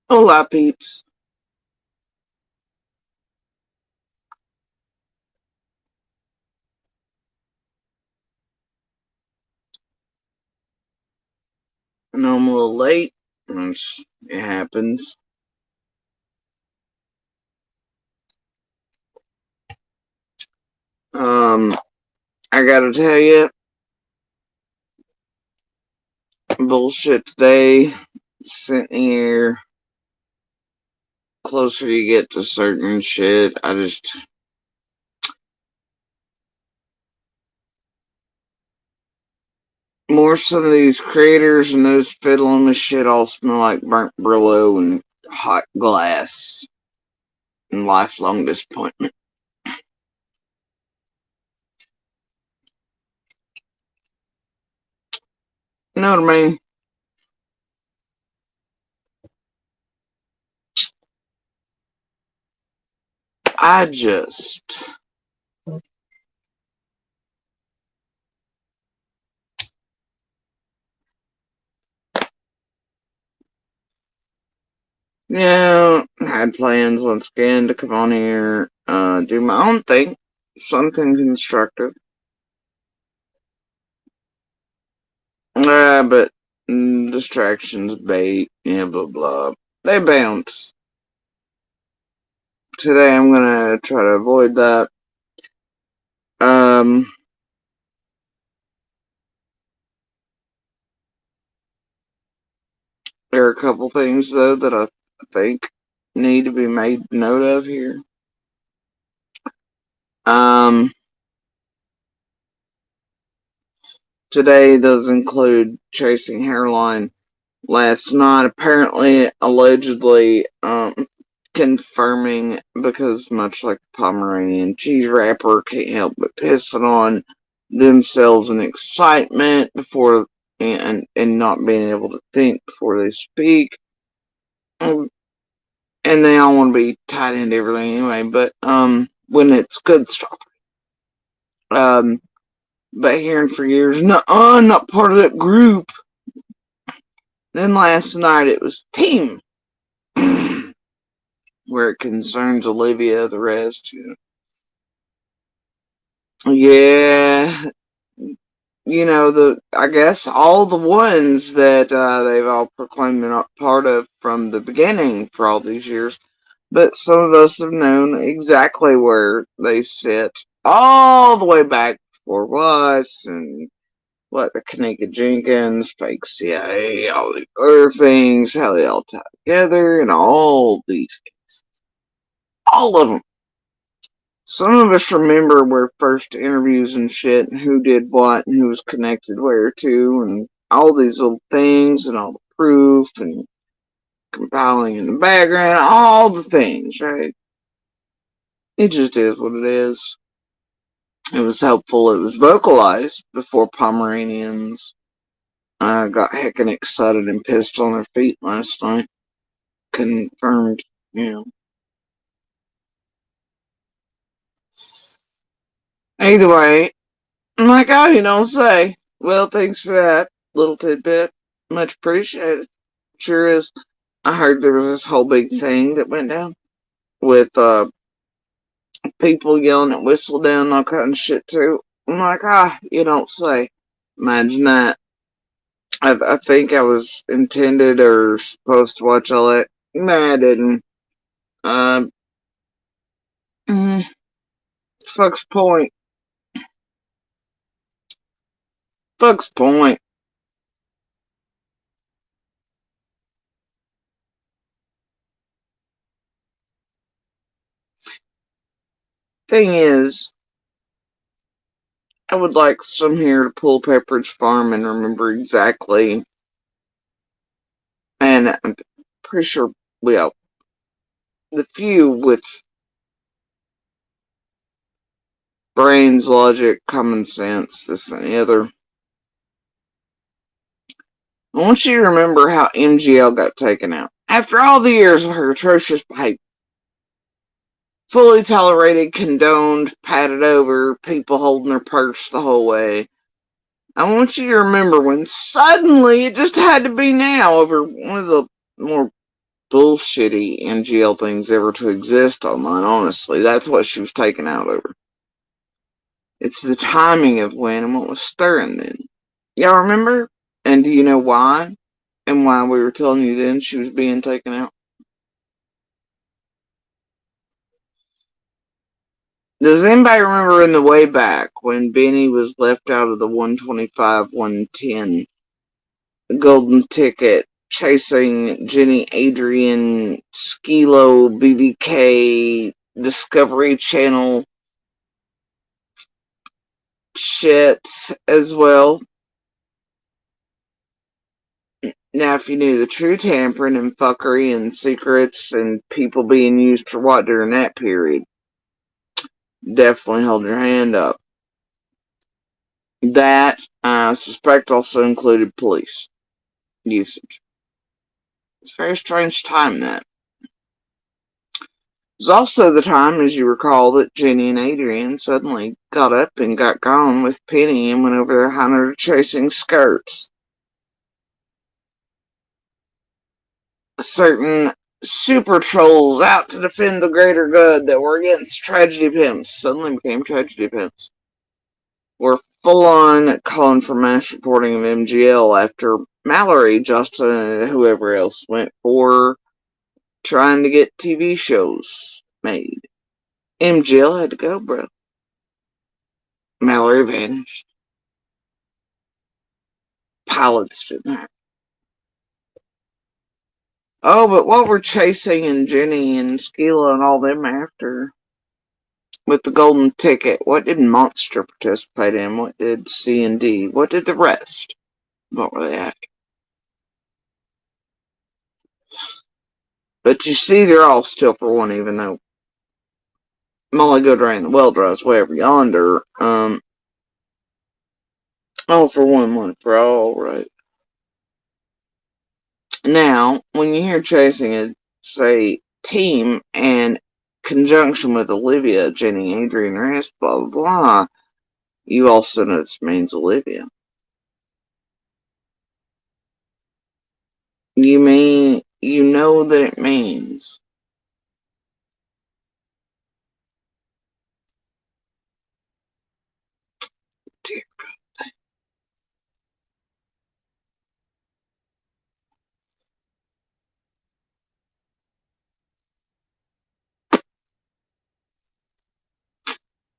Hola, peeps. I know I'm a little late. It happens. Um, I gotta tell you, bullshit today. Sitting here, closer you get to certain shit, more some of these creators and those fiddling with shit all smell like burnt Brillo and hot glass and lifelong disappointment. You know what I mean? I just, had plans once again to come on here, do my own thing, something constructive. But distractions, bait, yeah, blah blah. They bounce. Today I'm gonna try to avoid that. Um, there are a couple things though that I think need to be made note of here. Um, Today does include chasing hairline. Last night, apparently, allegedly, confirming because much like the Pomeranian cheese wrapper can't help but pissing on themselves in excitement before and not being able to think before they speak. And they all want to be tied into everything anyway, but when it's good stuff. Um but hearing for years, no, I'm not part of that group. Then last night it was team where it concerns Olivia, the rest, yeah, the I guess all the ones that they've all proclaimed they're not part of from the beginning for all these years. But some of us have known exactly where they sit all the way back before Watts and what the Kanika Jenkins, fake CIA, all the other things, how they all tie together, and all these things. All of them. Some of us remember where first interviews and shit, and who did what, and who was connected where to, and all these little things, and all the proof, and compiling in the background, all the things, right? It just is what it is. It was helpful it was vocalized before Pomeranians got heckin' excited and pissed on their feet last night. Confirmed, you know. Either way, my God, you don't say. Well, thanks for that little tidbit. Much appreciated. Sure is. I heard there was this whole big thing that went down with people yelling at Whistle Down and all kind of shit too. I'm like, you don't say. Imagine that. I think I was intended or supposed to watch all that. Nah, I didn't. Um, mm, fuck's point. Fuck's point. Thing is, I would like some here to pull Pepperidge Farm and remember exactly. And I'm pretty sure, well, the few with brains, logic, common sense, this and the other. I want you to remember how MGL got taken out. After all the years of her atrocious behavior, fully tolerated, condoned, patted over, people holding their purse the whole way. I want you to remember when suddenly it just had to be now over one of the more bullshitty MGL things ever to exist online, honestly. That's what she was taken out over. It's the timing of when and what was stirring then. Y'all remember? And do you know why? And why we were telling you then she was being taken out? Does anybody remember in the way back when Benny was left out of the 125, 110 golden ticket chasing Jenny Adrian, Skilo, BBK, Discovery Channel shit as well? Now, if you knew the true tampering and fuckery and secrets and people being used for what during that period, definitely hold your hand up. That, I suspect, also included police usage. It's a very strange time, that. It was also the time, as you recall, that Jenny and Adrian suddenly got up and got gone with Penny and went over there hunter chasing skirts. Certain super trolls out to defend the greater good that were against tragedy pimps suddenly became tragedy pimps. Were full on calling for mass reporting of MGL after Mallory, Justin, and whoever else went for trying to get TV shows made. MGL had to go, bro. Mallory vanished. Pilots didn't happen. Oh, but what were Chasing and Jenny and Skila and all them after? With the golden ticket, what did Monster participate in? What did C&D? What did the rest? What were they after? But you see, they're all still for one, even though Molly go drain the well draws way over yonder. All for one for all, right? Now, when you hear Chasing it say team and conjunction with Olivia, Jenny, Adrian, Rest, blah blah blah, you also know this means Olivia. You know that it means. Dear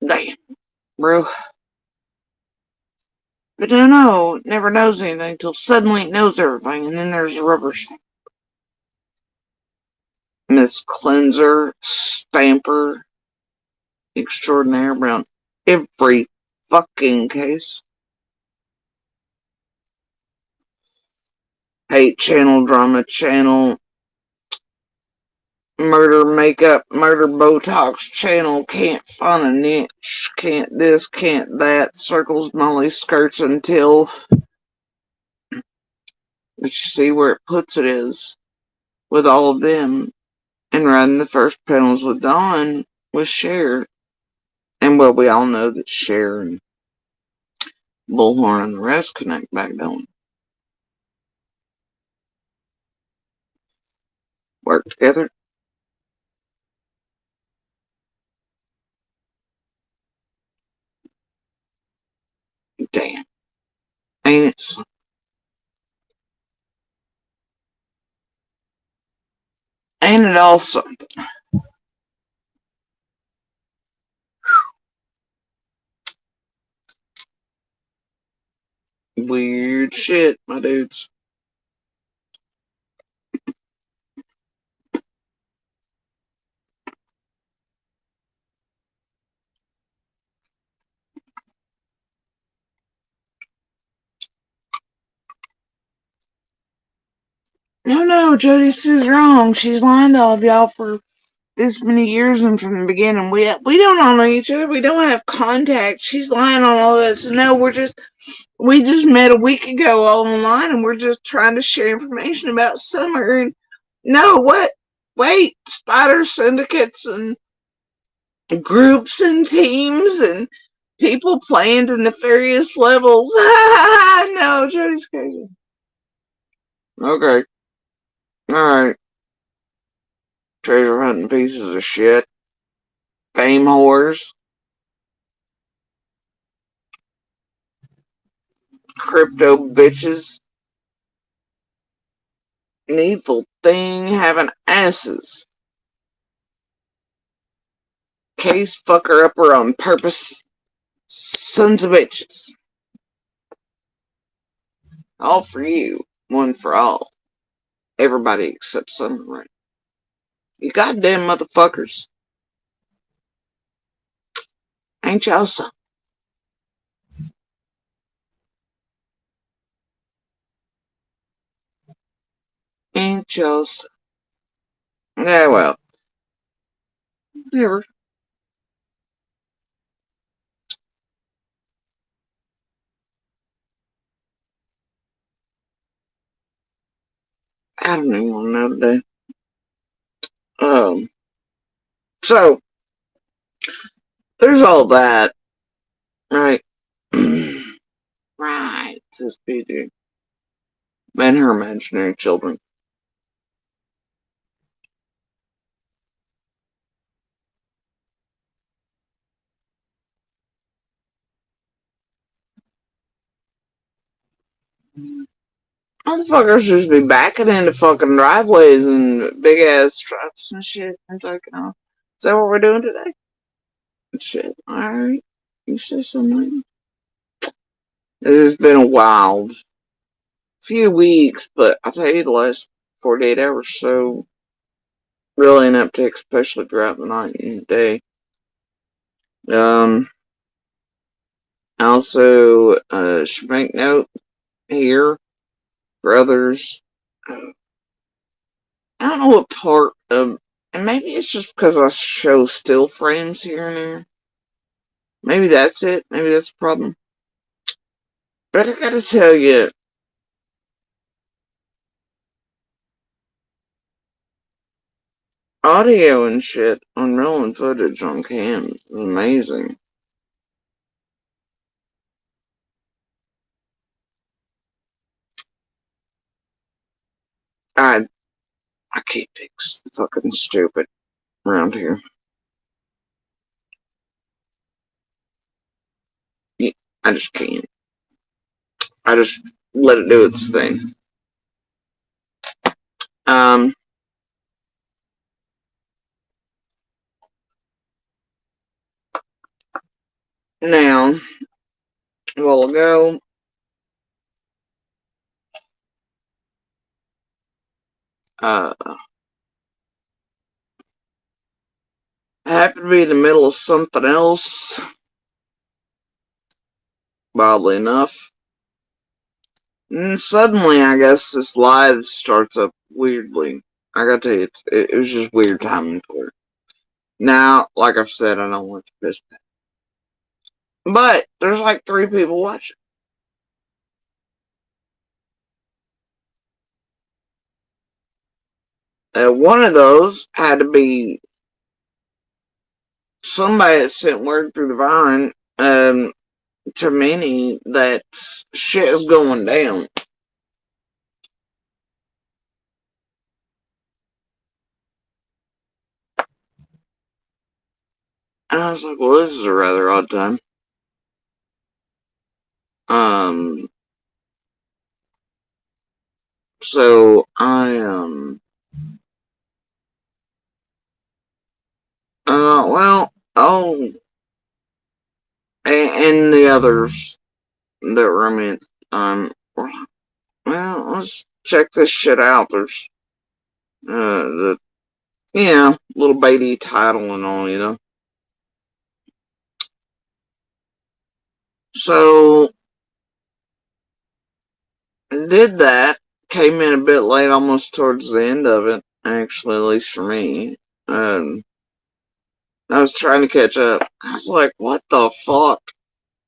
damn, bro. But no, it never knows anything until suddenly it knows everything, and then there's a rubber stamp. Miss Cleanser, Stamper, Extraordinaire around every fucking case. Hate channel, drama channel, murder makeup, murder Botox channel, can't find a niche, can't this, can't that, circles Molly skirts until, but you see where it puts it is, with all of them, and riding the first panels with Dawn was Cher, and well, we all know that Cher and Bullhorn and the rest connect back, don't we? Work together. Damn. Ain't it something? Ain't it all something? Weird shit, my dudes. No, Jody Sue's wrong. She's lying to all of y'all for this many years, and from the beginning, we don't all know each other. We don't have contact. She's lying on all of us. No, we just met a week ago all online, and we're just trying to share information about Summer. And no, what? Wait, spider syndicates and groups and teams and people playing to nefarious levels. No, Jody's crazy. Okay. All right. treasure hunting pieces of shit, fame whores, crypto bitches, needful thing having asses, case fucker upper on purpose, sons of bitches. All for you, one for all. Everybody except Southern Right. You goddamn motherfuckers. Ain't y'all so? Ain't y'all so? Yeah, well, never. I don't even want to know today. Um, so, there's all that, right? Right, says PG. And her imaginary children. Motherfuckers just be backing into fucking driveways and big ass trucks and shit. It's like, oh, is that what we're doing today? Shit, alright. You say something. It has been a wild few weeks, but I'll tell you the last 48 hours so really an uptick, especially throughout the night and day. Um, also, should make note here for others. I don't know what part of, and maybe it's just because I show still frames here and there. Maybe that's it. Maybe that's the problem. But I gotta tell you, audio and shit on rolling footage on cam is amazing. I I can't fix the fucking stupid around here. Yeah, I just can't. I just let it do its thing. Um, Now, a while ago, I happened to be in the middle of something else, wildly enough. And suddenly, I guess this live starts up weirdly. I gotta tell you, it was just weird timing for it. Now, like I've said, I don't want to piss bad. But there's like 3 people watching. One of those had to be somebody that sent word through the vine to many that shit is going down. And I was like, well, this is a rather odd time. Um, so well, oh, and the others that were in it, well, let's check this shit out. There's, the, little baity title and all, you know. So, did that, came in a bit late, almost towards the end of it, actually, at least for me. Um, I was trying to catch up. I was like, what the fuck?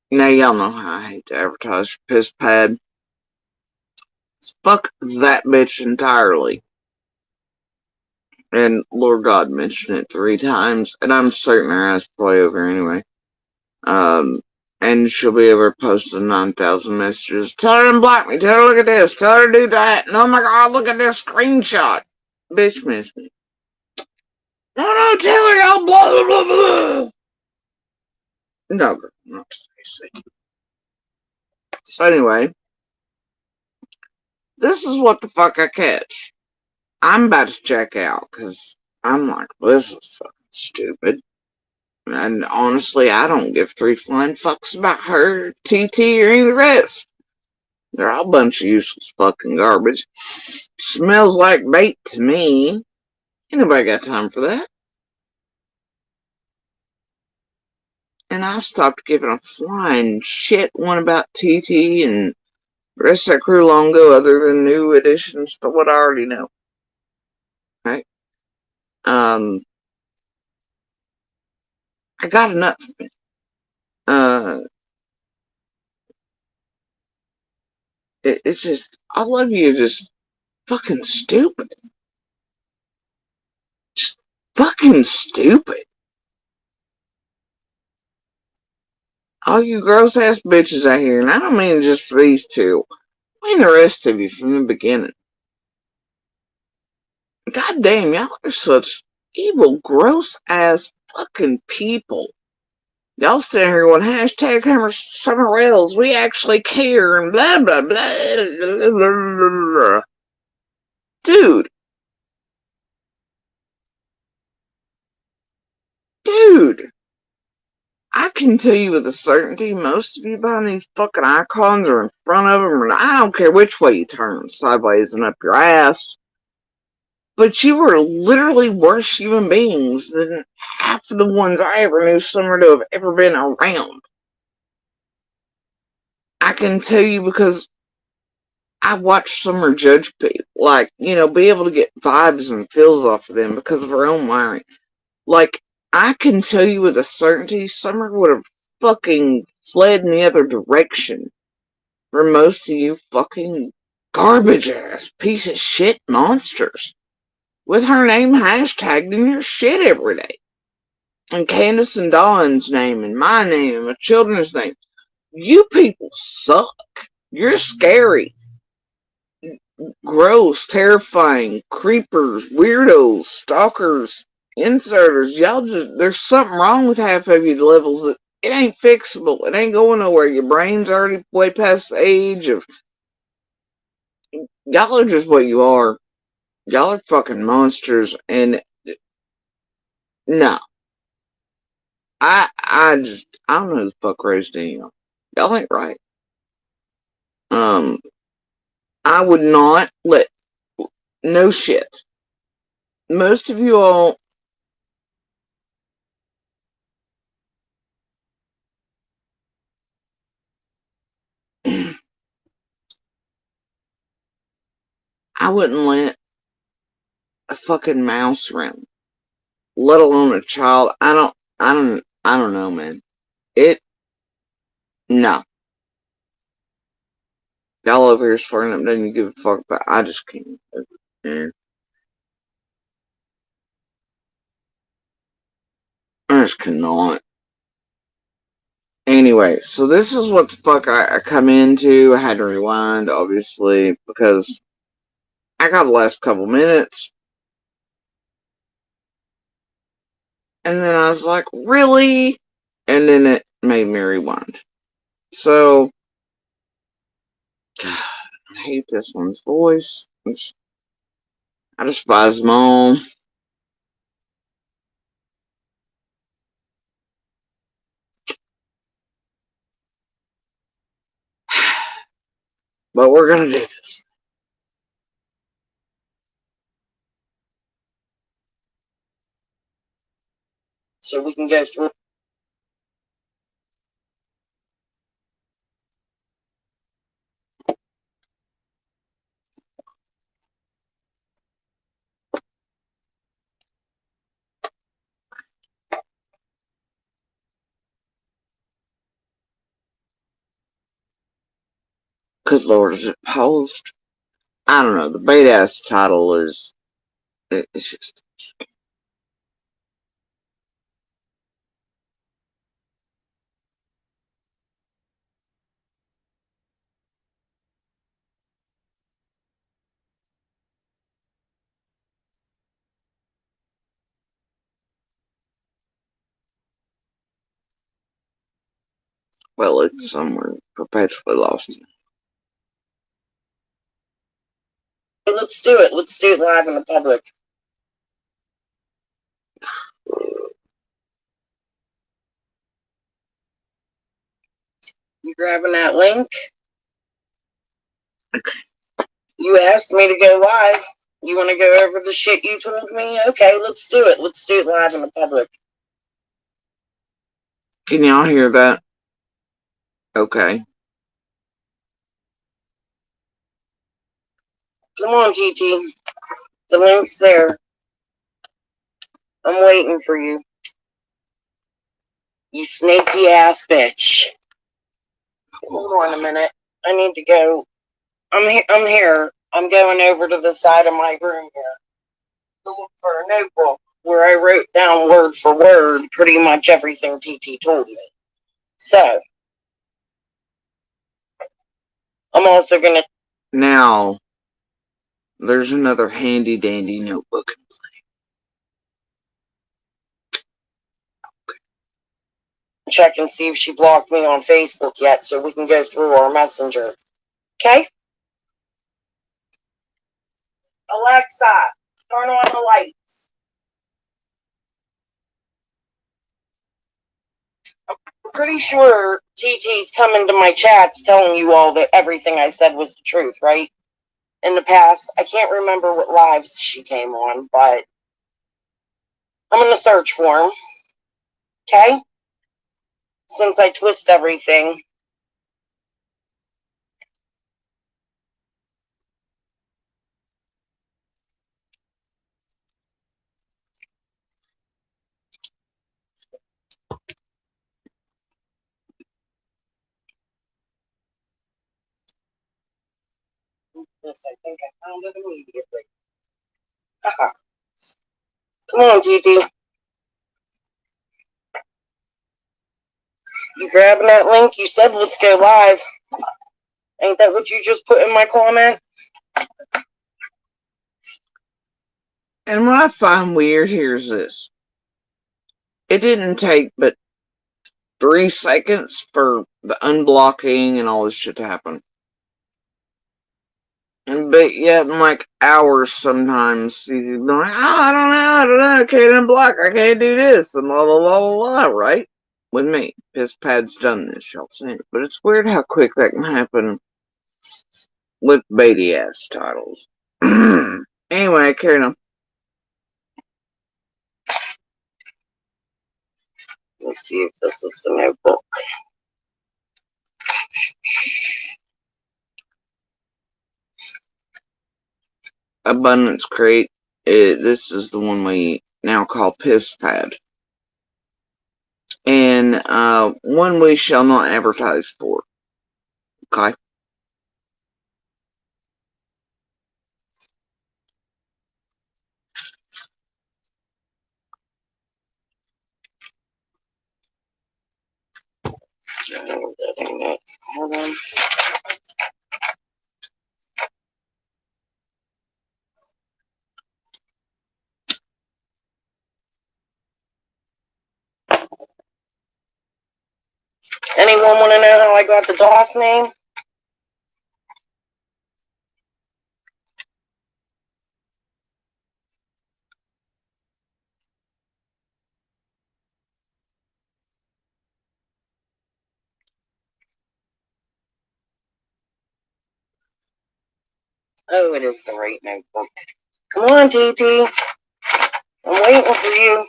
Now, y'all know how I hate to advertise for piss pad. Fuck that bitch entirely. And Lord God mentioned it 3 times, and I'm certain her ass play over anyway. Um, and she'll be able to post 9,000 messages. Tell her to block me. Tell her look at this. Tell her to do that. And oh my God, look at this screenshot. Bitch missed me. No, no, Taylor, y'all blah, blah, blah, blah. No, girl, not Stacy. So anyway, this is what the fuck I catch. I'm about to check out because I'm like, well, this is fucking stupid. And honestly, I don't give three flying fucks about her, TT, or any of the rest. They're all a bunch of useless fucking garbage. Smells like bait to me. Anybody got time for that? And I stopped giving a flying shit one about TT and the rest of that crew long ago, other than new additions to what I already know. Right? Um, I got enough of it. It's just, all of you are just fucking stupid. Just fucking stupid. All you gross ass bitches out here, and I don't mean just for these two. I mean the rest of you from the beginning. God damn, y'all are such evil, gross ass fucking people. Y'all sitting here going, hashtag Summer Wells, we actually care, and blah, blah, blah, blah, blah, blah. Dude, dude, I can tell you with a certainty, most of you buying these fucking icons are in front of them, and I don't care which way you turn, sideways and up your ass. But you were literally worse human beings than half of the ones I ever knew Summer to have ever been around. I can tell you because I watched Summer judge people, like, be able to get vibes and feels off of them because of her own wiring. Like, I can tell you with a certainty, Summer would have fucking fled in the other direction for most of you fucking garbage ass piece of shit monsters with her name hashtagged in your shit every day. And Candace and Dawn's name and my name and my children's name. You people suck. You're scary. Gross, terrifying, creepers, weirdos, stalkers, inserters. Y'all just, there's something wrong with half of you levels that it ain't fixable. It ain't going nowhere. Your brain's already way past the age of, y'all are just what you are. Y'all are fucking monsters. And no, I don't know who the fuck raised any of y'all. Y'all ain't right. Um, I would not let, no shit. Most of you all, I wouldn't let a fucking mouse around, let alone a child. I don't know, man. It, no. Y'all over here swearing up, doesn't give a fuck, but I just can't. Man. I just cannot. Anyway, so this is what the fuck I come into. I had to rewind, obviously, because I got the last couple minutes. And then I was like, really? And then it made me rewind. So, God, I hate this one's voice. I despise them all. But we're gonna do this. So we can go through. Good Lord, is it posed? I don't know. The beta ass title is. It's just. Well, it's somewhere perpetually lost. Let's do it. Let's do it live in the public. You grabbing that link? You asked me to go live. You want to go over the shit you told me? Okay, let's do it. Let's do it live in the public. Can y'all hear that? Okay. Come on, TT. The link's there. I'm waiting for you. You snaky ass bitch. Hold on a minute. I need to go. I'm here. I'm going over to the side of my room here to look for a notebook where I wrote down word for word pretty much everything TT told me. So, I'm also going to Now, there's another handy dandy notebook. check and see if she blocked me on Facebook yet so we can go through our messenger. Okay? Alexa, turn on the lights. I'm pretty sure TT's coming to my chats telling you all that everything I said was the truth, right? In the past, I can't remember what lives she came on, but I'm going to search for him. Okay? Since I twist everything. Yes, I think I found it immediately. Come on, TT. You grabbing that link? You said let's go live. Ain't that what you just put in my comment? And what I find weird here is this. It didn't take but 3 seconds for the unblocking and all this shit to happen. But yet, in like hours sometimes, he's going, I don't know, I can't unblock, I can't do this, and blah, blah, blah, blah, blah, right? With me. Piss Pad's done this, y'all seen it. But it's weird how quick that can happen with baity ass titles. Anyway, carry on. Let's see if this is the notebook. Abundance Crate. This is the one we now call Piss Pad. And one we shall not advertise for. Okay? No, that ain't it. Hold on. Anyone want to know how I got the DOS name? Oh, it is the right notebook. Come on, TT. I'm waiting for you.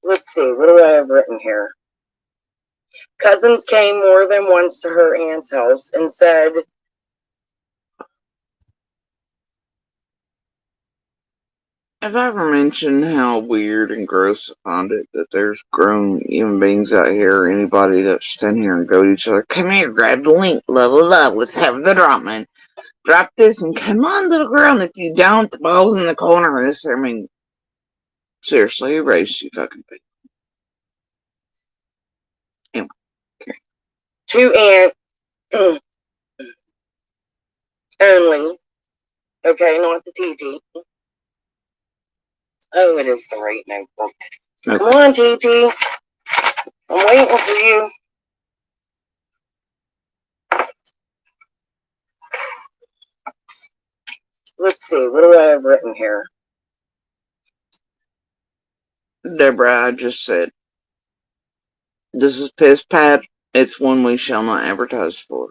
Let's see. What do I have written here? Cousins came more than once to her aunt's house and said, have I ever mentioned how weird and gross I find it that there's grown human beings out here, anybody that stand here and go to each other, come here, grab the link, love, love, let's have the drop, man. Drop this and come on, little girl, and if you don't, the ball's in the corner of this. I mean, seriously, erase you fucking people. Anyway, okay. to aunt only. Okay, not the TT. Oh, it is the right notebook. Okay. Come on, TT. I'm waiting for you. Let's see. What do I have written here? Deborah, I just said, this is piss pat. It's one we shall not advertise for.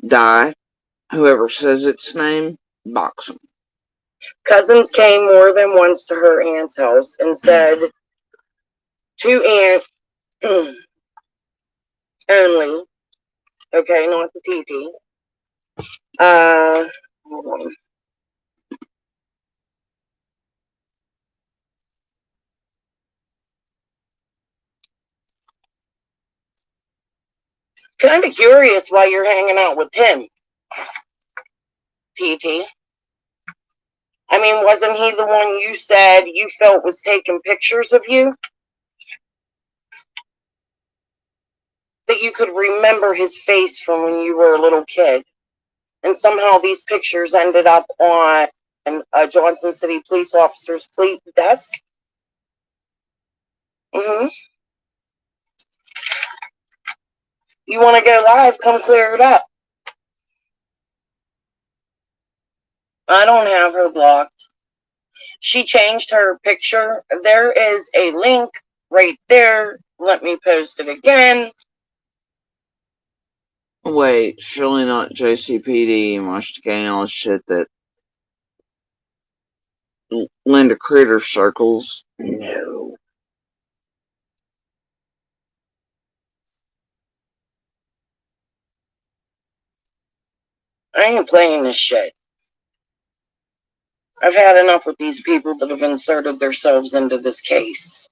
Die. Whoever says its name, box them. Cousins came more than once to her aunt's house and said to aunt only, okay, not the TT. Hold on. Kind of curious why you're hanging out with him, TT. I mean, wasn't he the one you said you felt was taking pictures of you? That you could remember his face from when you were a little kid. And somehow these pictures ended up on a Johnson City police officer's desk. Mm-hmm. You want to go live? Come clear it up. I don't have her blocked. She changed her picture. There is a link right there. Let me post it again. Wait, surely not JCPD and watch the game all the shit that Linda Critter circles. No. I ain't playing this shit. I've had enough with these people that have inserted themselves into this case.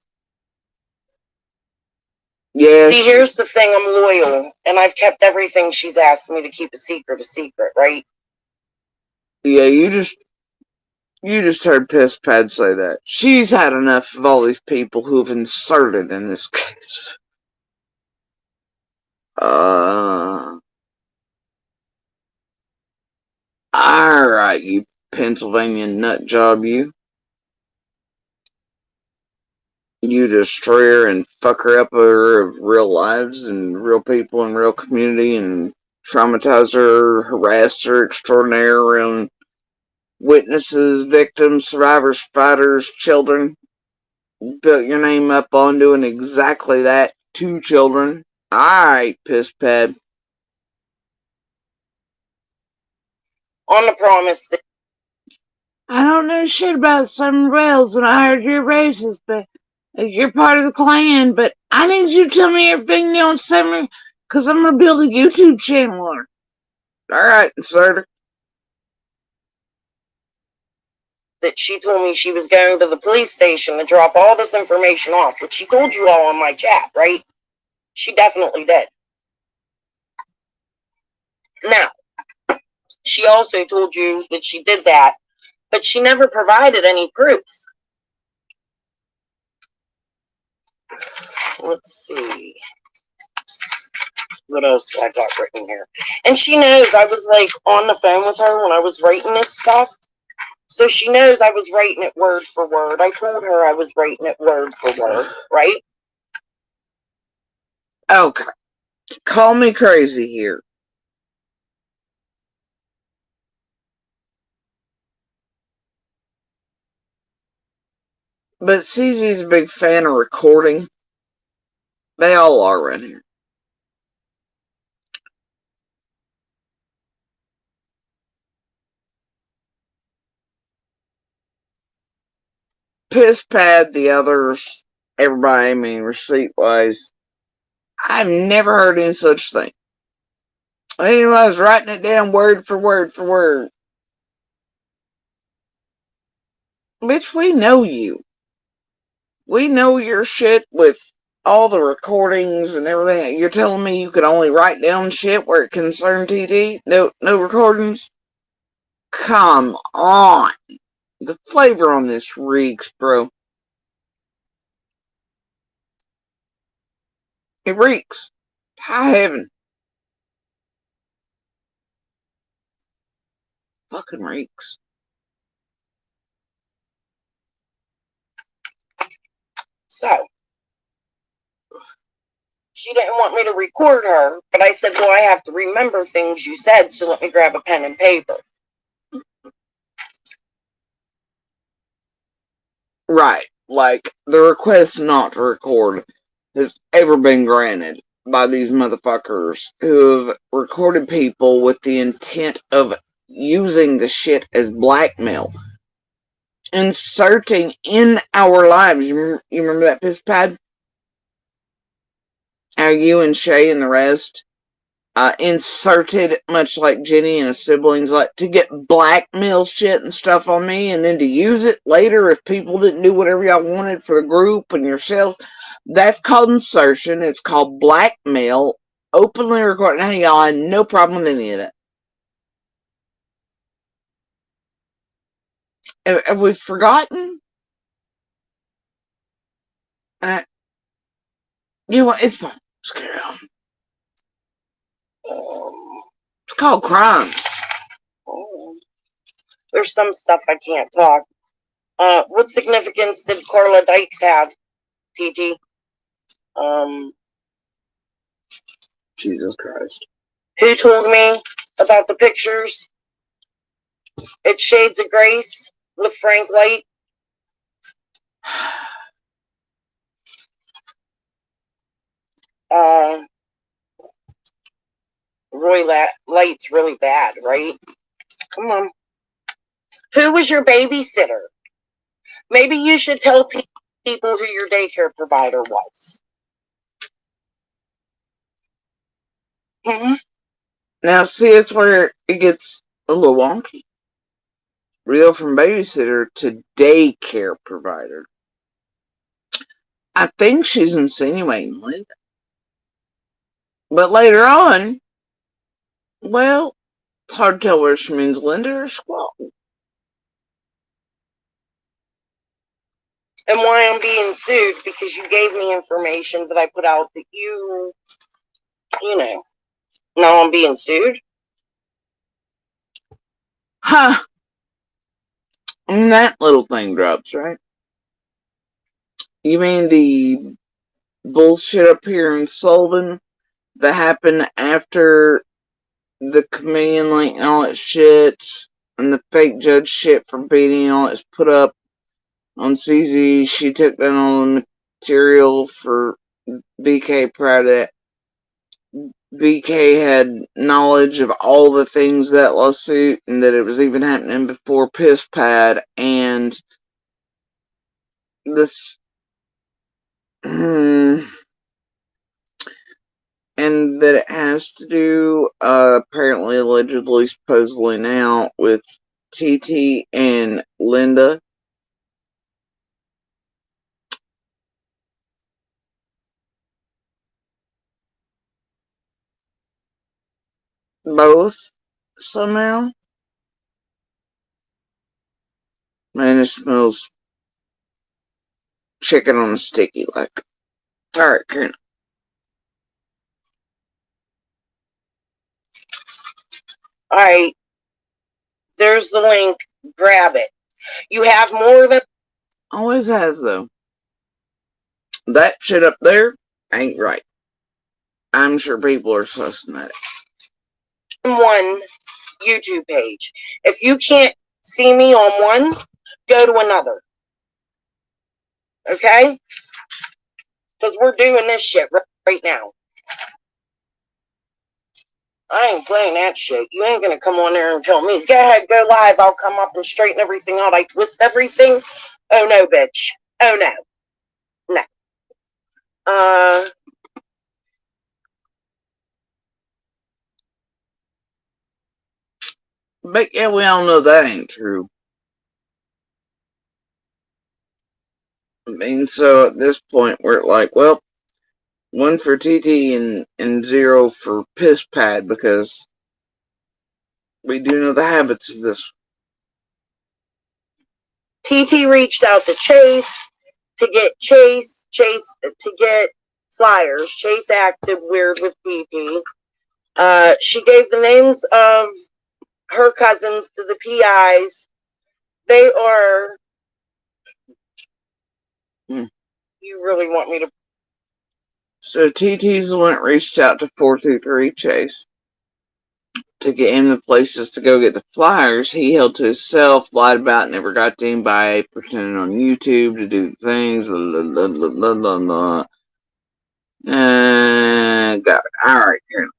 Yeah, See, here's the thing. I'm loyal, and I've kept everything she's asked me to keep a secret, right? Yeah, you just heard Piss Pad say that. She's had enough of all these people who've inserted in this case. Alright, you Pennsylvania nut job, you. You destroyer and fucker up of real lives and real people and real community and traumatizer, harasser extraordinaire around witnesses, victims, survivors, fighters, children. Built your name up on doing exactly that to children. Alright, piss pad. On the promise that I don't know shit about Summer Wells, and I heard you're racist, but you're part of the Klan. But I need you to tell me everything you know on Summer, because I'm gonna build a YouTube channel on her. Alright, sir. she told me she was going to the police station to drop all this information off, which she told you all on my chat, right? She definitely did. Now, she also told you that she did that, but she never provided any proof. Let's see. What else do I got written here? And she knows I was like on the phone with her when I was writing this stuff. So she knows I was writing it word for word. I told her I was writing it word for word, right? Okay. Call me crazy here. But CZ's a big fan of recording. They all are around here. Piss Pad, the others, everybody, I mean, receipt wise, I've never heard any such thing. I was writing it down word for word for word. Bitch, we know you. We know your shit with all the recordings and everything. You're telling me you could only write down shit where it concerned TT? No recordings? Come on. The flavor on this reeks, bro. It reeks. High heaven. Fucking reeks. So, she didn't want me to record her, but I said, well, I have to remember things you said, so let me grab a pen and paper. Right. Like, the request not to record has ever been granted by these motherfuckers who have recorded people with the intent of using the shit as blackmail. Inserting in our lives. You remember that piss pad? How you and Shay and the rest inserted, much like Jenny and her siblings, like to get blackmail shit and stuff on me, and then to use it later if people didn't do whatever y'all wanted for the group and yourselves. That's called insertion. It's called blackmail. Openly recording. Hey, y'all had no problem with any of it. Have we forgotten? You know what? It's fine. Let's carry on. It's called crimes. There's some stuff I can't talk. What significance did Carla Dykes have, TT? Jesus Christ. Who told me about the pictures? It's Shades of Grace with Frank Light. Roy Light's really bad, right? Come on. Who was your babysitter? Maybe you should tell people who your daycare provider was. Now, see, it's where it gets a little wonky. Real from babysitter to daycare provider. I think she's insinuating Linda. But later on, well, it's hard to tell whether she means Linda or Squall. And why I'm being sued, because you gave me information that I put out that you know, now I'm being sued. Huh. And that little thing drops, right? You mean the bullshit up here in Sullivan that happened after the chameleon link and all that shit, and the fake judge shit for beating all that's put up on CZ? She took down all the material for BK prior to that. BK had knowledge of all the things that lawsuit, and that it was even happening before Piss Pad, and this and that it has to do apparently, allegedly, supposedly now, with TT and Linda. Both, somehow. Man, it smells chicken on a sticky, like. Alright, Karen. Alright. There's the link. Grab it. You have more than... Always has, though. That shit up there ain't right. I'm sure people are sussing at it. One YouTube page. If you can't see me on one, go to another. Okay? Because we're doing this shit right now. I ain't playing that shit. You ain't gonna come on there and tell me, go ahead, go live. I'll come up and straighten everything out. I twist everything. Oh no, bitch. Oh no. No. But yeah, we all know that ain't true. I mean, so at this point, we're like, well, 1 for TT and 0 for Piss Pad, because we do know the habits of this. TT reached out to Chase to get Chase to get flyers. Chase acted weird with TT. She gave the names of her cousins to the PIs. They are, you really want me to? So TT's the one that reached out to 423 Chase to get him the places to go get the flyers. He held to himself, lied about, never got to anybody, pretending on YouTube to do things. Got it. All right, here.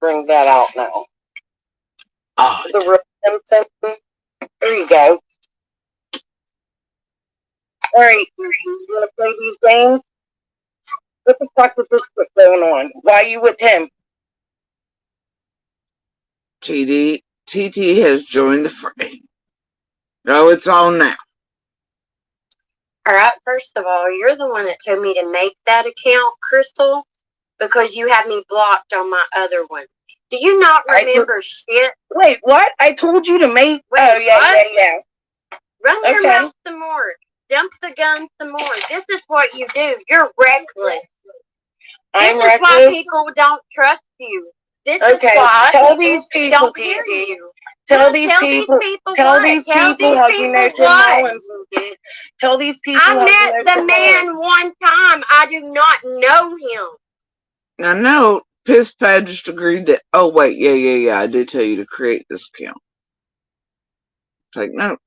Bring that out now. Oh, the real Simpson. There you go. All right, you want to play these games? What the fuck is this going on? Why are you with him? TT has joined the fray. No, it's on now. Alright, first of all, you're the one that told me to make that account, Crystal, because you had me blocked on my other one. Do you not remember shit? Wait, what? I told you to make... yeah. Run your mouth some more. Jump the gun some more. This is what you do. You're reckless. I'm reckless. This is why people don't trust you. This is why tell these people don't hear you. Tell these people how you know Tim Mullins. Tell these people I met the man one time. I do not know him. Now, no, Piss Pad just agreed that, oh, wait, yeah, I did tell you to create this account. Take note.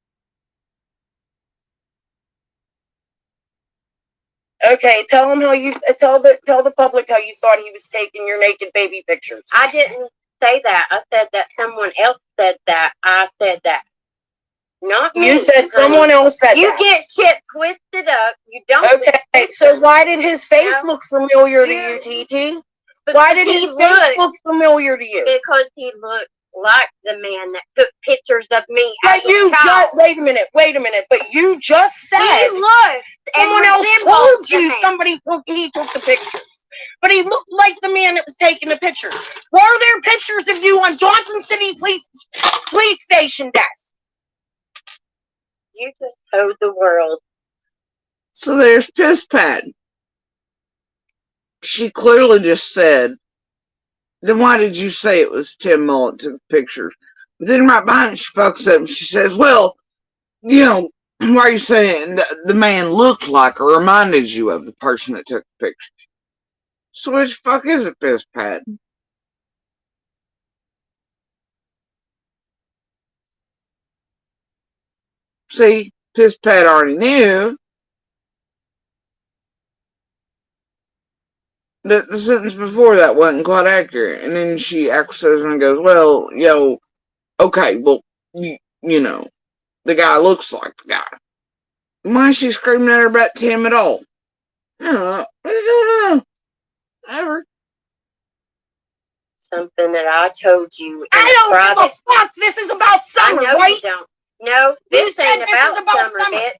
Okay, tell them how you tell the public how you thought he was taking your naked baby pictures. I didn't say that. I said that someone else said that. I said that. Not me. You said someone else said you that. You get shit twisted up. You don't. Okay, so why did his face look familiar to you, TT? Why did his face look familiar to you? Because he looked like the man that took pictures of me. But you just wait a minute. But you just said he looked. Someone else told you he took the pictures. But he looked like the man that was taking the pictures. Were there pictures of you on Johnson City Police Station desk? You just told the world. So there's Piss Pad. She clearly just said, then why did you say it was Tim Mullen took the pictures? But then right behind it, she fucks up and she says, well, you know, why are you saying the man looked like or reminded you of the person that took the pictures? So which fuck is it, Piss Pad? See, Piss Pad already knew that the sentence before that wasn't quite accurate. And then she acquiesces and goes, well, okay, well, you know, the guy looks like the guy. Why is she screaming at her about Tim at all? I don't know. Ever. Something that I told you. I don't give a fuck. This is about summer, right? You don't. No, this ain't about summer, bitch.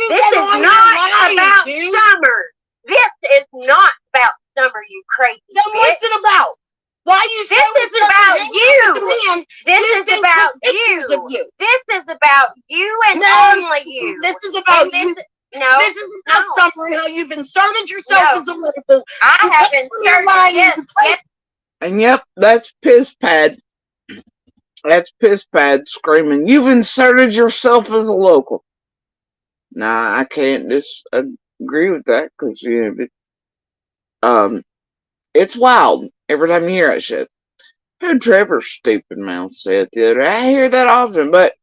This is not about summer. This is not about summer, you crazy bitch. Then what's it about? Why you This is about you. This is about you. This is about you and only you. This is about you. No. This is about summer and how you've inserted yourself as a local. I have inserted yes. And yep, that's Piss Pad. That's Piss Pad screaming, you've inserted yourself as a local. Nah, I can't disagree with that because, you know, it's wild every time you hear that shit. I heard Trevor's stupid mouth say it the other day. I hear that often, but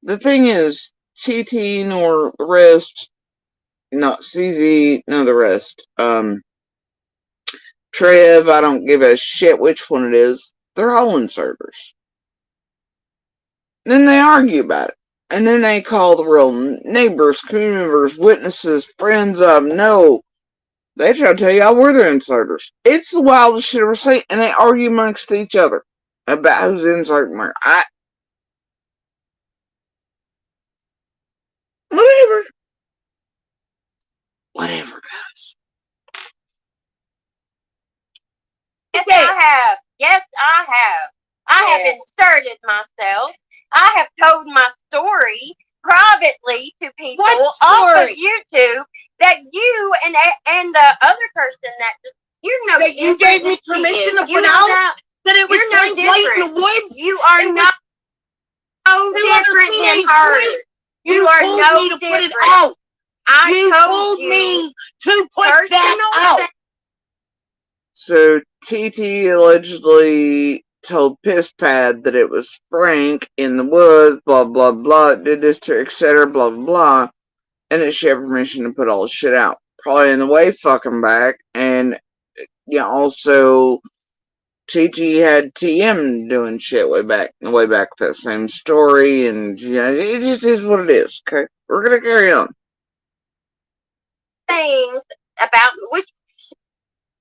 the thing is, TT nor the rest, not CZ, none of the rest, Trev, I don't give a shit which one it is, they're all inserters. Then they argue about it. And then they call the real neighbors, community members, witnesses, friends of, no. They try to tell y'all we're the inserters. It's the wildest shit I've ever seen. And they argue amongst each other about who's inserting where. Whatever, guys. Yes, I have. I have inserted myself. I have told my story privately to people off of YouTube that you and the other person that that you gave me permission to put out that it was no different in the woods. You are no different than her. You are no different. Put it out. You told me to put that out. So TT allegedly told Piss Pad that it was Frank in the woods, blah blah blah, did this to etc. blah blah blah, and that she had permission to put all the shit out. Probably in the way fucking back, and also TT had TM doing shit way back with that same story, and it just is what it is. Okay, we're gonna carry on. Things about which.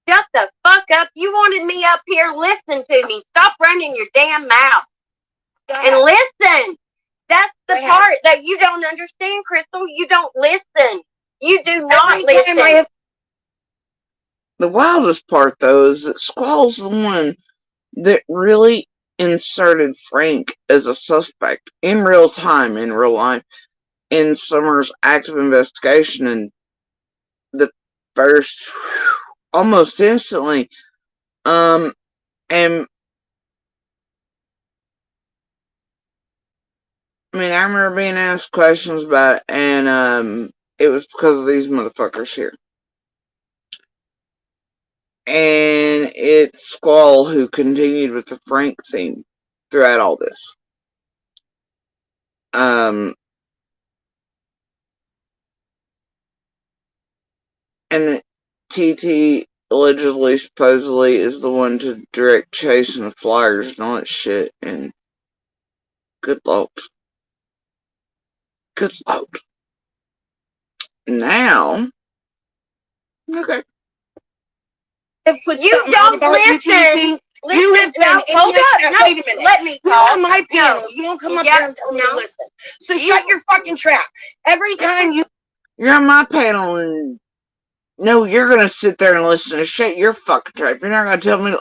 Shut the fuck up. You wanted me up here. Listen to me. Stop running your damn mouth. And listen. That's the part that you don't understand, Crystal. You don't listen. You do not listen. The wildest part, though, is that Squall's the one that really inserted Frank as a suspect in real time, in real life, in Summer's active investigation, and the first, almost instantly, and I mean, I remember being asked questions about it, and it was because of these motherfuckers here. And it's Squall who continued with the Frank theme throughout all this. And that TT allegedly, supposedly, is the one to direct chasing the flyers and all that shit, and good lord. Good lord. Now, okay. You don't listen. You have been hold up. No, wait a minute. Let me talk. You're on my panel. You don't come up here and tell me to listen. So shut your fucking trap. Every time you're on my panel, and no, you're gonna sit there and listen to shit. You're fucking trap. You're not gonna tell me.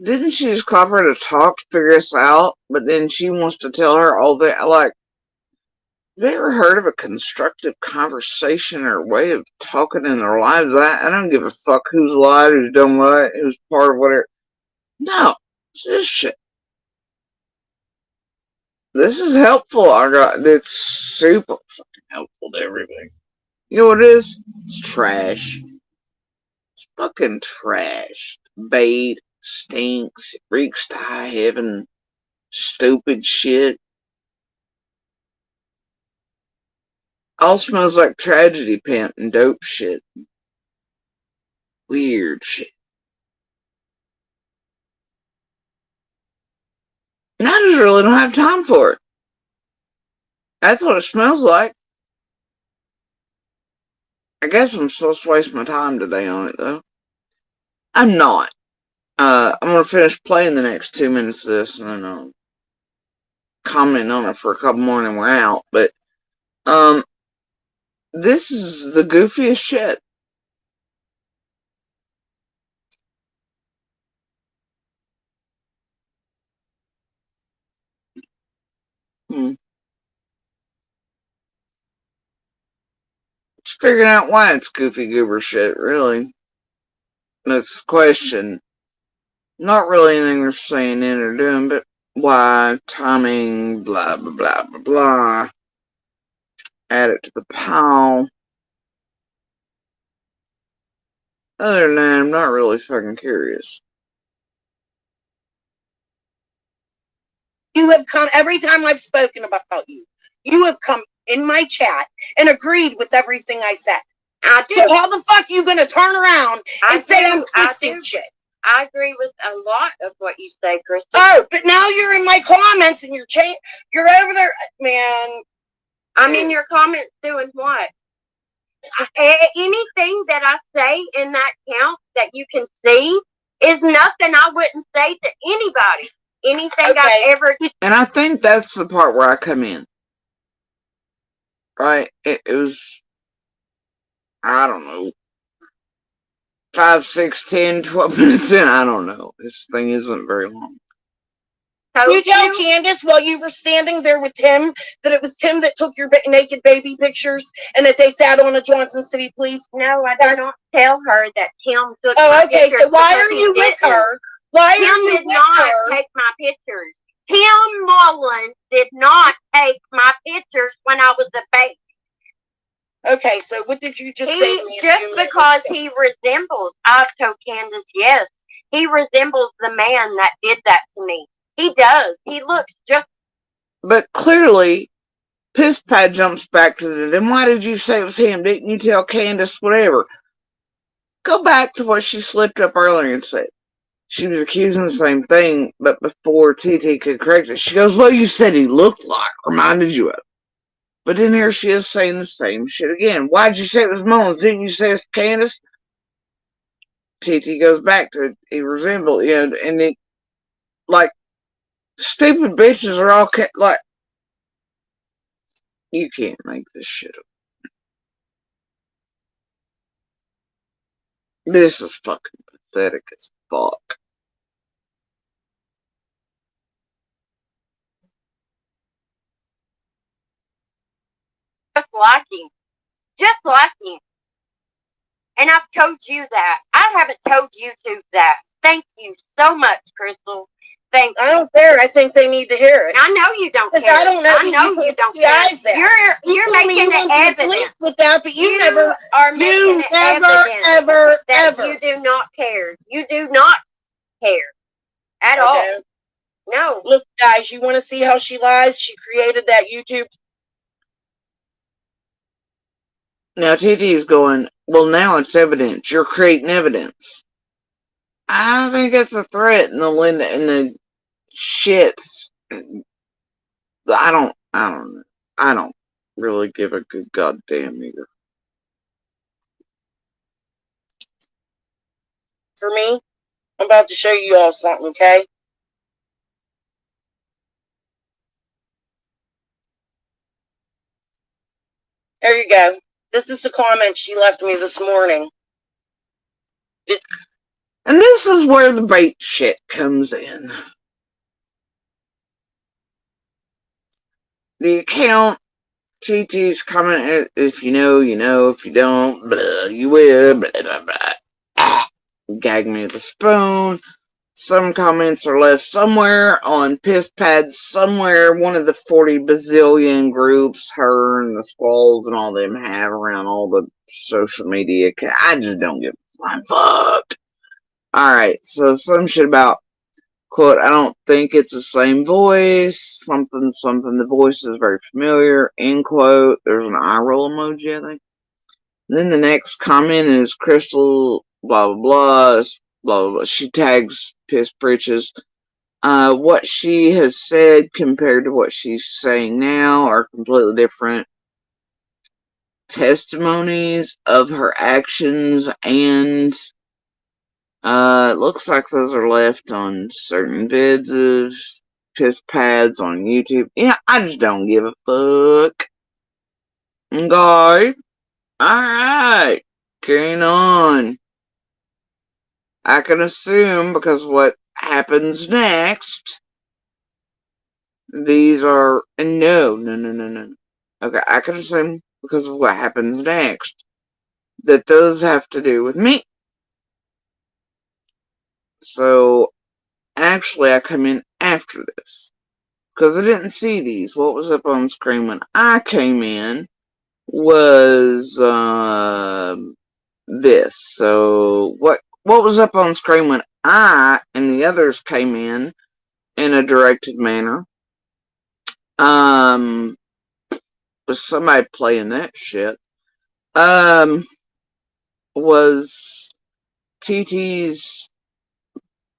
Didn't she just call her to talk to figure this out? But then she wants to tell her all that. Like, have you ever heard of a constructive conversation or way of talking in their lives? I don't give a fuck who's lied, who's done what, who's part of whatever. No, it's this shit. This is helpful. It's super fucking helpful to everything. You know what it is? It's trash. It's fucking trash. Bait, stinks, reeks to high heaven, stupid shit. All smells like tragedy, Pimp, and dope shit. Weird shit. And I just really don't have time for it. That's what it smells like. I guess I'm supposed to waste my time today on it, though. I'm not. I'm gonna finish playing the next 2 minutes of this, and then I'll comment on it for a couple more, and then we're out. But, this is the goofiest shit. Just figuring out why it's goofy goober shit, really. That's the question. Not really anything they're saying in or doing, but why, timing, blah, blah, blah, blah, blah. Add it to the pile. Other than that, I'm not really fucking curious. You have come every time I've spoken about you. You have come in my chat and agreed with everything I said. So how the fuck are you going to turn around and say I'm twisting shit? I agree with a lot of what you say, Crystal. Oh, but now you're in my comments and you're over there, man. I'm in your comments doing what? Anything that I say in that count that you can see is nothing I wouldn't say to anybody. Anything I've ever. And I think that's the part where I come in. Right? It was, I don't know, 5, 6, 10, 12 minutes in. I don't know. This thing isn't very long. You tell Candace while you were standing there with Tim that it was Tim that took your naked baby pictures and that they sat on a Johnson City police? No, I did not tell her that Tim took my pictures. Oh, okay. So why are you with her? Tim did not take my pictures. Tim Mullins did not take my pictures when I was a baby. Okay, so what did you just say to me? Just because he resembles, I've told Candace, yes, he resembles the man that did that to me. He does. He looks just. But clearly, Piss Pad jumps back to the, then why did you say it was him? Didn't you tell Candace whatever? Go back to what she slipped up earlier and said. She was accusing the same thing, but before TT could correct it, she goes, well, you said he looked like, reminded you of. But then here she is saying the same shit again. Why'd you say it was Mullins? Didn't you say it's Candace? TT goes back to he resembled, and it, like, stupid bitches are all, like, you can't make this shit up. This is fucking pathetic as fuck. Just like him. Just like him. And I've told you that. I haven't told YouTube that. Thank you so much, Crystal. Thank you. I don't care. I think they need to hear it. I know you don't care. I don't know. I know you don't care. You're making the evidence with that, but you never are making the evidence ever, that ever. you do not care. You do not care at all. No. Look, guys, you want to see how she lies? She created that YouTube. Now TT is going, well, now it's evidence. You're creating evidence. I think it's a threat in the shits. I don't really give a good goddamn either. For me, I'm about to show you all something, okay? There you go. This is the comment she left me this morning. And this is where the bait shit comes in. The account, TT's comment, if you know, you know, if you don't, blah, you will, blah, blah, blah. Gag me with a spoon. Some comments are left somewhere on Piss Pad, somewhere, one of the 40 bazillion groups her and the Squalls and all them have around all the social media. I just don't give a fuck. Alright, so some shit about, quote, I don't think it's the same voice, something, the voice is very familiar, end quote. There's an eye roll emoji, I think. Then the next comment is Crystal, blah, blah, blah, blah, blah. She tags Piss Britches. What she has said compared to what she's saying now are completely different testimonies of her actions, and it looks like those are left on certain vids of Piss Pads on YouTube. Yeah, I just don't give a fuck. Okay. Alright. Carrying on. I can assume, because what happens next, these are, and no. Okay, I can assume, because of what happens next, that those have to do with me. So, actually, I come in after this, because I didn't see these. What was up on screen when I came in was, this. So, what was up on screen when I and the others came in a directed manner, was somebody playing that shit, was TT's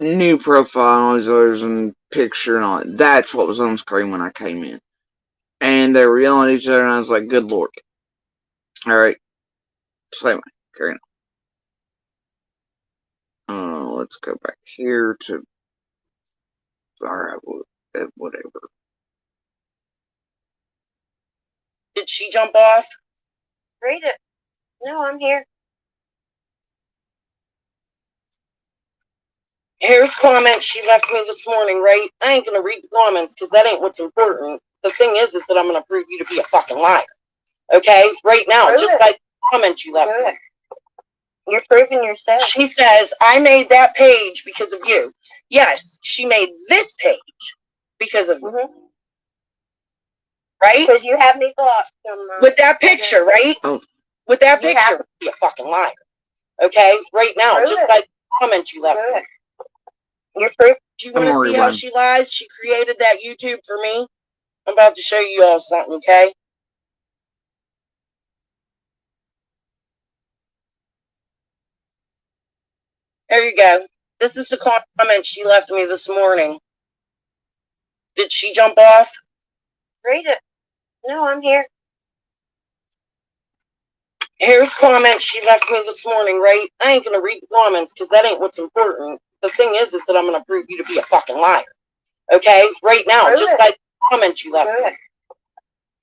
new profile and picture and all that. That's what was on screen when I came in. And they were yelling at each other, and I was like, good lord. Alright. So anyway, carry on. Let's go back here to, alright, whatever. Did she jump off? Read it. No, I'm here. Here's comments she left me this morning, right? I ain't gonna read the comments because that ain't what's important. The thing is that I'm gonna prove you to be a fucking liar. Okay? Right now, just by the comments you left me. You're proving yourself. She says, I made that page because of you. Yes, she made this page because of you. Right? Because you have me blocked. With that picture, right? Oh, With that picture, be a fucking liar. Okay? Right now, just by the comments you left me. You're proof. Do you want to see how she lies? She created that YouTube for me. I'm about to show you all something, okay? There you go. This is the comment she left me this morning. Did she jump off? Read it. No, I'm here. Here's comments she left me this morning, right? I ain't gonna read the comments because that ain't what's important. The thing is that I'm gonna prove you to be a fucking liar. Okay? Right now, just by the comments you left me.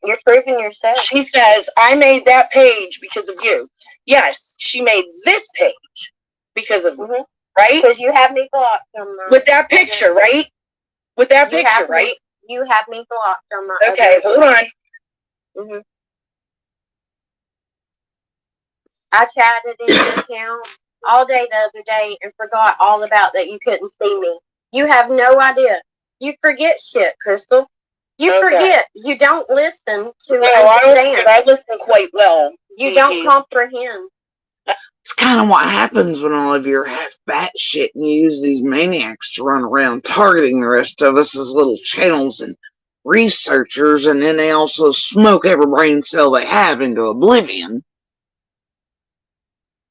You're proving yourself. She says, I made that page because of you. Yes, she made this page because of me, right? Because you have me blocked on my... With that picture, right? With that picture, right? You have me blocked on my... Okay, hold on. Mm-hmm. I chatted in your account all day the other day and forgot all about that you couldn't see me. You have no idea. You forget shit, Crystal. You forget. You don't listen to understand. I listen quite well. You don't comprehend. It's kind of what happens when all of you are half batshit and you use these maniacs to run around targeting the rest of us as little channels and researchers, and then they also smoke every brain cell they have into oblivion.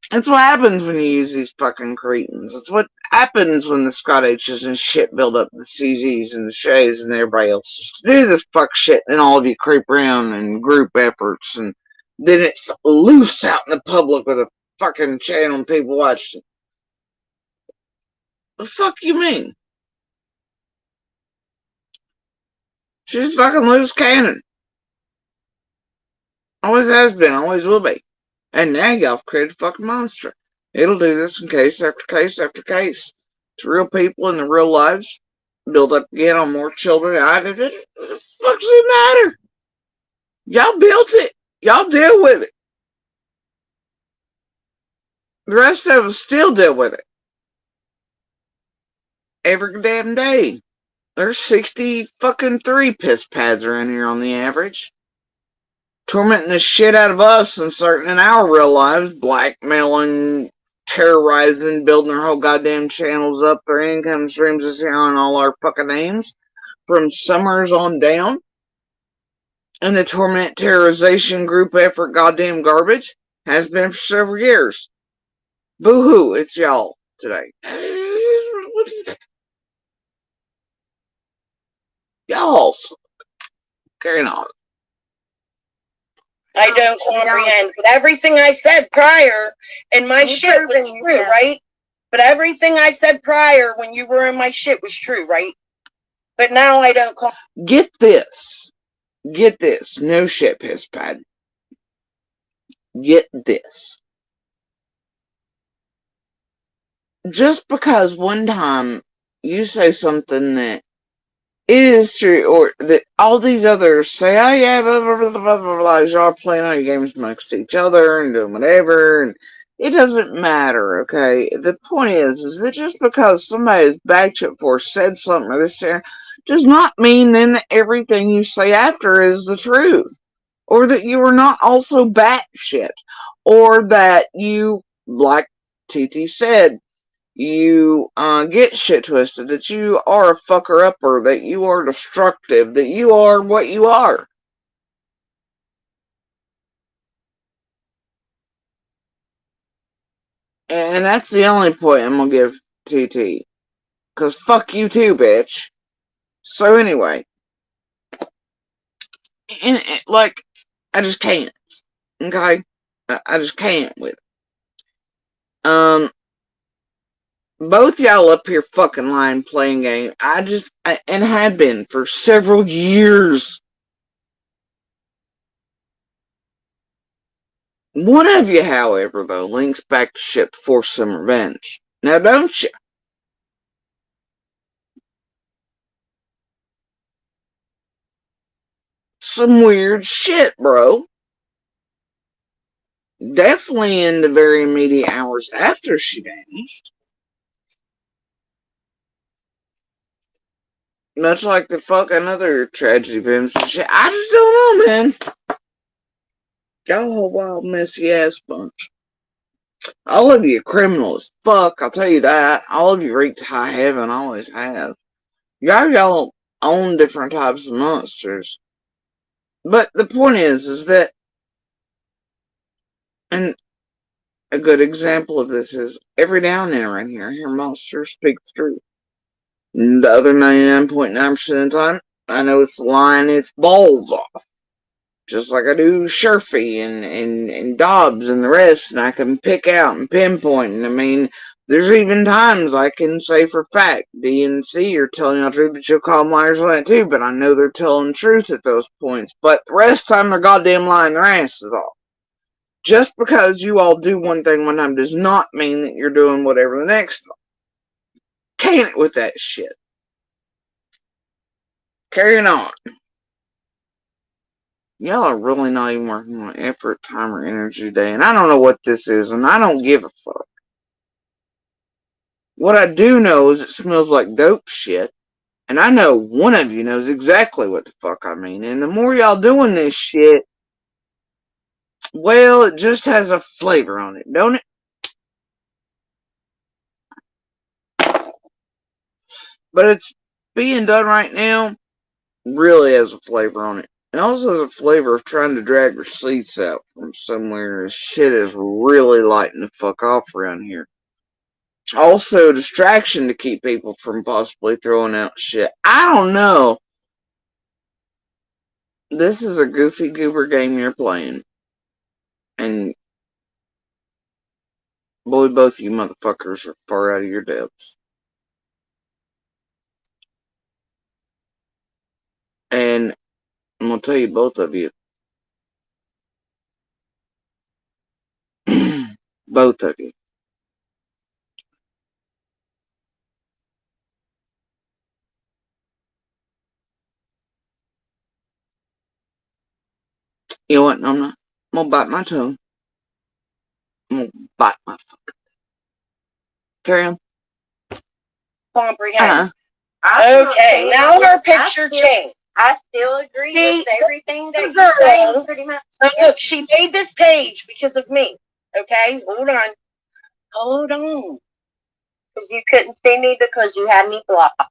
That's what happens when you use these fucking cretins. That's what happens when the Scott H's and shit build up the CZs and the Shays and everybody else just to do this fuck shit, and all of you creep around in group efforts, and then it's loose out in the public with a fucking channel and people watching. The fuck you mean? She's fucking loose cannon. Always has been, always will be. And now y'all created a fucking monster. It'll do this in case after case after case. It's real people in the real lives. Build up again on more children. What the fuck does it matter? Y'all built it. Y'all deal with it. The rest of us still deal with it. Every damn day. There's 60 fucking 3 piss pads around here on the average. Tormenting the shit out of us and certain in our real lives, blackmailing, terrorizing, building their whole goddamn channels up, their income streams is on all our fucking names, from summers on down. And the torment terrorization group effort goddamn garbage has been for several years. Boo-hoo, it's y'all today. Y'all, carrying on. I don't comprehend. But everything I said prior in my shit was true, right? But everything I said prior when you were in my shit was true, right? But now I don't Get this. Get this. No shit, piss pad. Get this. Just because one time you say something that is true, or that all these others say, oh yeah, blah, blah, blah, blah, blah, blah, y'all playing all your games amongst each other and doing whatever, and it doesn't matter, okay? The point is that just because somebody is backshit for said something or this there, does not mean then that everything you say after is the truth, or that you are not also batshit, or that you, like TT said, you get shit twisted, that you are a fucker upper, that you are destructive, that you are what you are. And that's the only point I'm gonna give TT. Cause fuck you too, bitch. So anyway, like, I just can't. Okay? I just can't with it. Both y'all up here fucking lying playing game. And have been for several years. One of you, however, though, links back to shit for some revenge. Now, don't you? Some weird shit, bro. Definitely in the very immediate hours after she vanished. Much like the fucking other tragedy victims and shit. I just don't know, man. Y'all a wild, messy ass bunch. All of you are criminal as fuck, I'll tell you that. All of you reach high heaven, always have. Y'all own different types of monsters. But the point is that, and a good example of this is every now and then around here, I hear monsters speak the truth. And the other 99.9% of the time, I know it's lying its balls off. Just like I do Sherfy and Dobbs and the rest, and I can pick out and pinpoint. And I mean, there's even times I can say for fact D and C are telling the truth, but you'll call them liars on that too. But I know they're telling the truth at those points. But the rest of the time, they're goddamn lying their asses off. Just because you all do one thing one time does not mean that you're doing whatever the next time. Can it with that shit. Carrying on. Y'all are really not even working on effort, time, or energy today. And I don't know what this is, and I don't give a fuck. What I do know is it smells like dope shit. And I know one of you knows exactly what the fuck I mean. And the more y'all doing this shit, well, it just has a flavor on it, don't it? But it's being done right now really has a flavor on it. It also has a flavor of trying to drag receipts out from somewhere. This shit is really lighting the fuck off around here. Also, distraction to keep people from possibly throwing out shit. I don't know. This is a goofy goober game you're playing. And boy, both you motherfuckers are far out of your depths. And I'm gonna tell you, both of you. Both of you. You know what? No, I'm not. I'm gonna bite my tongue. I'm gonna bite my fucking. Carry on. Comprehend. Okay, now her picture changed. I still agree with everything that girl, you're saying, pretty much. Look, she made this page because of me. Okay, hold on. Hold on. Because you couldn't see me because you had me blocked.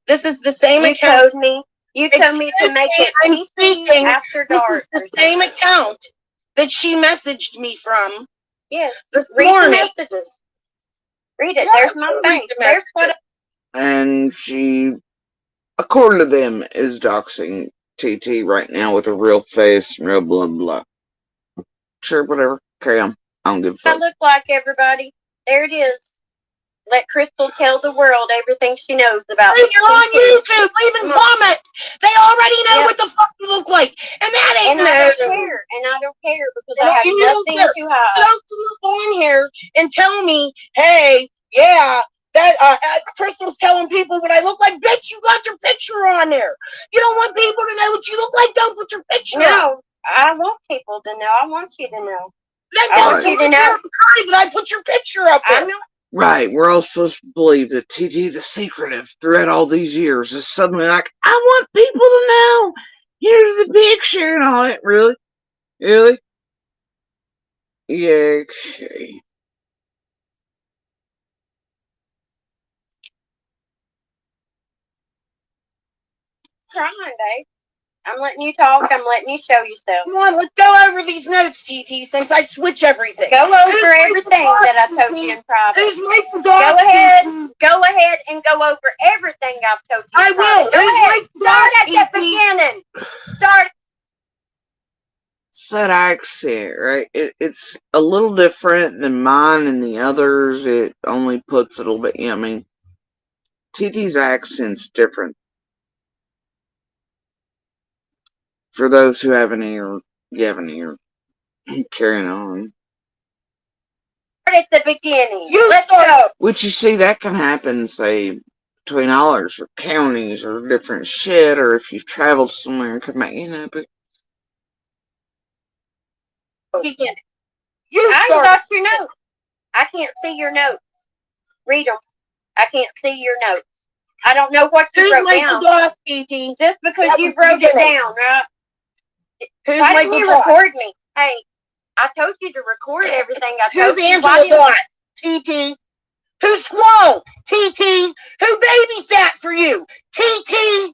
This is the same account. You told me to make it PC after dark. This is the same account that she messaged me from. Yes. This Read morning. the messages. Read it. There's my face. There's what. And she, according to them, is doxing TT right now with a real face and real blah blah. Sure, whatever. Carry on. I don't give a fuck. I look like everybody. There it is. Let Crystal tell the world everything she knows about me. You're on YouTube, leaving comments. They already know what the fuck you look like. And that ain't I don't care. And I don't care because I have nothing to hide. Don't come on here and tell me, hey, yeah, that Crystal's telling people what I look like. Bitch, you got your picture on there. You don't want people to know what you look like. Don't put your picture on. No, I want people to know. I want you to know. I want you to know that I put your picture up there. I know. Right, we're all supposed to believe that TT the secretive throughout all these years is suddenly like, I want people to know. Here's the picture and all that. Really? Really? Yeah, okay. Trying, babe. I'm letting you talk. I'm letting you show yourself. Come on, let's go over these notes, TT, since I switch everything. Go over everything that I told you in private. Go ahead and go over everything I've told you in private. Go ahead. Start at the beginning. Start. Said accent, right? It's a little different than mine and the others. It only puts a little bit, I mean, TT's accent's different. For those who haven't ear, you haven't ear. Carrying on. Start at the beginning. Let's go. Which you see, that can happen, say, between hours or counties or different shit, or if you've traveled somewhere and come back, but. Beginning. I got your notes. I can't see your notes. Read them. I can't see your notes. I don't know what you wrote down. Just because you wrote it down, right? Who's Why Michael didn't you Blunt? record me? Hey, I told you to record everything I told Who's you. Angela Blunt? TT. Who's Squall? TT. Who babysat for you? TT.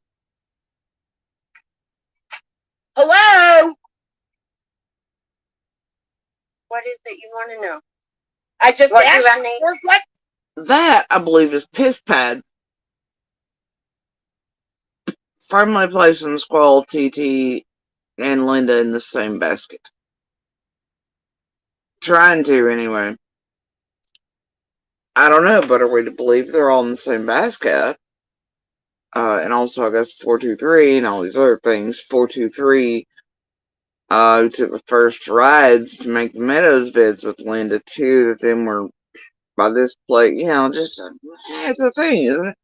Hello? What is it you want to know? I just What asked do I need? for what? That, I believe, is Piss Pad. Firmly placing Squall, TT, and Linda in the same basket. Trying to, anyway. I don't know, but are we to believe they're all in the same basket? And also, I guess 423 and all these other things. 423 took the first rides to make the Meadows bids with Linda, too, that then were by this plate, just, it's a thing, isn't it?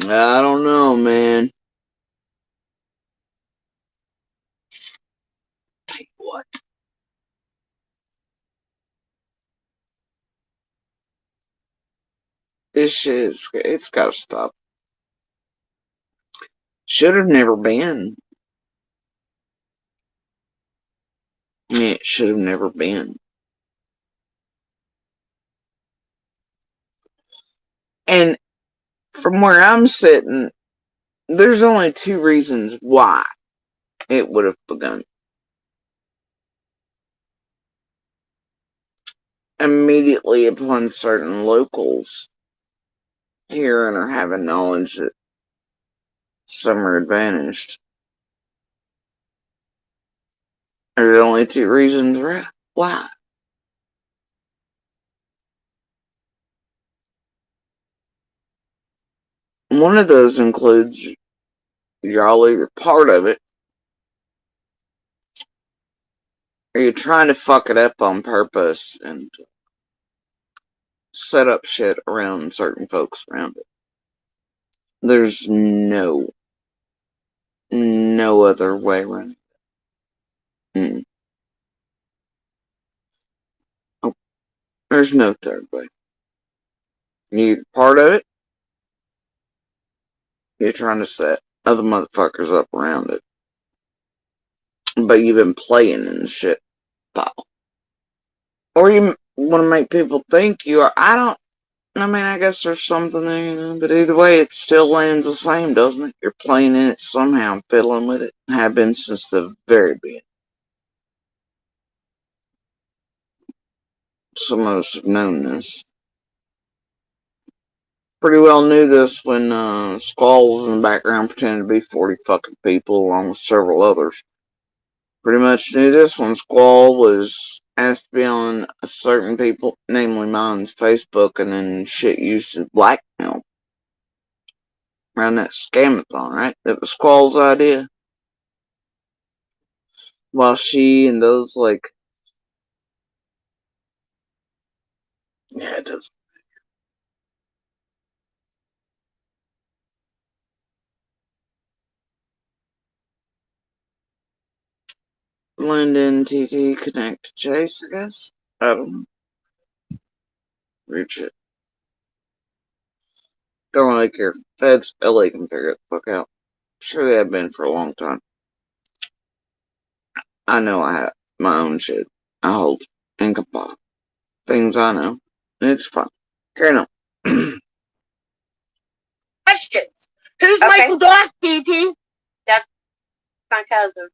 I don't know, man. Tell you what. This shit, it's gotta stop. Should have never been. It should have never been. And from where I'm sitting, there's only two reasons why it would have begun. Immediately upon certain locals hearing or having knowledge that some are advantaged. There's only two reasons why. One of those includes y'all either part of it or you're trying to fuck it up on purpose and set up shit around certain folks around it. There's no other way around it. Oh, there's no third way. You're either part of it, you're trying to set other motherfuckers up around it. But you've been playing in the shit pile. Or you want to make people think you are. I guess there's something there, but either way, it still lands the same, doesn't it? You're playing in it somehow, fiddling with it. Have been since the very beginning. Some of us have known this. Pretty well knew this when Squall was in the background pretending to be 40 fucking people along with several others. Pretty much knew this when Squall was asked to be on a certain people, namely mine's Facebook, and then shit used as blackmail. Around that scamathon, right? That was Squall's idea. While she and those, yeah, it does. Lyndon TT connect to Chase, I guess. I don't know. Reach it. Don't really care. Feds, LA can figure it the fuck out. Sure they have been for a long time. I know I have my own shit. I hold and compile. Things I know. It's fun. Carry on. Questions. Who's Okay. Michael Doss, TT? That's my cousin.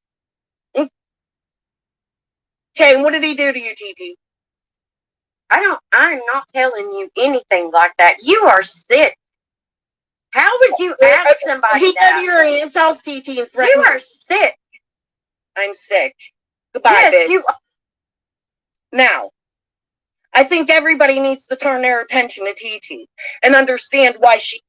Okay, and what did he do to you, TT? I'm not telling you anything like that. You are sick. How would you ask somebody He that? go to your aunt's house, TT, and threaten You are sick. I'm sick. Goodbye, Yes, babe. you. Now, I think everybody needs to turn their attention to TT and understand why she.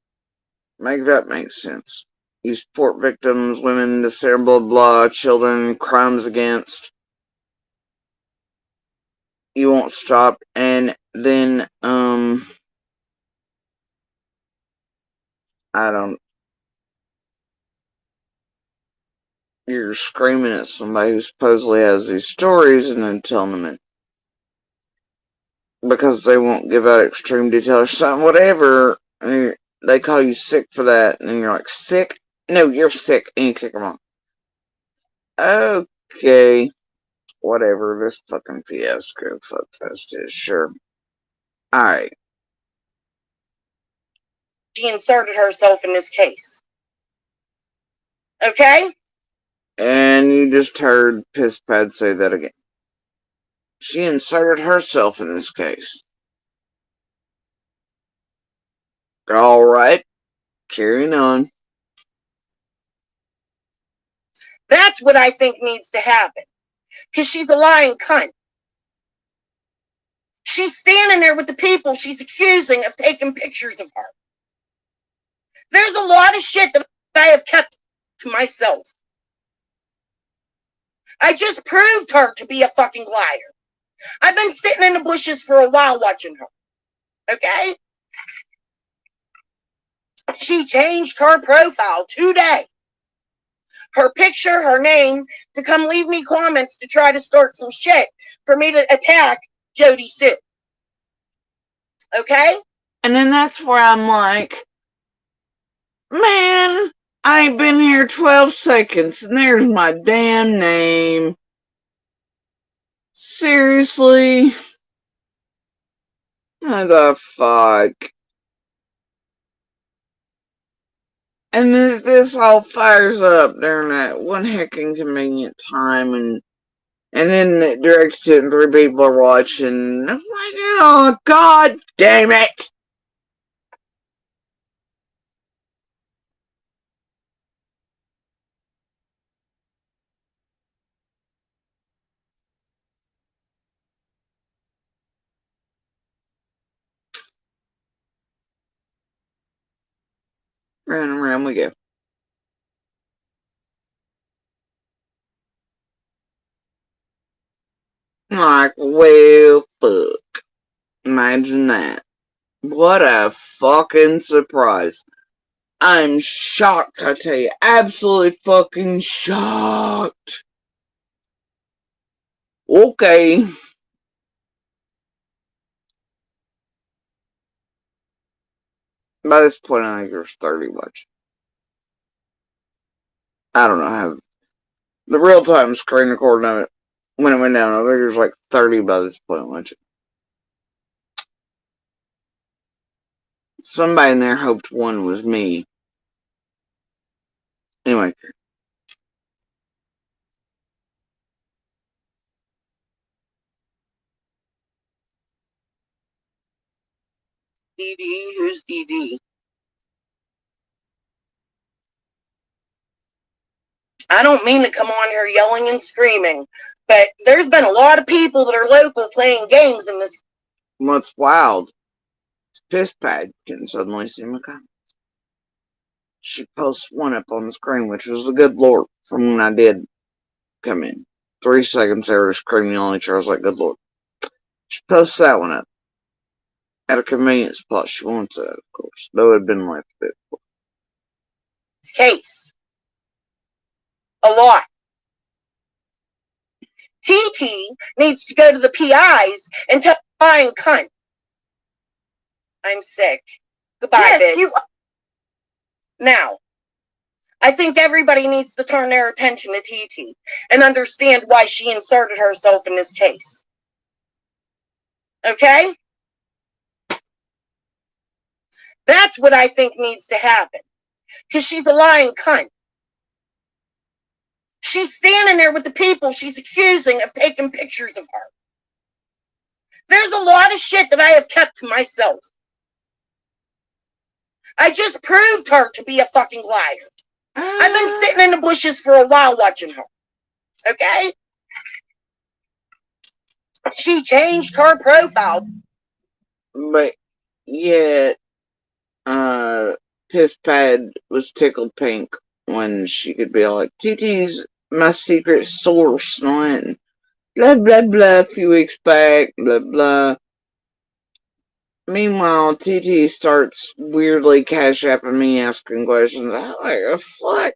Make that make sense. You support victims, women, disabled, blah, blah, children, crimes against. You won't stop. And then, I don't. you're screaming at somebody who supposedly has these stories and then telling them it because they won't give out extreme detail or something, whatever. And they call you sick for that, and then you're like, sick? No, you're sick, and you kick them off. Okay, whatever, this fucking fiasco fuckfest is, sure. Alright. She inserted herself in this case. Okay? And you just heard Piss Pad say that again. She inserted herself in this case. Alright, carrying on. That's what I think needs to happen. Because she's a lying cunt. She's standing there with the people she's accusing of taking pictures of her. There's a lot of shit that I have kept to myself. I just proved her to be a fucking liar. I've been sitting in the bushes for a while watching her. Okay? She changed her profile today. Her picture, her name, to come leave me comments to try to start some shit for me to attack Jody Sue. Okay? And then that's where I'm like, man, I ain't been here 12 seconds and there's my damn name. Seriously? What the fuck? And this all fires up during that one heck inconvenient time, and then it directs it and three people are watching. I'm like, oh, god damn it! Round and round we go. Like, well, fuck. Imagine that. What a fucking surprise. I'm shocked, I tell you. Absolutely fucking shocked. Okay. By this point, I think there's 30 watching. I don't know how. The real time screen recording of it, when it went down, I think there's like 30 by this point watching. Somebody in there hoped one was me. Anyway. DD, who's DD? I don't mean to come on here yelling and screaming, but there's been a lot of people that are local playing games in this. What's wild? Piss Pad can suddenly see my comments. She posts one up on the screen, which was a good lord from when I did come in. 3 seconds they were screaming on each other. I was like, good lord. She posts that one up. At a convenient spot she wants it, of course. Though it had been left a bit. Case. A lot. TT needs to go to the PIs and tell the lying cunt. I'm sick. Goodbye, bitch. Now, I think everybody needs to turn their attention to TT and understand why she inserted herself in this case. Okay? That's what I think needs to happen. Because she's a lying cunt. She's standing there with the people she's accusing of taking pictures of her. There's a lot of shit that I have kept to myself. I just proved her to be a fucking liar. I've been sitting in the bushes for a while watching her. Okay? She changed her profile. But yet, Piss Pad was tickled pink when she could be like, TT's my secret source, and blah blah blah a few weeks back, blah blah. Meanwhile, TT starts weirdly cash apping me asking questions. I'm like, oh, fuck,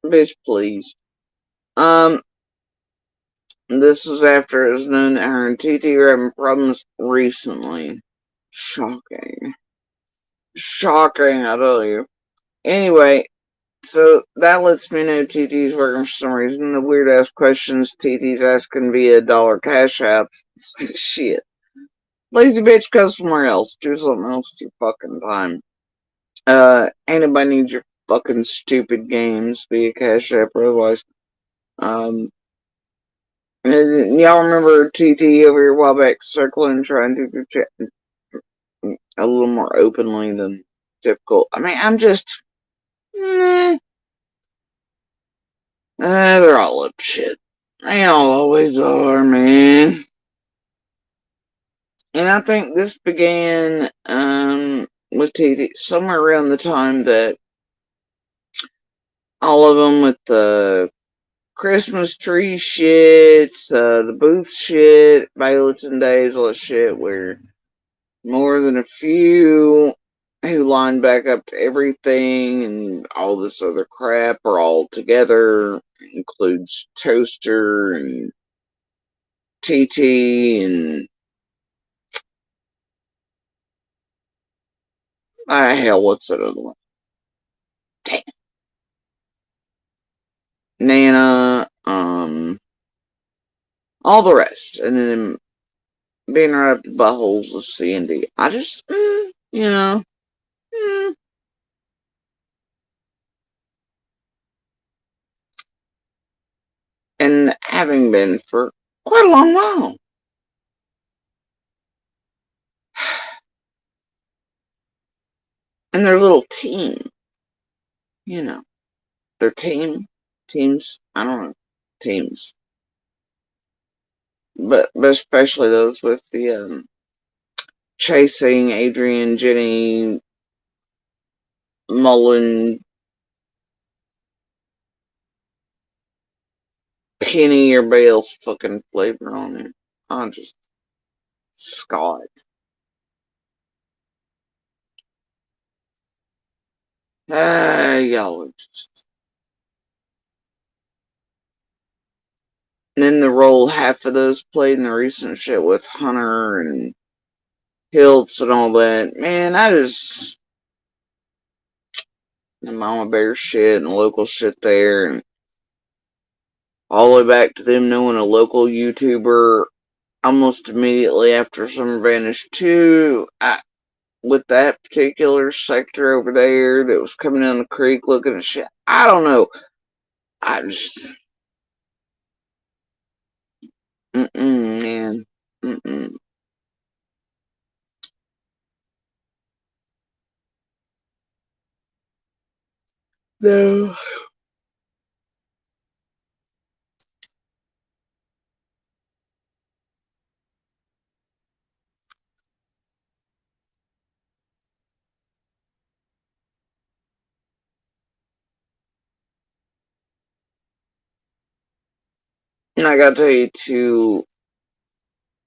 bitch, please. Um, this was after it was known that her and TT were having problems recently. Shocking. Shocking, I tell you. Anyway, so that lets me know TT's working for some reason. The weird ass questions TT's asking via dollar cash apps. Shit. Lazy bitch, go somewhere else. Do something else with your fucking time. Ain't nobody needs your fucking stupid games via cash app or otherwise. Um, y'all remember TT over here a while back circling trying to do chat a little more openly than typical. I mean, I'm just, they're all up to shit. They all always are, man. And I think this began with TT somewhere around the time that all of them with the Christmas tree shit, the booth shit, Bailiffs Days, all that shit, where more than a few who line back up to everything and all this other crap are all together. Includes Toaster and TT and hell, what's that other one? Damn. Nana, all the rest, and then being right up the buttholes with C and D. I just, you know, mm, and having been for quite a long while. And their little team, you know, their teams, I don't know, teams, but especially those with the chasing Adrian, Jenny, Mullen, Penny, or Bale's fucking flavor on it. I'm just Scott. Y'all are just. And then the role half of those played in the recent shit with Hunter and Hiltz and all that. Man, I just the Mama Bear shit and local shit there, and all the way back to them knowing a local YouTuber almost immediately after Summer Vanished 2. With that particular sector over there that was coming down the creek looking at shit. I don't know. I just. Man. No. And I gotta tell you, too,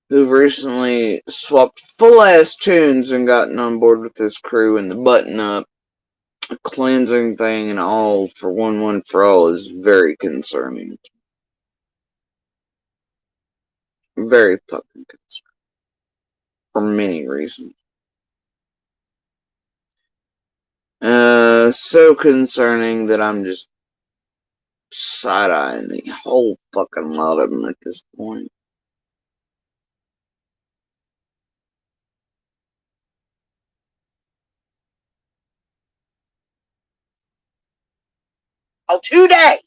who've recently swapped full ass tunes and gotten on board with this crew and the button up cleansing thing and all for one for all is very concerning. Very fucking concerning. For many reasons. So concerning that I'm just side-eyeing the whole fucking lot of them at this point. Oh, today.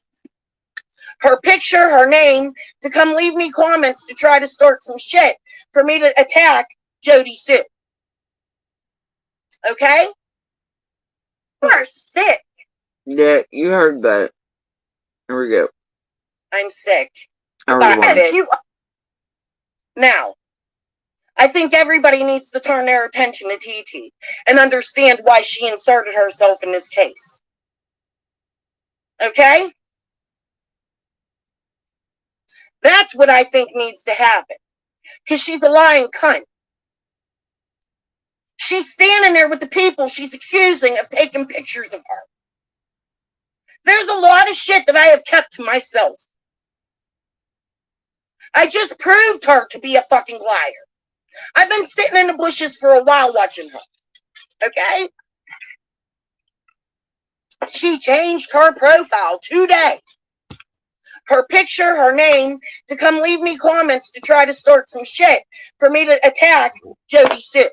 Her picture, her name, to come leave me comments to try to start some shit for me to attack Jody Sue. Okay? You are sick. Yeah, you heard that. Here we go. I'm sick. Everyone. Now, I think everybody needs to turn their attention to TT and understand why she inserted herself in this case. Okay? That's what I think needs to happen. Because she's a lying cunt. She's standing there with the people she's accusing of taking pictures of her. There's a lot of shit that I have kept to myself. I just proved her to be a fucking liar. I've been sitting in the bushes for a while watching her. Okay? She changed her profile today. Her picture, her name, to come leave me comments to try to start some shit for me to attack Jody Sue.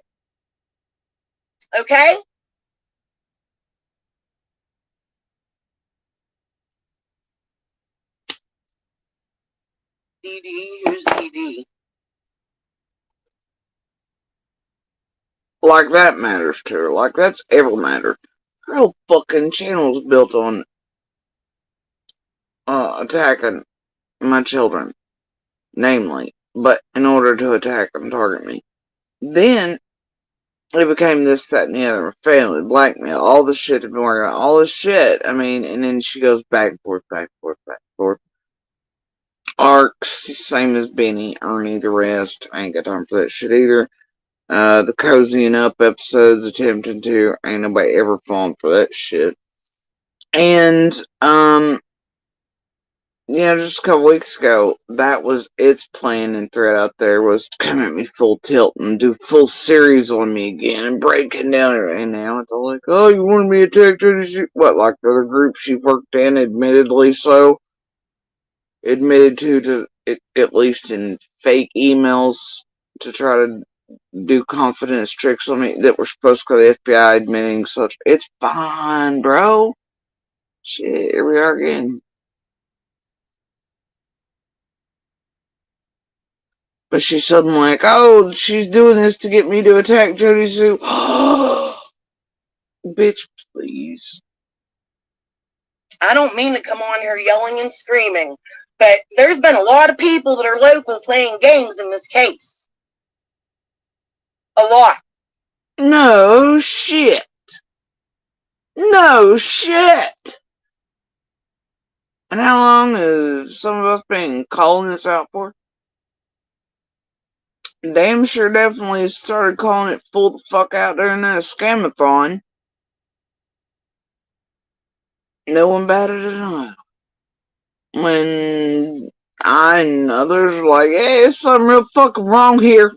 Okay? DD, who's DD? Like that matters to her. Like that's ever mattered. Her whole fucking channel is built on attacking my children, namely, but in order to attack and target me. Then it became this, that, and the other. Family, blackmail, all this shit had been working on, all this shit. I mean, and then she goes back and forth, back and forth, back and forth. Arcs, same as Benny, Ernie, the rest. I ain't got time for that shit either. The cozying up episodes, attempting to, ain't nobody ever falling for that shit. And, yeah, just a couple weeks ago, that was its plan and threat out there, was to come at me full tilt and do full series on me again and breaking down it. And now it's all like, oh, you wanted me to attack Jody? What, like the other group she worked in, admittedly so? Admitted to it, at least in fake emails, to try to do confidence tricks on me that were supposed to go to the FBI admitting such. It's fine, bro. Shit, here we are again. But she's suddenly like, oh, she's doing this to get me to attack Jody Sue. Bitch, please. I don't mean to come on here yelling and screaming, but there's been a lot of people that are local playing games in this case. A lot. No shit. No shit. And how long has some of us been calling this out for? Damn sure definitely started calling it full the fuck out during that scamathon. No one batted an eye. When I and others were like, hey, there's something real fucking wrong here.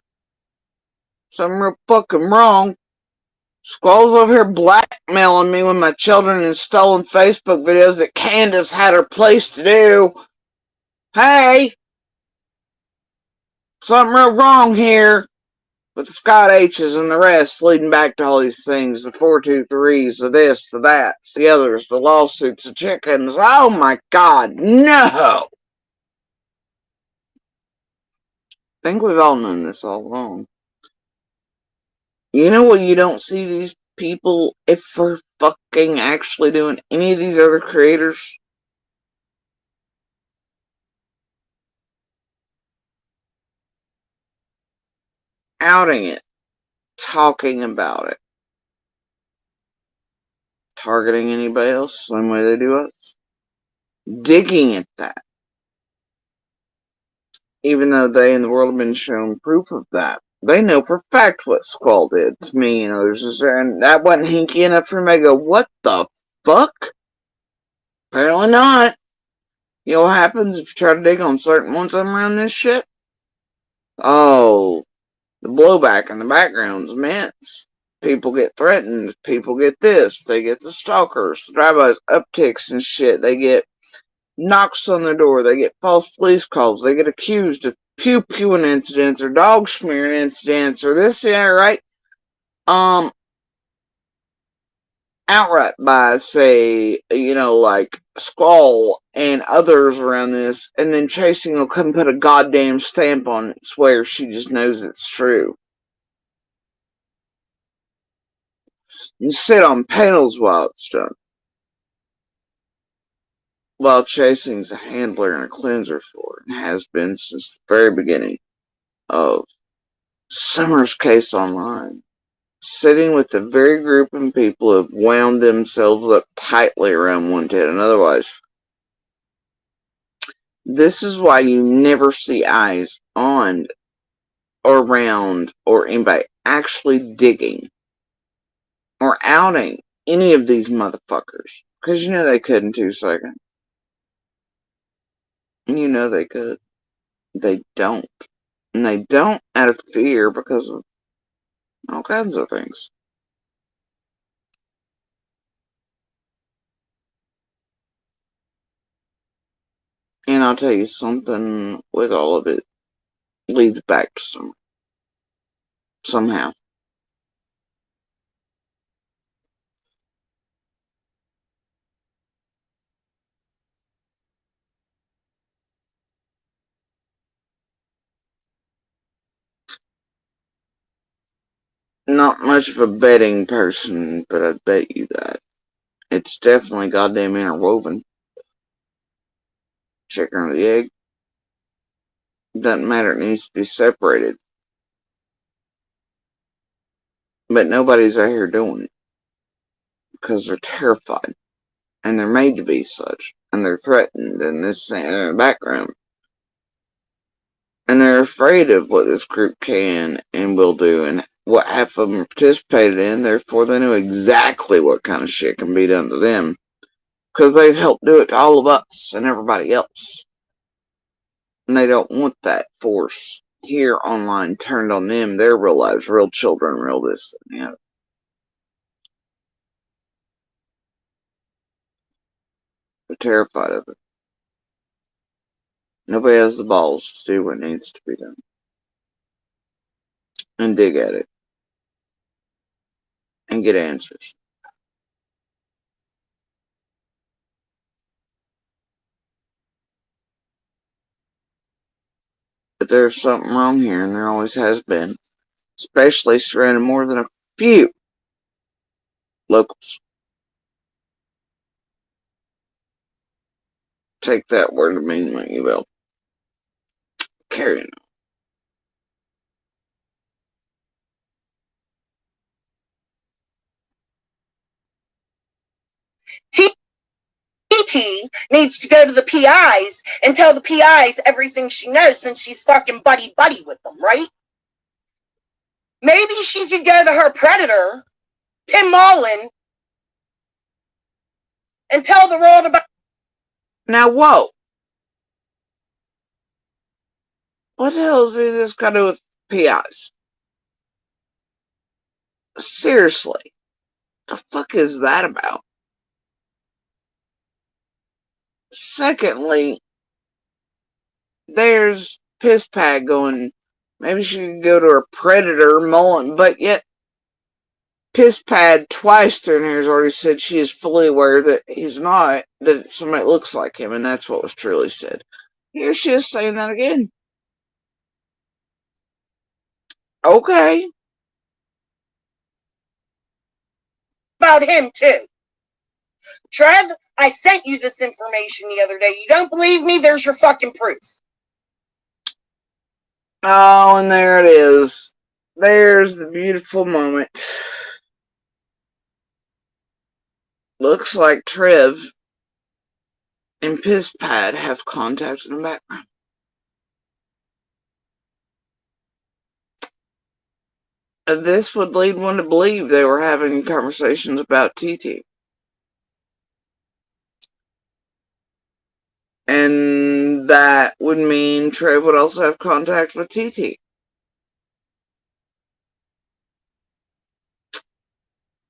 Something real fucking wrong. Squall's over here blackmailing me with my children and stolen Facebook videos that Candace had her place to do. Hey! Something real wrong here. With the Scott H's and the rest leading back to all these things. The 423s, the this, the that, the others, the lawsuits, the chickens. Oh my god, no! I think we've all known this all along. You know what you don't see these people, if we're fucking actually doing any of these other creators? Outing it. Talking about it. Targeting anybody else the same way they do us. Digging at that. Even though they in the world have been shown proof of that. They know for a fact what Squall did to me and others. And that wasn't hinky enough for me to go, what the fuck? Apparently not. You know what happens if you try to dig on certain ones around this shit? Oh, the blowback in the background is immense. People get threatened. People get this. They get the stalkers, the drive-bys, upticks and shit. They get knocks on their door. They get false police calls. They get accused of pew-pewing incidents or dog smearing incidents or this, yeah, right? Outright by, say, like Squall and others around this, and then Chasing will come put a goddamn stamp on it, swear she just knows it's true. And sit on panels while it's done. While Chasing's a handler and a cleanser for it, and has been since the very beginning of Summer's case online. Sitting with the very group of people who have wound themselves up tightly around one tit and otherwise. This is why you never see eyes on or around or anybody actually digging or outing any of these motherfuckers. Because you know they could in 2 seconds. You know they could. They don't. And they don't out of fear because of all kinds of things. And I'll tell you something, with all of it, leads back to somehow. Not much of a betting person, but I'd bet you that. It's definitely goddamn interwoven. Chicken or the egg. Doesn't matter, it needs to be separated. But nobody's out here doing it. Because they're terrified. And they're made to be such. And they're threatened in this background. And they're afraid of what this group can and will do, and what half of them participated in. Therefore, they know exactly what kind of shit can be done to them, because they've helped do it to all of us and everybody else. And they don't want that force here online turned on them, their real lives, real children, real this, you know. They're terrified of it. Nobody has the balls to do what needs to be done and dig at it and get answers. But there's something wrong here, and there always has been, especially surrounding more than a few locals. Take that word to mean what you will. Carry on. TT needs to go to the PIs and tell the PIs everything she knows, since she's fucking buddy-buddy with them, right? Maybe she could go to her predator, Tim Mullen, and tell the world about... Now, whoa. What the hell is this got to do with PIs? Seriously. The fuck is that about? Secondly, there's Piss Pad going, maybe she could go to her predator, Mullen, but yet Piss Pad twice during here has already said she is fully aware that he's not, that somebody looks like him, and that's what was truly said. Here she is saying that again. Okay. About him, too. Trev, I sent you this information the other day. You don't believe me? There's your fucking proof. Oh, and there it is. There's the beautiful moment. Looks like Trev and Piss Pad have contact in the background. This would lead one to believe they were having conversations about TT. And that would mean Trev would also have contact with TT.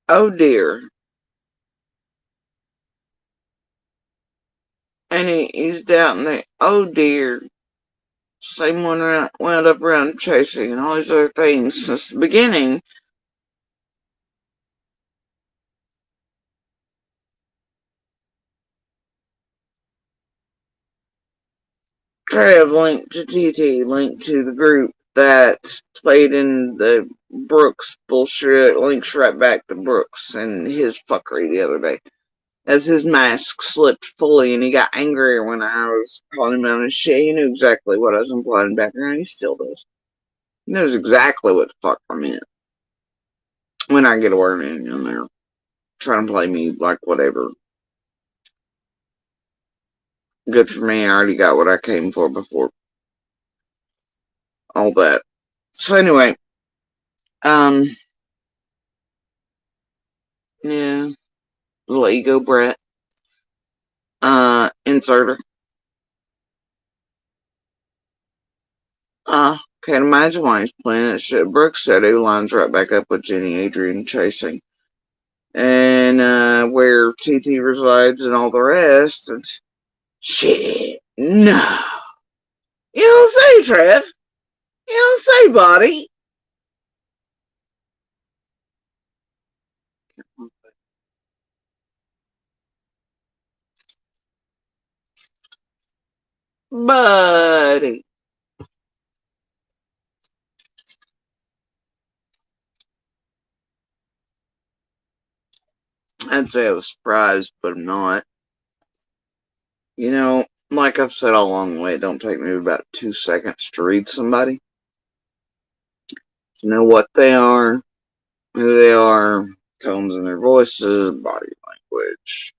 Oh dear. And he's down there. Oh dear. Same one wound up around chasing and all these other things since the beginning. Trev linked to TT, linked to the group that played in the Brooks bullshit, links right back to Brooks and his fuckery the other day. As his mask slipped fully and he got angrier when I was calling him out his shit, he knew exactly what I was implying back there, and he still does. He knows exactly what the fuck I meant. When I get a word in there, trying to play me like whatever. Good for me, I already got what I came for before all that. So anyway, yeah, little ego brat, inserter. Can't imagine why he's playing that shit. Brooke said he lines right back up with Jenny Adrian chasing. And where TT resides and all the rest. And shit. No. You don't say, Trev. You don't say, buddy. Buddy. I'd say I was surprised, but I'm not. You know, like I've said all along the way, it don't take me about 2 seconds to read somebody. To know what they are, who they are, tones in their voices, body language,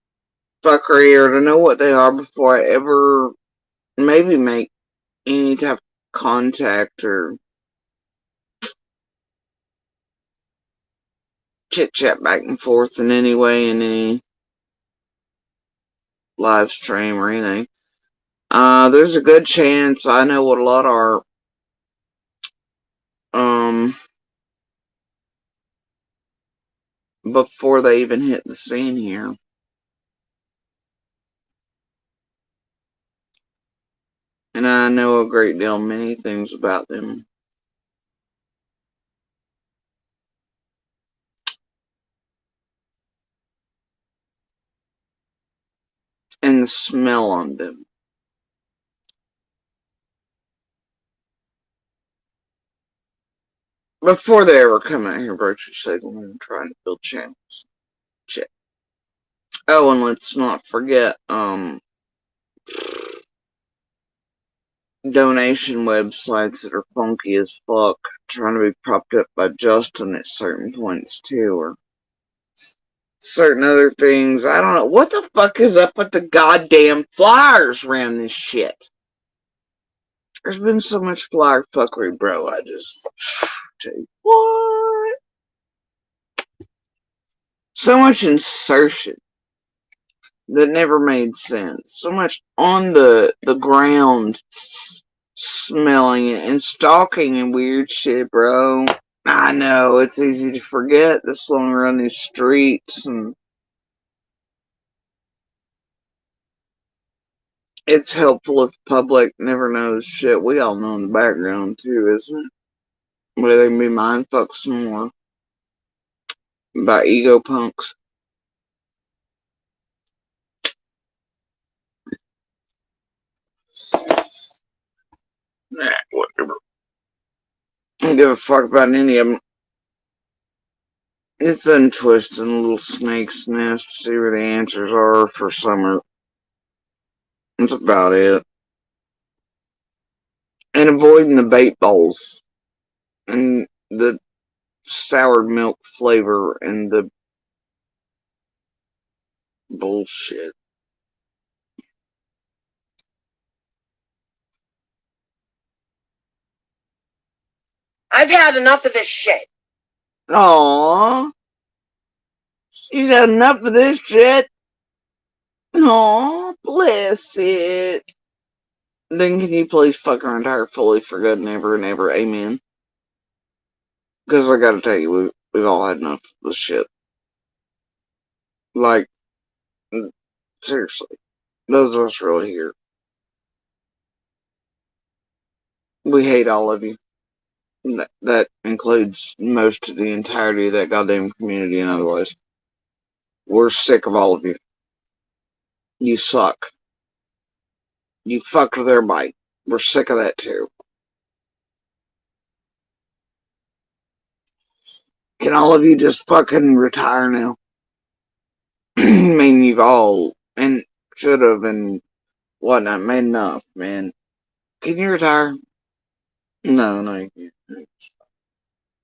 fuckery, or to know what they are before I ever maybe make any type of contact or chit chat back and forth in any way in any live stream or anything. There's a good chance I know what a lot are. Before they even hit the scene here. And I know a great deal, many things about them. And the smell on them. Before they ever come out here virtue signaling and trying to build channels. Check. Oh, and let's not forget, donation websites that are funky as fuck, trying to be propped up by Justin at certain points too, or certain other things. I don't know. What the fuck is up with the goddamn flyers around this shit? There's been so much flyer fuckery, bro. I just tell you what? So much insertion that never made sense. So much on the ground smelling it and stalking and weird shit, bro. I know it's easy to forget this long around these streets, and it's helpful if the public never knows shit. We all know in the background too, isn't it? Where they can be mind fucked some more by ego punks. Nah, whatever. I don't give a fuck about any of them. It's untwisting a little snake's nest to see where the answers are for summer. That's about it. And avoiding the bait bowls and the sour milk flavor and the bullshit. I've had enough of this shit. Aww. She's had enough of this shit. Aww, bless it. Then can you please fuck her entire fully for good and ever, amen? Because I gotta tell you, we've all had enough of this shit. Like, seriously. Those of us really here. We hate all of you. That includes most of the entirety of that goddamn community and otherwise. We're sick of all of you. You suck. You fucked with everybody. We're sick of that too. Can all of you just fucking retire now? I mean, you've all, and should have, and whatnot, made enough, man. Can you retire? No, you can't.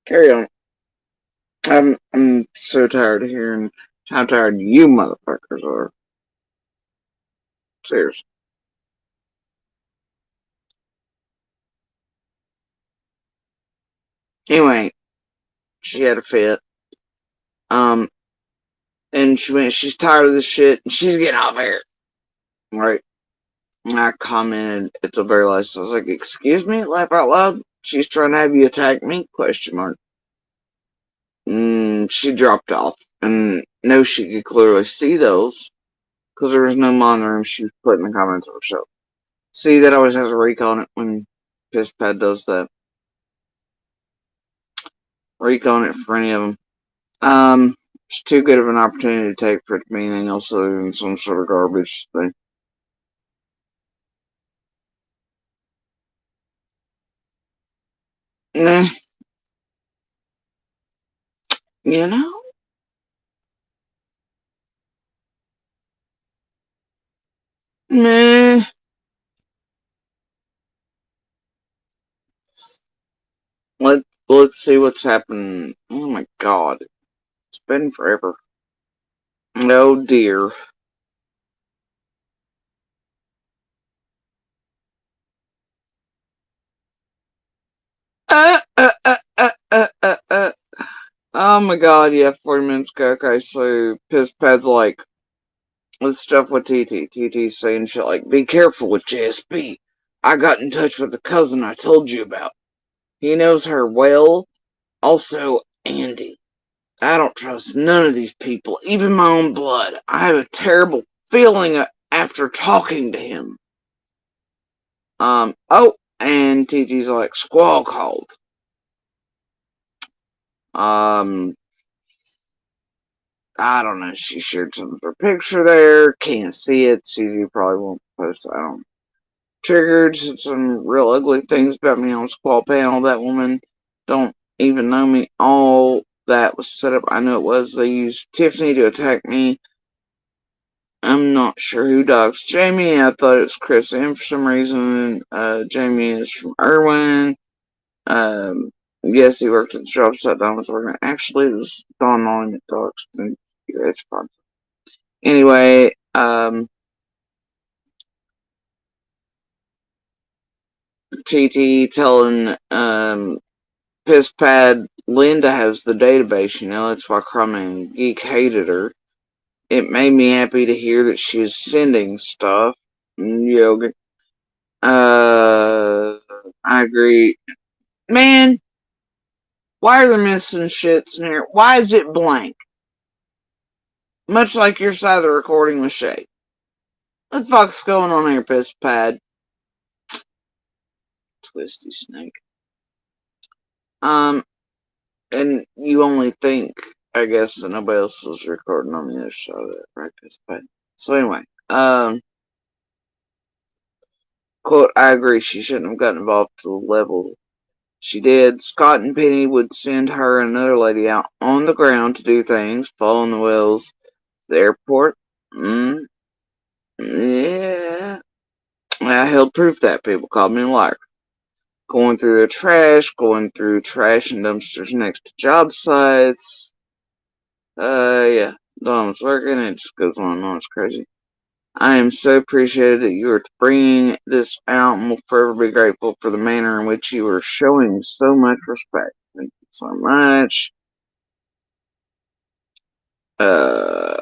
Carry on. I'm so tired of hearing how tired you motherfuckers are. Seriously. Anyway, she had a fit. Um, and she's tired of this shit, and she's getting off here. Right? I commented at the very last. I was like, "Excuse me," laugh out loud. She's trying to have you attack me? Question mark. She dropped off, and no, she could clearly see those because there was no monitoring. She was putting the comments on herself. See, that always has a reek on it when Piss Pad does that. Reek on it for any of them. It's too good of an opportunity to take for it to be anything else other than some sort of garbage thing. Nah, you know? Meh. Let's see what's happened. Oh my god. It's been forever. Oh dear. Oh my god, yeah, 40 minutes ago. Okay, so Piss Pad's like, this stuff with TT. TT's saying shit like, be careful with JSB. I got in touch with the cousin I told you about. He knows her well. Also, Andy. I don't trust none of these people, even my own blood. I have a terrible feeling after talking to him. Oh, and TT's like, Squall called. Um, I don't know. She shared some of her picture there. Can't see it. CZ probably won't post it. I don't. Triggered some real ugly things about me on Squall panel. That woman don't even know me. All that was set up. I know it was. They used Tiffany to attack me. I'm not sure who dogs Jamie. I thought it was Chris M for some reason. Jamie is from Irwin. Um, yes, he worked at the job site Don was working. Actually, it was Don Molly McDogs. It's fun. Anyway, TT telling Piss Pad Linda has the database. That's why Crummy and Geek hated her. It made me happy to hear that she is sending stuff. Yoga. I agree. Man, why are there missing shits in here? Why is it blank? Much like your side of the recording with Shay. What the fuck's going on here, Piss Pad? Twisty snake. And you only think, I guess, that nobody else was recording on the other side of that, right, Piss Pad? So anyway, quote, I agree, she shouldn't have gotten involved to the level she did. Scott and Penny would send her and another lady out on the ground to do things, following the wheels, the airport. Yeah. I held proof that people called me a liar. Going through the trash, going through trash and dumpsters next to job sites. Yeah. Dom's working, it just goes on and on. It's crazy. I am so appreciative that you are bringing this out and will forever be grateful for the manner in which you are showing so much respect. Thank you so much. Uh,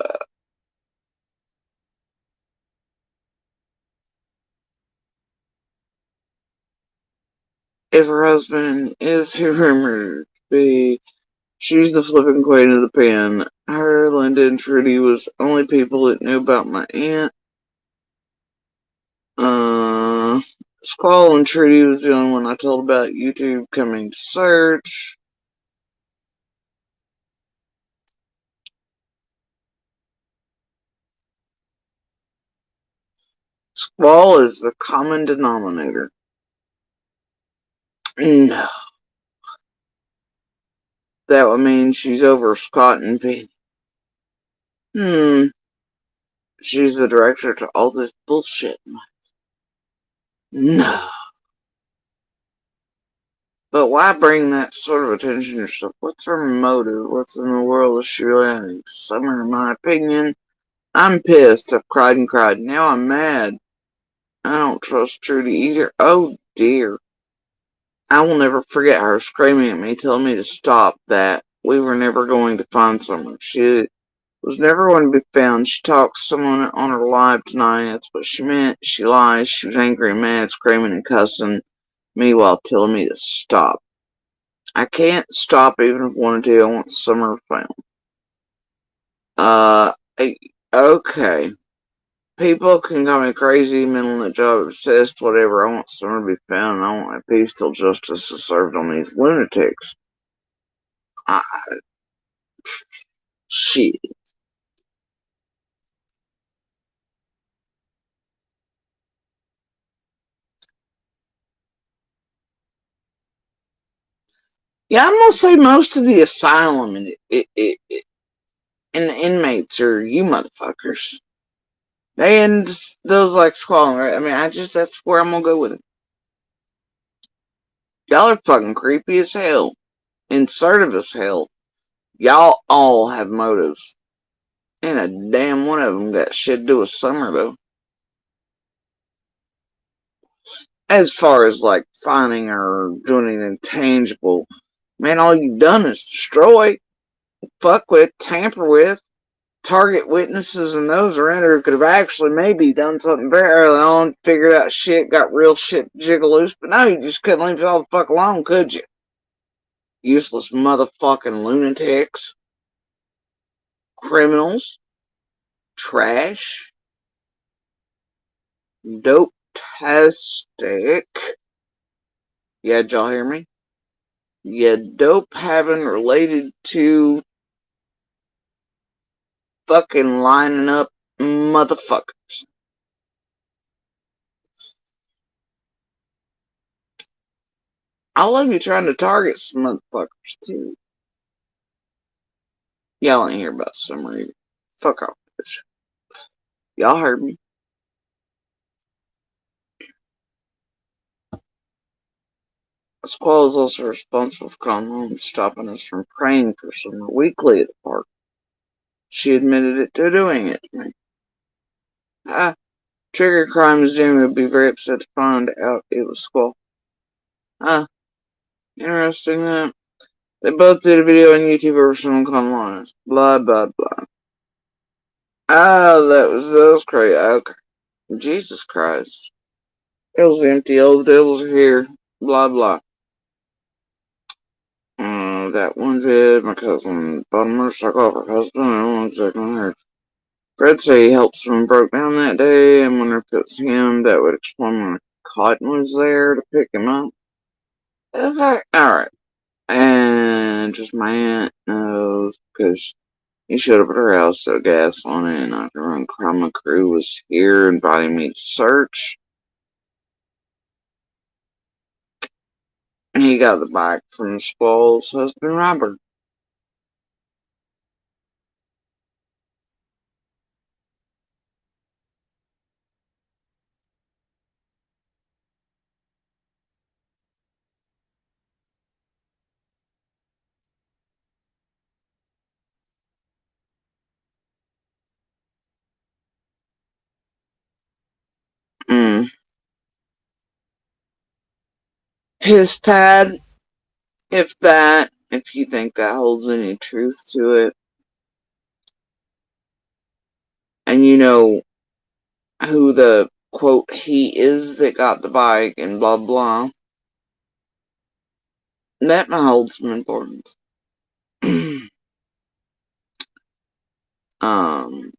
if her husband is who rumored to be, she's the flipping queen of the pen. Her, Linda, and Trudy was the only people that knew about my aunt. Uh, Squall and Trudy was the only one I told about YouTube coming to search. Squall is the common denominator. No. That would mean she's over Scott and Penny. She's the director to all this bullshit. No. But why bring that sort of attention to yourself? What's her motive? What's in the world is she really having? Summer, in my opinion. I'm pissed. I've cried and cried. Now I'm mad. I don't trust Trudy either. Oh dear. I will never forget her screaming at me, telling me to stop, that we were never going to find Summer. Was never one to be found. She talked to someone on her live tonight. That's what she meant. She lies. She was angry and mad, screaming and cussing me while telling me to stop. I can't stop even if I wanted to. I want Summer found. Uh, okay. People can call me crazy, mental job obsessed, whatever. I want Summer to be found, and I want my peace till justice is served on these lunatics. I, shit. Yeah, I'm gonna say most of the asylum and and the inmates are you motherfuckers. They end those like squalling, right? I mean, that's where I'm gonna go with it. Y'all are fucking creepy as hell, assertive as hell. Y'all all have motives. And a damn one of them got shit to do with Summer, though. As far as like finding or doing anything tangible, man, all you've done is destroy, fuck with, tamper with, target witnesses, and those around her could have actually maybe done something very early on, figured out shit, got real shit jiggle loose, but no, you just couldn't leave it all the fuck alone, could you? Useless motherfucking lunatics, criminals, trash, dope-tastic. Yeah, did y'all hear me? Yeah, dope having related to fucking lining up motherfuckers. I love you trying to target some motherfuckers too. Y'all ain't hear about Summer either. Fuck off, bitch. Y'all heard me. Squall is also responsible for calling home and stopping us from praying for Summer weekly at the park. She admitted it to doing it to me. Ah, Trigger Crimes Jimmy would be very upset to find out it was Squall. Ah, interesting that. They both did a video on YouTube over some online. Blah, blah, blah. Oh, that was crazy. Okay. Jesus Christ. Hell's empty. All the devils are here. Blah, blah. That one did. My cousin bought a motorcycle off her husband. And one second her. Fred said he helped someone broke down that day. I wonder if it was him. That would explain when Cotton was there to pick him up. Alright. And just my aunt knows because he showed up at her house, so gas on it, and after run Crime Crew was here inviting me to search. And he got the bike from Squall's husband, Robert. Mm. Piss pad, if you think that holds any truth to it. And you know who the quote he is that got the bike and blah blah. That might hold some importance. um,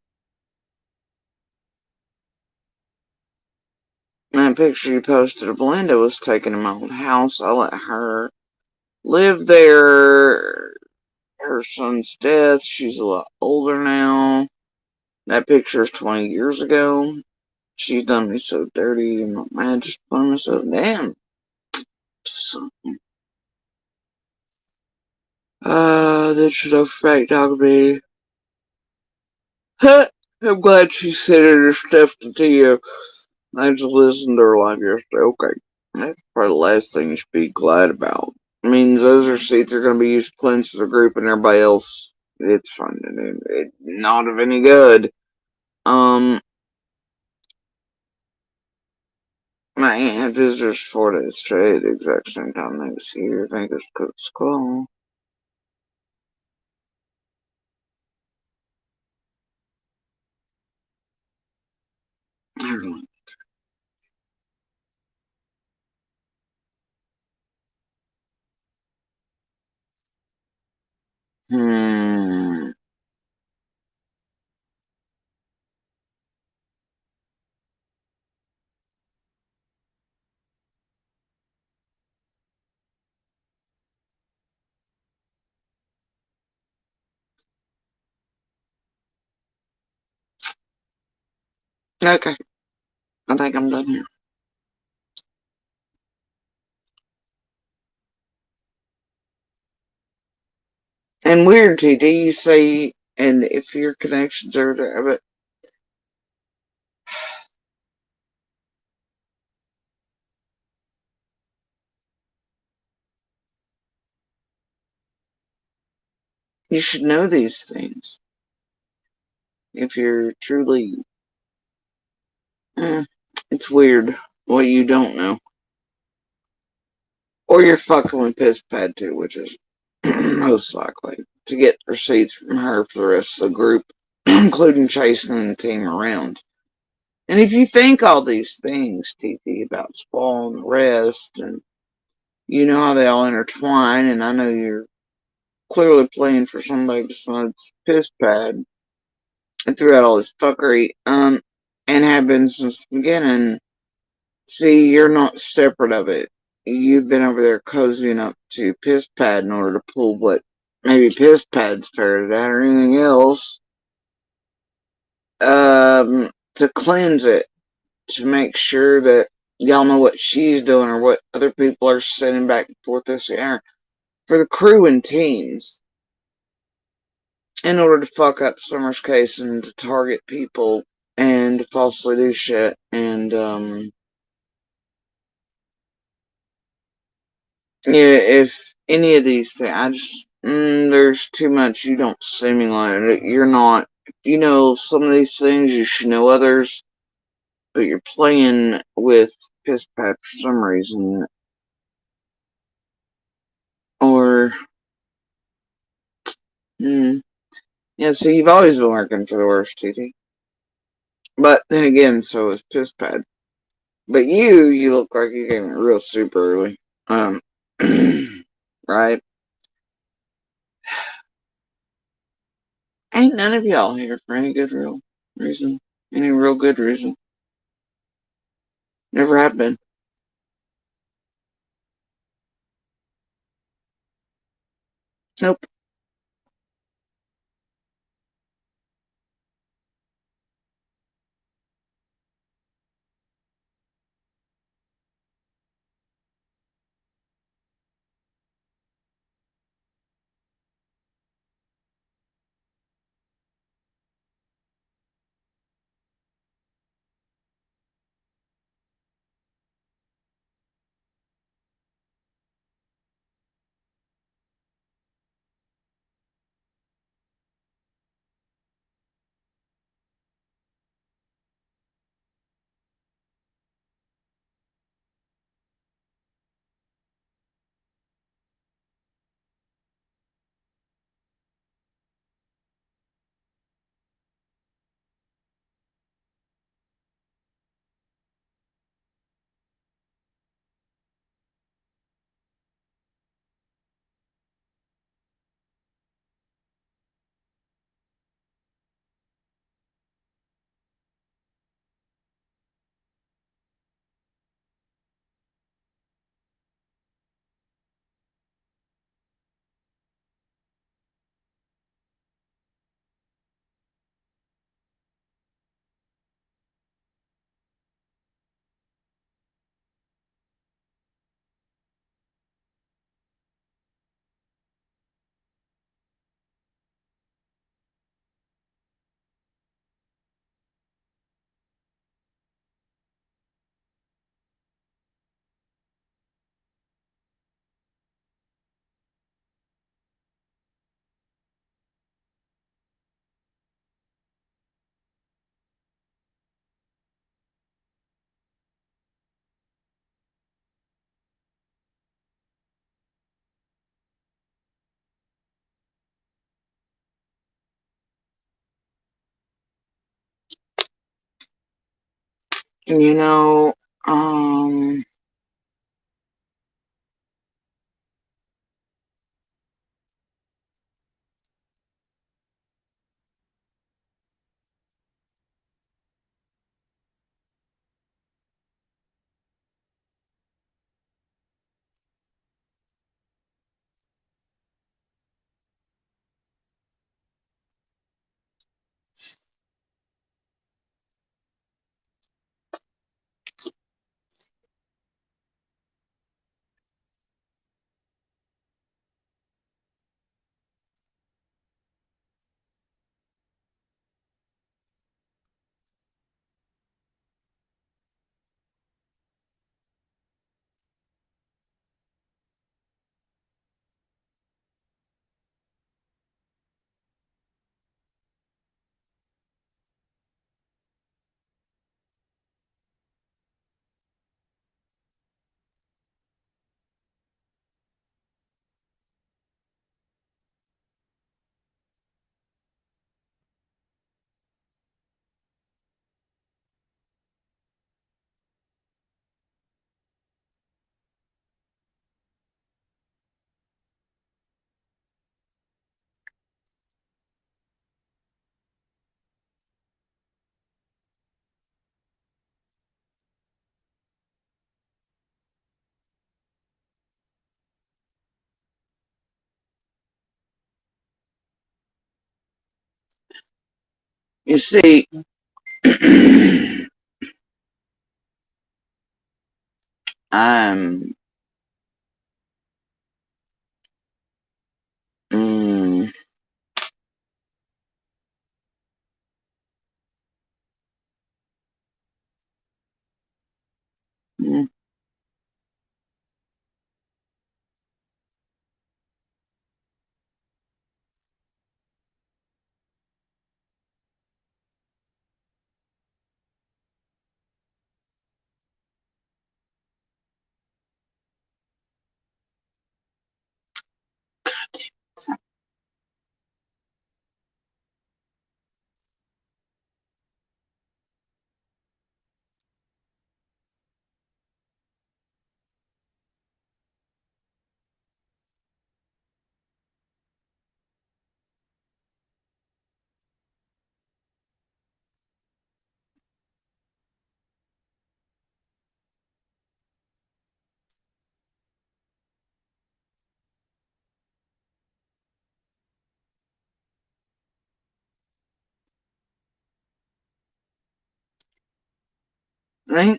that picture you posted of Belinda was taken in my old house. I let her live there. Her son's death. She's a lot older now. That picture is 20 years ago. She's done me so dirty. I'm not mad, just playing myself. Damn. Just something. That should have fact dog me. Huh. I'm glad she said her stuff to you. I just listened to her live yesterday. Okay. That's probably the last thing you should be glad about. It means those are seats are going to be used to cleanse the group and everybody else. It's fun. It's not of any good. Um, my aunt had visitors 4 days straight at the exact same time they was here. I think it's because of school. Hmm. Okay. I think I'm done here. And weird, TD, you say, and if your connections are there, but you should know these things. If you're truly, eh, it's weird what you don't know. Or you're fucking with Piss Pad too, which is most likely to get receipts from her for the rest of the group, including chasing the team around. And if you think all these things, TT, about Spawn and the rest, and you know how they all intertwine, and I know you're clearly playing for somebody besides Piss Pad, and throughout all this fuckery, and have been since the beginning, see, you're not separate of it. You've been over there cozying up to Piss Pad in order to pull what maybe Piss Pad's ferreted out or anything else, to cleanse it, to make sure that y'all know what she's doing or what other people are sending back and forth this year for the crew and teams in order to fuck up Summer's case and to target people and to falsely do shit. And, yeah, if any of these things, there's too much you don't simulate. You're not, if you know some of these things, you should know others, but you're playing with Piss Pat for some reason. Or, hmm, yeah, so you've always been working for the worst, TT. But then again, so is Piss Pad. But you look like you came in real super early. Um, right? Ain't none of y'all here for any good real reason. Any real good reason. Never have been. Nope. You know, um, you see, I'm, mm, mm, I,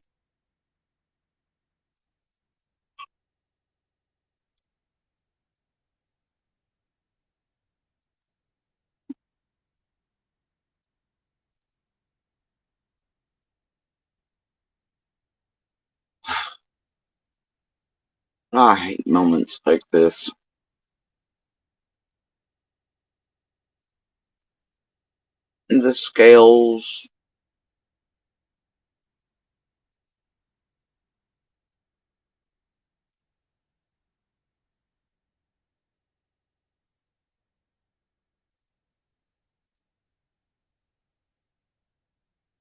I hate moments like this. The scales,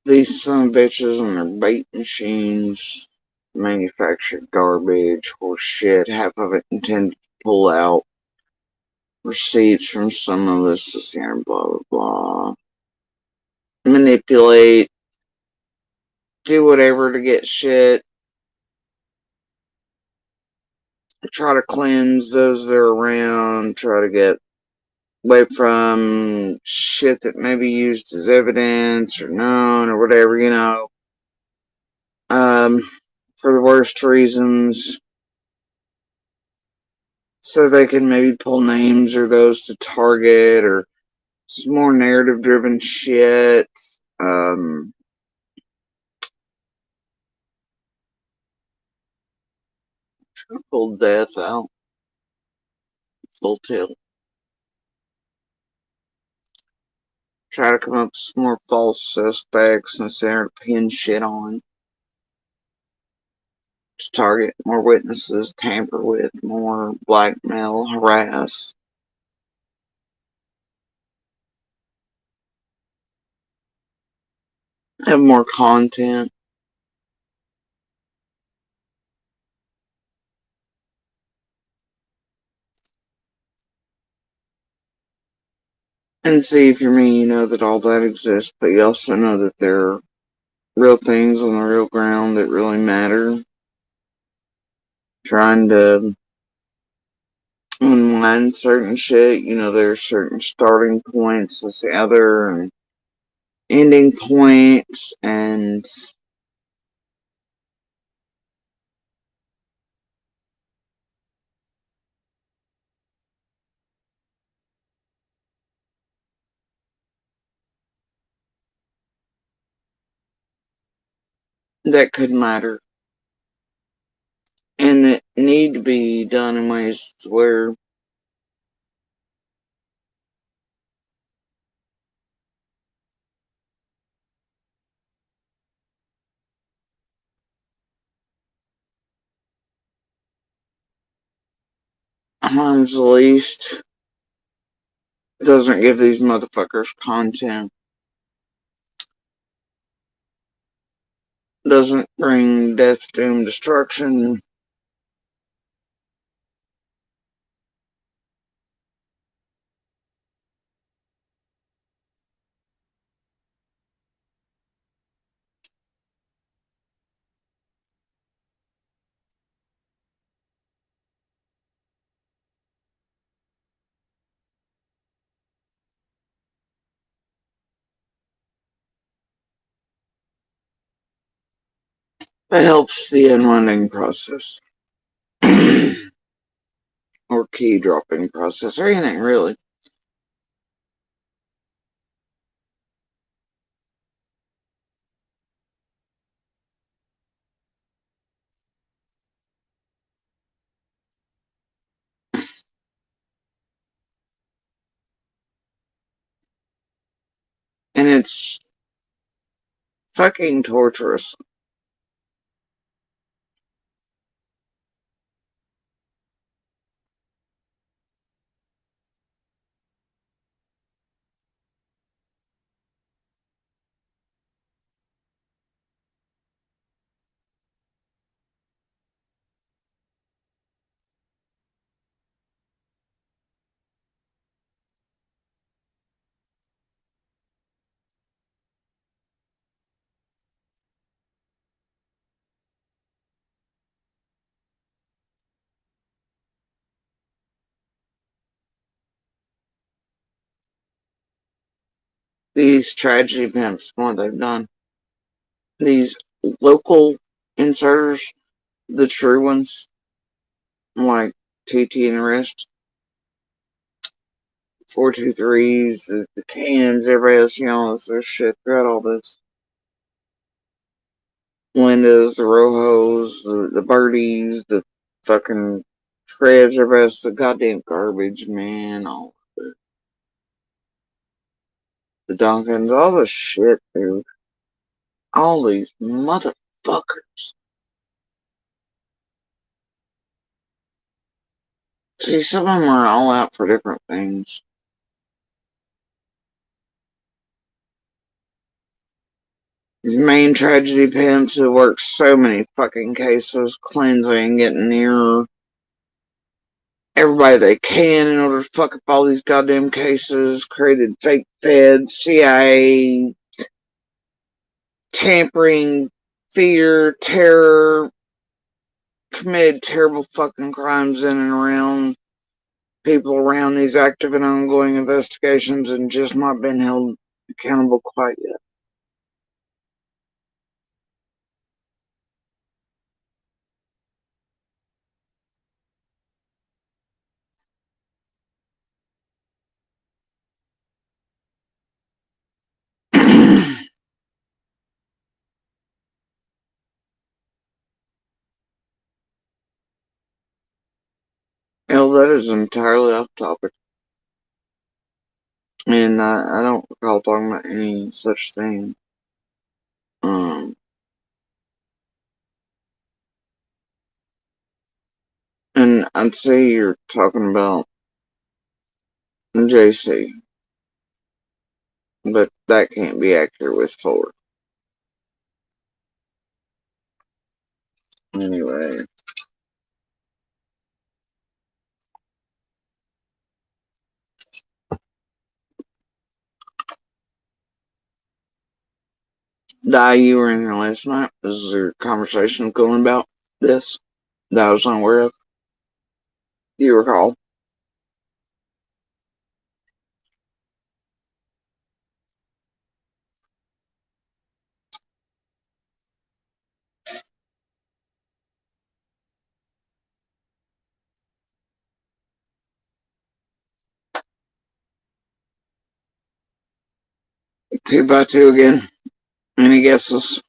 these son of bitches and their bait machines, manufactured garbage, horse shit, half of it intended to pull out receipts from some of this, blah, blah, blah. Manipulate, do whatever to get shit, try to cleanse those that are around, try to get away from shit that may be used as evidence or known or whatever, um, for the worst reasons, so they can maybe pull names or those to target or some more narrative driven shit. Try to pull death out full tilt. Try to come up with some more false suspects and start to pin shit on. To target more witnesses, tamper with more, blackmail, harass. Have more content. And see, if you're me, you know that all that exists, but you also know that there are real things on the real ground that really matter. Trying to unwind certain shit, you know, there are certain starting points, as the other, and ending points, and that could matter. And that need to be done in ways where harm's least, doesn't give these motherfuckers content, doesn't bring death, doom, destruction. It helps the unwinding process. Or key dropping process, or anything really. And it's fucking torturous. These tragedy pimps, what they've done. These local inserters, the true ones, like TT and the rest, 423s, the cans, everybody else, you know, this their shit throughout all this. Lindas, the Rojos, the Birdies, the fucking Shreds, everybody else, the goddamn garbage, man, all the Duncans, all the shit, dude. All these motherfuckers. See, some of them are all out for different things. These main tragedy pimps who work so many fucking cases, cleansing, getting near everybody they can in order to fuck up all these goddamn cases, created fake feds, CIA, tampering, fear, terror, committed terrible fucking crimes in and around people around these active and ongoing investigations and just not been held accountable quite yet. Hell, that is entirely off topic. And I don't recall talking about any such thing. Um, and I'd say you're talking about JC, but that can't be accurate with Ford. Anyway, Di, you were in here last night. Is there a conversation going about this that I was unaware of? Do you recall? Two by two again. Any guesses?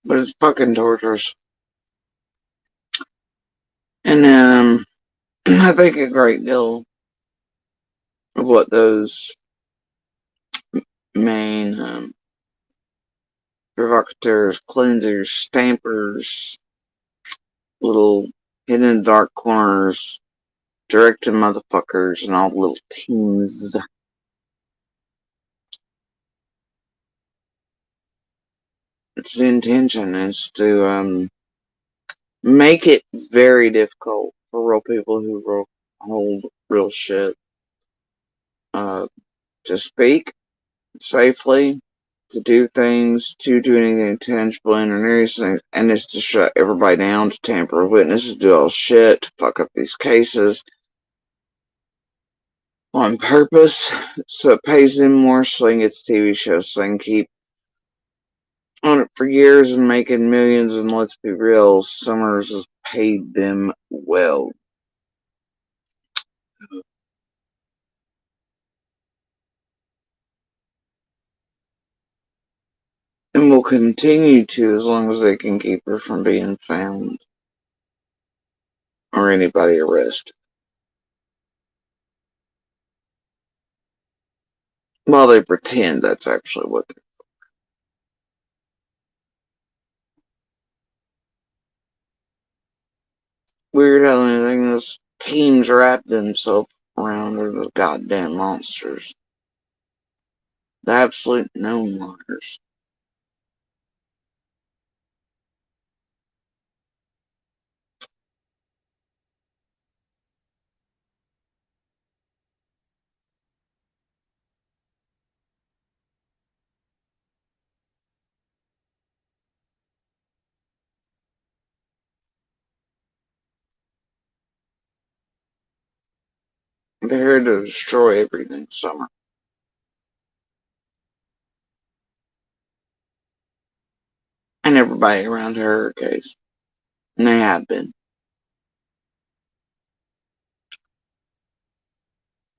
But it's fucking torturous. And I think a great deal of what those main provocateurs, cleansers, stampers, little hidden dark corners, directed motherfuckers, and all the little teams. It's the intention is to make it very difficult for real people who hold real shit to speak safely, to do things, to do anything tangible and anything, and it's to shut everybody down, to tamper with witnesses, do all shit, to fuck up these cases on purpose, so it pays them more so they can get TV shows, so they can keep on it for years and making millions. And let's be real, Summers has paid them well. And will continue to as long as they can keep her from being found or anybody arrested. Well, they pretend that's actually what they're. Weird how anything those teams wrap themselves around are the goddamn monsters. The absolute known liars. They're here to destroy everything, Summer. And everybody around her case. And they have been.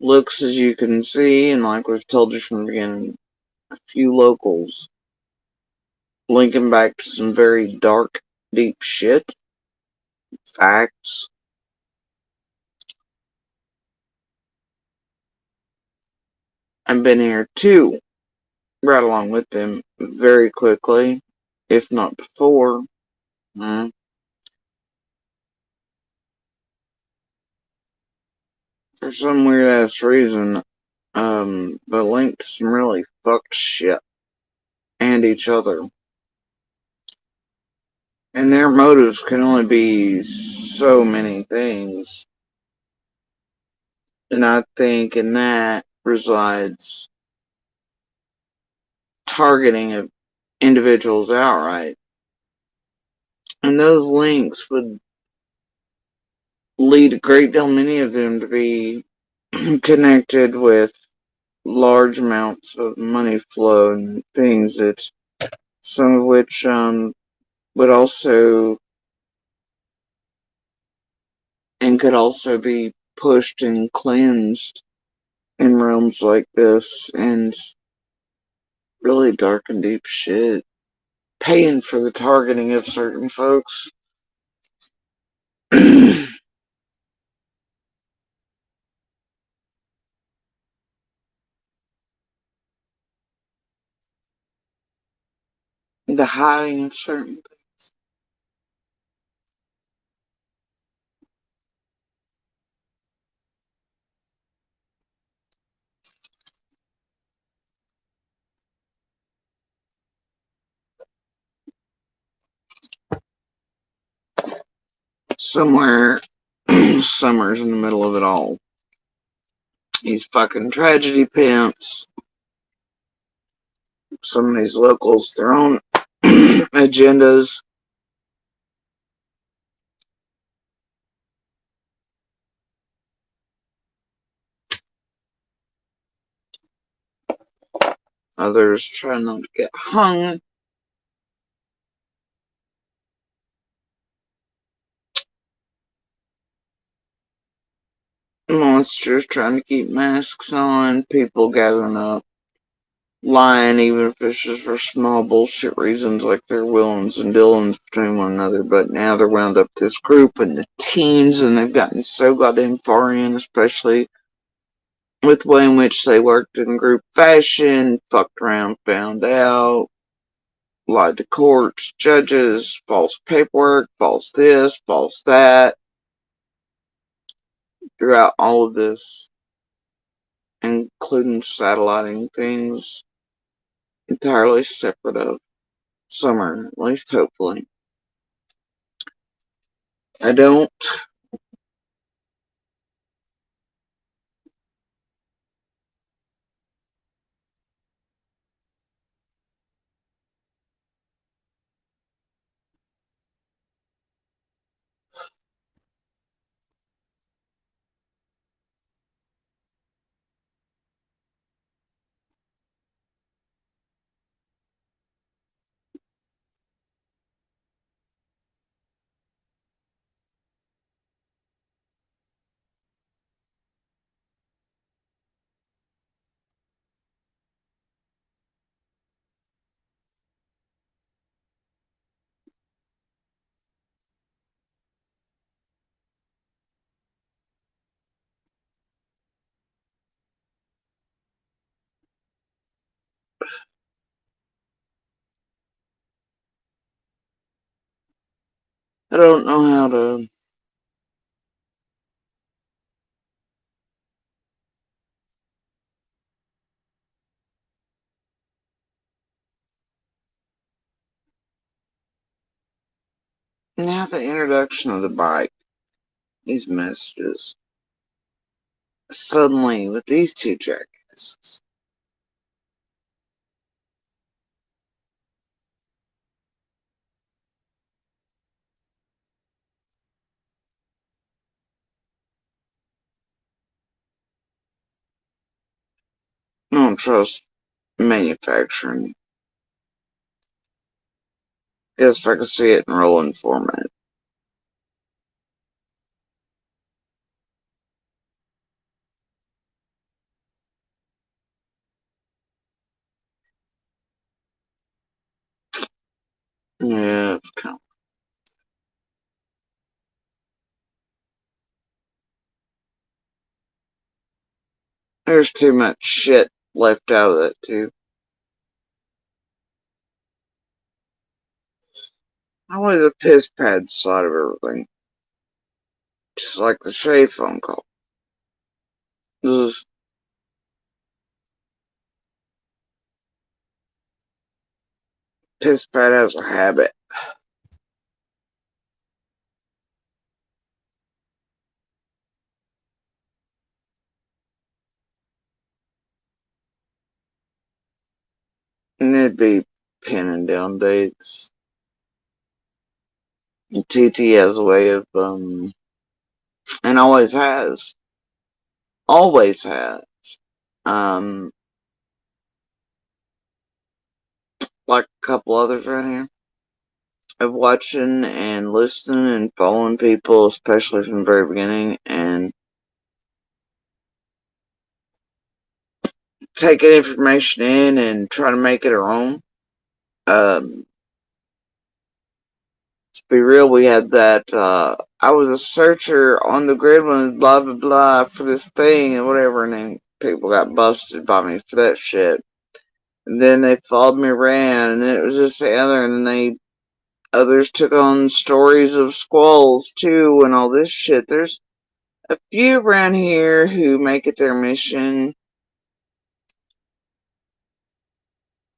Looks, as you can see, and like we've told you from the beginning, a few locals linking back to some very dark, deep shit. Facts. I've been here too, right along with them, very quickly, if not before. Hmm. For some weird ass reason, but linked to some really fucked shit and each other. And their motives can only be so many things. And I think in that resides targeting of individuals outright. And those links would lead a great deal many of them to be connected with large amounts of money flow and things that some of which would also and could also be pushed and cleansed in realms like this and really dark and deep shit. Paying for the targeting of certain folks. The hiding of certain. somewhere, Summer's in the middle of it all. These fucking tragedy pimps. Some of these locals, their own agendas. Others trying not to get hung. Monsters trying to keep masks on. People gathering up. Lying, even if it's just for small bullshit reasons like they're Willans and Dylans between one another. But now they're wound up this group and the teens, and they've gotten so goddamn far in, especially with the way in which they worked in group fashion, fucked around, found out, lied to courts, judges, false paperwork, false this, false that, throughout all of this, including satelliting things entirely separate of Summer, at least hopefully. I don't I don't know how to. Now the introduction of the bike, these messages, suddenly with these two jackasses, I don't trust manufacturing. Guess if I could see it in rolling format. Yeah, it's kind of. There's too much shit left out of that too. Always a piss pad side of everything. Just like the Shay phone call. Zzz. Piss pad has a habit. And it'd be pinning down dates. And TT has a way of, and always has, um, like a couple others around here, of watching and listening and following people, especially from the very beginning, and taking information in and trying to make it our own. To be real, we had that, I was a searcher on the grid when blah blah blah for this thing and whatever, and then people got busted by me for that shit. And then they followed me around, and then it was just the other, and then others took on stories of squalls too and all this shit. There's a few around here who make it their mission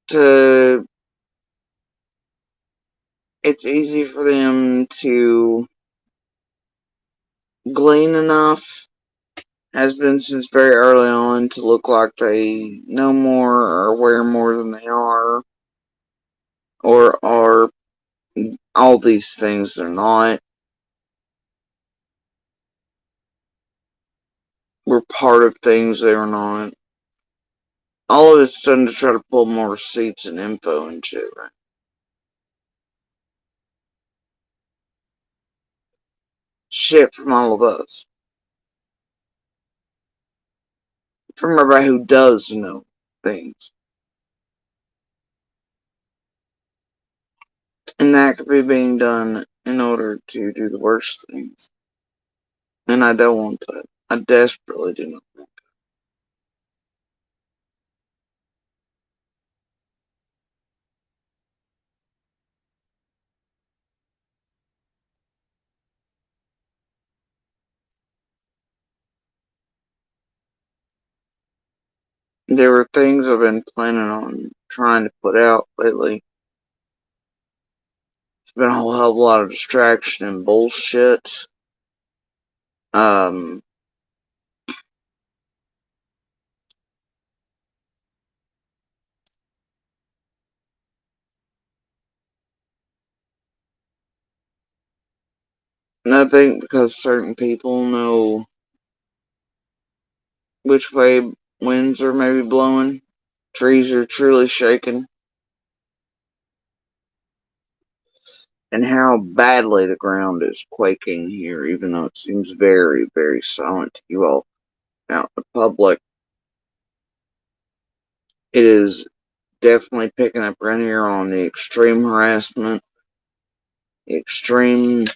to, it's easy for them to glean enough, has been since very early on, to look like they know more or aware more than they are, or are all these things they're not. We're part of things they are not. All of it's done to try to pull more receipts and info and shit, right? Shit from all of us. From everybody who does know things. And that could be being done in order to do the worst things. And I don't want that. I desperately do not want that. There were things I've been planning on trying to put out lately. It's been a whole hell of a lot of distraction and bullshit. Um, and I think because certain people know which way winds are maybe blowing, trees are truly shaking, and how badly the ground is quaking here, even though it seems very, very silent to you all out in the public. It is definitely picking up right here on the extreme harassment, extreme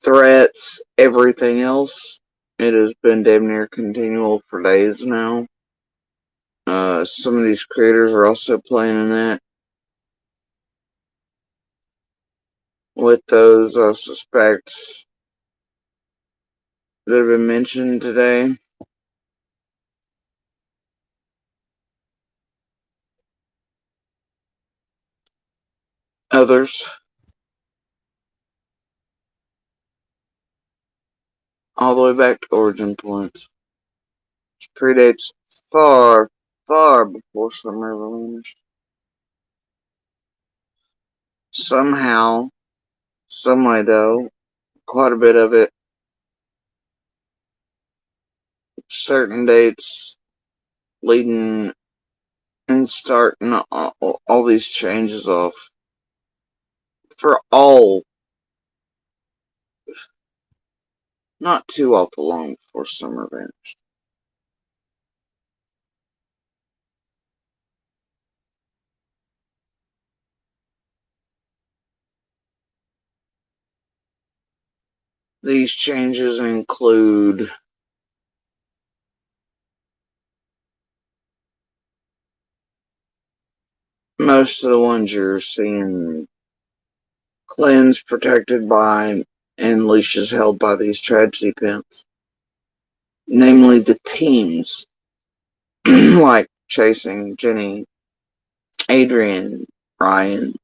threats, everything else. It has been damn near continual for days now. Some of these creators are also playing in that. With those, I suspect, that have been mentioned today. Others, all the way back to origin points, which predates far, far before Summer Revenge. Somehow, someway though, quite a bit of it, certain dates leading and starting all these changes off for all not too awful long before Summer vanished. These changes include most of the ones you're seeing clans protected by and leashes held by these tragedy pimps, namely the teams like Chasing, Jenny, Adrian, Ryan,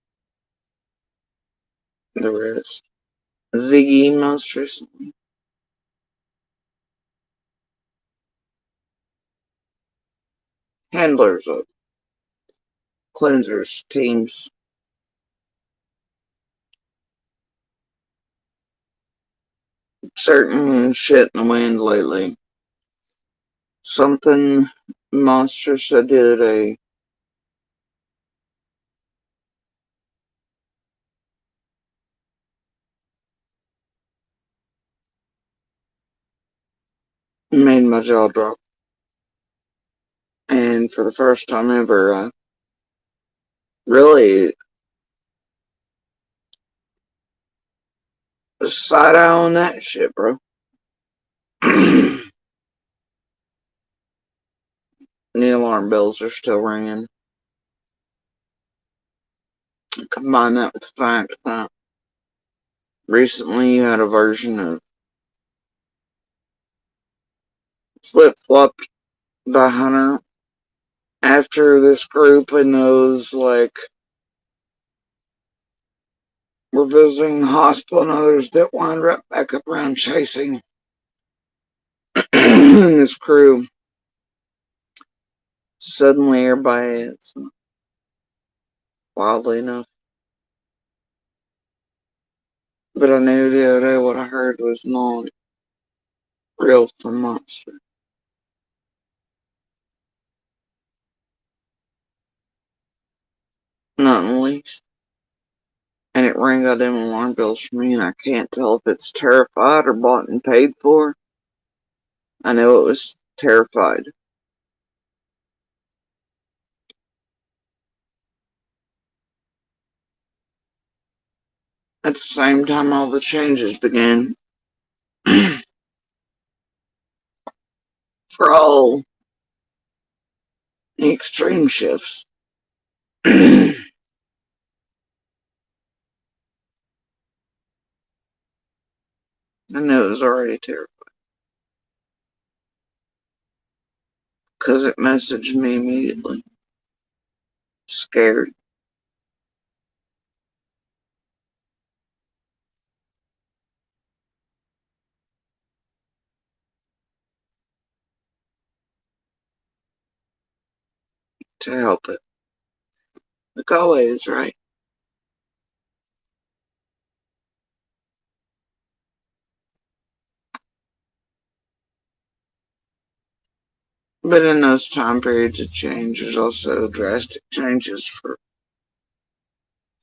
the rest. Ziggy most recently. Handlers of cleansers, teams. Certain shit in the wind lately. Something monstrous I did today. Made my jaw drop. And for the first time ever, I really side eye on that shit, bro. The alarm bells are still ringing. Combine that with the fact that recently you had a version of Flip Flop by Hunter after this group and those like were visiting the hospital and others that wind right back up around chasing this crew. Suddenly everybody, it's wildly enough. But I knew the other day what I heard was not real from Monster. Not in the least. And it rang goddamn alarm bells for me, and I can't tell if it's terrified or bought and paid for. I know it was terrified. At the same time, all the changes began for all the extreme shifts. I knew it was already terrified because it messaged me immediately. Scared to help it. Like always, right? But in those time periods of change, there's also drastic changes for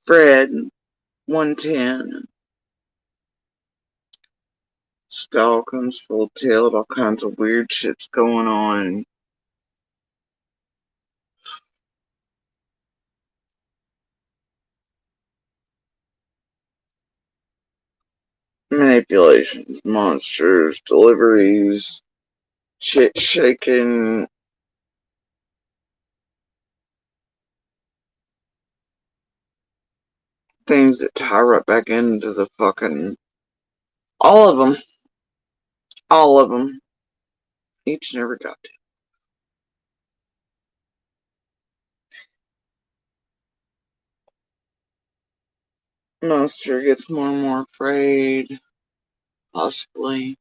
Fred and 110. Stall comes full tilt, all kinds of weird shit's going on. Manipulations, monsters, deliveries, shit shaking, things that tie right back into the fucking. All of them. All of them. Each never got to. Monster gets more and more afraid. Possibly.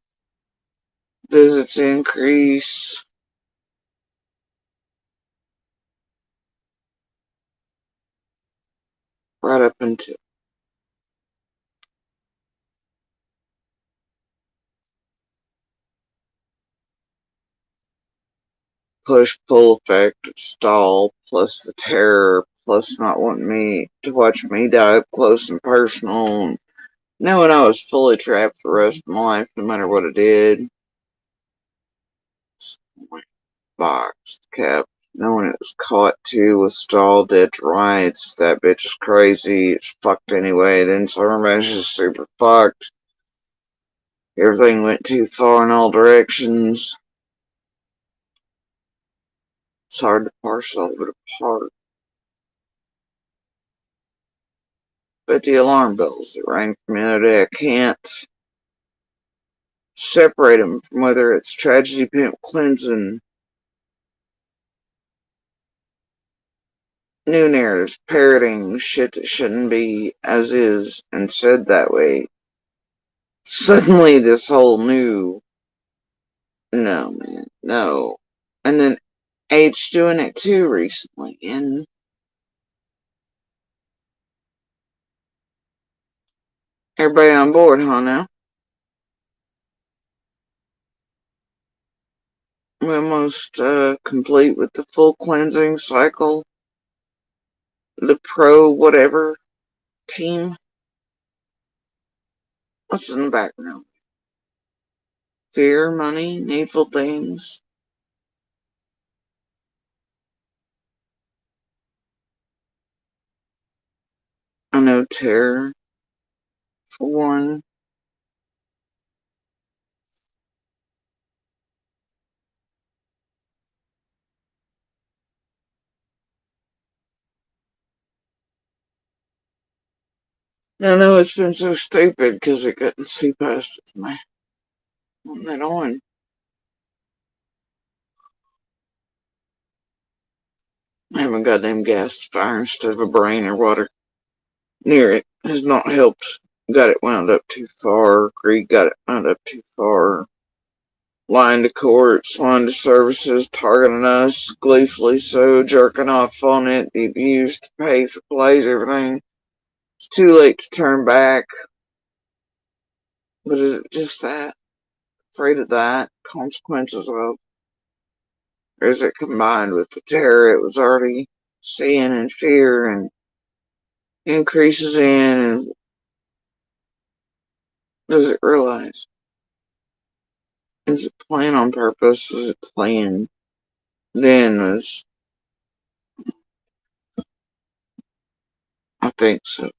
Visits increase. Right up until push-pull effect of Stall, plus the terror, plus not wanting me to watch me die up close and personal, knowing I was fully trapped for the rest of my life, no matter what I did. Box, cap, knowing it was caught too with Stall dead to rights. That bitch is crazy. It's fucked anyway. Then Summermash is super fucked. Everything went too far in all directions. It's hard to parse all of it apart. But the alarm bells that rang from the other day, I can't separate them from whether it's tragedy, pimp, cleansing, new narratives, parroting shit that shouldn't be as is and said that way. Suddenly, this whole new. No, man, no. And then H doing it too recently, and everybody on board, huh? Now we're almost complete with the full cleansing cycle. The pro whatever team. What's in the background? Fear, money, needful things. I know terror, for one. I know it's been so stupid because it couldn't see past it. My on that on. I haven't got them gas fire instead of a brain or water near it. has not helped. Got it wound up too far. Greed got it wound up too far. Lying to courts, lying to services, targeting us, gleefully so, jerking off on it, the abuse, the pay for plays, everything. It's too late to turn back. But is it just that? Afraid of that? Consequences of? Or is it combined with the terror it was already seeing and fear and increases in? And does it realize? Is it playing on purpose? Is it playing then? I think so.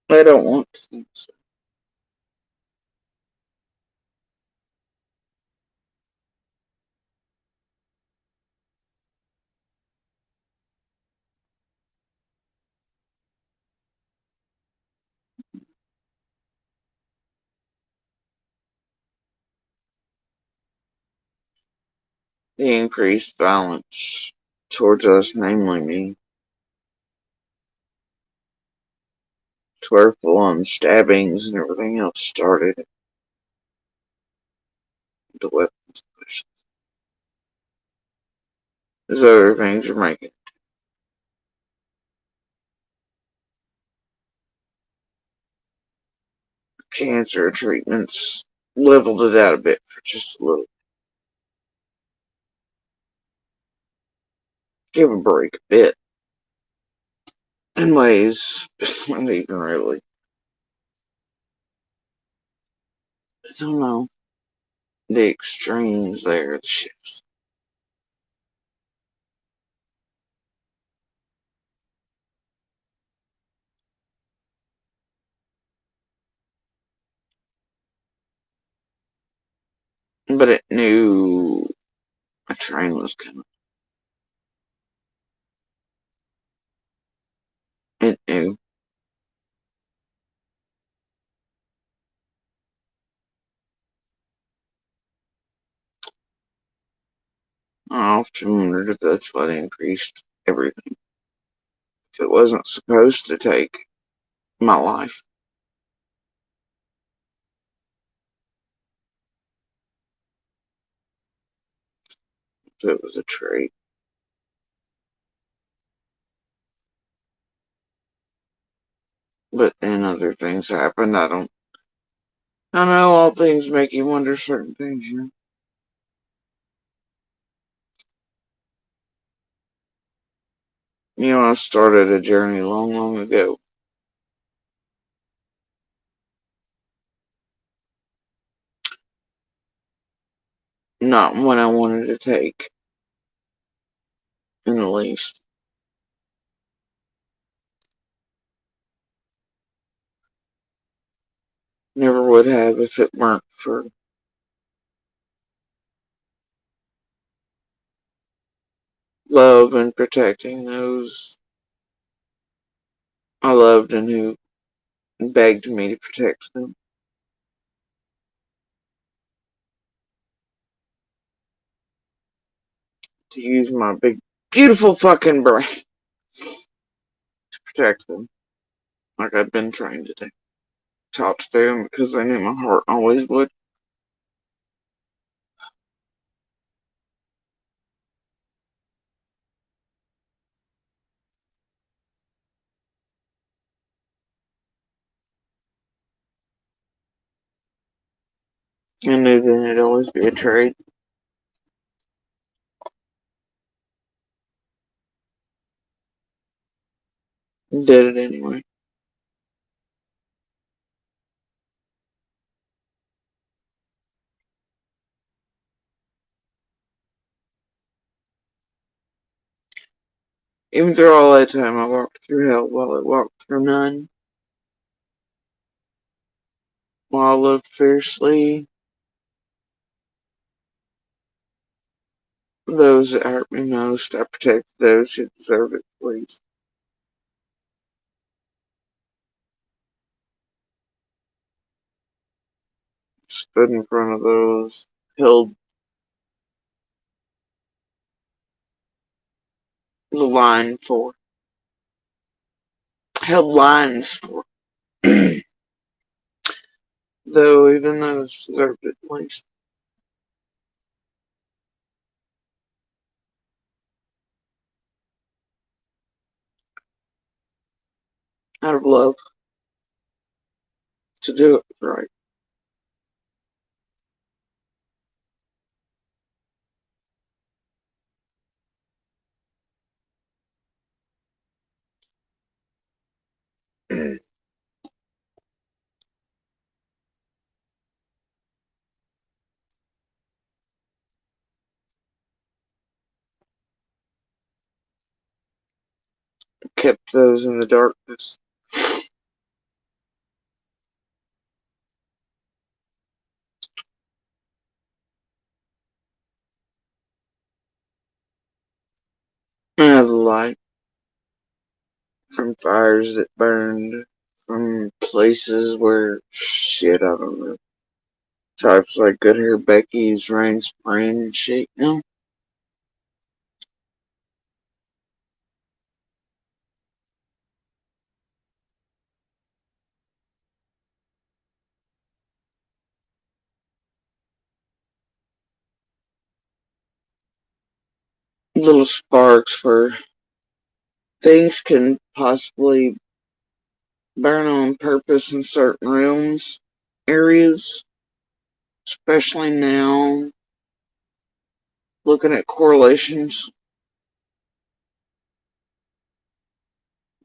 I don't want to think so. The increased violence towards us, namely me, to where full-on stabbings and everything else started. The weapons push. There's other things are making cancer treatments leveled it out a bit for just a little. Give a break a bit. In ways, not even really. I don't know. The extremes there, the shifts. But it knew a train was coming. It knew. I often wondered if that's what increased everything. If it wasn't supposed to take my life, if it was a trait. But then other things happened. I know all things make you wonder certain things, you know. You know, I started a journey long, long ago. Not one I wanted to take, in the least. Never would have if it weren't for love and protecting those I loved and who begged me to protect them. To use my big, beautiful fucking brain to protect them. Like I'd been trained to do. Taught to do them because I knew my heart always would. I knew then it'd always be a trade. Did it anyway. Even through all that time, I walked through hell while I walked through none. While I lived fiercely, those that hurt me most, I protected those who deserve it least. Stood in front of those, held the line for. held lines for. Though even those deserved it at least. Out of love to do it right. Kept those in the darkness. Out of the light. From fires that burned. From places where shit, I don't know. Types like Good Hair Becky's, Rain Spring and shit, you know? Little sparks where things can possibly burn on purpose in certain realms, areas, especially now, looking at correlations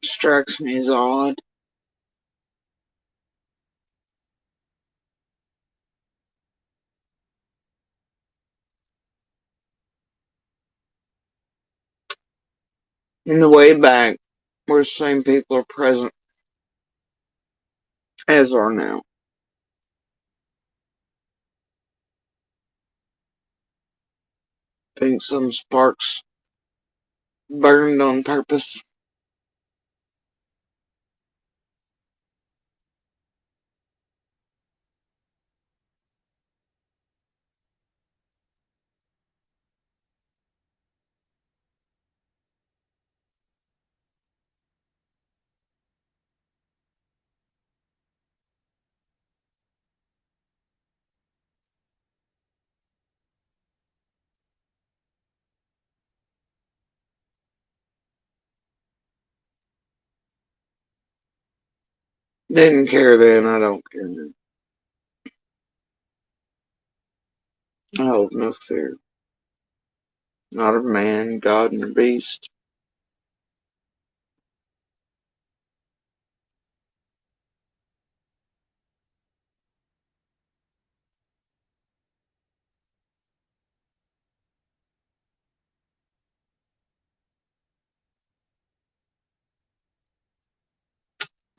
strikes me as odd. In the way back, where the same people are present as are now. I think some sparks burned on purpose. Didn't care then, I don't care now. I hold no fear. Not of man, God, nor beast.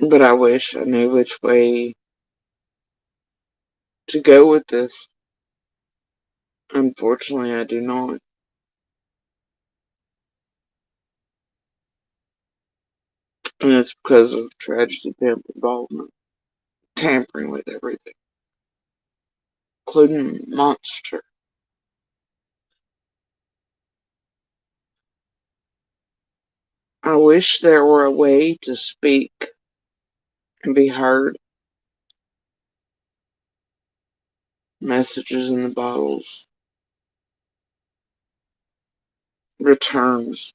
But I wish I knew which way to go with this. Unfortunately, I do not. And it's because of tragedy pimp involvement, tampering with everything, including Monster. I wish there were a way to speak and be heard. Messages in the bottles, returns,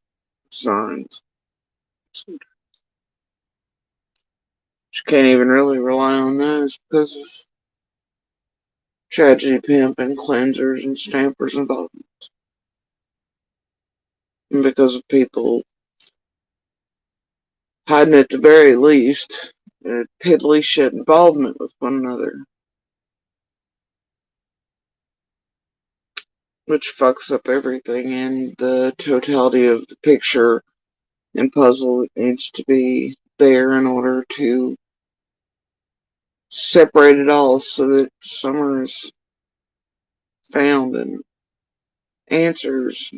signs. You can't even really rely on those because of tragedy pimp and cleansers and stampers involvement. And because of people hiding at the very least piddly shit involvement with one another, which fucks up everything and the totality of the picture and puzzle that needs to be there in order to separate it all so that Summer is found and answers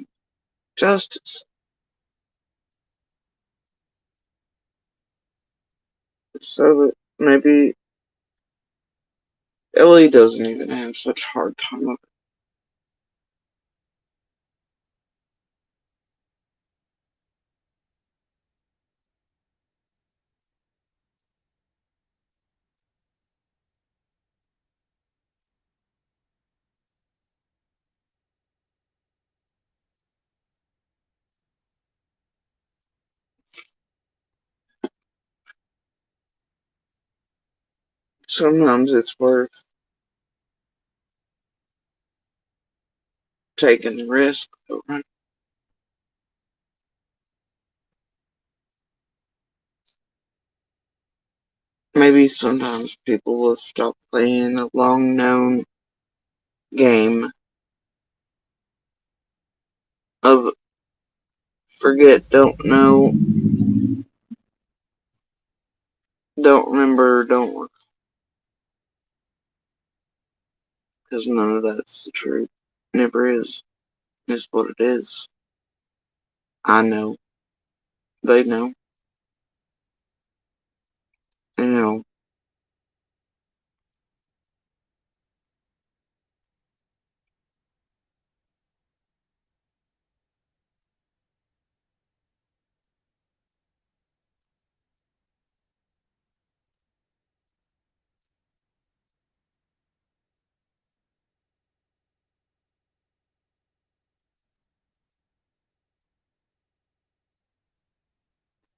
justice. So that maybe Ellie doesn't even have such a hard time of Sometimes it's worth taking the risk. Maybe sometimes people will stop playing a long known game of forget, don't know, don't remember, don't work. Because none of that's the truth. Never is. It's what it is. I know. They know. You know,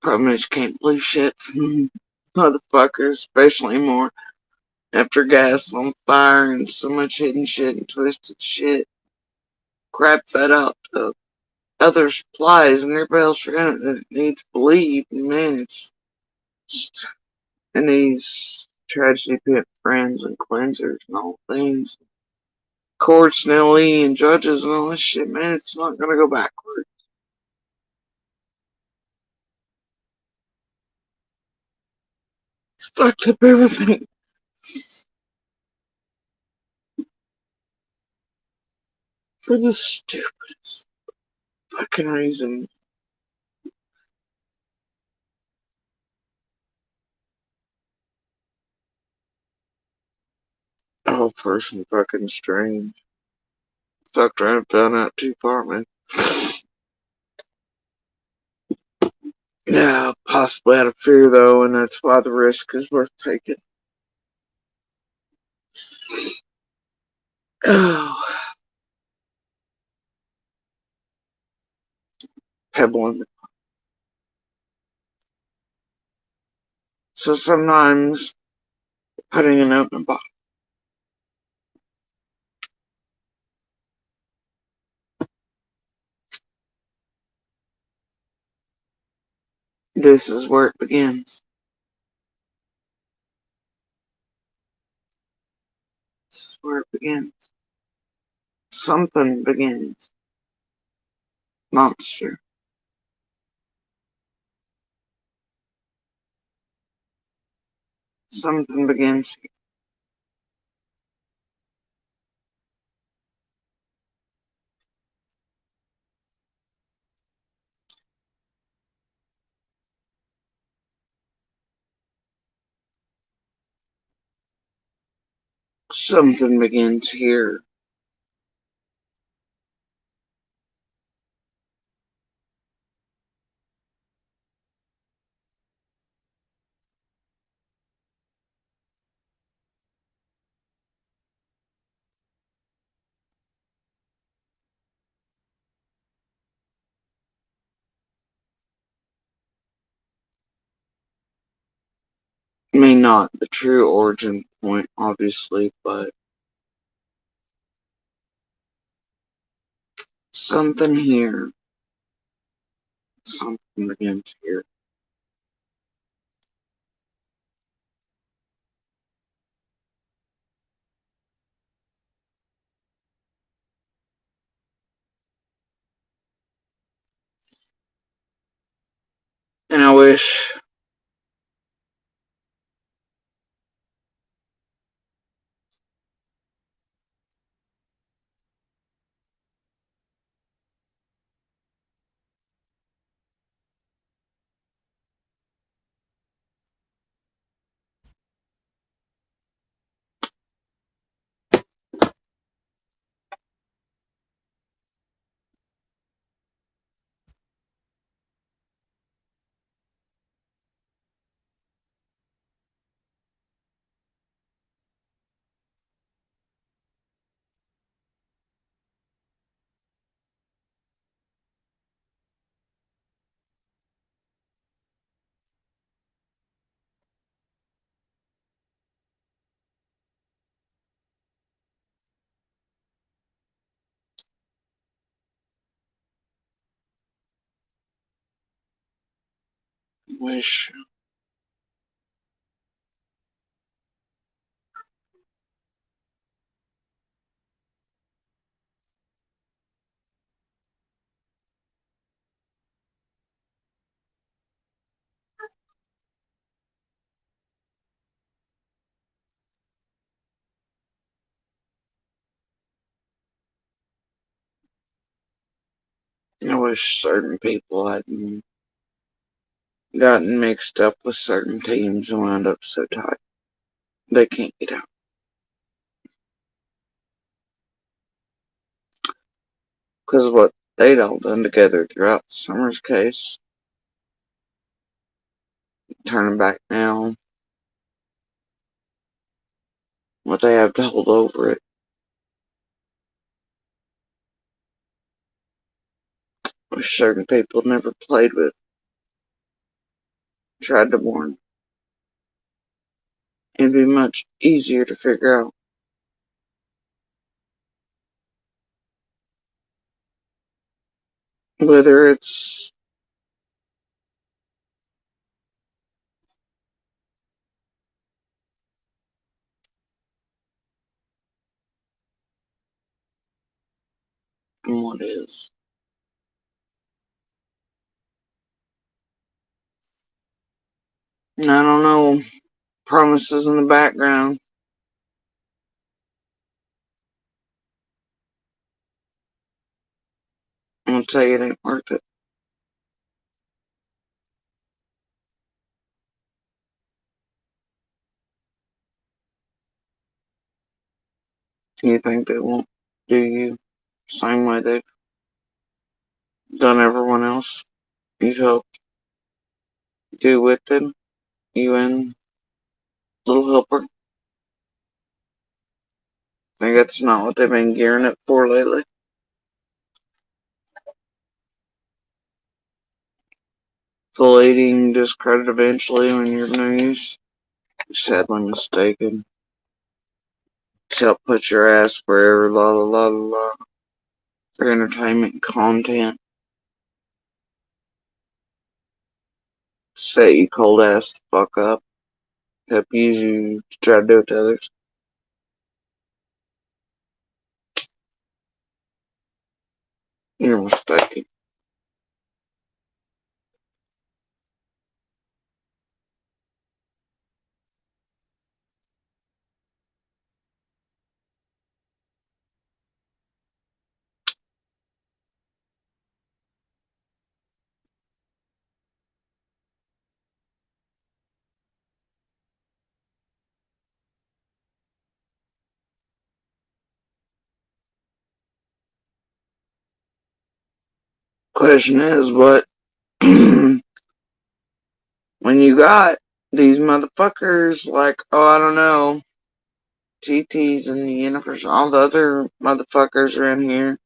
problem is you can't believe shit. Motherfuckers, especially more after gas on fire and so much hidden shit and twisted shit. Crap fed out to other supplies and everybody else around it needs to believe. Man, it's just, and these tragedy pit friends and cleansers and all things. Courts and LE and judges and all this shit, man, it's not gonna go backward. It's fucked up everything for the stupidest fucking reason. Oh, person fucking strange. Fucked around and found out too far, man. Yeah, possibly out of fear though, and that's why the risk is worth taking. Oh, pebble in the. So sometimes putting a note in a box. This is where it begins. This is where it begins. Something begins. Monster. Something begins. Something begins here. I mean, not the true origin point, obviously, but something here. Something begins here. And I wish Wish I wish certain people hadn't gotten mixed up with certain teams and wound up so tight they can't get out. Because of what they'd all done together throughout Summer's case, turning back now, what they have to hold over it. Wish certain people never played with, tried to warn. It'd be much easier to figure out whether it's and what is. I don't know. Promises in the background. I'll tell you it ain't worth it. You think they won't do you same way they've done everyone else you've helped do with them? You and Little Helper? I think that's not what they've been gearing up for lately. Deleting discredit eventually when you're news. Sadly mistaken. To help put your ass wherever, la la la la la. For entertainment content. Set you cold ass the fuck up. Help use you to try to do it to others. You're mistaken. Question is, what when you got these motherfuckers like, oh, I don't know, GTs and the universe, all the other motherfuckers around here,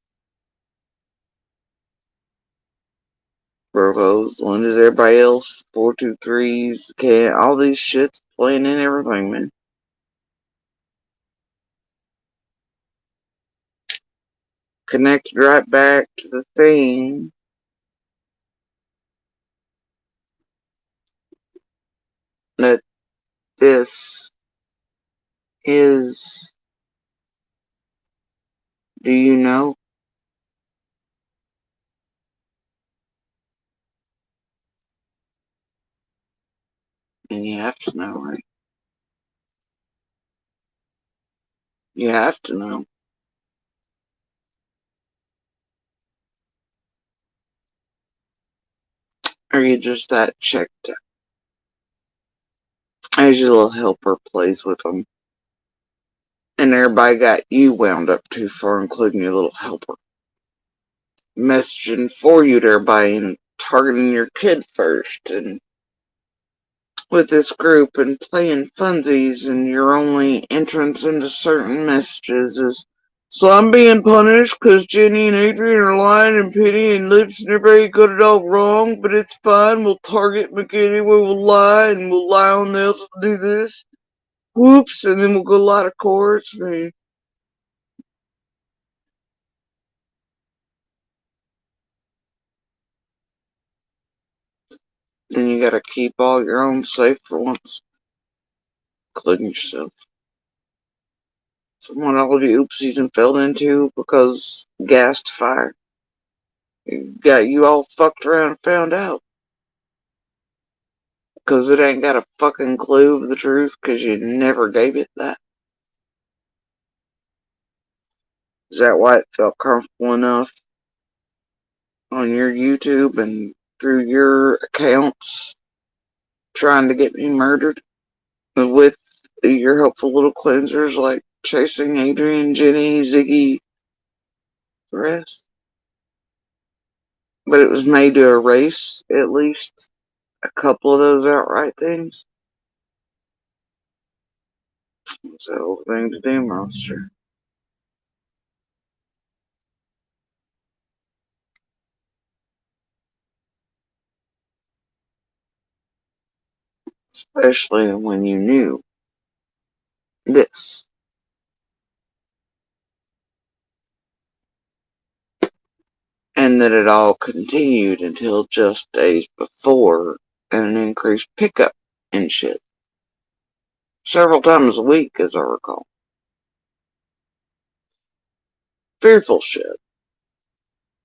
Brovos, Lindas, everybody else, 423s, can all these shits playing in everything, man. Connected right back to the thing that this is. Do you know? And you have to know, right? You have to know. Or you just that checked out? As your little helper plays with them. And everybody got you wound up too far, including your little helper. Messaging for you to everybody and targeting your kid first. And with this group and playing funsies, and your only entrance into certain messages is, so I'm being punished because Jenny and Adrian are lying and Penny and Lips and everybody got it all wrong, but it's fine. We'll target McKinney, we'll lie, and we'll lie on the else to do this. Whoops, and then we'll go lie to courts. I mean, then you gotta keep all your own safe for once, including yourself. Someone all the oopsies and fell into because gassed fire. Got you all fucked around and found out. Because it ain't got a fucking clue of the truth because you never gave it that. Is that why it felt comfortable enough on your YouTube and through your accounts trying to get me murdered with your helpful little cleansers like Chasing Adrian, Jenny, Ziggy, the rest? But it was made to erase at least a couple of those outright things. It's a whole thing to do, monster. Especially when you knew this. And that it all continued until just days before an increased pickup in shit. Several times a week, as I recall. Fearful shit.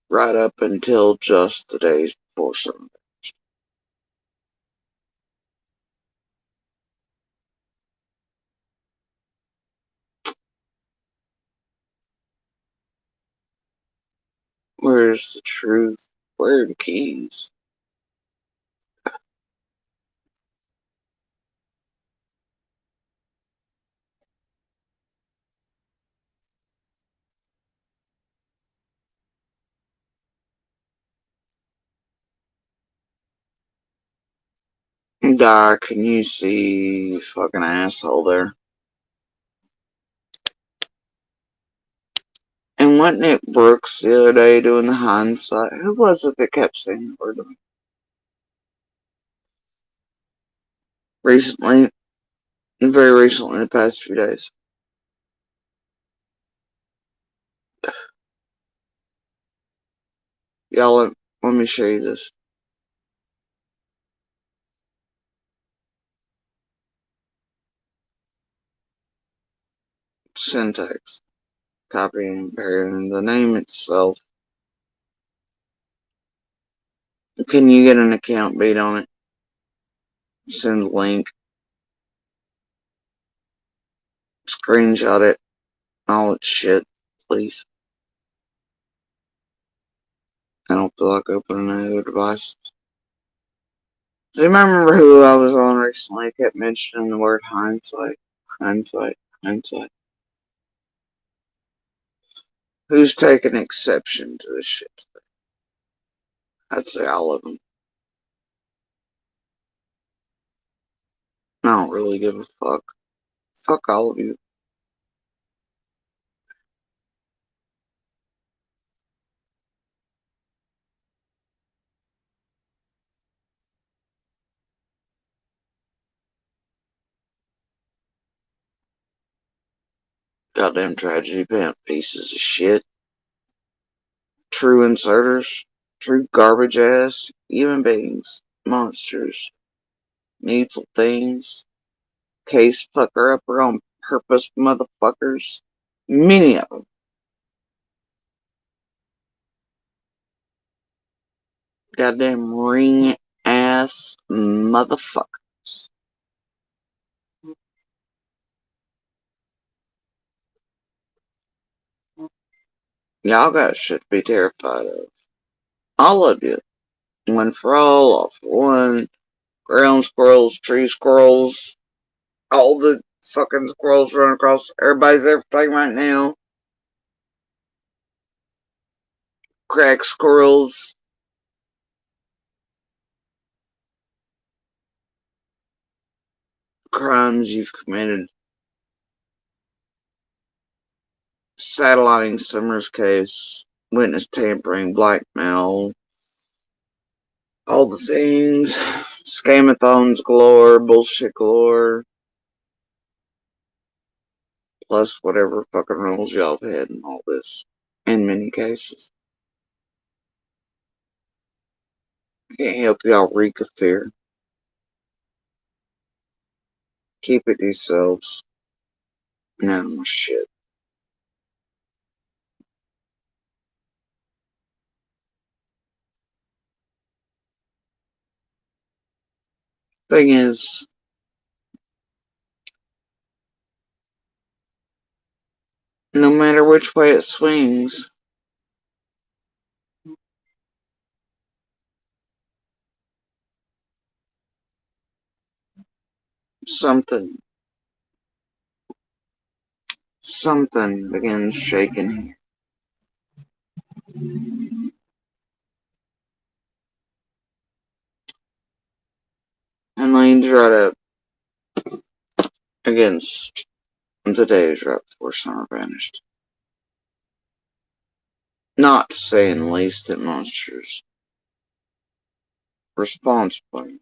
Right up until just the days before Sunday. Where's the truth? Where are the keys? Dar, can you see fucking asshole there? And wasn't it Brooks the other day doing the hindsight? Who was it that kept saying the word to me? Recently, very recently, in the past few days. Y'all, let me show you this. Syntax. Copying and pairing. The name itself. Can you get an account beat on it? Send the link. Screenshot it. All its shit, please. I don't feel like opening another device. Do you remember who I was on recently? I kept mentioning the word hindsight. Hindsight. Hindsight. Who's taking exception to this shit? I'd say all of them. I don't really give a fuck. Fuck all of you. Goddamn tragedy pimp pieces of shit. True inserters. True garbage ass human beings. Monsters. Needful things. Case fucker upper on purpose motherfuckers. Many of them. Goddamn ring ass motherfuckers. Y'all got shit to be terrified of. All of you. One for all for one. Ground squirrels, tree squirrels, all the fucking squirrels running across everybody's everything right now. Crack squirrels. Crimes you've committed. Satelliting Summers case. Witness tampering, blackmail. All the things. Scamathons galore, bullshit galore. Plus whatever fucking rules y'all have had in all this. In many cases. Can't help y'all reek of fear. Keep it to yourselves. No shit. Thing is, no matter which way it swings, something begins shaking. And leans right up against today's right before summer vanished. Not to say in the least that monsters responsibly.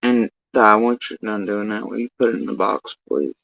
And I want you done doing that. Will you put it in the box, please?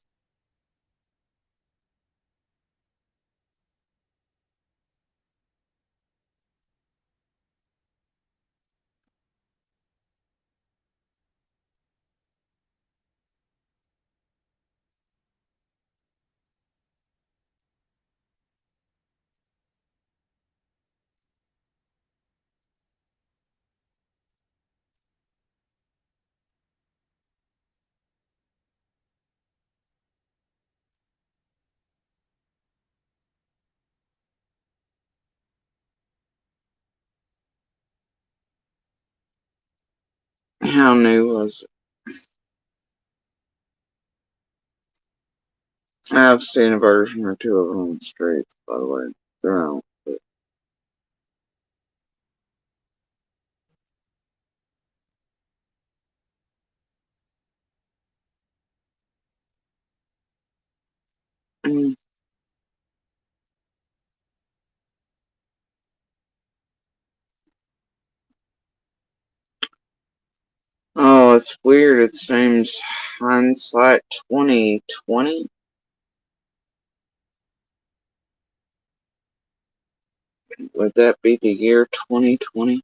How new was it? I've seen a version or two of it on the streets, by the way. They're out. But, mm, oh, it's weird. It seems hindsight 2020. Would that be the year 2020?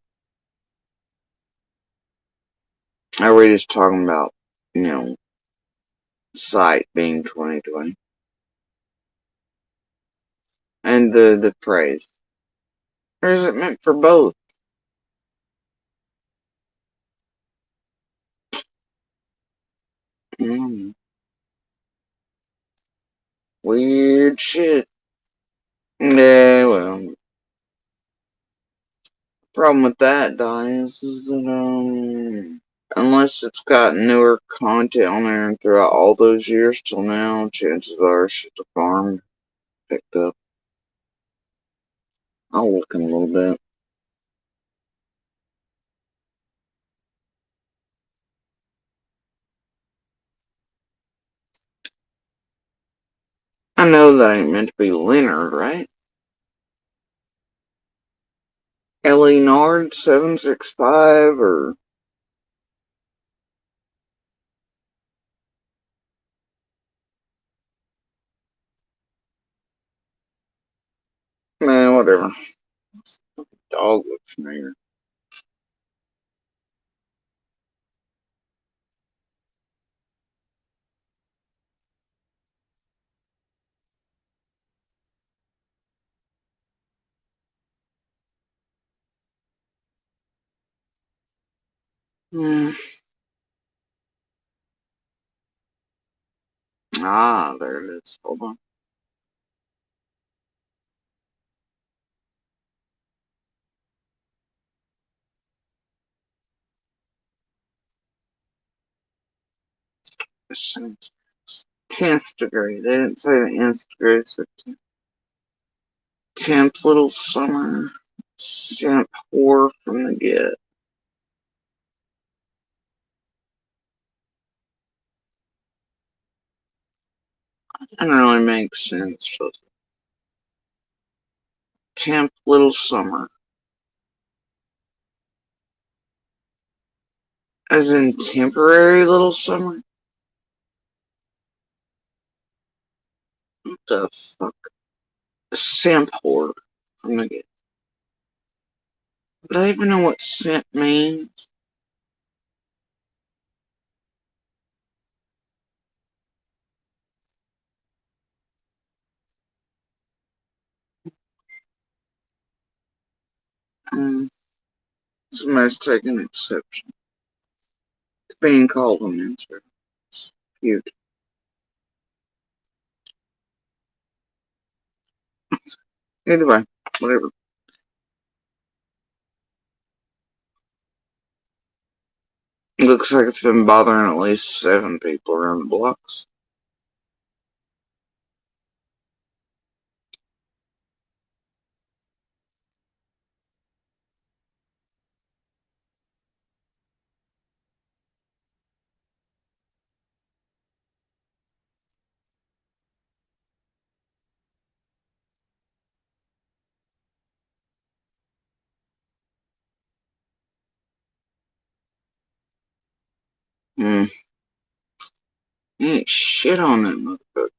Are we just talking about, you know, sight being 2020? And the phrase. Or is it meant for both? Mm, weird shit. Yeah, well, problem with that, Di, is that, unless it's got newer content on there and throughout all those years till now, chances are it's just a farm picked up. I'll look in a little bit. I know that ain't meant to be Leonard, right? Ellie Nard 765 or man, whatever. Dog looks familiar. Hmm. Ah, there it is. Hold on. This thing's 10th degree. They didn't say the nth degree. So Temp little summer. Simp whore from the get. Doesn't really make sense, but temp little summer. As in temporary little summer? What the fuck? Simp whore from the get. Do I even know what simp means? Um, Somebody's taking exception to being called an answer. It's cute. Either way, whatever. It looks like it's been bothering at least 7 people around the blocks. Hmm. Ain't shit on that motherfucker.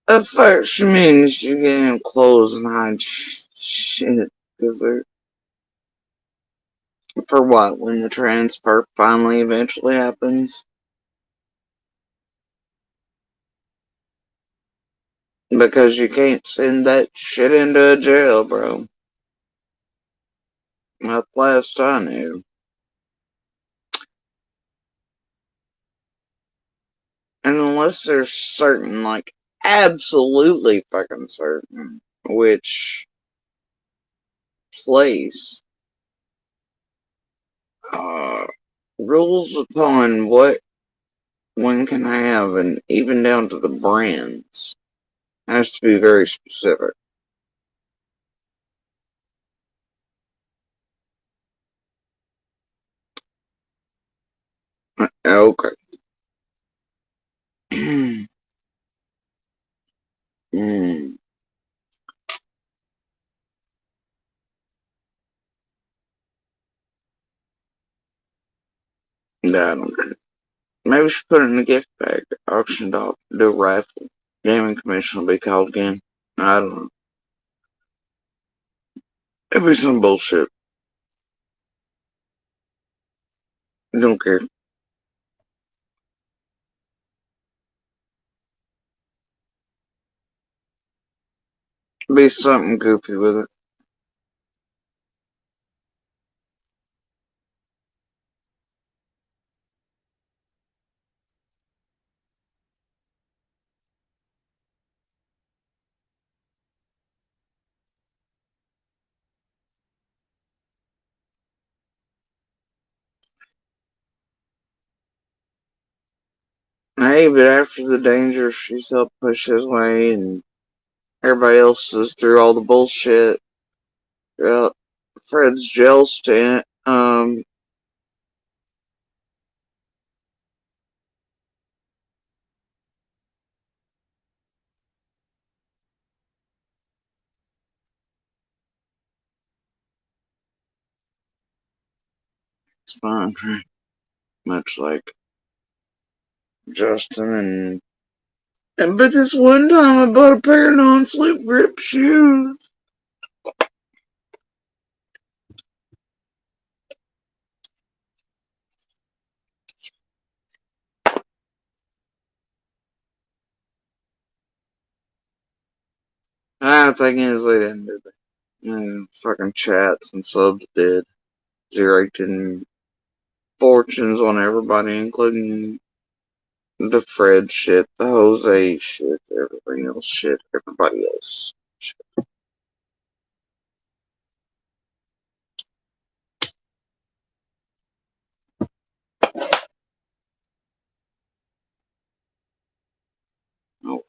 At first, means you get him clothes and hide shit. Because they're. For what? When the transfer finally eventually happens? Because you can't send that shit into a jail, bro. That's last I knew. And unless there's certain, like, absolutely fucking certain, which place uh, rules upon what one can have, and even down to the brands, has to be very specific. Okay. mm, I don't know. Maybe we should put it in a gift bag, auctioned off, do a raffle. Gaming commission will be called again. I don't know. It'd be some bullshit. I don't care. Be something goofy with it. Hey, but after the danger, she's helped push his way, and everybody else is through all the bullshit. Uh, Fred's jail stint. It's fine, much like Justin but this one time I bought a pair of non-slip grip shoes. The thing is, they didn't do that. Fucking chats and subs did. Zerating fortunes on everybody, including the Fred shit, the Jose shit, everything else shit, everybody else shit. Oh,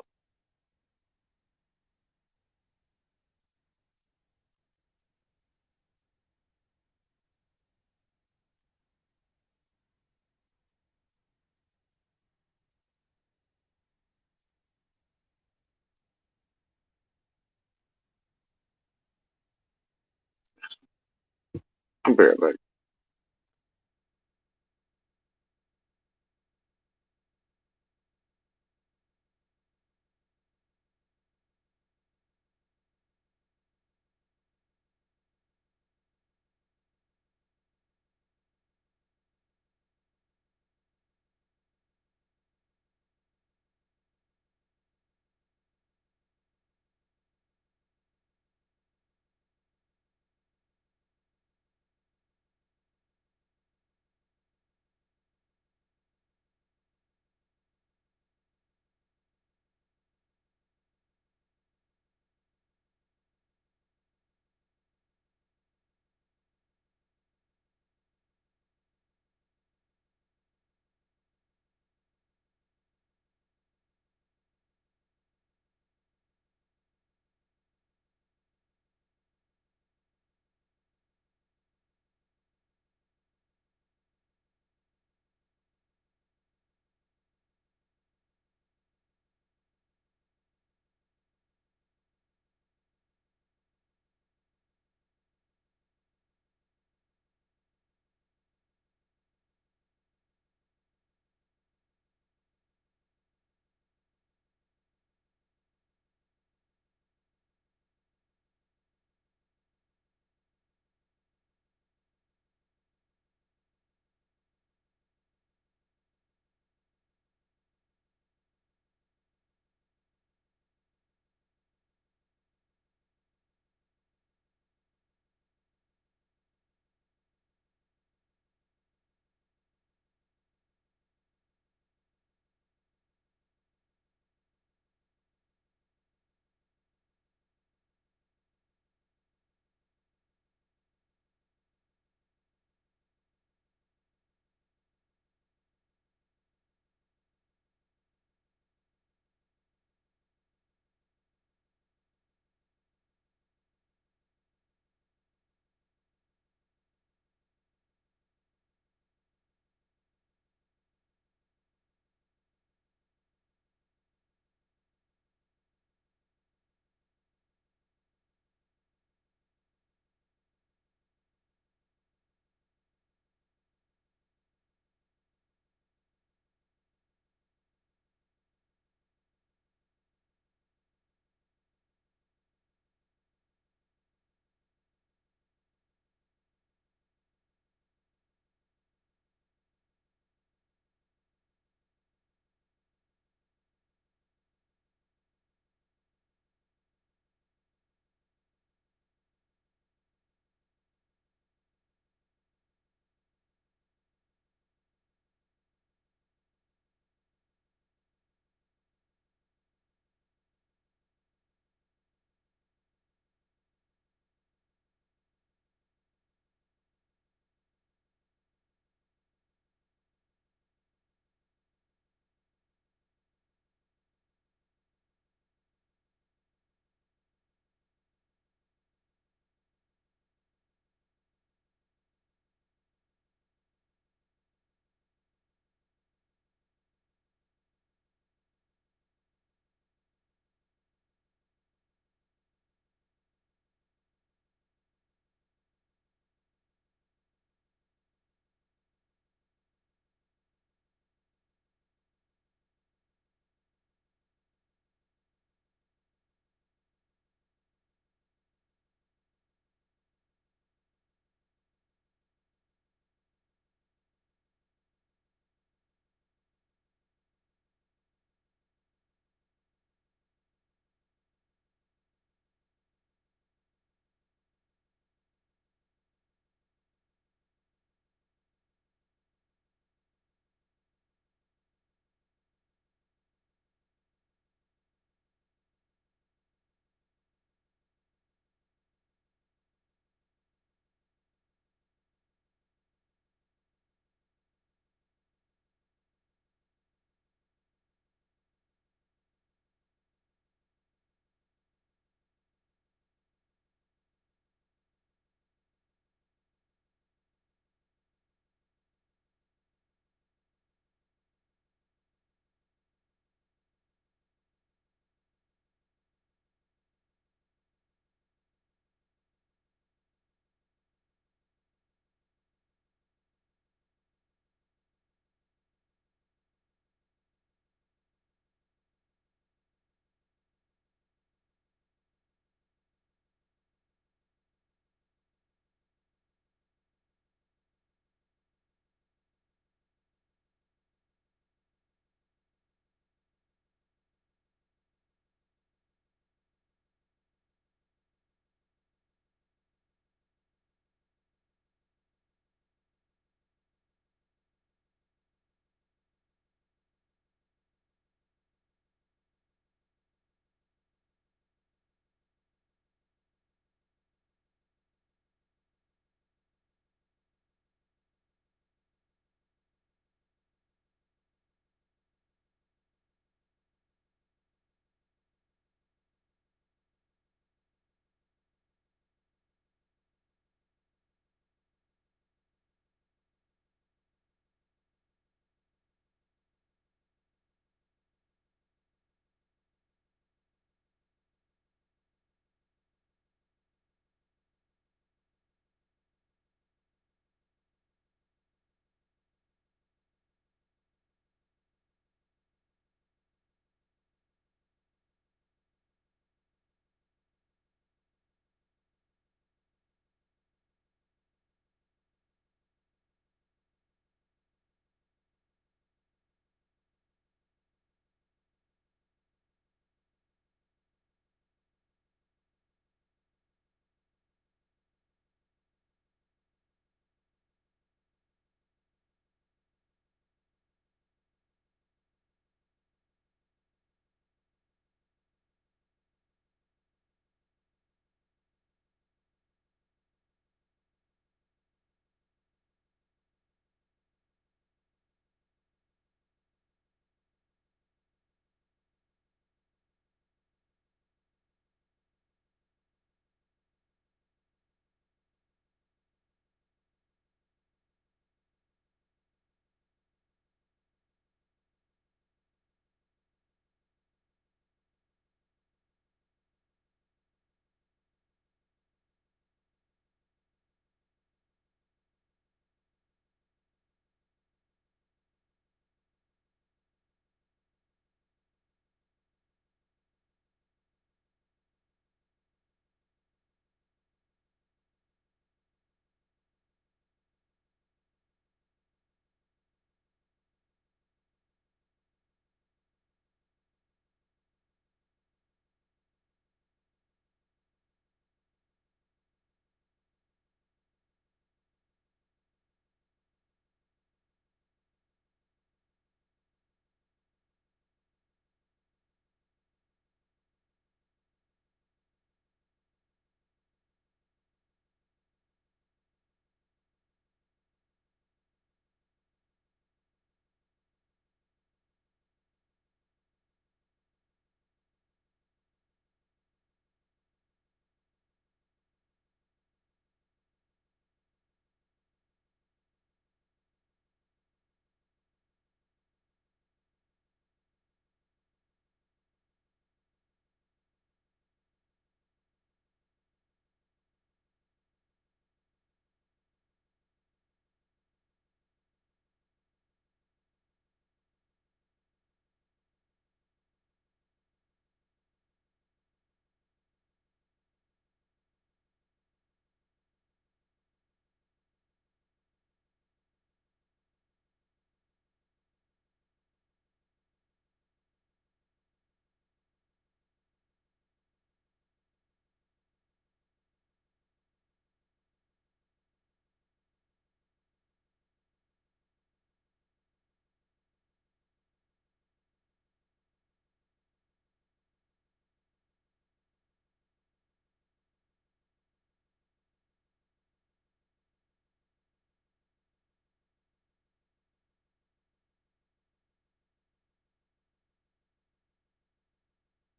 I'll be right back.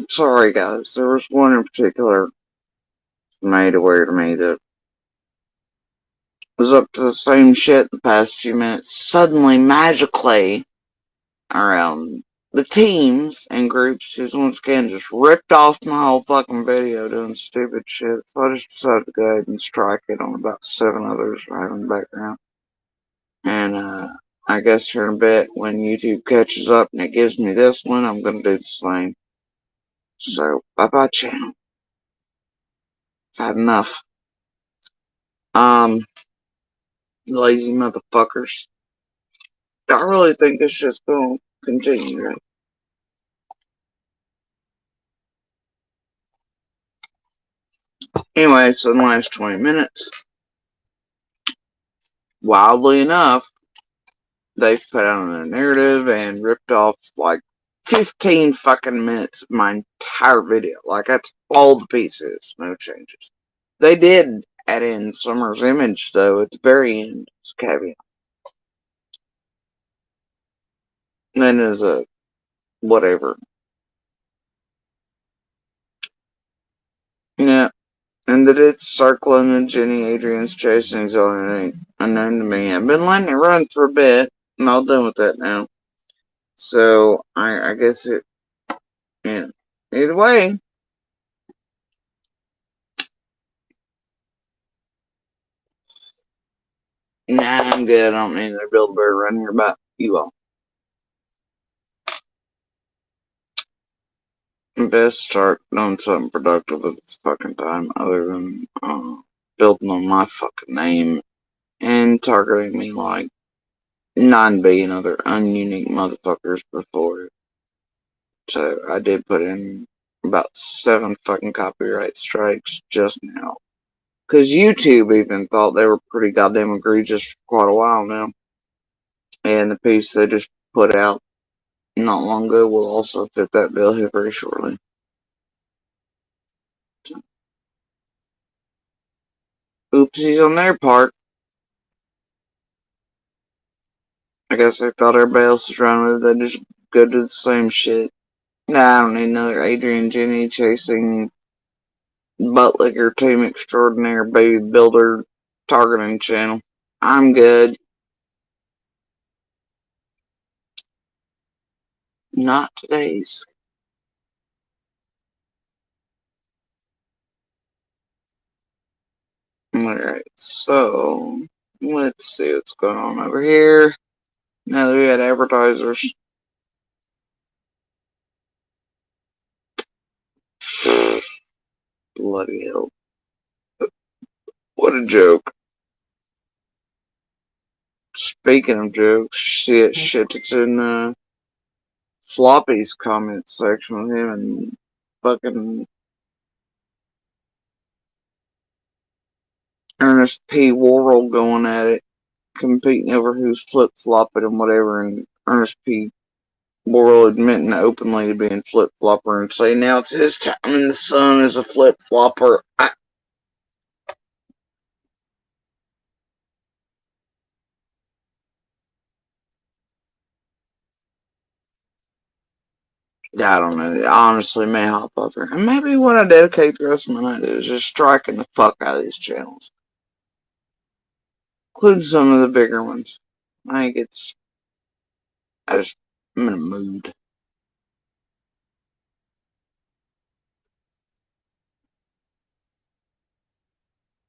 Sorry, guys. There was one in particular made aware to me that was up to the same shit the past few minutes. Suddenly, magically, around the teams and groups who's once again just ripped off my whole fucking video doing stupid shit. So I just decided to go ahead and strike it on about 7 others right in the background. And I guess here in a bit when YouTube catches up and it gives me this one, I'm gonna do the same. So bye bye channel. I've had enough. Lazy motherfuckers. I really think this shit's gonna continue, right? Anyway, so in the last 20 minutes, wildly enough, they've put out a narrative and ripped off like 15 fucking minutes of my entire video. Like, that's all the pieces, no changes. They did add in Summer's image, though, at the very end, as a caveat. And then as a whatever. Yeah. And that it's circling and Jenny Adrian's chasing is only unknown to me. I've been letting it run for a bit. I'm all done with that now. So, I guess it, yeah. Either way, nah, I'm good. I don't need to build a bear around here about you all. Best start doing something productive at this fucking time other than building on my fucking name and targeting me like 9 billion other ununique motherfuckers before it. So I did put in about 7 fucking copyright strikes just now. Cause YouTube even thought they were pretty goddamn egregious for quite a while now. And the piece they just put out not long ago will also fit that bill here very shortly. Oopsies on their part. I guess they thought everybody else was running with it. They just go do the same shit. Nah, I don't need another Adrian Jenny chasing buttlicker team extraordinaire baby builder targeting channel. I'm good. Not today's. Alright, so let's see what's going on over here. Now that we had advertisers. Bloody hell. What a joke. Speaking of jokes, shit, it's in Floppy's comment section with him and fucking Ernest P. Worrell going at it, competing over who's flip flopping and whatever, and Ernest P. Worrell admitting openly to being flip flopper and saying now it's his time in the sun as a flip flopper. I don't know. I honestly may hop over. And maybe what I dedicate the rest of my night to is just striking the fuck out of these channels. Including some of the bigger ones. I think it's. I'm in a mood.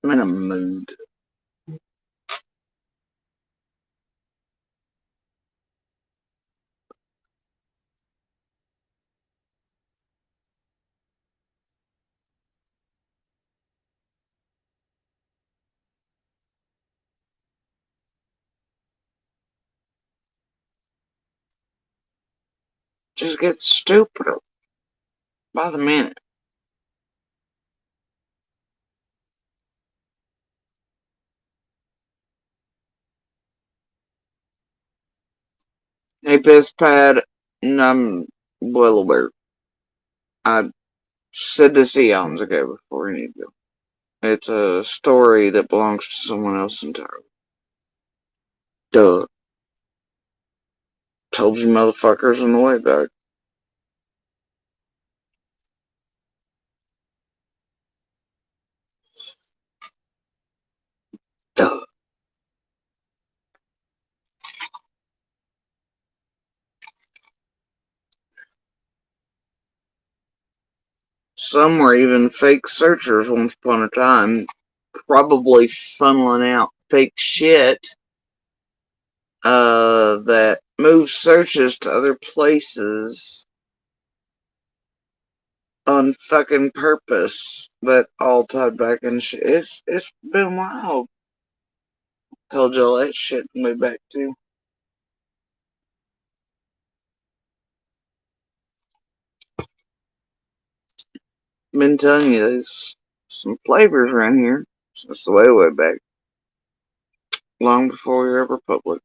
I'm in a mood. Just get stupider by the minute. Hey, Piss Pad, I'm well aware. I said this eons ago before any of you. It's a story that belongs to someone else entirely. Duh. Told you motherfuckers on the way back. Some were even fake searchers once upon a time, probably funneling out fake shit that moves searches to other places on fucking purpose. That all tied back in shit. It's been wild. Told you all that shit way back too. Been telling you there's some flavors around here since the way back, long before we were ever public.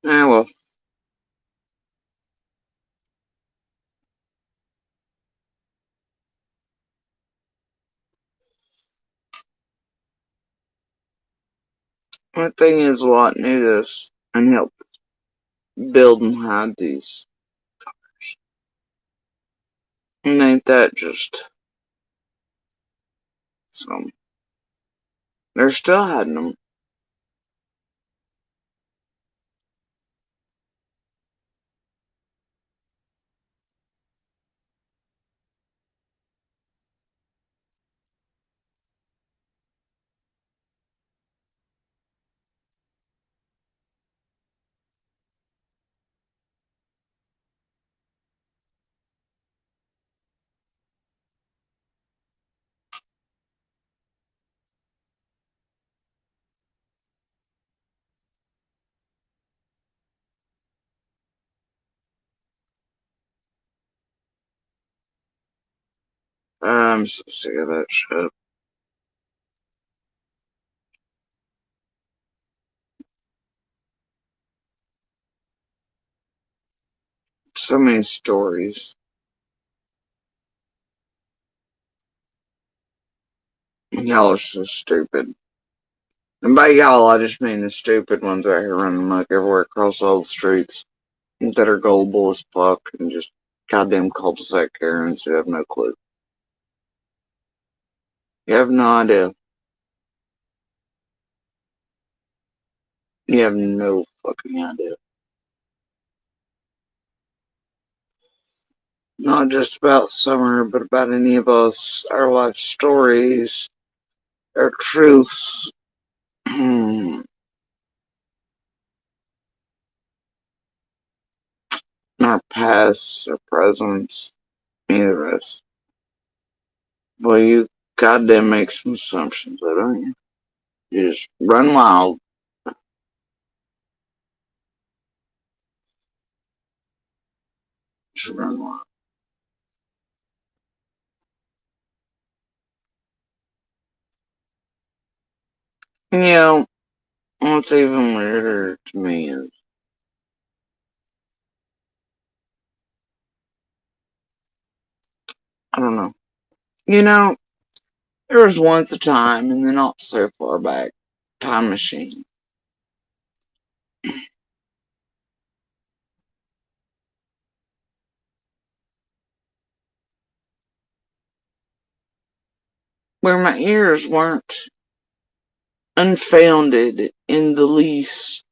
Ah, well. One thing is, a lot knew this and helped build and hide these. And ain't that just some? They're still hiding them. I'm so sick of that shit. So many stories. Y'all are so stupid. And by y'all, I just mean the stupid ones out here running amok everywhere across all the streets that are gullible as fuck and just goddamn cul-de-sac Karens who have no clue. You have no idea. You have no fucking idea. Not just about Summer, but about any of us, our life stories, our truths, our past, our presents, any of the rest. Well, you goddamn make some assumptions, though, don't you? You just run wild. Just run wild. You know, what's even weirder to me is, I don't know. You know, there was once a time, and then not so far back, time machine, where my ears weren't unfounded in the least.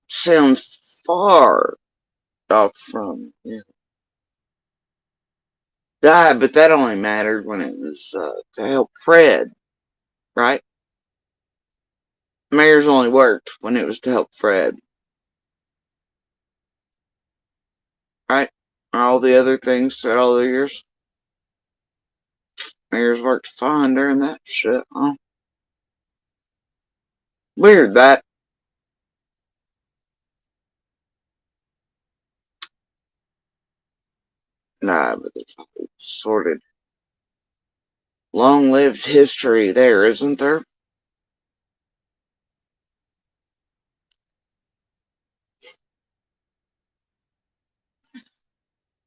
Sounds far off from, yeah. Died, but that only mattered when it was to help Fred, right? Mayor's only worked when it was to help Fred, right? All the other things throughout all the years, Mayor's worked fine during that shit, huh? Weird that. Nah, but there's a sorted, long-lived history there, isn't there?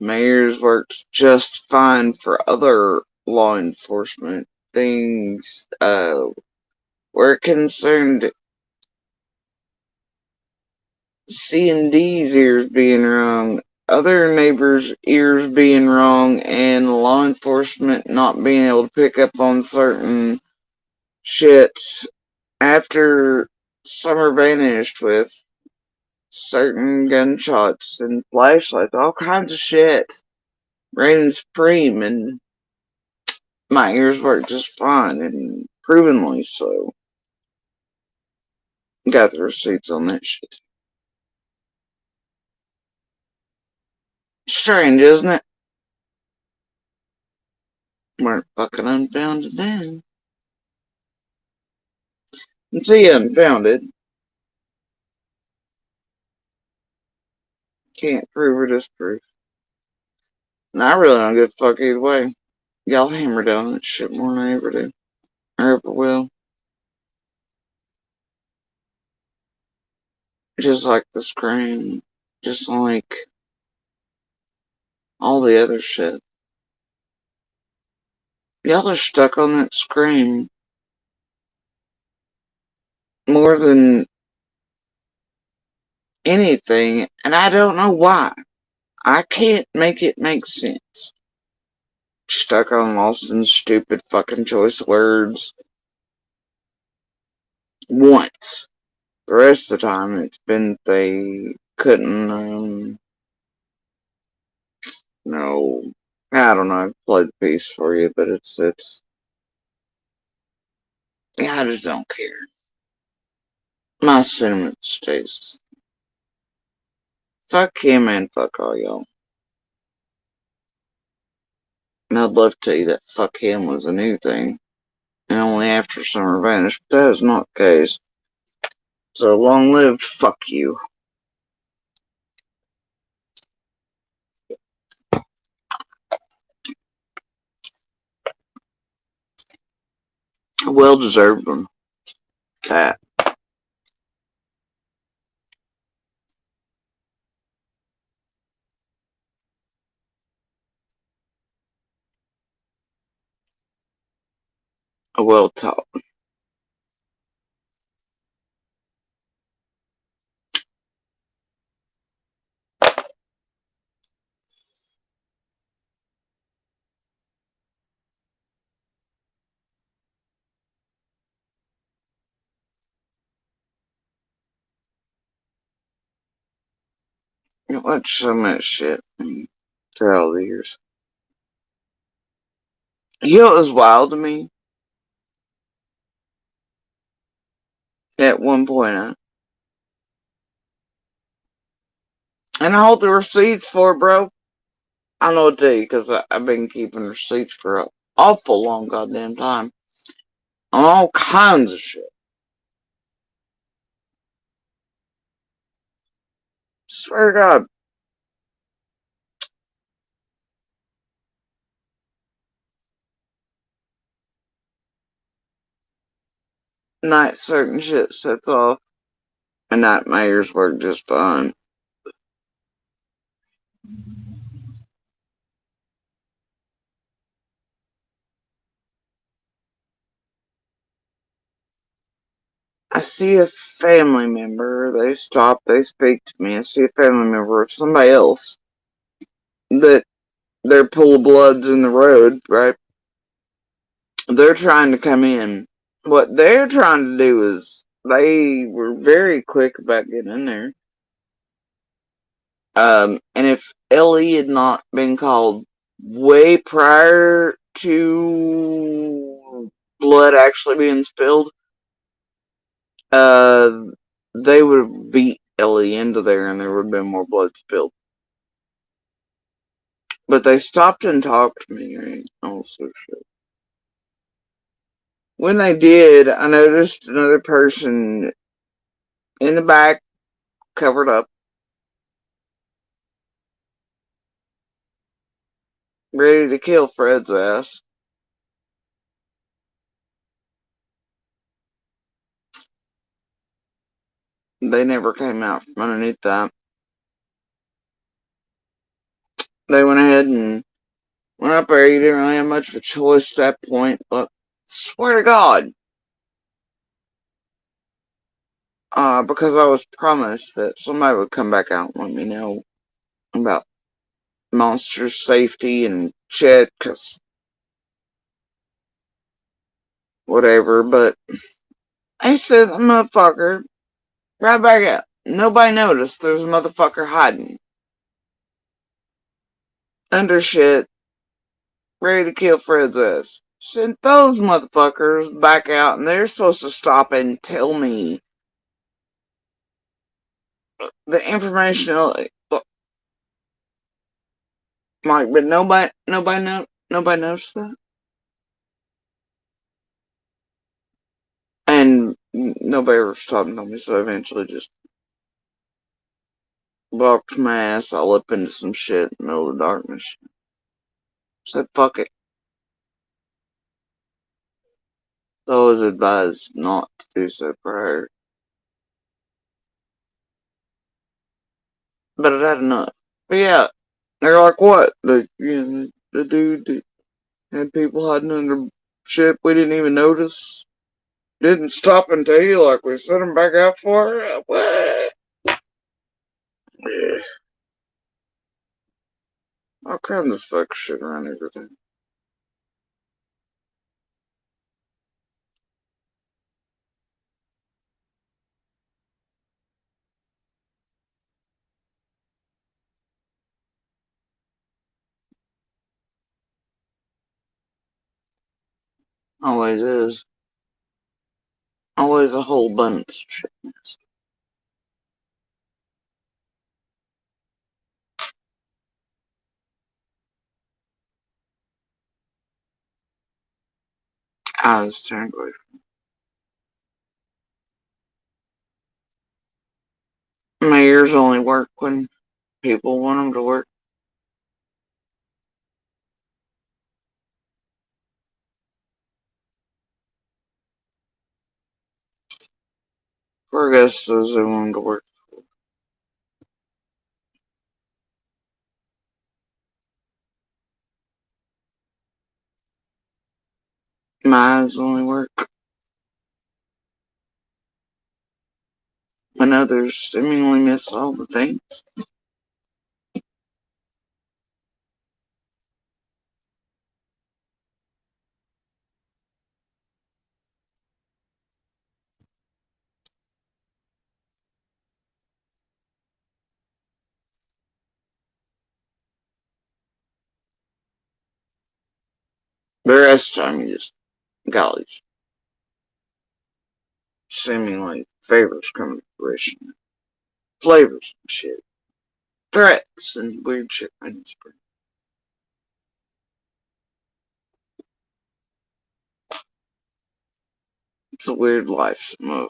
Mayor's worked just fine for other law enforcement things. We're concerned C and D's ears being wrong. other neighbors' ears being wrong and law enforcement not being able to pick up on certain shits after Summer vanished with certain gunshots and flashlights, all kinds of shit, reigning supreme, and my ears work just fine, and provenly so. Got the receipts on that shit. Strange, isn't it? Weren't fucking unfounded then. And see, unfounded. Can't prove or disprove. And I really don't give a fuck either way. Y'all hammer down that shit more than I ever do. Or ever will. Just like the scream. Just like all the other shit. Y'all are stuck on that scream more than anything, and I don't know why. I can't make it make sense. Stuck on Lawson's stupid fucking choice words once. The rest of the time it's been they couldn't, no, I don't know, I've played the piece for you, but yeah, I just don't care. My sentiment stays. Fuck him and fuck all y'all. And I'd love to tell you that fuck him was a new thing, and only after Summer vanished, but that is not the case. So long lived fuck you. Well deserved one. That. Well taught. You watch so much shit through all the years. You know what was wild to me? At one point, and I hold the receipts for it, bro. I know what to tell you, because I've been keeping receipts for an awful long goddamn time. On all kinds of shit. Swear to God. Night certain shit sets off, and nightmares work just fine. I see a family member, they stop, they speak to me. I see a family member of somebody else that they're pool of bloods in the road, right? They're trying to come in. What they're trying to do is they were very quick about getting in there. And if Ellie had not been called way prior to blood actually being spilled, uh, they would have beat Ellie into there and there would have been more blood spilled. But they stopped and talked to me, right? Also, shit. When they did, I noticed another person in the back, covered up, ready to kill Fred's ass. They never came out from underneath that. They went ahead and went up there. You didn't really have much of a choice at that point, but swear to God, because I was promised that somebody would come back out and let me know about Monster safety and shit, cause whatever, but I said, motherfucker, right back up. Nobody noticed there's a motherfucker hiding under shit, ready to kill Fred's ass. Sent those motherfuckers back out, and they're supposed to stop and tell me the information. Like, but nobody noticed that, and nobody ever stopped and told me. So I eventually just walked my ass all up into some shit in the middle of the darkness. Said, fuck it. So I was advised not to do so prior. But it had enough. But yeah, they're like, what? The dude that had people hiding under shit we didn't even notice. Didn't stop and tell you like we sent him back out for it? What? Yeah. All kinds of fuck shit around everything. Always is. Always a whole bunch of shit. I was turned away. My ears only work when people want them to work. Fergus says they want them to work. My eyes only work when others seemingly miss all the things. The rest of the time you just gollies. Seemingly favors come to fruition. Flavors and shit. Threats and weird shit. It's a weird life some of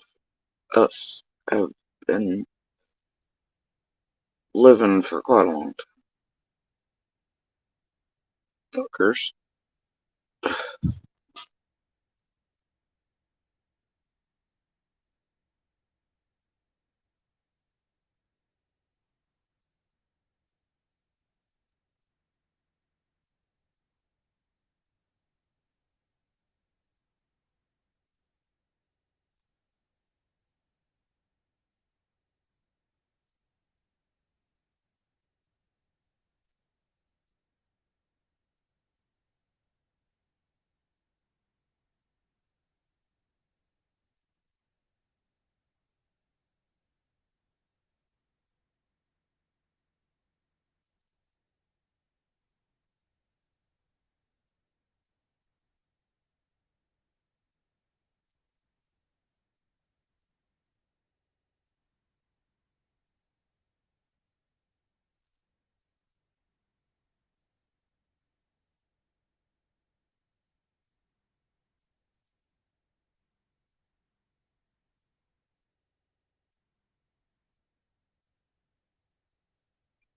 us have been living for quite a long time. Fuckers.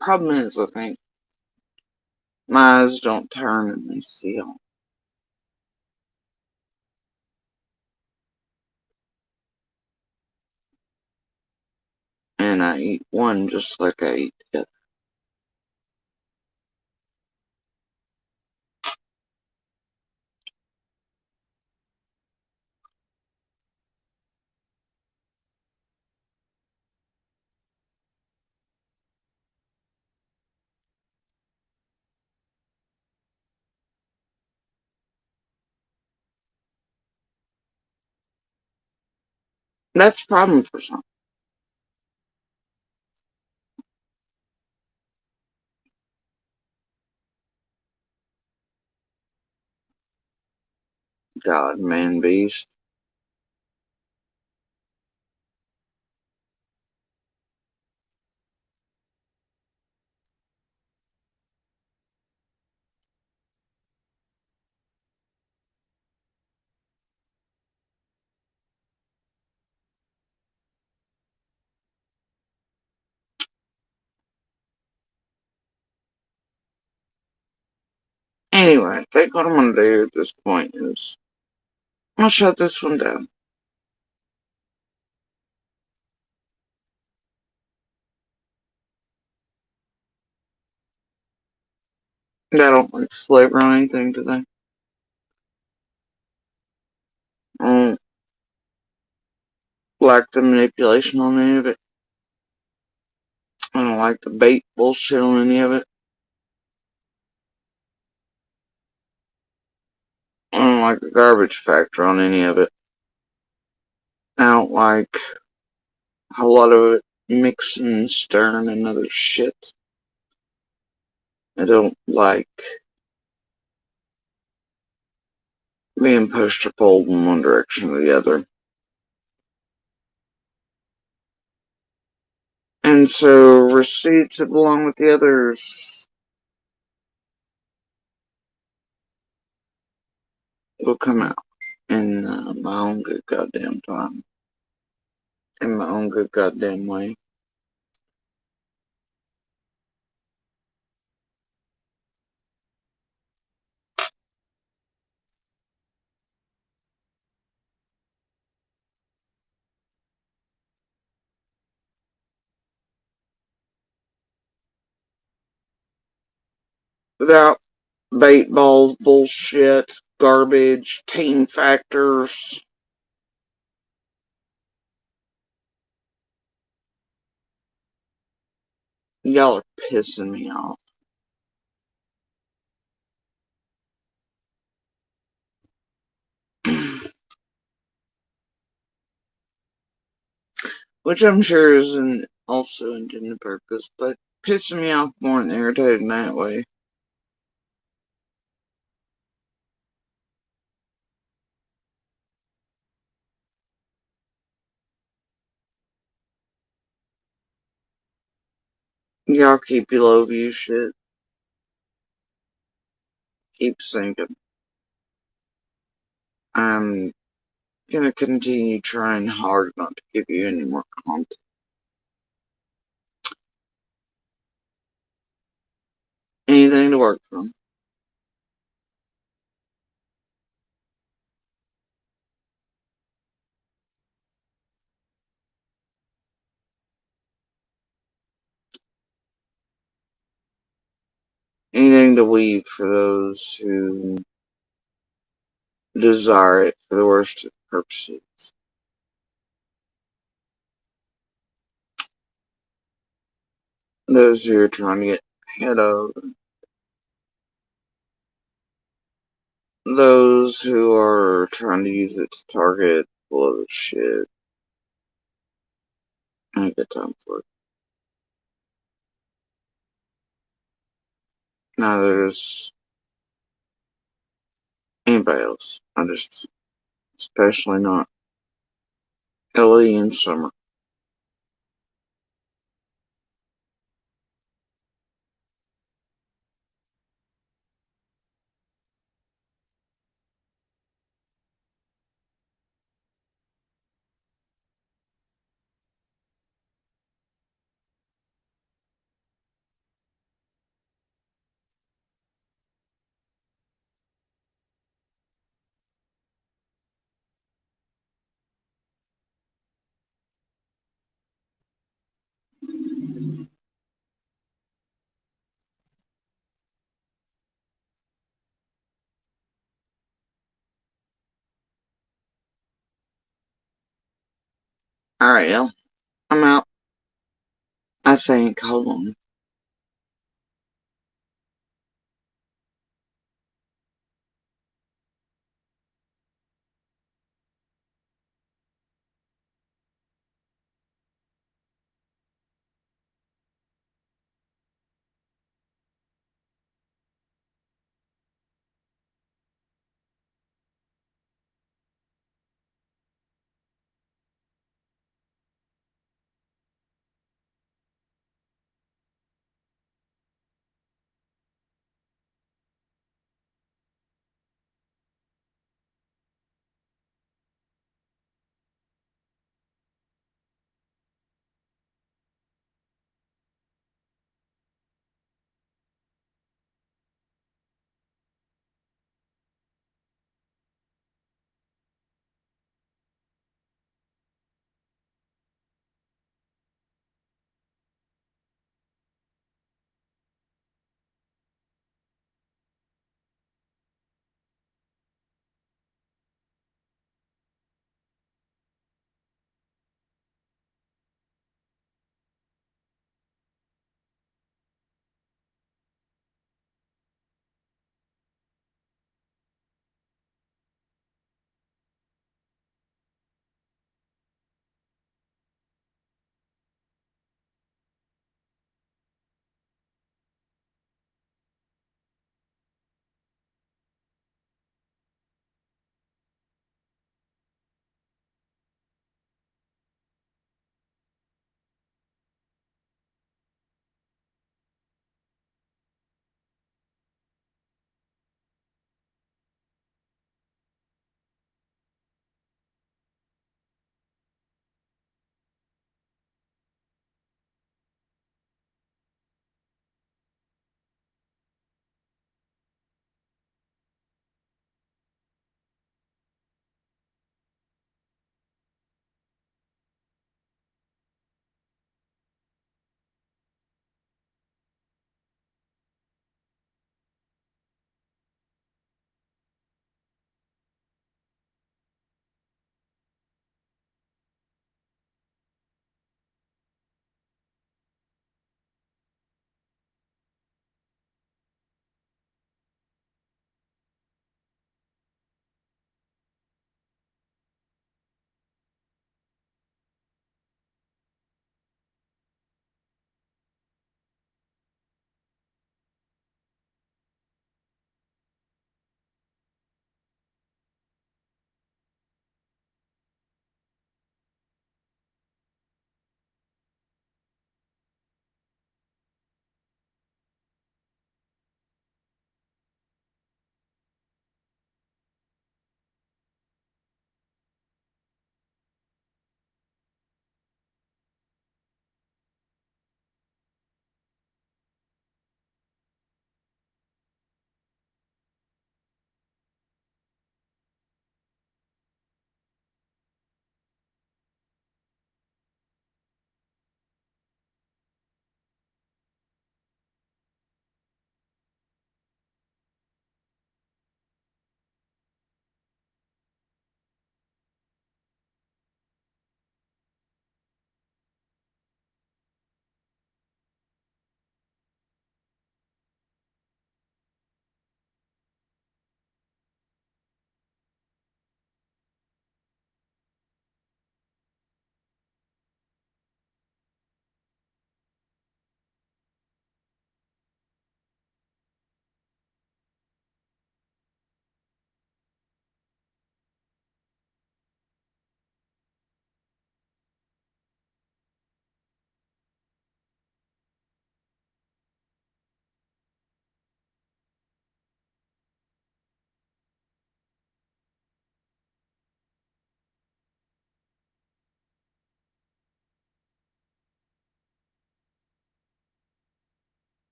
Problem is, I think my eyes don't turn and they see them. And I eat one just like I eat the other. That's a problem for some. God, man, beast. Anyway, I think what I'm gonna do at this point is I'll shut this one down. I don't like flavor on anything today. I don't like the manipulation on any of it. I don't like the bait bullshit on any of it. I don't like the garbage factor on any of it. I don't like a lot of it mixing and stirring and other shit. I don't like being pushed or pulled in one direction or the other. And so receipts that belong with the others will come out in my own good goddamn time. In my own good goddamn way. Without bait balls, bullshit, garbage, team factors. Y'all are pissing me off. Which I'm sure is also intended purpose, but pissing me off more than irritating that way. Y'all keep your low view shit. Keep sinking. I'm gonna continue trying hard not to give you any more content. Anything to work from. Anything to weave for those who desire it for the worst of purposes. Those who are trying to get ahead of. Those who are trying to use it to target full shit. I ain't got time for it. Neither does anybody else. I just, especially not Ellie and Summer. Alright, y'all. I'm out. I think. Hold on.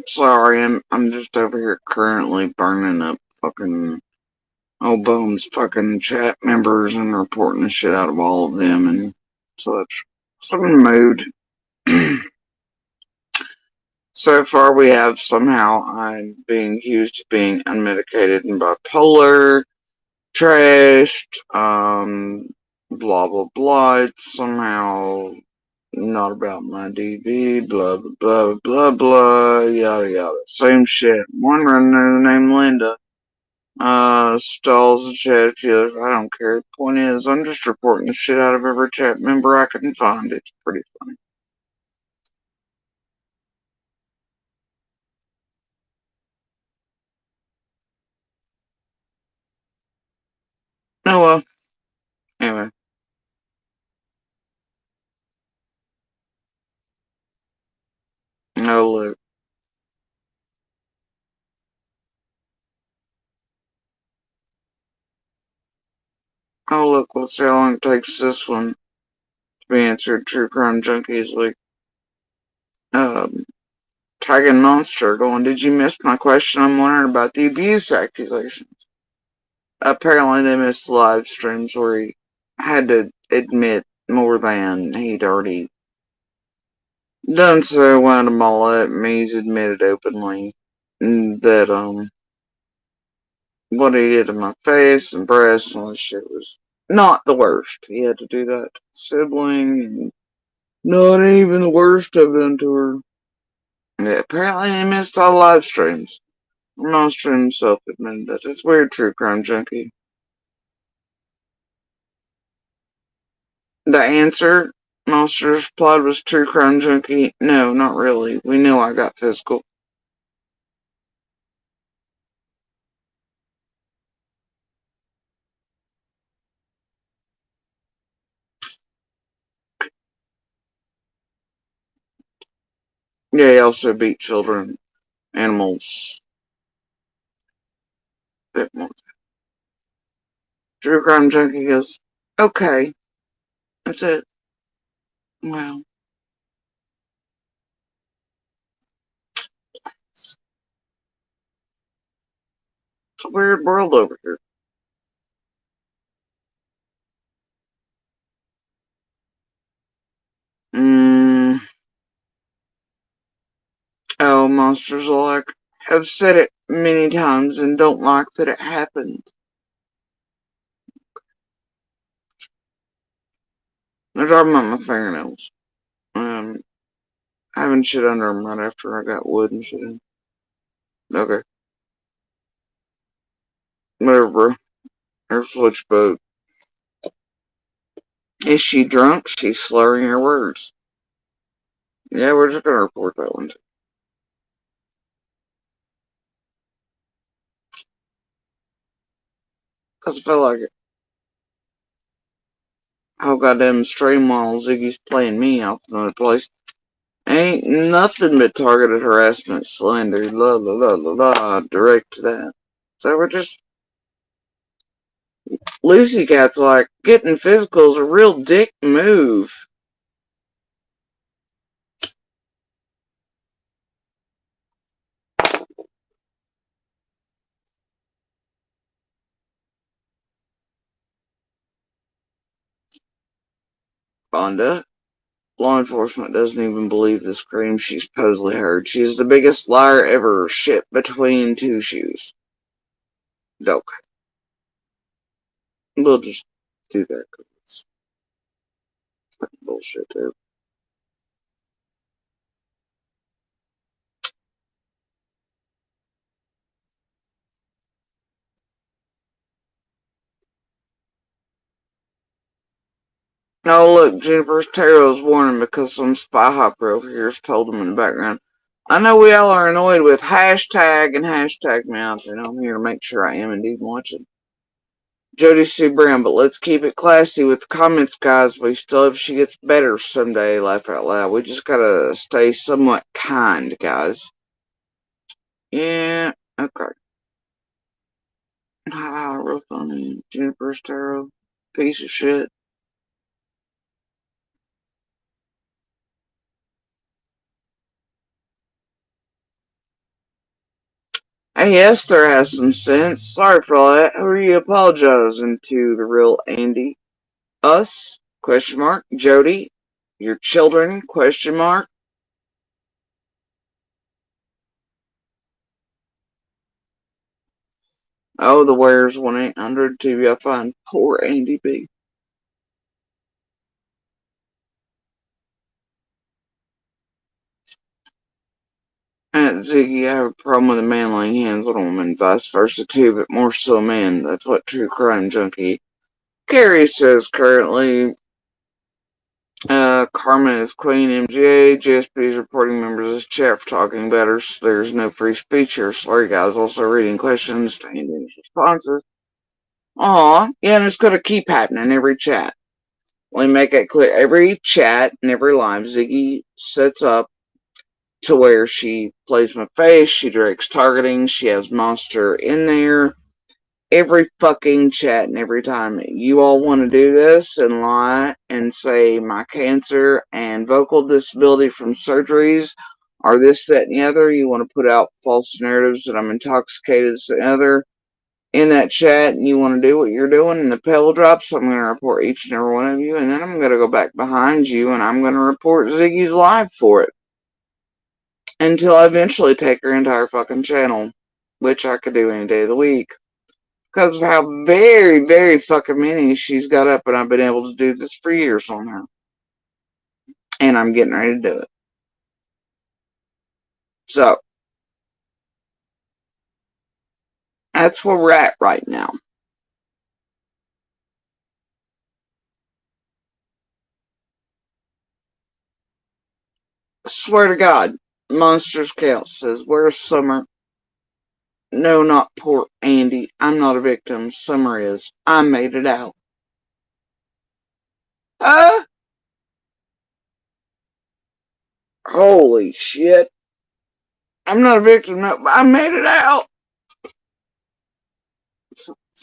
Sorry, I'm just over here currently burning up fucking old Bones fucking chat members and reporting the shit out of all of them and such. So I'm in the mood. So far, we have somehow I'm being accused of being unmedicated and bipolar, trashed, blah blah blah. It's somehow not about my DB, blah blah blah blah blah, yada yada. Same shit. One runner named Linda, stalls the chat. I don't care. The point is, I'm just reporting the shit out of every chat member I can find. It's pretty funny. Oh well. Anyway. Oh look. Oh look. Let's see how long it takes this one to be answered. True Crime Junkies like um tagging Monster going, did you miss my question? I'm wondering about the abuse accusations. Apparently they missed the live streams where he had to admit more than he'd already done so. Wound them all up and he's admitted openly that what he did to my face and breasts and all this shit was not the worst. He had to do that to sibling and not even the worst I've done to her. Yeah, apparently they missed all the live streams. Monster himself admitted that. It's weird, True Crime Junkie. The answer, Monster's replied, was True Crime Junkie. No, not really. We knew I got physical. Yeah, he also beat children, animals, bit more. True Crime Junkie goes, okay, that's it. Well, it's a weird world over here. Mm, oh, Monsters like, have said it many times and don't like that it happened. They're talking about my fingernails. Having shit under them right after I got wood and shit in. Okay, whatever, bro. There's which boat. Is she drunk? She's slurring her words. Yeah, we're just gonna report that one. Cause I feel like it. How goddamn stream while Ziggy's playing me off another place. Ain't nothing but targeted harassment, slander, la la la la la, direct to that. So we're just Lucy Cat's like, getting physical is a real dick move. Fonda. Law enforcement doesn't even believe the scream she's supposedly heard. She's the biggest liar ever. Shit between two shoes. Okay. We'll just do that because it's fucking bullshit too. Oh look, Jennifer's Taro's warning because some spy hopper over here has told him in the background. I know we all are annoyed with hashtag and hashtag me out there. I'm here to make sure I am indeed watching. Jody C. Brown, but let's keep it classy with the comments, guys. We still hope she gets better someday, laugh out loud. We just gotta stay somewhat kind, guys. Yeah, okay. Real funny. Jennifer's Tarot. Piece of shit. Hey, Esther has some sense. Sorry for all that. Who are you apologizing to? The real Andy? Us? Question mark. Jody? Your children? Question mark. Oh, the Where's 1-800 TVI. Poor Andy B. And Ziggy, I have a problem with a man laying hands on a woman, vice versa too, but more so a man. That's what True Crime Junkie Carrie says currently. Carmen is Queen MGA. GSP is reporting members of this chat for talking about her. So there's no free speech here. Sorry, guys. Also reading questions to Andy's responses. Aw, yeah, and it's going to keep happening in every chat. Let me make it clear. Every chat and every live, Ziggy sets up to where she plays my face, she directs targeting, she has Monster in there. Every fucking chat and every time you all want to do this and lie and say my cancer and vocal disability from surgeries are this, that, and the other, you want to put out false narratives that I'm intoxicated, this, and the other in that chat, and you want to do what you're doing, and the pebble drops, I'm going to report each and every one of you, and then I'm going to go back behind you, and I'm going to report Ziggy's live for it. Until I eventually take her entire fucking channel, which I could do any day of the week. Because of how very, very fucking many she's got up, and I've been able to do this for years on her. And I'm getting ready to do it. So, that's where we're at right now. Swear to God, Monsters Couch says, where's Summer? No, not poor Andy. I'm not a victim. Summer is. I made it out. Uh, holy shit. I'm not a victim. No, I made it out.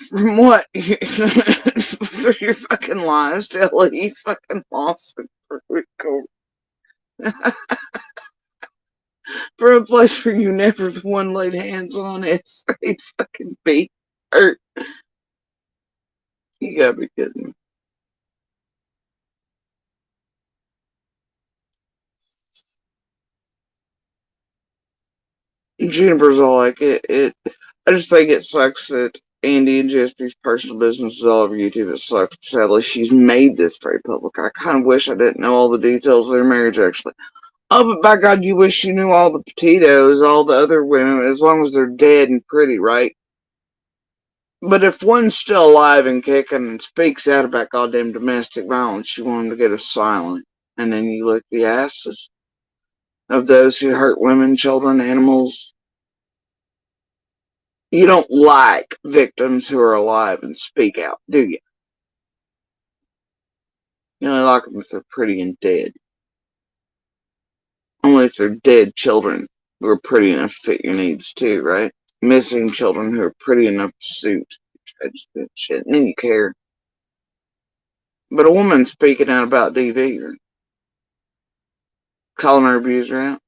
From what? Through your fucking lies, Ellie. You fucking lost it. For a place where you never the one laid hands on it. Say fucking be hurt. You gotta be kidding me. Juniper's all like it. I just think it sucks that Andy and Jesse's personal business is all over YouTube. It sucks. Sadly, she's made this very public. I kind of wish I didn't know all the details of their marriage, actually. Oh, but by God, you wish you knew all the potatoes, all the other women, as long as they're dead and pretty, right? But if one's still alive and kicking and speaks out about goddamn domestic violence, you want them to get a silent. And then you lick the asses of those who hurt women, children, animals. You don't like victims who are alive and speak out, do you? You only like them if they're pretty and dead. Only if they're dead children who are pretty enough to fit your needs too, right? Missing children who are pretty enough to suit. I just do shit, and then you care. But a woman speaking out about DV or calling her abuser out,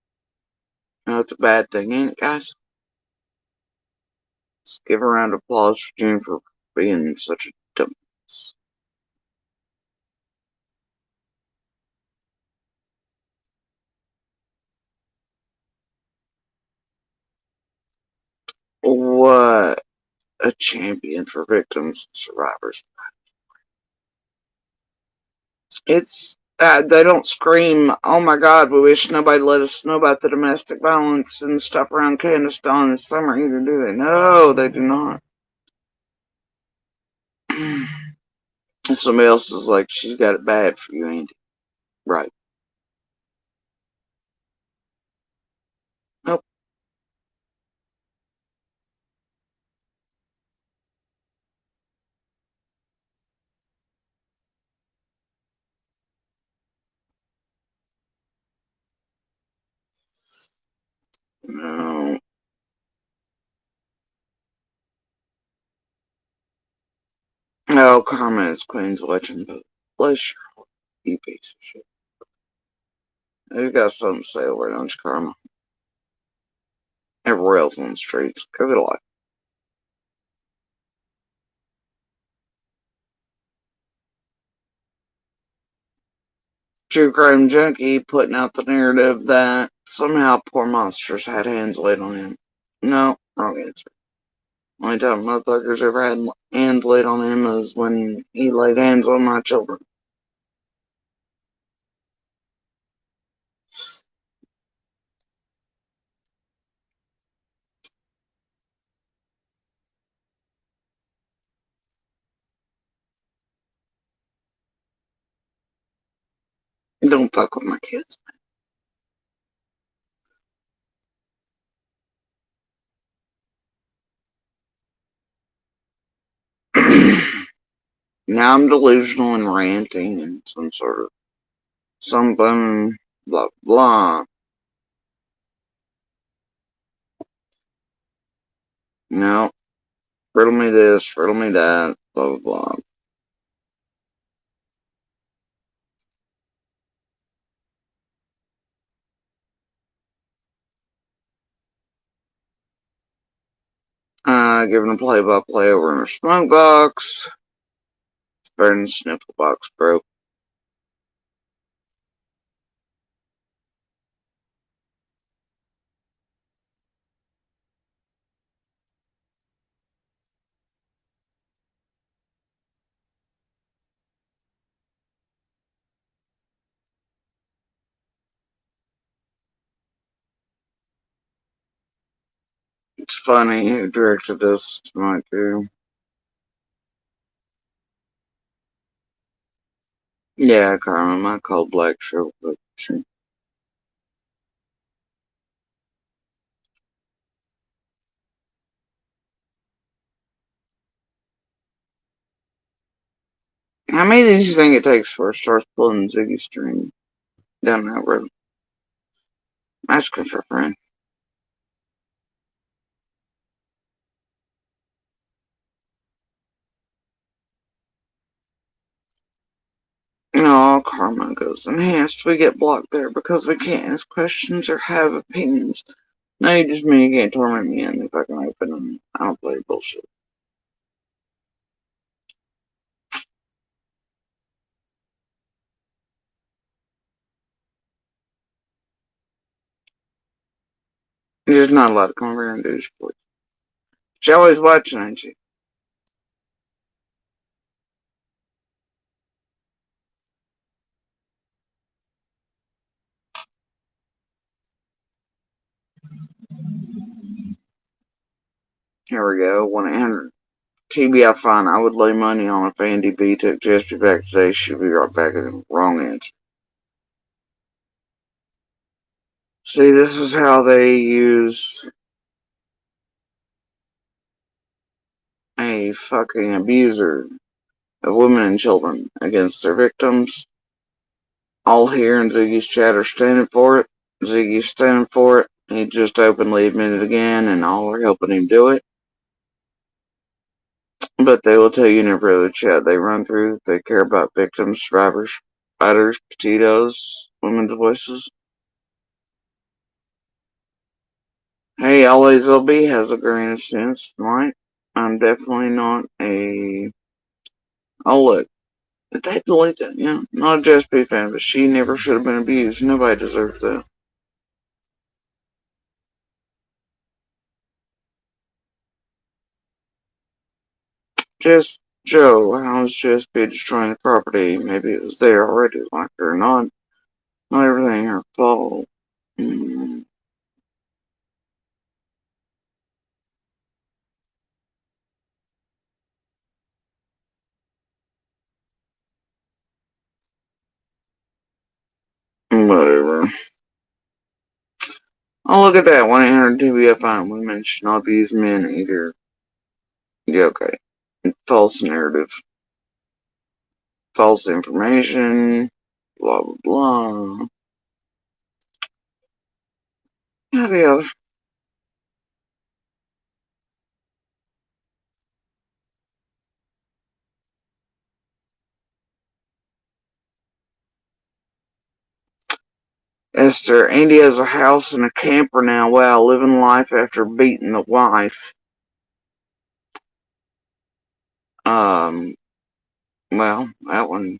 it's a bad thing, ain't it, guys? Let's give a round of applause for June for being such a dumbass. What a champion for victims and survivors. It's they don't scream, oh my God, we wish nobody let us know about the domestic violence and stuff around Candace Dawn this summer either, do they? No, they do not. And somebody else is like, she's got it bad for you, Andy. Right. Nope. No. No, Karma is Queen's watching, but bless your heart, you piece of shit. You got something to say over it, don't you, Karma? everywhere else on the streets. Go get a life. True Crime Junkie putting out the narrative that somehow poor monsters had hands laid on him. No, wrong answer. Only time motherfuckers ever had hands laid on him was when he laid hands on my children. Don't fuck with my kids. Now I'm delusional and ranting and some sort of something, blah, blah. No, riddle me this, riddle me that, blah, blah, blah. Giving a play-by-play over in a smoke box. It's better than sniffle box, bro. It's funny who directed this tonight, too. Yeah, Carmen, my cold black shirt. How many do you think it takes for it starts pulling Ziggy string down that road? Asking for a friend. No, Karma goes enhanced. We get blocked there because we can't ask questions or have opinions. No, you just mean you can't torment me and if I can open them. I don't play bullshit. You're just not allowed to come over here and do sports. She's always watching, ain't she? Here we go. 1-800 TBI fine. I would lay money on if Andy B took Jesse back today. She'd be right back. Wrong answer. See, this is how they use a fucking abuser of women and children against their victims. All here in Ziggy's chat are standing for it. Ziggy's standing for it. He just openly admitted again, and all are helping him do it. But they will tell you in every other chat they run through, they care about victims, survivors, fighters, petitos, women's voices. Hey, always LB has a grain of sense, right? I'm definitely not a. Oh, look. Did they delete that? Yeah. Not a Jess B fan, but she never should have been abused. Nobody deserves that. Just Joe, how was Jess B destroying the property? Maybe it was there already, like her or not. Not everything her fault. Mm, whatever. Oh, look at that. 1-800-TBFI. Women should not abuse men either. Yeah, okay. False narrative. False information. Blah, blah, blah. Yada, yada. Esther, Andy has a house and a camper now. Wow, living life after beating the wife. Um, well, that one.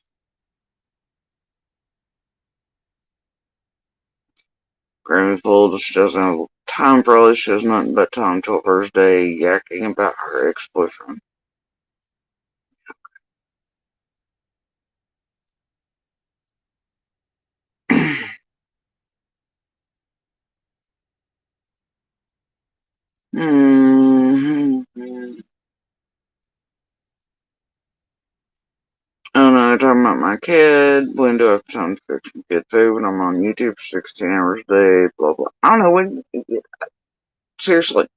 Grammy pulled. She doesn't have time for all this. She has nothing but time till Thursday yakking about her ex-boyfriend. Mm-hmm. Oh no, I'm talking about my kid. When do I have time to fix my kid food? I'm on YouTube for 16 hours a day, blah blah. I don't know when. Seriously,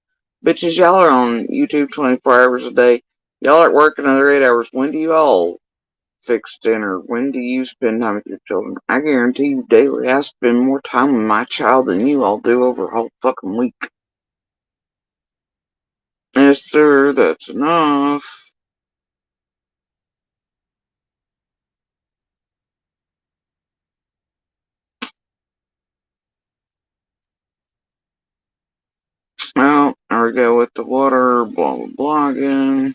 bitches, y'all are on YouTube 24 hours a day. Y'all are at work another 8 hours. When do you all fix dinner? When do you spend time with your children? I guarantee you daily I spend more time with my child than you all do over a whole fucking week. Yes, sir, that's enough. Well, there we go with the water, blah blah blah again.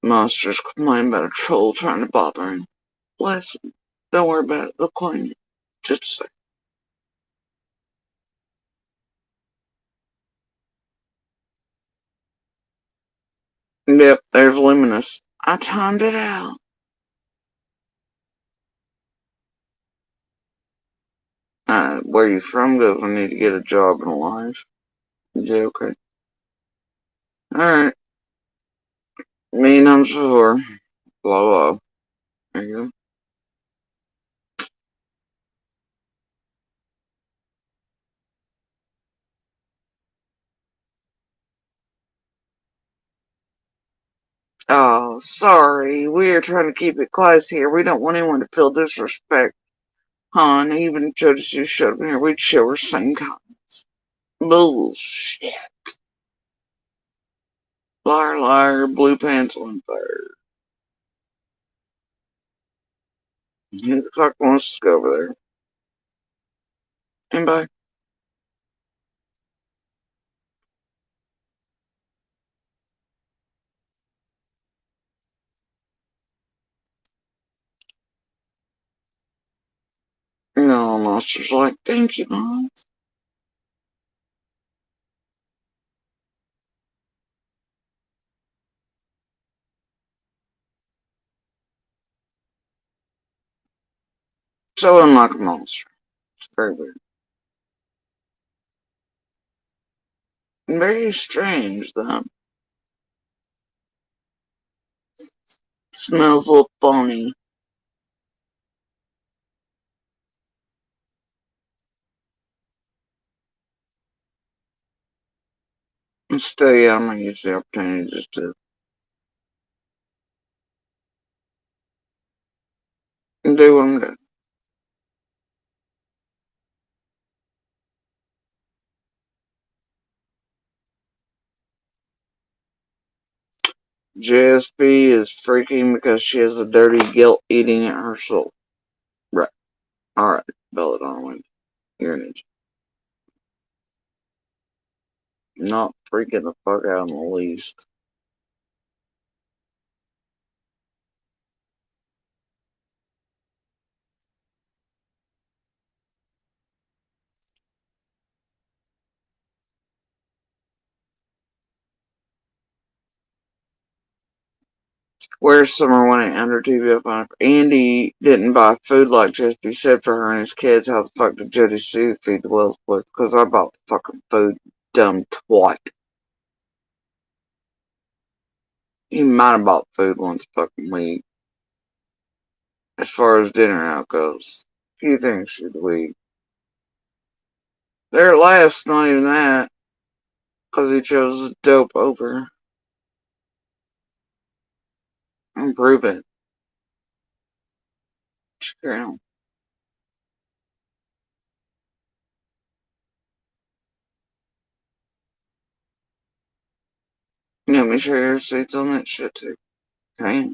Monsters complain about a troll trying to bother him. Bless him. Don't worry about it. They'll claim it. Just a sec. Yep, there's Luminous. I timed it out. Where you from goes, I need to get a job in life. Yeah, okay. Alright. Me number 4. Blah blah. There you go. Oh, sorry. We are trying to keep it classy here. We don't want anyone to feel disrespect. Hon, even if Judge just showed up here, we'd show her same comments. Bullshit. Liar, liar, blue pants on fire. Who the fuck wants to go over there? Anybody? No, Monster's like, thank you, Mom. So unlike a monster. It's very weird. Very strange, though. Smells a little phony. And still, yeah, I'm gonna use the opportunity just to do what I'm doing. JSB is freaking because she has a dirty guilt eating at her soul. Right. Alright, Bella Darwin. You're an idiot. Not freaking the fuck out in the least. Where's Summer wanting under TV up on Andy didn't buy food like JSB said for her and his kids. How the fuck did Jody Sue feed the Wells boys? Because I bought the fucking food, dumb twat. He might have bought food once fucking week. As far as dinner out goes. A few things through the week. There at last, not even that, because he chose dope over. Improve it. Check. Yeah, make sure your seat's on that shit too. Okay.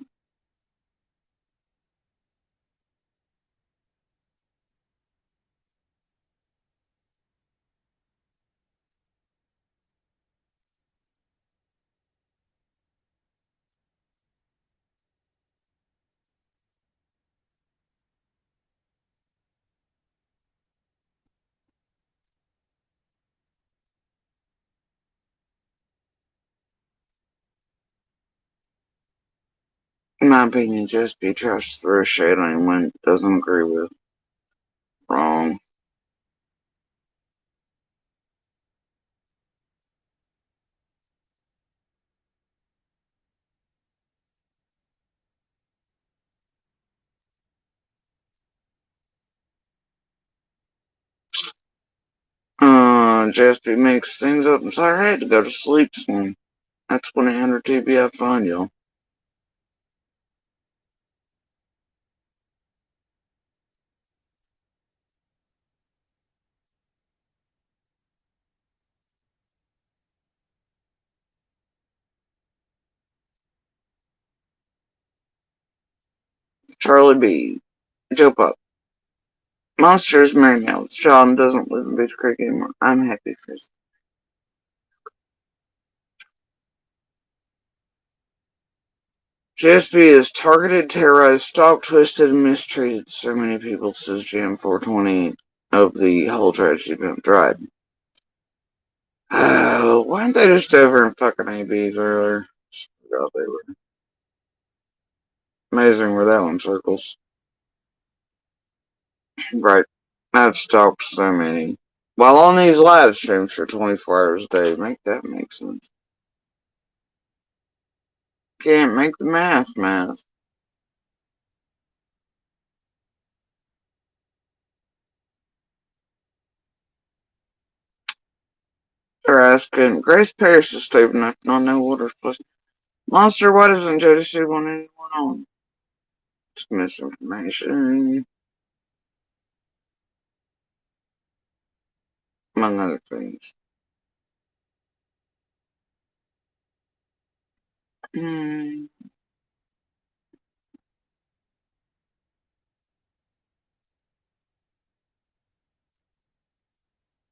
In my opinion, just be tries to throw shade on anyone it doesn't agree with. Wrong. JSP makes things up inside her head to go to sleep soon. That's 1-800 TBI find y'all. Charlie B. Joe Pup. Monster is married now. Sean doesn't live in Beach Creek anymore. I'm happy for his. JSP is targeted, terrorized, stalked, twisted, and mistreated so many people, says Jam 420 of the whole tragedy Pimp tried. Why aren't they just over in fucking ABs earlier? God, they were amazing where that one circles. Right. I've stalked so many. While on these live streams for 24 hours a day, make that make sense. Can't make the math. They're asking, Grace Paris is stupid enough to not know what her supposed. Monster, why doesn't Jody Sue want anyone on? It's misinformation, among other things.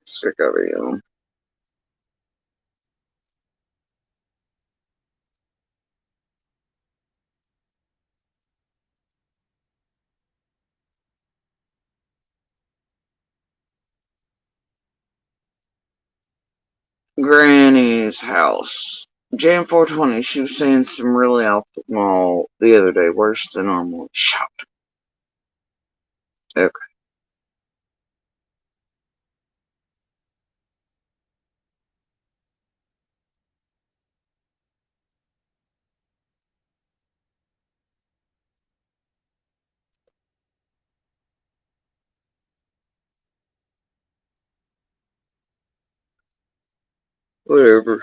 Sick of it, y'all. Granny's house. Jam 420, she was saying some really off the wall the other day, worse than normal. Shout. Okay. Whatever.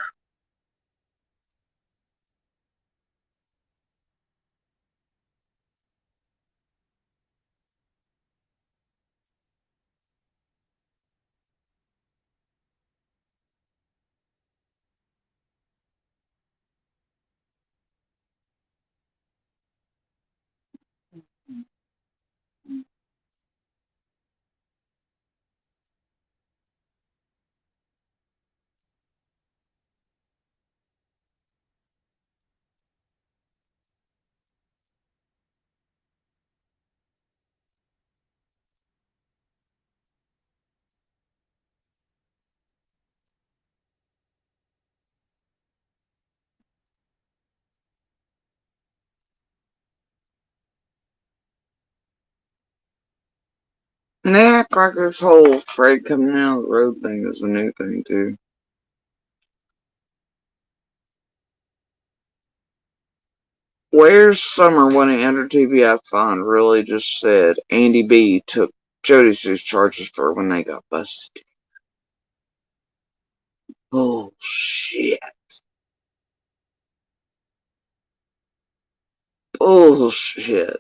And they act like this whole Fred coming out of the road thing is a new thing, too. Where's Summer 1-800 TBI Fund really just said Andy B took Jody Sue's charges for when they got busted? Bullshit. Bullshit.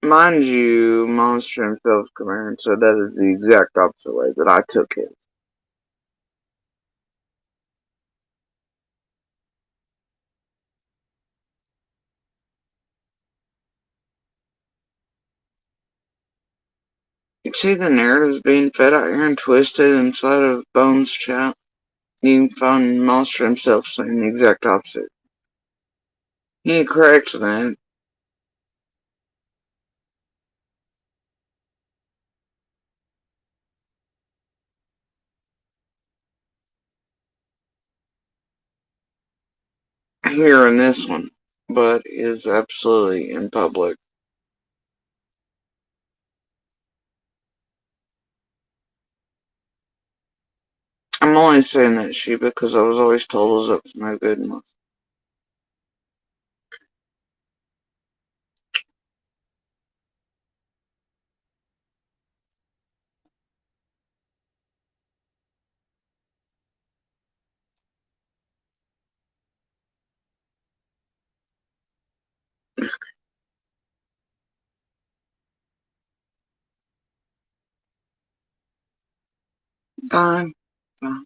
Mind you, Monster himself come here and said that is the exact opposite way that I took it. You see the narratives being fed out here and twisted inside of Bones' chat? You can find Monster himself saying the exact opposite. He ain't correct, man. Here in this one, but is absolutely in public. I'm only saying that shit because I was always told it was up to no good. Fine. Fine.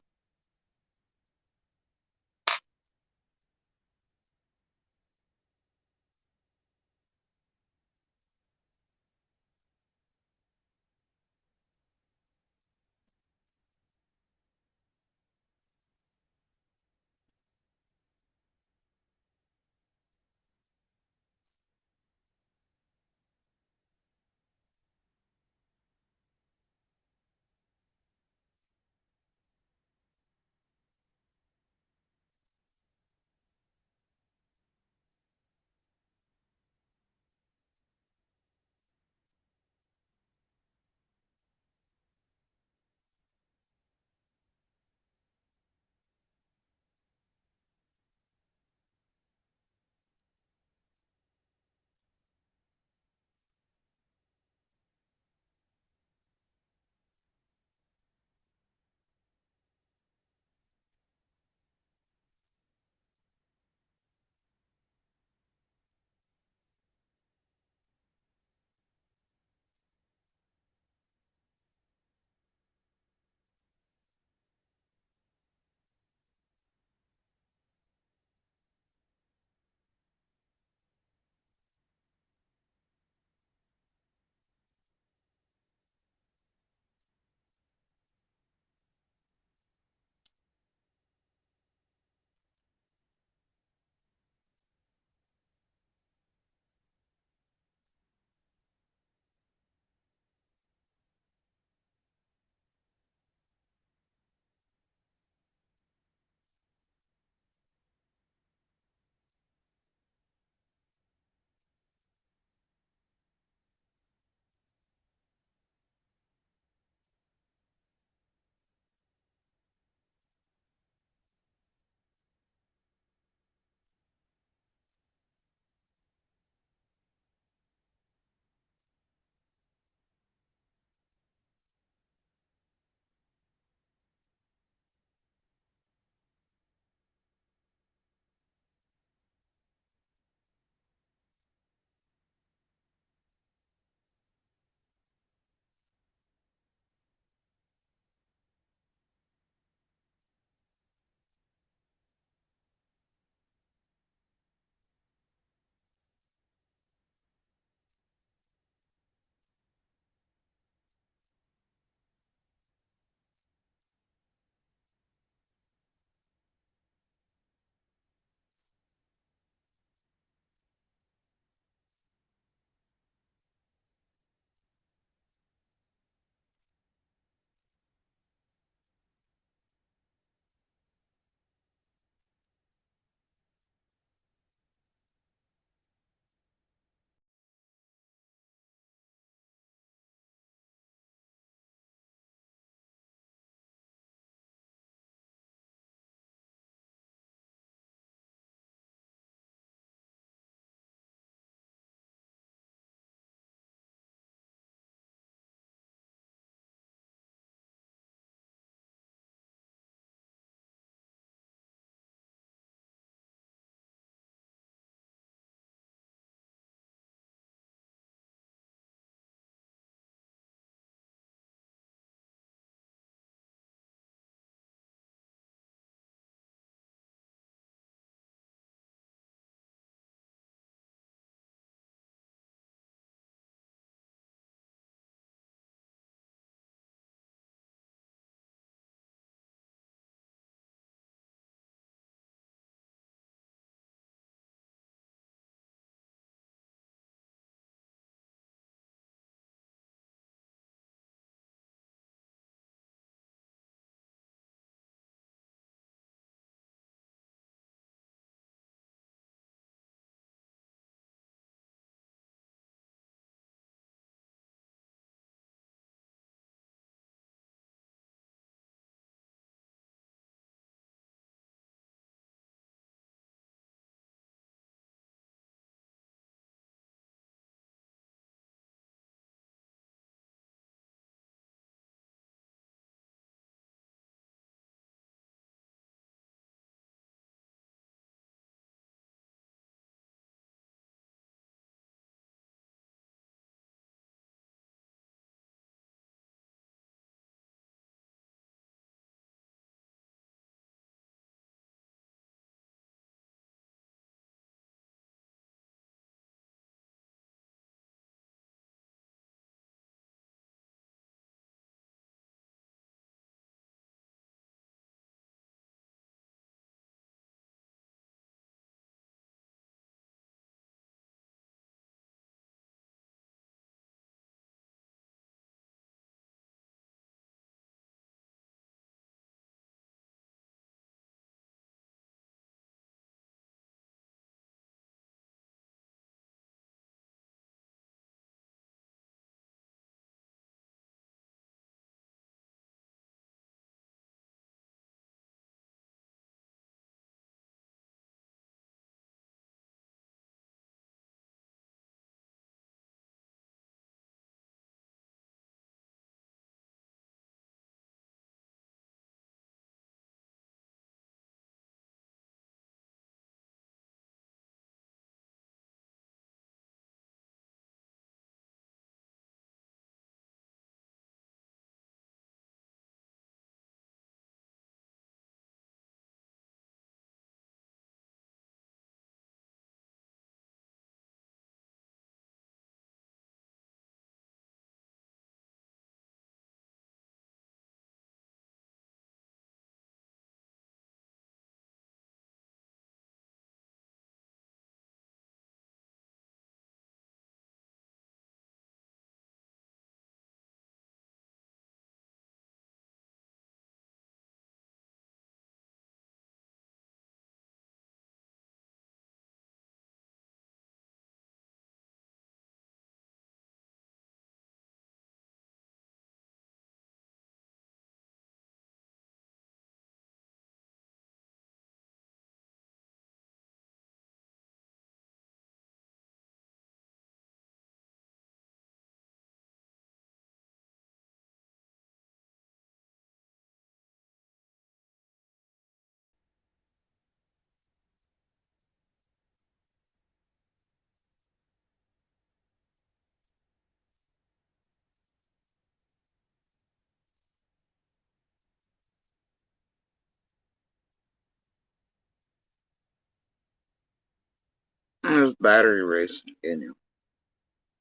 was battery racing again.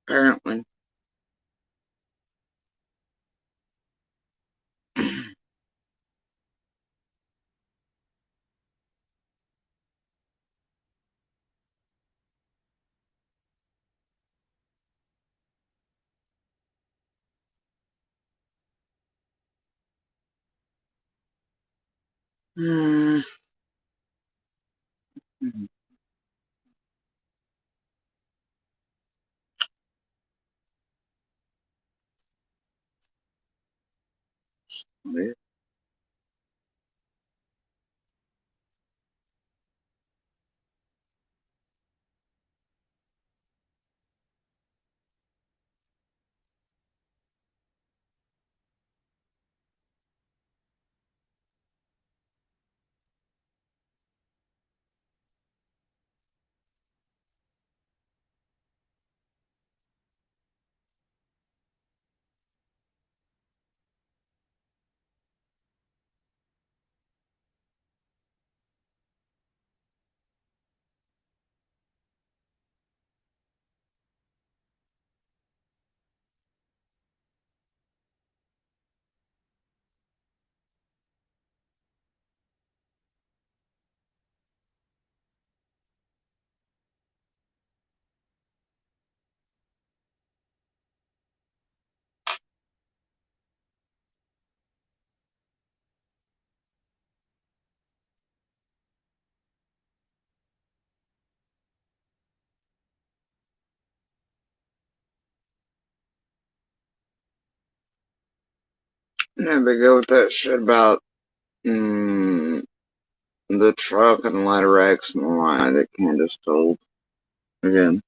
Apparently. Hmm. Yeah, they go with that shit about the truck and the ladder X and the lie that Candace told again.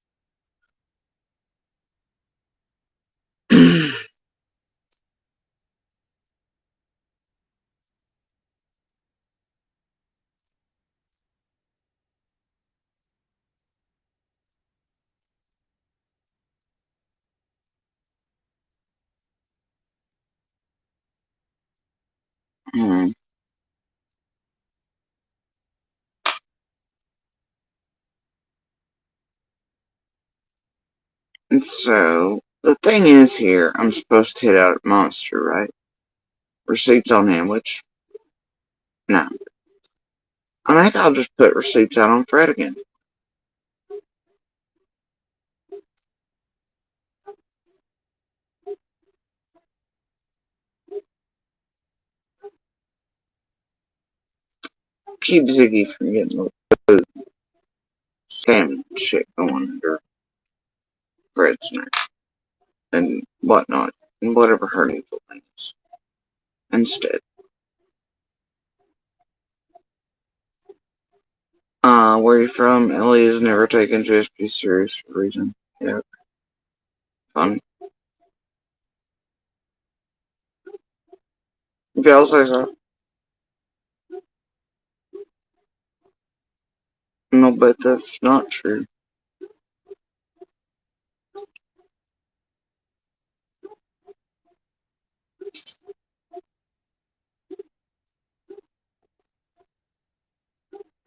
Hmm. And so the thing is here, I'm supposed to hit out at Monster, right? Receipts on him, which no. I think I'll just put receipts out on Fred again. Keep Ziggy from getting the scam shit going under Fred's name and whatnot, and whatever her evil thing is. Instead. Where you from? Ellie has never taken JSP serious for a reason. Yeah, fun. If y'all say so. No, but that's not true.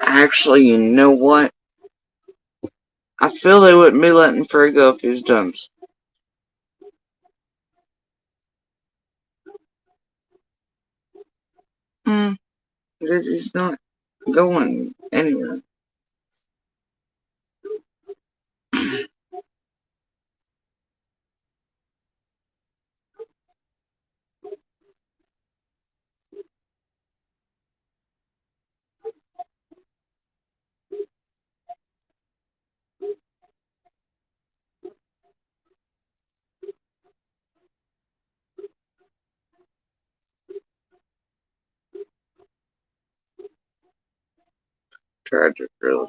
Actually, you know what? I feel they wouldn't be letting Fred go if he's done. Hmm, he's not going anywhere. Tragic, really.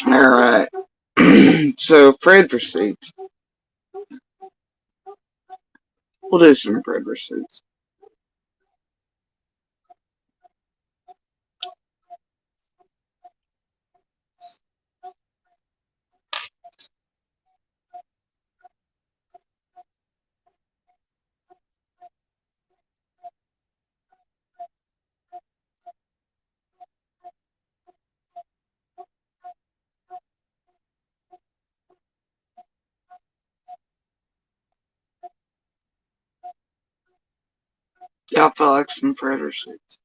All right. So Fred receipts. We'll do some Fred receipts. Y'all feel like some fritter seeds.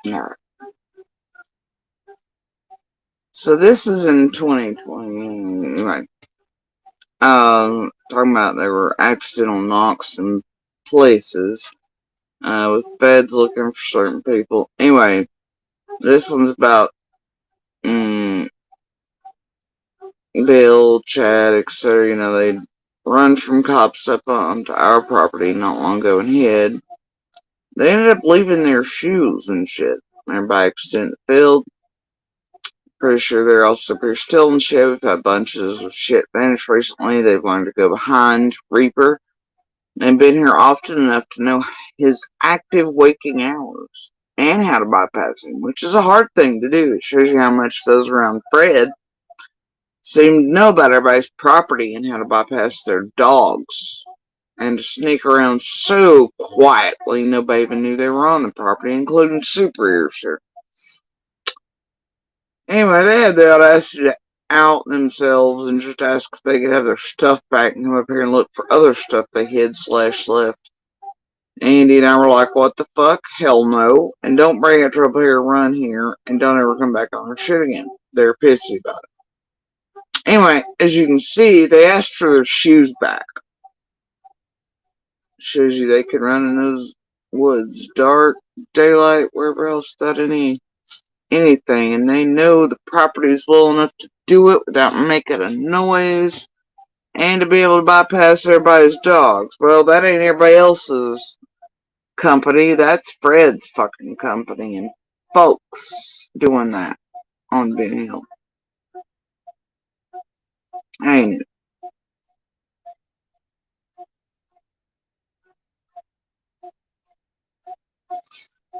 Alright. So this is in 2020. Right. Talking about there were accidental knocks in places. With feds looking for certain people. Anyway, this one's about Bill, Chad, etc. You know, they run from cops up onto our property not long ago and hid. They ended up leaving their shoes and shit. Their bikes didn't fill. Pretty sure they're also pretty still and shit. We've had bunches of shit vanish recently. They've learned to go behind Reaper and been here often enough to know his active waking hours and how to bypass him, which is a hard thing to do. It shows you how much those around Fred seem to know about everybody's property and how to bypass their dogs and to sneak around so quietly nobody even knew they were on the property, including super ears here. Anyway, they had the audacity to out themselves and just ask if they could have their stuff back and come up here and look for other stuff they hid / left. Andy and I were like, what the fuck? Hell no. And don't bring it trouble here, run here, and don't ever come back on our shit again. They're pissy about it. Anyway, as you can see, they asked for their shoes back. Shows you they could run in those woods, dark, daylight, wherever else without anything, and they know the property is well enough to do it without making a noise and to be able to bypass everybody's dogs. Well, that ain't everybody else's company. That's Fred's fucking company and folks doing that on Ben Hill. Ain't it?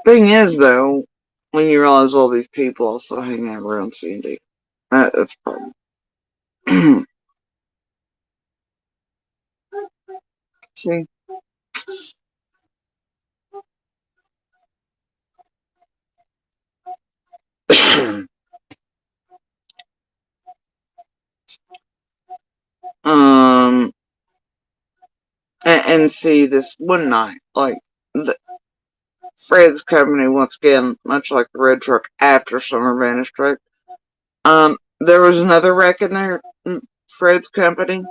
Thing is, though, when you realize all these people also hang out around C&D, that's a problem. See? um, and see this one night, like the, Fred's company once again, much like the red truck after Summer Vanish truck. There was another wreck in there. Fred's company,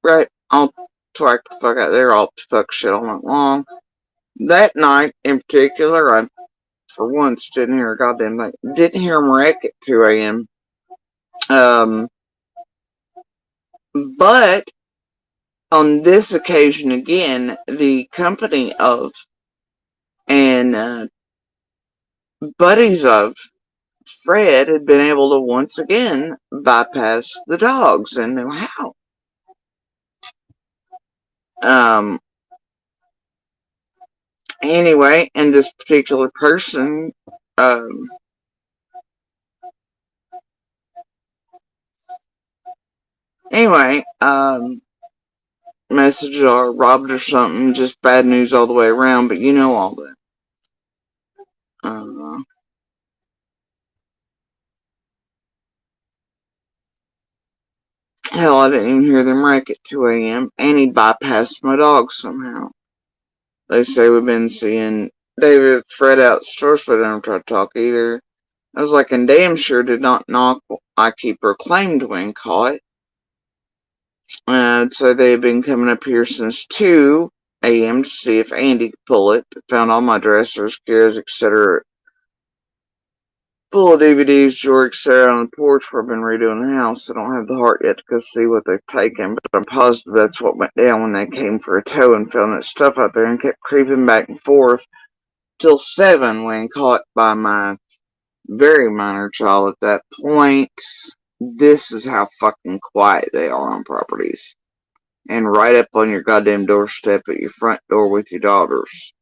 right? I'll twag the fuck out there. I'll fuck shit all night long. That night in particular, I for once didn't hear a goddamn thing. Didn't hear him wreck at 2 a.m. But on this occasion again, the company of and buddies of Fred had been able to once again bypass the dogs and knew how. Um, anyway, and this particular person, anyway, message or robbed or something, just bad news all the way around, but you know all that. Hell, I didn't even hear them wreck at 2 a.m. and he bypassed my dog somehow. They say we've been seeing David Fred out stores, but I don't try to talk either. I was like, and damn sure did not knock like he proclaimed when caught. So they had been coming up here since 2 a.m. to see if Andy could pull it. Found all my dressers, gears, etc. full of DVDs, George sat on the porch where I've been redoing the house. I don't have the heart yet to go see what they've taken, but I'm positive that's what went down when they came for a tow and found that stuff out there and kept creeping back and forth till 7 when caught by my very minor child at that point. This is how fucking quiet they are on properties. And right up on your goddamn doorstep at your front door with your daughters.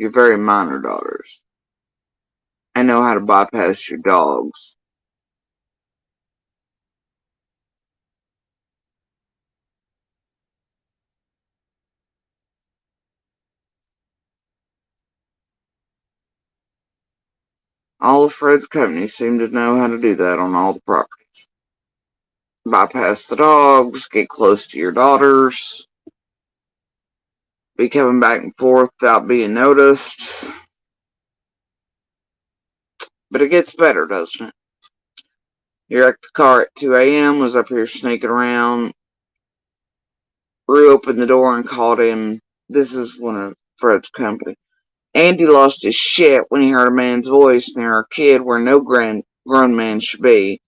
your very minor daughters and know how to bypass your dogs. All of Fred's companies seem to know how to do that on all the properties. Bypass the dogs, get close to your daughters, be coming back and forth without being noticed. But it gets better, doesn't it? You wrecked the car at 2 a.m., was up here sneaking around, Rue opened the door and called him. This is one of Fred's company. Andy lost his shit when he heard a man's voice near our kid where no grown man should be.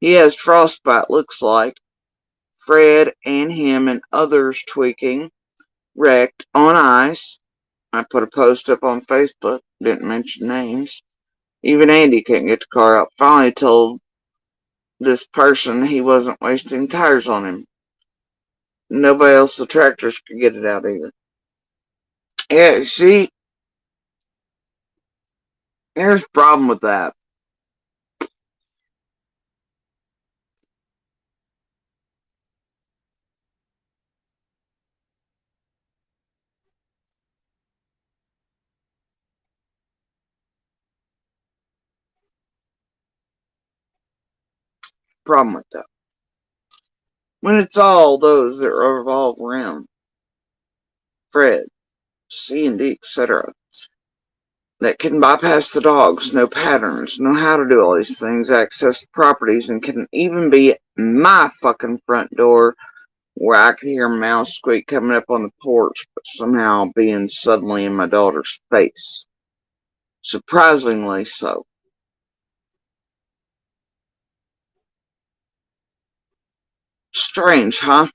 He has frostbite, looks like. Fred and him and others tweaking, wrecked on ice. I put a post up on Facebook, didn't mention names. Even Andy couldn't get the car out. Finally told this person he wasn't wasting tires on him. Nobody else, the tractors, could get it out either. Yeah, see, here's the problem with that. Problem with that. When it's all those that revolve around Fred, C&D, etc., that can bypass the dogs, know patterns, know how to do all these things, access the properties, and can even be at my fucking front door where I can hear a mouse squeak coming up on the porch, but somehow being suddenly in my daughter's face. Surprisingly so. Strange, huh?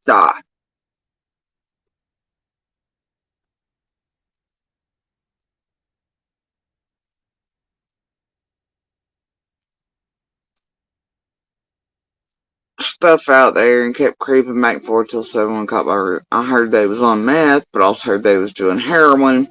Die. Stuff out there and kept creeping back and forth till someone caught my root. I heard they was on meth, but also heard they was doing heroin.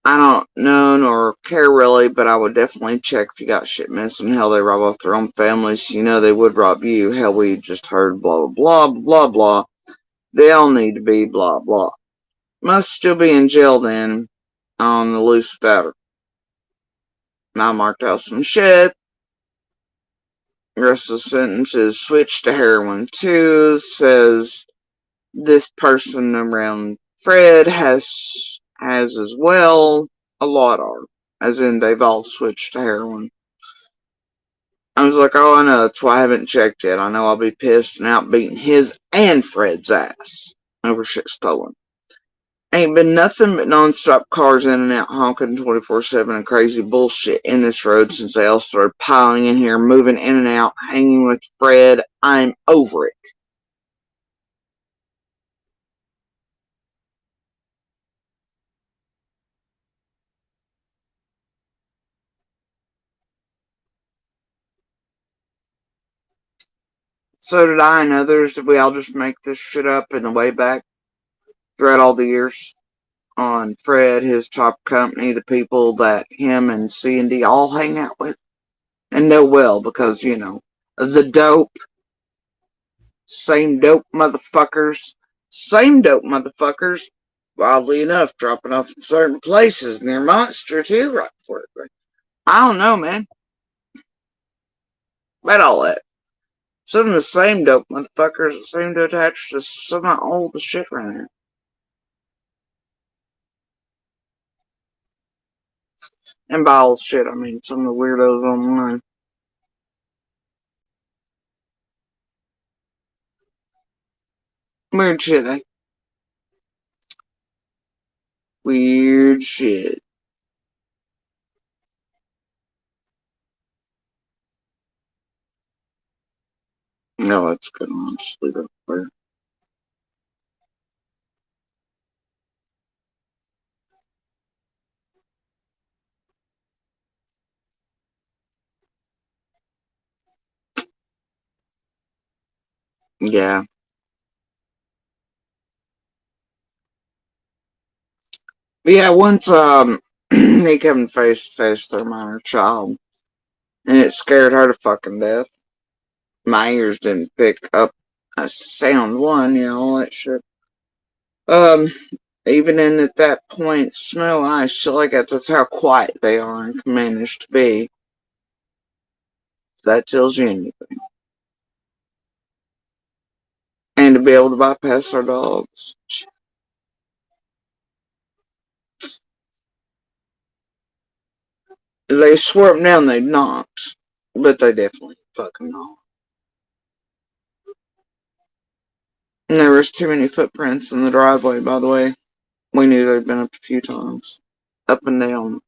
I don't know nor care really, but I would definitely check if you got shit missing. Hell, they rob off their own families. You know they would rob you. Hell, we just heard blah, blah, blah, blah, blah. They all need to be blah, blah. Must still be in jail then on the loose without her. I marked out some shit. The rest of the sentence is switched to heroin too. Says this person around Fred has as well. A lot are. As in they've all switched to heroin. I was like, oh, I know, that's why I haven't checked yet. I know I'll be pissed and out beating his and Fred's ass over shit stolen. Ain't been nothing but non-stop cars in and out honking 24/7 and crazy bullshit in this road since they all started piling in here, moving in and out, hanging with Fred. I'm over it. So did I and others. Did we all just make this shit up in the way back throughout all the years? On Fred, his top company, the people that him and C&D all hang out with and know well because, you know, the dope, same dope motherfuckers, wildly enough, dropping off in certain places near Monster too, right for it. I don't know, man. About all that. Some of the same dope motherfuckers that seem to attach to some of all the shit right here. And by all the shit, I mean some of the weirdos online. Weird shit, eh? Weird shit. No, that's good. I'll just leave it there. Yeah. But yeah, once me coming face to face with their minor child, and it scared her to fucking death. My ears didn't pick up a sound one, all that shit. Um, Even in at that point, snow, ice, shit like that, that's how quiet they are and can manage to be. That tells you anything. And to be able to bypass our dogs. They swore up down they'd not, but they definitely fucking not. And there was too many footprints in the driveway, by the way. We knew they'd been up a few times. Up and down.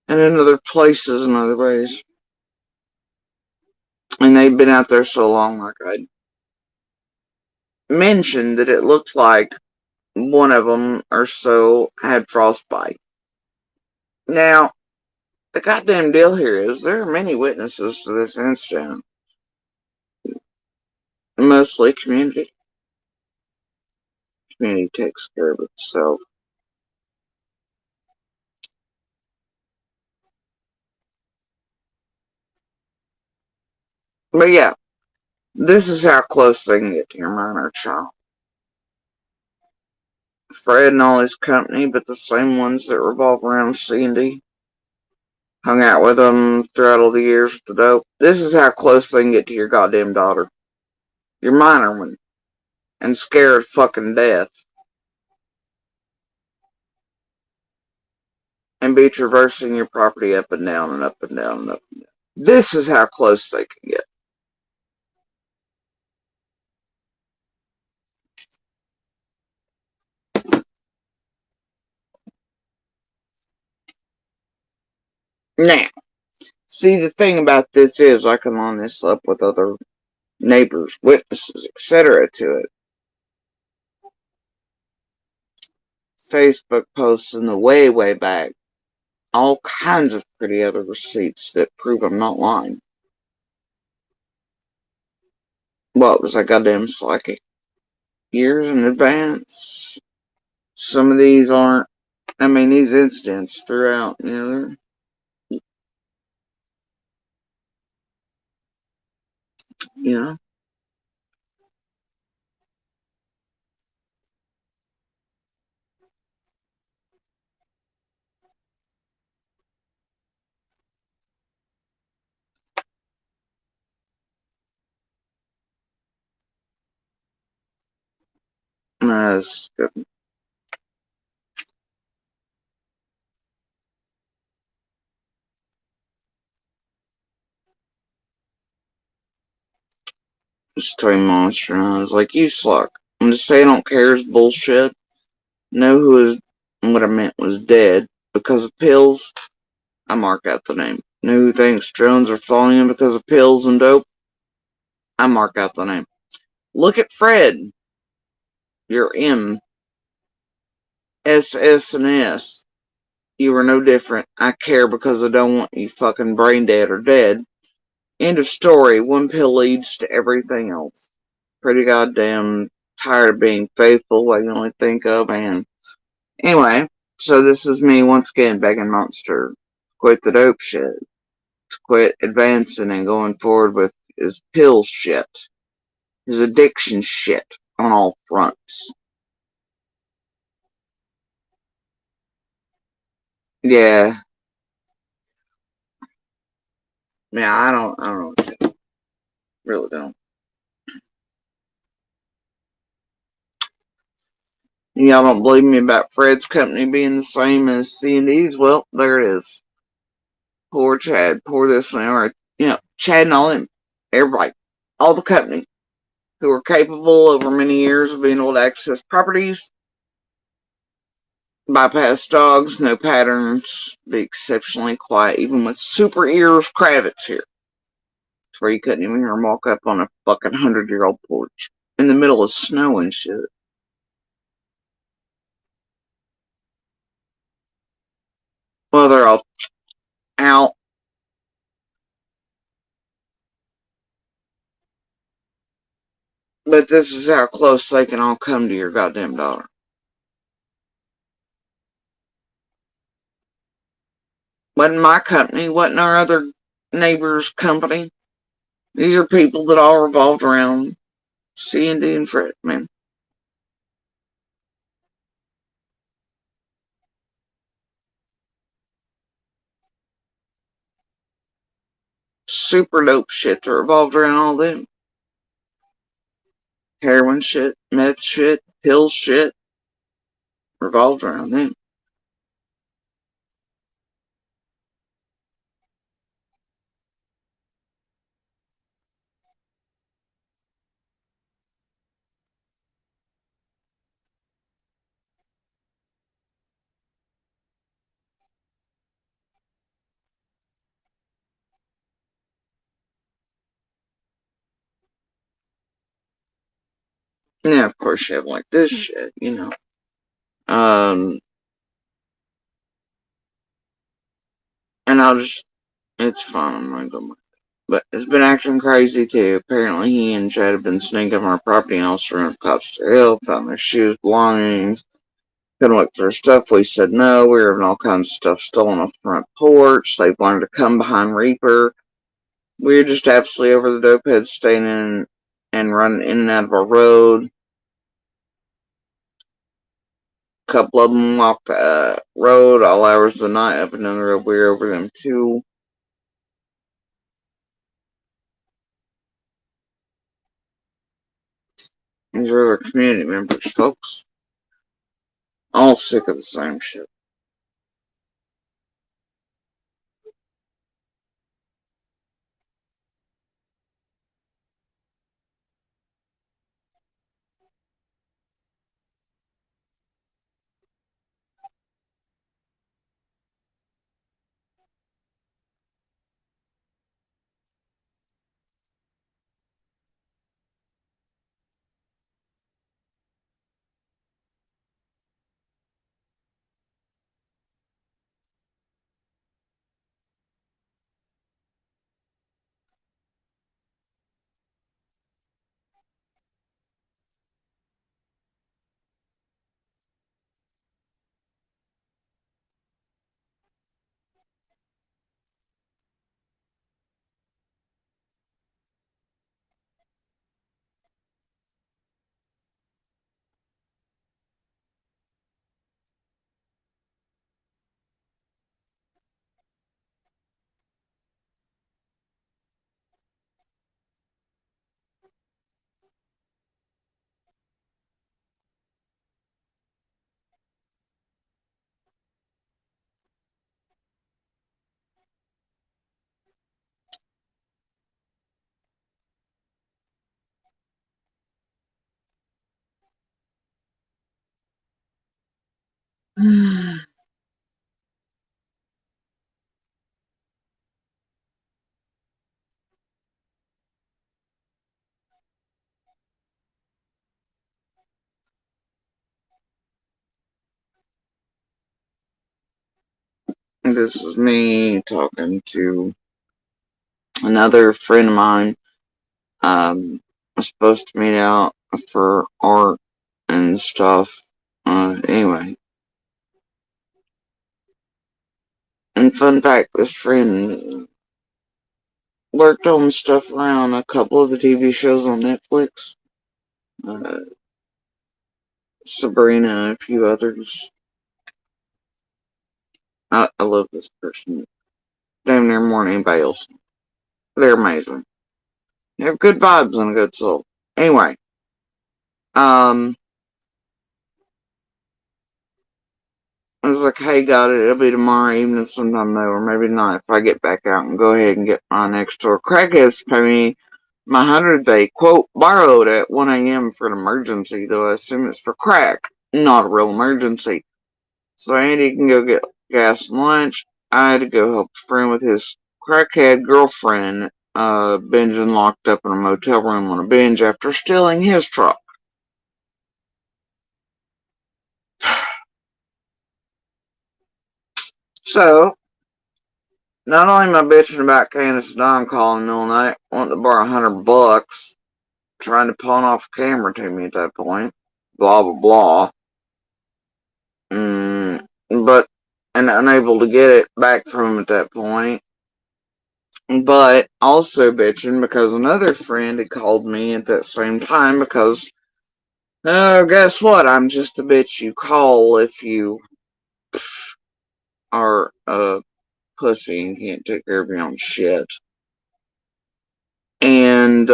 And in other places and other ways. And they'd been out there so long, like I mentioned, that it looked like one of them or so had frostbite. Now, the goddamn deal here is there are many witnesses to this incident. Mostly community. Community takes care of itself. But yeah, this is how close they can get to your minor child. Fred and all his company, but the same ones that revolve around C&D. Hung out with them throughout all the years with the dope. This is how close they can get to your goddamn daughter. Your minor one. And scared fucking death. And be traversing your property up and down and up and down and up and down. This is how close they can get. Now, see, the thing about this is I can line this up with other neighbors, witnesses, etc. to it. Facebook posts in the way, way back. All kinds of pretty other receipts that prove I'm not lying. Well, it was like goddamn like years in advance. Some of these aren't, I mean, these incidents throughout, you know, that's good. Just toy monster, and I was like, you suck. I'm just saying I don't care is bullshit. Know who is, what I meant was dead. Because of pills, I mark out the name. Know who thinks drones are falling in because of pills and dope, I mark out the name. Look at Fred. You're M, S, S, and S. You are no different. I care because I don't want you fucking brain dead or dead. End of story. One pill leads to everything else. Pretty goddamn tired of being faithful, what you only think of, and anyway, so this is me once again begging Monster to quit the dope shit, to quit advancing and going forward with his pill shit, his addiction shit on all fronts. Yeah, yeah, I don't really don't. Y'all don't believe me about Fred's company being the same as C&D's? Well, there it is. Poor Chad, poor this one, or Chad and all them, everybody, all the company who were capable over many years of being able to access properties, bypass dogs, no patterns, be exceptionally quiet, even with super ears Kravitz here. It's where you couldn't even hear him walk up on a fucking 100-year-old porch in the middle of snow and shit. Well, they're all out. But this is how close they can all come to your goddamn daughter. Wasn't my company, wasn't our other neighbor's company. These are people that all revolved around C&D and Fred, man. Super dope shit that revolved around all them. Heroin shit, meth shit, pill shit, revolved around them. Yeah, of course you have like this shit, you know. Um, and it's fun, I'm not gonna. But it's been acting crazy too. Apparently he and Chad have been sneaking on our property and also around cops to Hill, found their shoes, belongings, couldn't look for stuff. We said no, we were having all kinds of stuff stolen off the front porch. They wanted to come behind Reaper. We were just absolutely over the dope heads staying in and running in and out of our road. A couple of them off the road all hours of the night up and down the road. We were over them too. These are other community members, folks. All sick of the same shit. This is me talking to another friend of mine. I'm supposed to meet out for art and stuff. Anyway. And fun fact, this friend worked on stuff around a couple of the TV shows on Netflix. Uh, Sabrina and a few others. I love this person. Damn near more than anybody else. They're amazing. They have good vibes and a good soul. Anyway, um, I was like, hey, got it. It'll be tomorrow evening sometime though, or maybe not if I get back out and go ahead and get my next door. Crackheads pay me my 100 they, quote, borrowed at 1 a.m. for an emergency, though I assume it's for crack. Not a real emergency. So Andy can go get gas and lunch. I had to go help a friend with his crackhead girlfriend, binging locked up in a motel room on a binge after stealing his truck. So, not only am I bitching about Candace and Don calling in the middle of the night, wanting to borrow $100 trying to pawn off a camera to me at that point. Blah, blah, blah. But, and unable to get it back from him at that point. But also bitching because another friend had called me at that same time because, oh, guess what? I'm just a bitch you call if you are a pussy and can't take care of your own shit. And,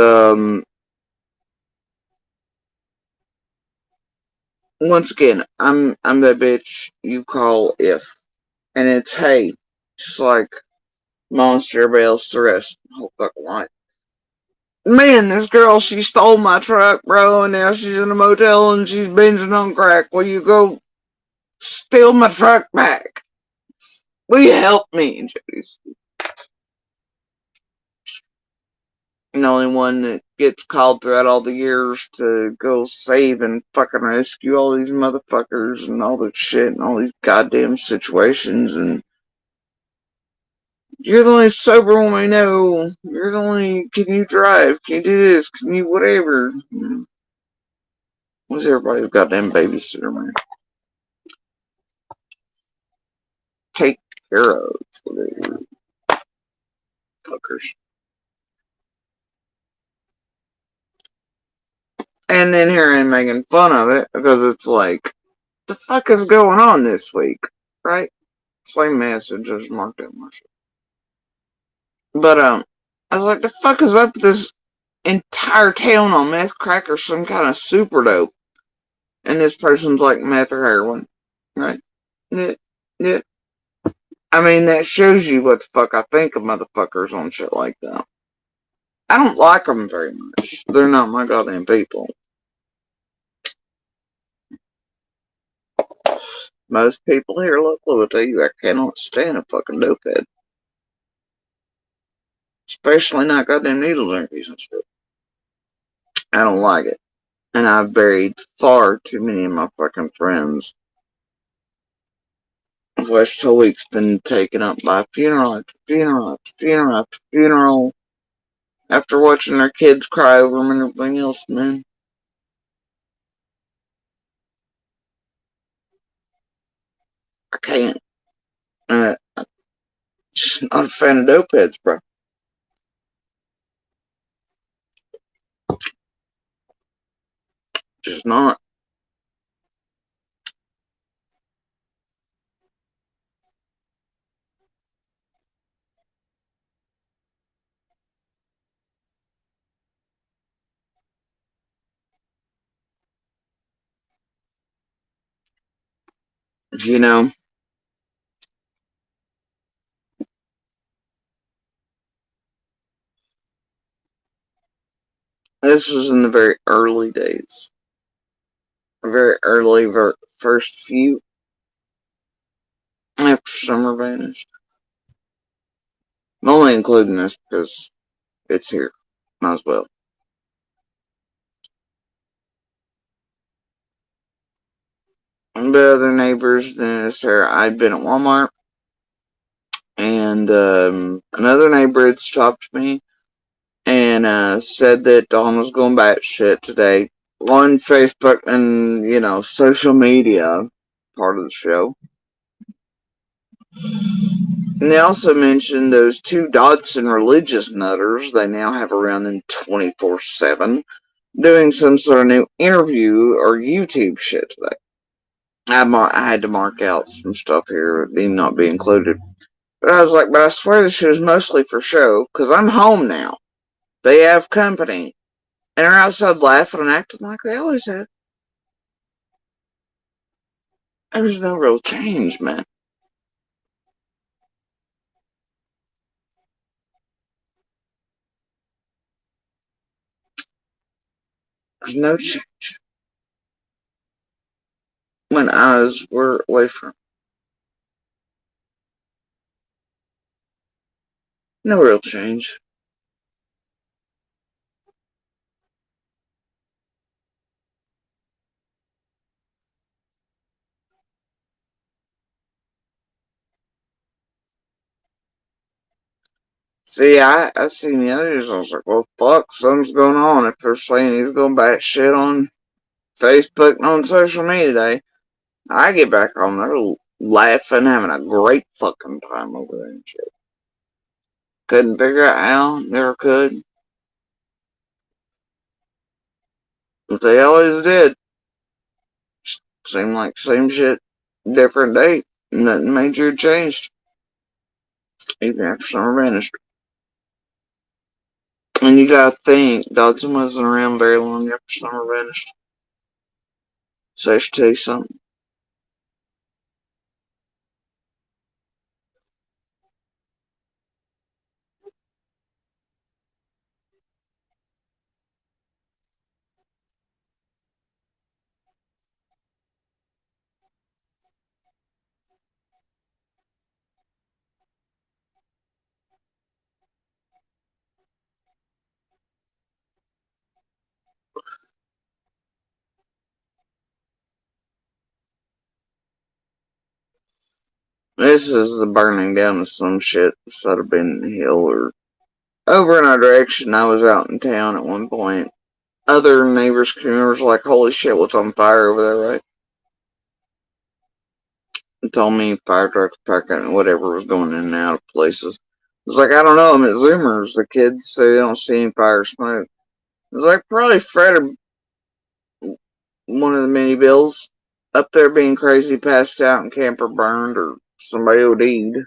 once again, I'm that bitch you call if. And it's hey, just like Monster Bales the rest of the whole fucking life. Man, this girl, she stole my truck, bro, and now she's in a motel and she's binging on crack. Will you go steal my truck back? Will you help me? And Jody's the only one that gets called throughout all the years to go save and fucking rescue all these motherfuckers and all this shit and all these goddamn situations. And you're the only sober one we know. You're the only, can you drive? Can you do this? Can you whatever? What's everybody's goddamn babysitter, man? Take care of the fuckers. And then here I'm making fun of it because it's like, the fuck is going on this week? Right? Same message as marked out myself. But I was like, the fuck is up with this entire town on meth crack or some kind of super dope? And this person's like meth or heroin. Right? Yeah. Yeah. I mean, that shows you what the fuck I think of motherfuckers on shit like that. I don't like them very much. They're not my goddamn people. Most people here locally will tell you I cannot stand a fucking dopehead. Especially not goddamn needle junkies and shit. I don't like it. And I've buried far too many of my fucking friends. West whole week's been taken up by funeral after funeral after funeral after funeral. After watching their kids cry over them and everything else, man. I can't. I'm just not a fan of dopeheads, bro. Just not. You know, this was in the very early days. Very early, first few after summer vanished. I'm only including this because it's here. Might as well. The other neighbors than this here, I'd been at Walmart, and another neighbor had stopped me and said that Dawn was going batshit today on Facebook and, you know, social media, part of the show. And they also mentioned those two Dodson religious nutters they now have around them 24/7 doing some sort of new interview or YouTube shit today. I had to mark out some stuff here that need not be included. But I was like, but I swear this shit is mostly for show, because I'm home now. They have company. And they're outside laughing and acting like they always have. There's no real change, man. There's no change. When eyes were away from. No real change. See, I seen the others. I was like, well, fuck, something's going on. If they're saying he's going back shit on Facebook and on social media today, I get back on there laughing, having a great fucking time over there and shit. Couldn't figure out how, never could. But they always did. Seemed like same shit, different date. Nothing major changed, even after summer vanished. And you gotta think, Dodson wasn't around very long after summer vanished. So I should tell you something. This is the burning down of some shit instead of being in the hill or over in our direction. I was out in town at one point. Other neighbors, community were like, holy shit, what's on fire over there, right? And told me fire trucks, packing, whatever was going in and out of places. I was like, I don't know, I'm at Zoomers. The kids say they don't see any fire smoke. I was like, probably Fred or one of the mini bills up there being crazy, passed out, and camper burned, or somebody OD'd.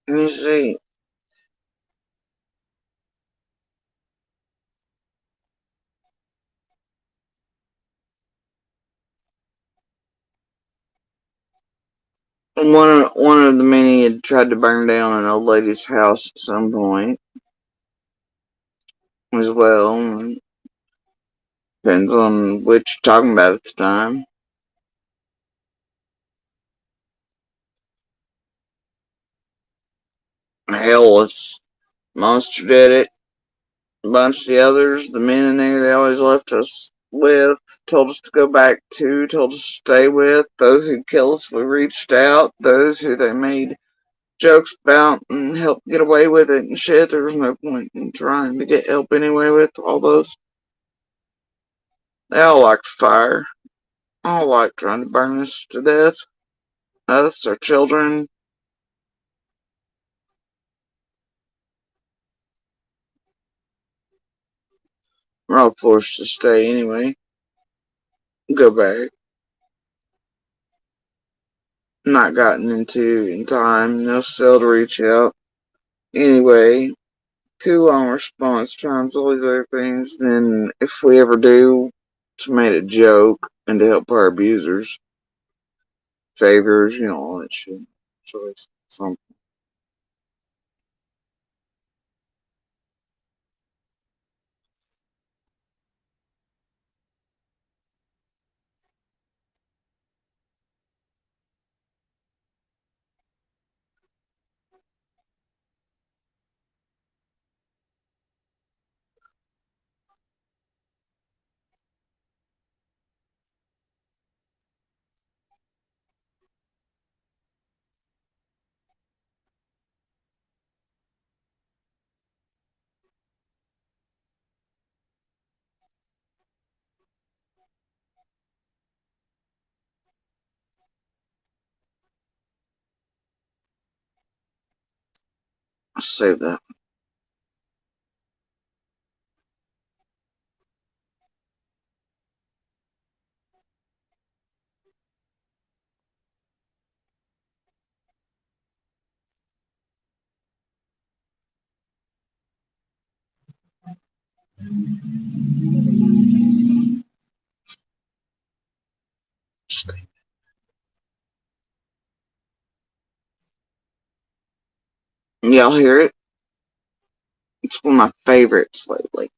And you see, one of the many had tried to burn down an old lady's house at some point as well. Depends on what you're talking about at the time. Hell, it's Monster did it. A bunch of the others, the men in there, they always left us with, told us to go back to, told us to stay with. Those who killed us, we reached out. Those who they made jokes about and helped get away with it and shit. There was no point in trying to get help anyway with all those. They all liked fire. All liked trying to burn us to death. Us, our children. We're all forced to stay anyway. Go back. Not gotten into in time. No cell to reach out. Anyway, too long response times, all these other things. Then, if we ever do, it's made a joke and to help our abusers. Favors, all that shit. Choice. Something. Save that. Y'all hear it? It's one of my favorites lately.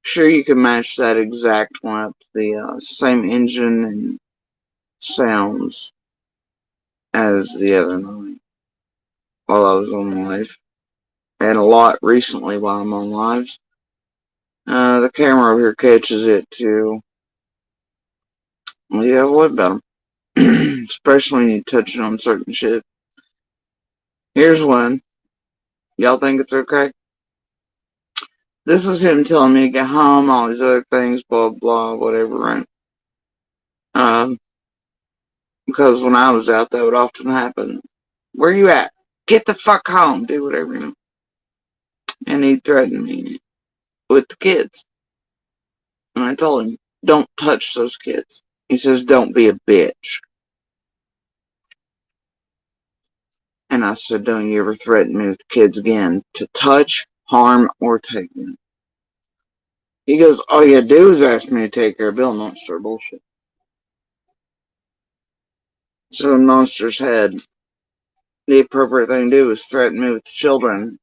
Sure, you can match that exact one up to the same engine and sounds as the other night while I was on live. And a lot recently while I'm on lives. The camera over here catches it too. Well, yeah, what about them? Especially when you touch it on certain shit. Here's one. Y'all think it's okay? This is him telling me to get home, all these other things, blah, blah, whatever, right? Um, because when I was out, that would often happen. Where you at? Get the fuck home. Do whatever, you know. And he threatened me with the kids. And I told him, don't touch those kids. He says, don't be a bitch. And I said, don't you ever threaten me with the kids again to touch, harm, or take them. He goes, all you do is ask me to take care of Bill, not start bullshit. So in Monster's head, the appropriate thing to do was threaten me with the children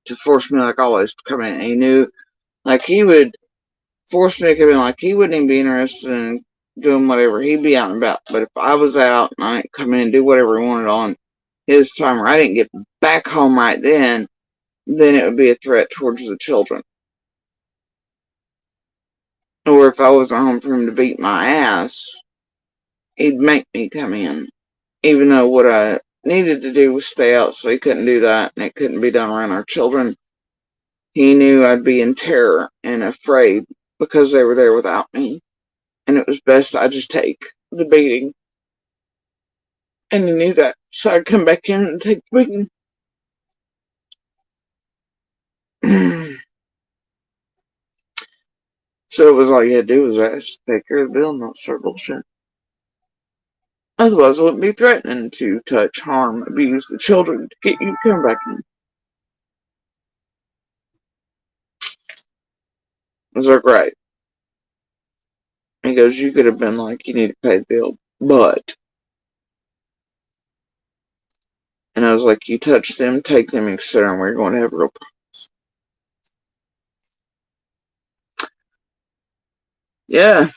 to force me, like always, to come in. And he knew, like, he would force me to come in, like, he wouldn't even be interested in doing whatever. He'd be out and about. But if I was out and I didn't come in and do whatever he wanted on his time, or I didn't get back home right then it would be a threat towards the children. Or if I wasn't home for him to beat my ass, he'd make me come in. Even though what I needed to do was stay out, so he couldn't do that, and it couldn't be done around our children. He knew I'd be in terror and afraid because they were there without me. And it was best I just take the beating. And he knew that. So I'd come back in and take the beating. So it was all you had to do was ask to take care of the bill, not start bullshit. Otherwise, I wouldn't be threatening to touch, harm, abuse the children to get you to come back in. I was like, right. He goes, you could have been like, you need to pay the bill, but. And I was like, you touch them, take them, etc., and we're going to have real problems. Yeah.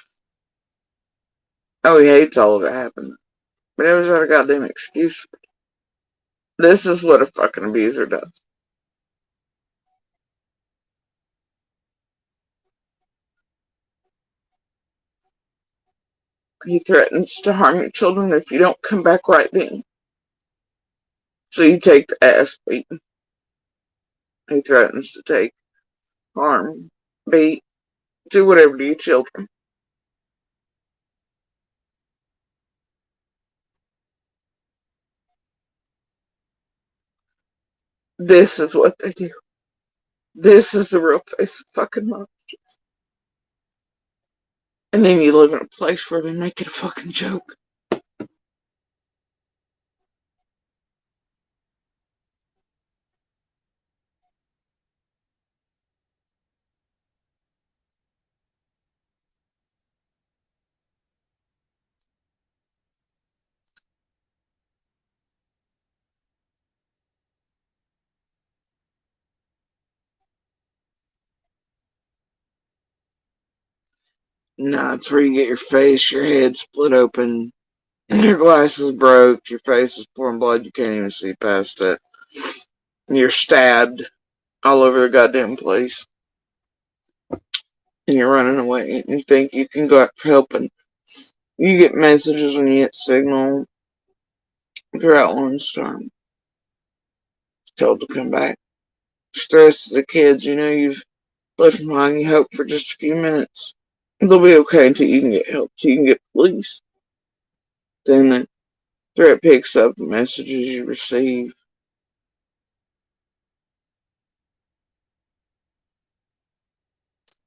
Oh, he hates all of it happening. But he always got a goddamn excuse for it. This is what a fucking abuser does. He threatens to harm your children if you don't come back right then. So you take the ass beating. He threatens to take, harm, beat, do whatever to your children. This is what they do. This is the real face of fucking monsters. And then you live in a place where they make it a fucking joke. Nah, it's where you get your face, your head split open, your glasses broke, your face is pouring blood, you can't even see past it. You're stabbed all over the goddamn place. And you're running away. And you think you can go out for help, and you get messages when you get signal throughout one storm. Told to come back. Stress the kids, you know, you've left them behind, you hope for just a few minutes. They'll be okay until you can get help, until you can get police. Then the threat picks up the messages you receive.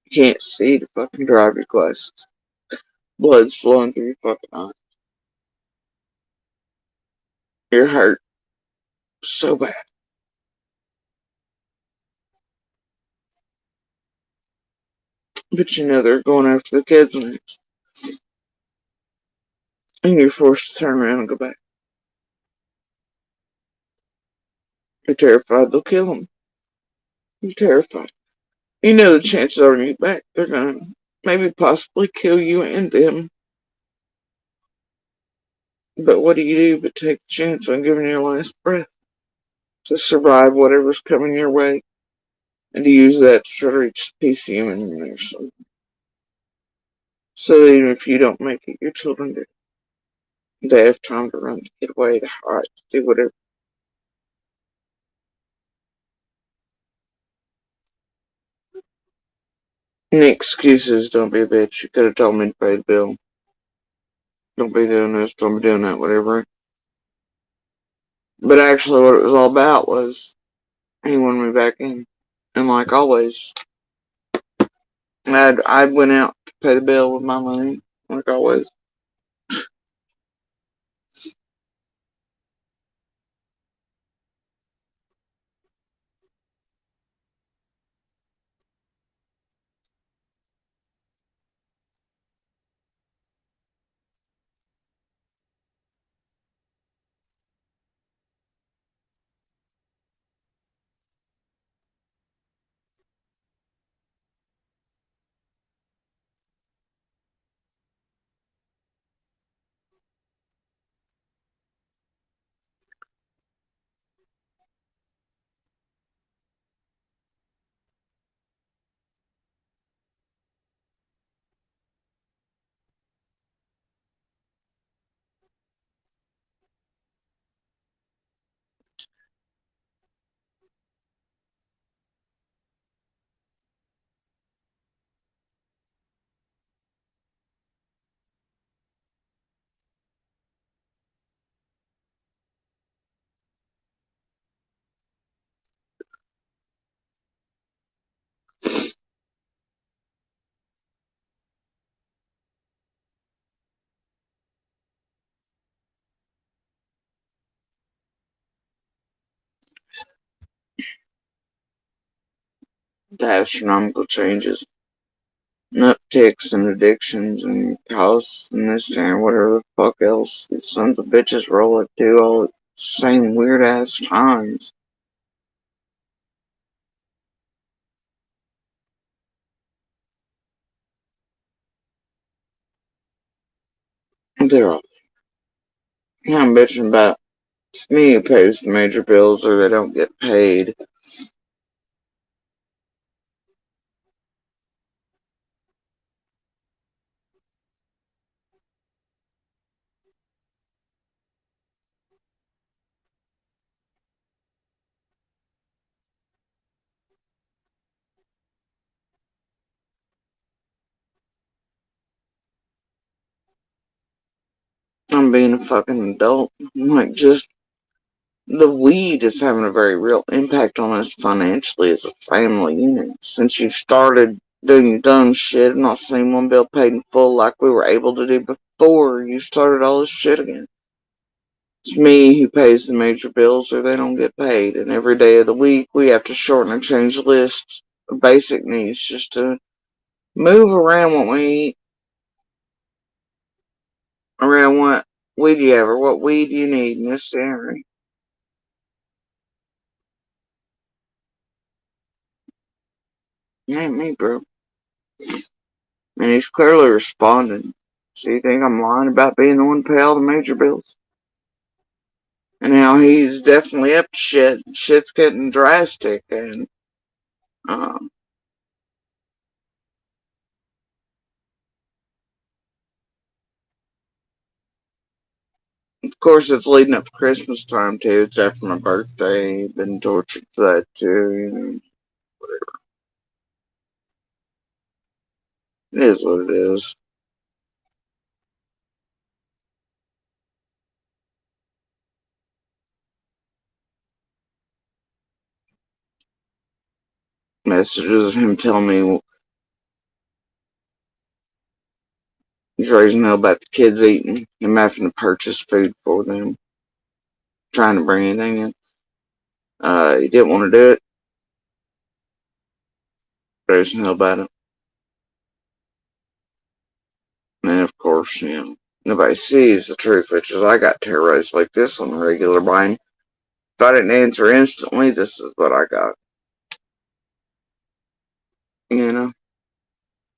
You can't see to fucking drive your glasses. Blood's flowing through your fucking eyes. You're hurt so bad. But you know they're going after the kids next. And you're forced to turn around and go back. You're terrified they'll kill them. You're terrified. You know the chances are when you get back, they're gonna maybe possibly kill you and them. But what do you do but take the chance on giving your last breath to survive whatever's coming your way and to use that to try to reach peace human in there. So even if you don't make it, your children do. They have time to run, to get away, to hide, to do whatever. Any excuses, don't be a bitch. You could have told me to pay the bill. Don't be doing this, don't be doing that, whatever. But actually, what it was all about was he wanted me back in. And like always, I went out to pay the bill with my money, like always. The astronomical changes, and upticks and addictions and costs and this and whatever the fuck else. These sons of bitches roll up to all at the same weird ass times. They're all, I'm bitching about it's me who pays the major bills or they don't get paid. I'm being a fucking adult. I'm like, just the weed is having a very real impact on us financially as a family unit. Since you started doing dumb shit and not seeing one bill paid in full like we were able to do before you started all this shit again. It's me who pays the major bills or they don't get paid. And every day of the week we have to shorten and change lists of basic needs just to move around what we eat, around what weed you have or what weed you need in this area. It ain't me, bro. And he's clearly responding. So you think I'm lying about being the one to pay all the major bills? And how he's definitely up to shit. Shit's getting drastic. And um, of course, it's leading up to Christmas time too. It's after my birthday. Been tortured for that too. You know, it is what it is. Messages of him telling me he's raising hell about the kids eating. Him having to purchase food for them. Trying to bring anything in. He didn't want to do it. Raising hell about it. And of course, you know, nobody sees the truth, which is I got terrorized like this on a regular basis. If I didn't answer instantly, this is what I got. You know?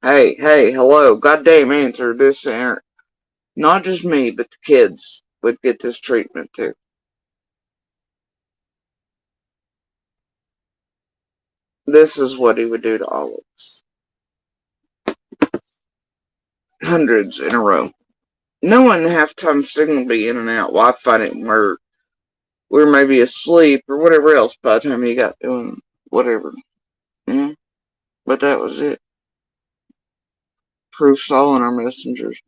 Hey, hey, hello, goddamn answer this and not just me, but the kids would get this treatment too. This is what he would do to all of us. hundreds in a row. Knowing half-time signal be in and out, well, I find it we're maybe asleep or whatever else by the time he got doing whatever. Yeah, but that was it. Proofs all in our messengers.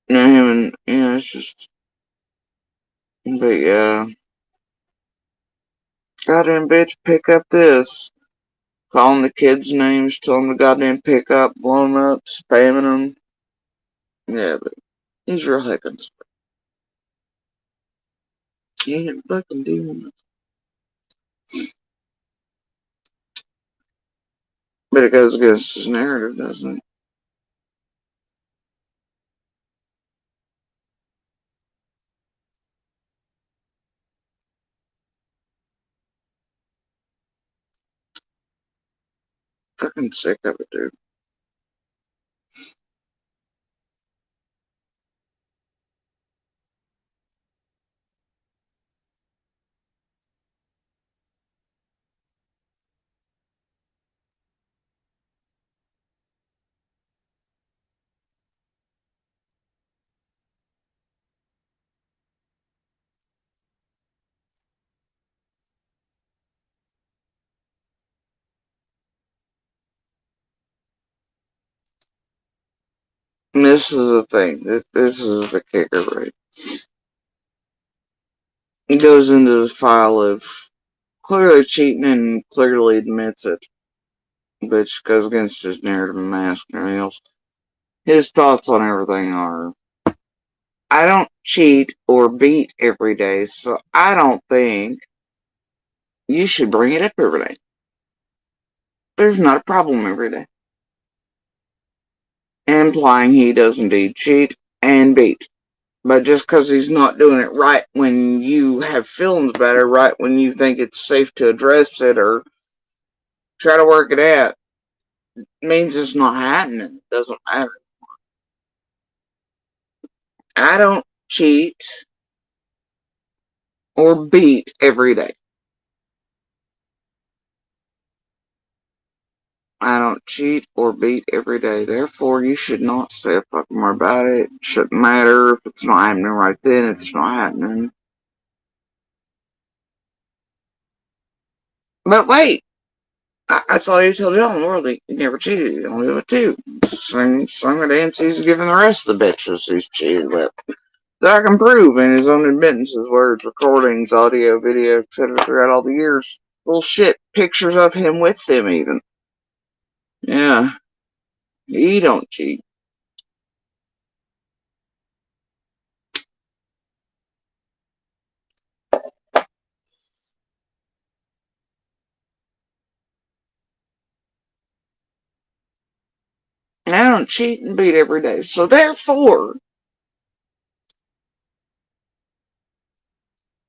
You know, him and, it's just, but yeah. Goddamn bitch, pick up this. Calling the kids' names, telling them to goddamn pick up, blowing them up, spamming them. Yeah, but he's real heckin' he ain't fucking doing it. But it goes against his narrative, doesn't it? Fucking sick of it, dude. And this is the thing. This is the kicker, right? He goes into the file of clearly cheating and clearly admits it, which goes against his narrative and mask and everything else. His thoughts on everything are, I don't cheat or beat every day, so I don't think you should bring it up every day. There's not a problem every day. Implying he does indeed cheat and beat. But just because he's not doing it right when you have feelings about it, right when you think it's safe to address it or try to work it out, means it's not happening. It doesn't matter. I don't cheat or beat every day. I don't cheat or beat every day. Therefore, you should not say a fucking word about it. It shouldn't matter if it's not happening right then. It's not happening. But wait, I thought he told y'all in the world he never cheated. He only with two. Same dance he's giving the rest of the bitches he's cheated with. That I can prove in his own admittances, words, recordings, audio, video, etc. throughout all the years. Bullshit. Pictures of him with them even. Yeah. He don't cheat. And I don't cheat and beat every day. So therefore,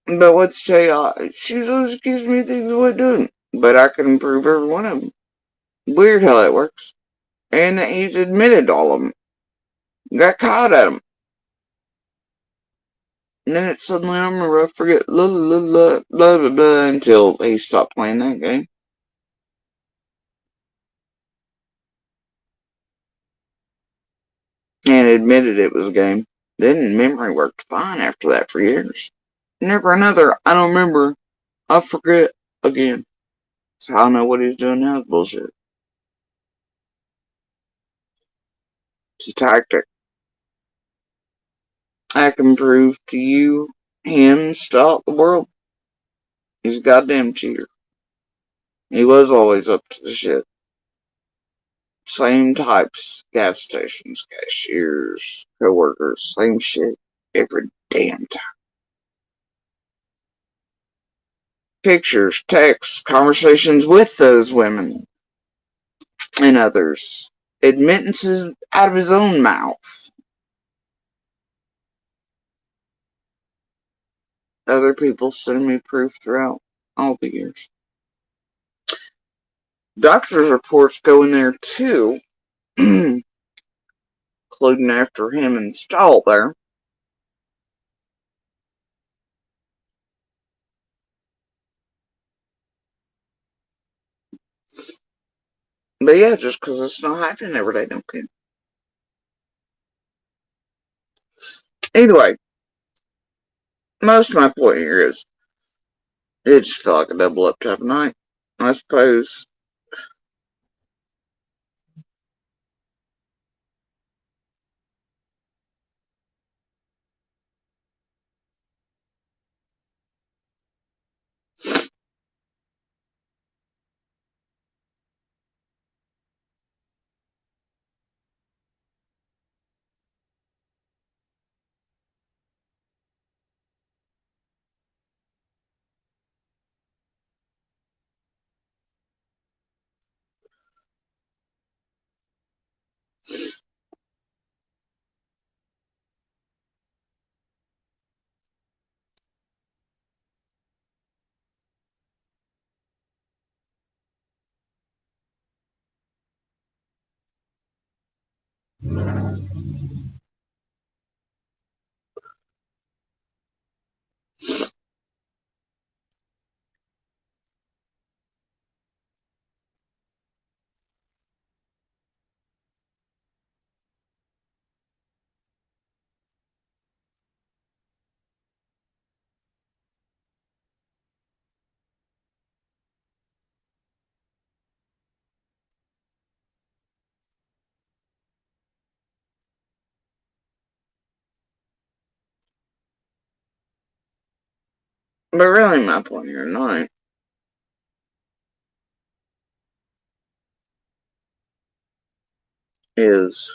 but what's say? She's always accused me of things I wasn't doing. But I can prove every one of them. Weird how that works. And that he's admitted all of them. Got caught at them. And then it's suddenly I'm gonna forget blah blah blah blah blah blah until he stopped playing that game. And admitted it was a game. Then memory worked fine after that for years. Never another, I don't remember, I forget again. So I don't know what he's doing now is bullshit. It's a tactic. I can prove to you, him, stop the world. He's a goddamn cheater. He was always up to the shit. Same types, gas stations, cashiers, co-workers, same shit every damn time. Pictures, texts, conversations with those women and others. Admittances out of his own mouth. Other people send me proof throughout all the years. Doctor's reports go in there too, including after him installed there. But yeah, just because it's not happening every day, don't care. Either way, most of my point here is it just felt like a double up type of night. I suppose. But really, my point here tonight is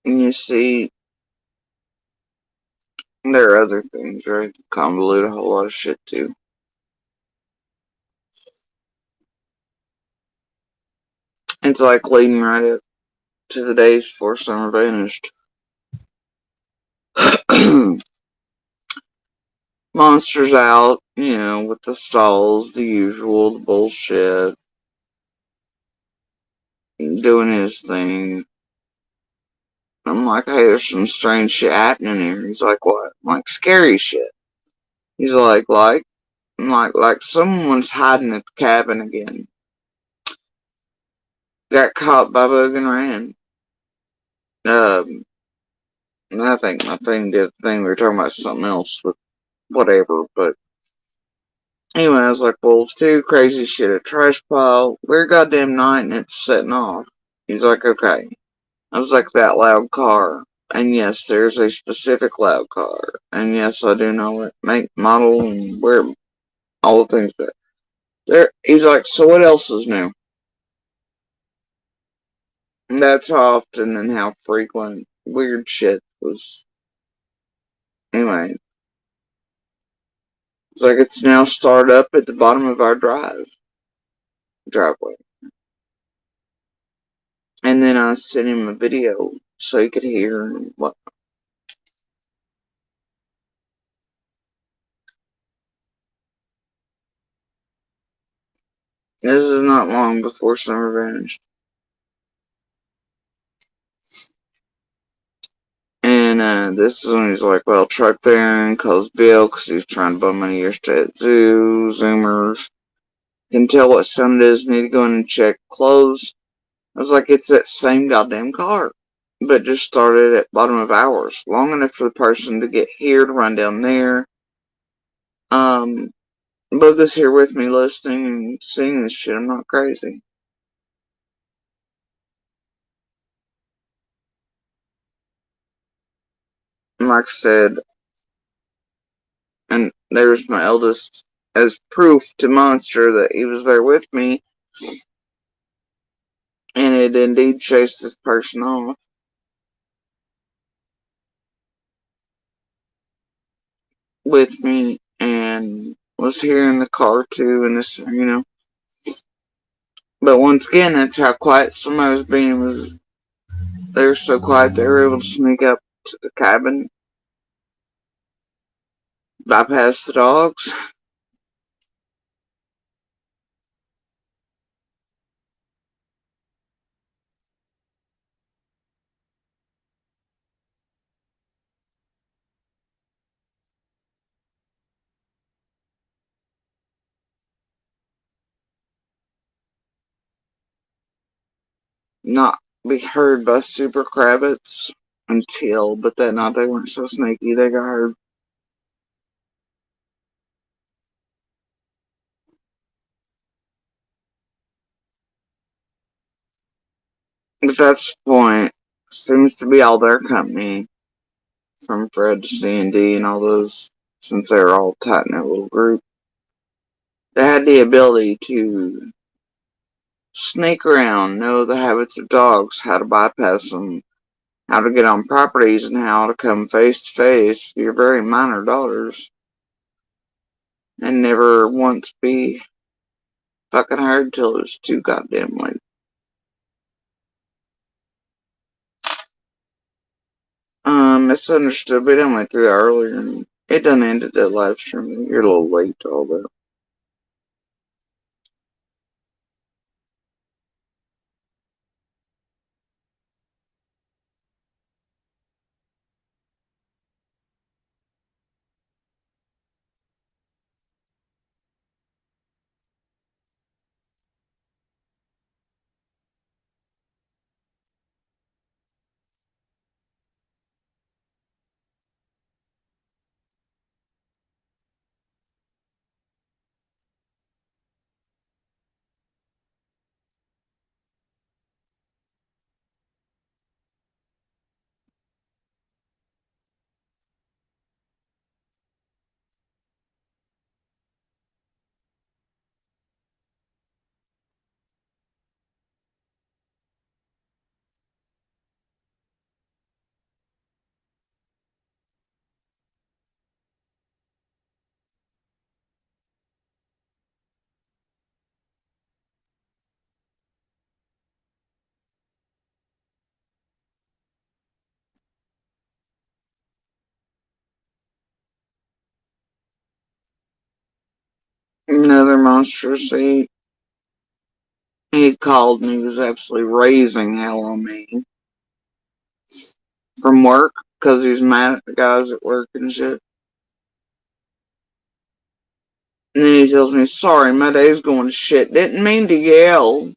you see, there are other things, right? Convolute a whole lot of shit too. It's like leading right up to the days before summer vanished. Monsters out, with the stalls, the usual, the bullshit, doing his thing. I'm like, hey, there's some strange shit happening here. He's like, what? I'm like, scary shit. He's like someone's hiding at the cabin again. Got caught by bug and ran. Um, I think my thing did the thing we were talking about something else, but whatever. But anyway, I was like, well, it's too crazy shit at trash pile. We're goddamn night and it's setting off. He's like, okay. I was like, that loud car. And yes, there's a specific loud car. And yes, I do know it. Make, model, and where all the things. But there, he's like, so what else is new? And that's how often and how frequent weird shit was. Anyway, it's like it's now started up at the bottom of our driveway. And then I sent him a video so he could hear and what. This is not long before summer vanished. And this is when he's like, well, truck there and calls Bill because he's trying to bum money yesterday at zoo, Zoomers. Can tell what sun it is, need to go in and check clothes. I was like, it's that same goddamn car. But just started at bottom of hours. Long enough for the person to get here to run down there. Bugga's here with me listening and seeing this shit. I'm not crazy. And like I said, and there's my eldest as proof to Monster that he was there with me and it indeed chased this person off with me and was here in the car too and this, you know. But once again, that's how quiet somebody was being. Was they were so quiet they were able to sneak up to the cabin, bypass the dogs. Not be heard by super crabbits until, but that night they weren't so sneaky. They got heard. But that's the point. Seems to be all their company, from Fred to C&D and all those, since they were all tight in that little group. They had the ability to sneak around, know the habits of dogs, how to bypass them, how to get on properties, and how to come face to face with your very minor daughters and never once be fucking heard till it was too goddamn late. Misunderstood, but I went through that earlier and it done ended that live stream. You're a little late to all that. Another monstrosity. He called and he was absolutely raising hell on me from work because he was mad at the guys at work and shit. And then he tells me, sorry, my day's going to shit. Didn't mean to yell,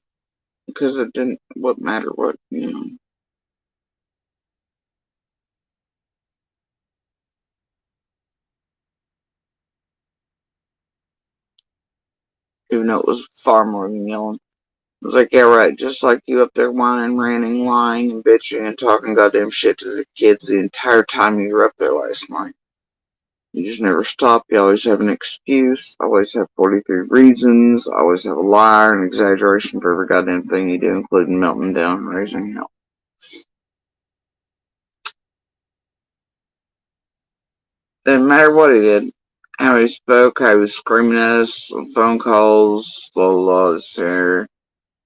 because it didn't, what matter what, you know. Even though it was far more than yelling. I was like, yeah, right, just like you up there whining, ranting, lying, and bitching, and talking goddamn shit to the kids the entire time you were up there last night. You just never stop. You always have an excuse. Always have 43 reasons. Always have a lie and exaggeration for every goddamn thing you do, including melting down and raising hell. Didn't matter what he did. How he spoke, how he was screaming at us on phone calls, blah, blah, blah, this here.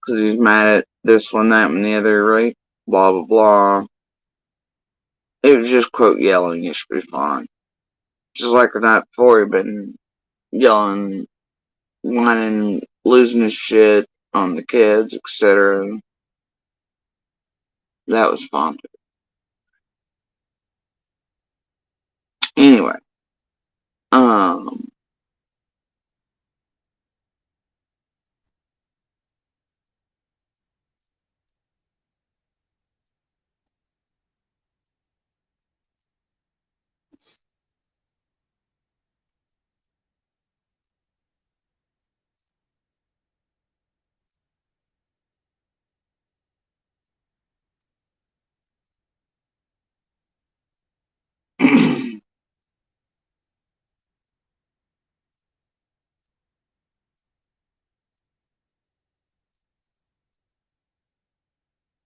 Because he's mad at this one, that, and the other, right? Blah, blah, blah. It was just, quote, yelling. It should be fine. Just like the night before, he'd been yelling, whining, losing his shit on the kids, etc. That was fun. Anyway, um,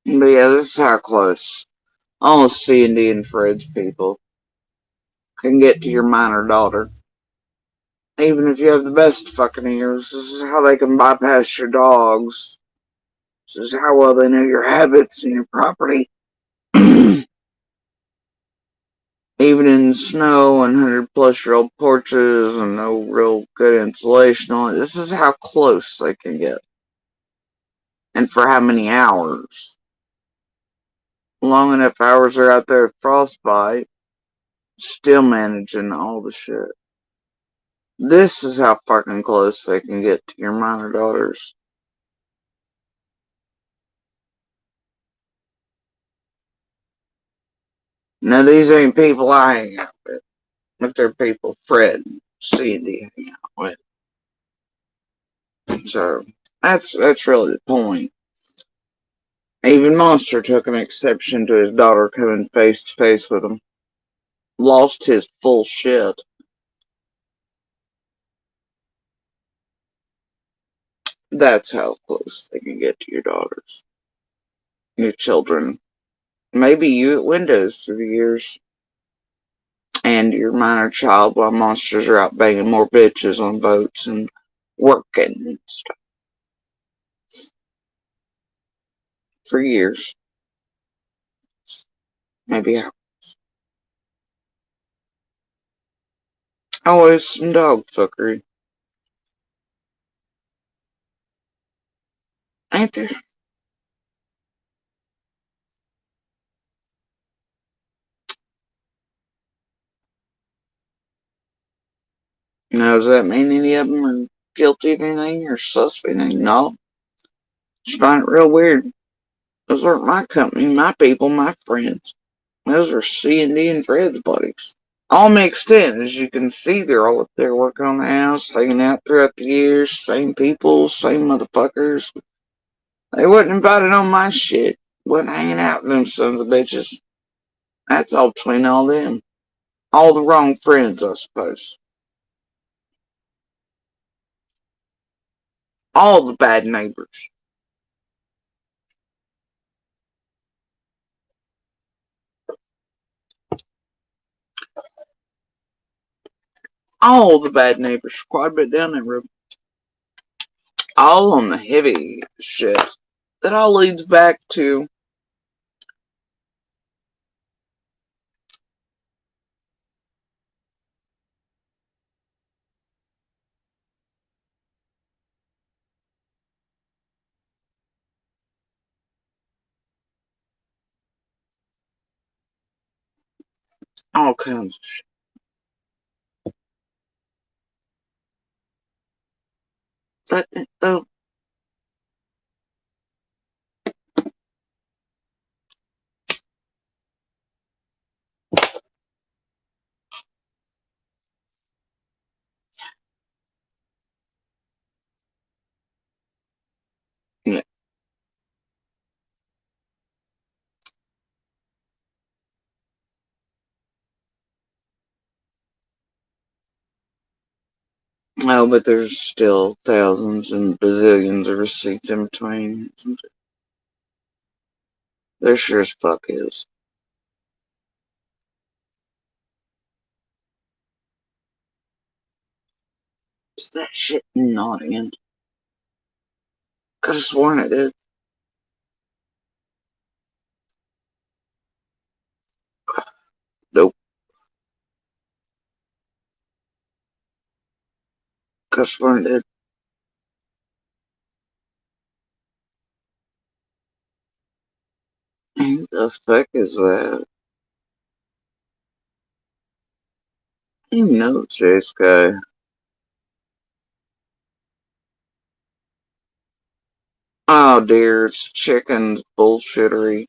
but yeah, this is how close almost C&D and Fred's people can get to your minor daughter. Even if you have the best fucking ears, this is how they can bypass your dogs. This is how well they know your habits and your property. Even in snow and 100-plus-year-old porches and no real good insulation on it, this is how close they can get. And for how many hours. Long enough hours they're out there with frostbite, still managing all the shit. This is how fucking close they can get to your minor daughters. Now, these ain't people I hang out with, but they're people Fred and C&D hang out with. So, that's really the point. Even Monster took an exception to his daughter coming face to face with him. Lost his full shit. That's how close they can get to your daughters. Your children. Maybe you at Windows through the years. And your minor child while monsters are out banging more bitches on boats and working and stuff for years. Maybe always some dog fuckery. Ain't there? Now, does that mean any of them are guilty of anything or sus of anything? No. Just find it real weird. Those aren't my company, my people, my friends. Those are C&D and Fred's buddies. All mixed in, as you can see, they're all up there working on the house, hanging out throughout the years, same people, same motherfuckers. They wasn't invited on my shit. Wasn't hanging out with them sons of bitches. That's all between all them. All the wrong friends, I suppose. All the bad neighbors. All the bad neighbors. Quite a bit down that road. All on the heavy shit. That all leads back to all kinds of shit. Oh, yeah. Oh, but there's still thousands and bazillions of receipts in between. There sure as fuck is. Is that shit not in? Could have sworn it did. Nope. Could have sworn it did. Who the fuck is that? Who knows this guy? Oh dear, it's chicken's bullshittery.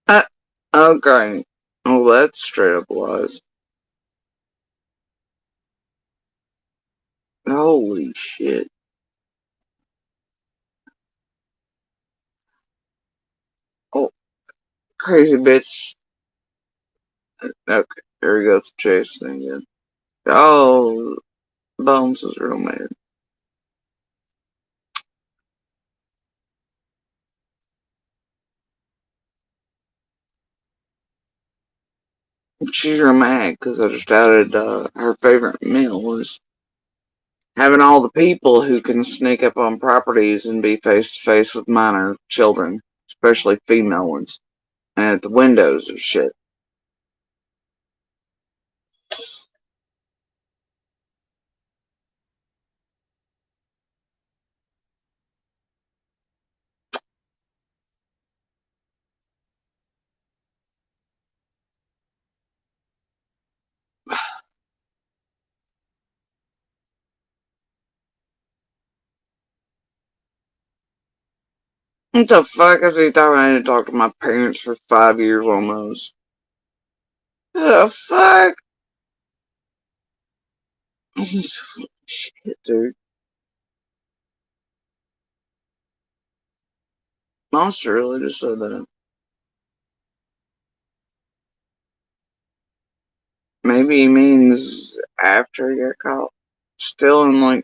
Uh, okay. Oh, that's straight up lies. Holy shit. Oh, crazy bitch. Okay, there we go. The chase thing again. Oh, Bones is real mad. She's real mad because I just outed her favorite meal was having all the people who can sneak up on properties and be face to face with minor children, especially female ones, and at the windows and shit. What the fuck is he talking? I didn't talk to my parents for 5 years almost. The fuck? Shit, dude. Monster really just said that. Maybe he means after he got caught. Still in like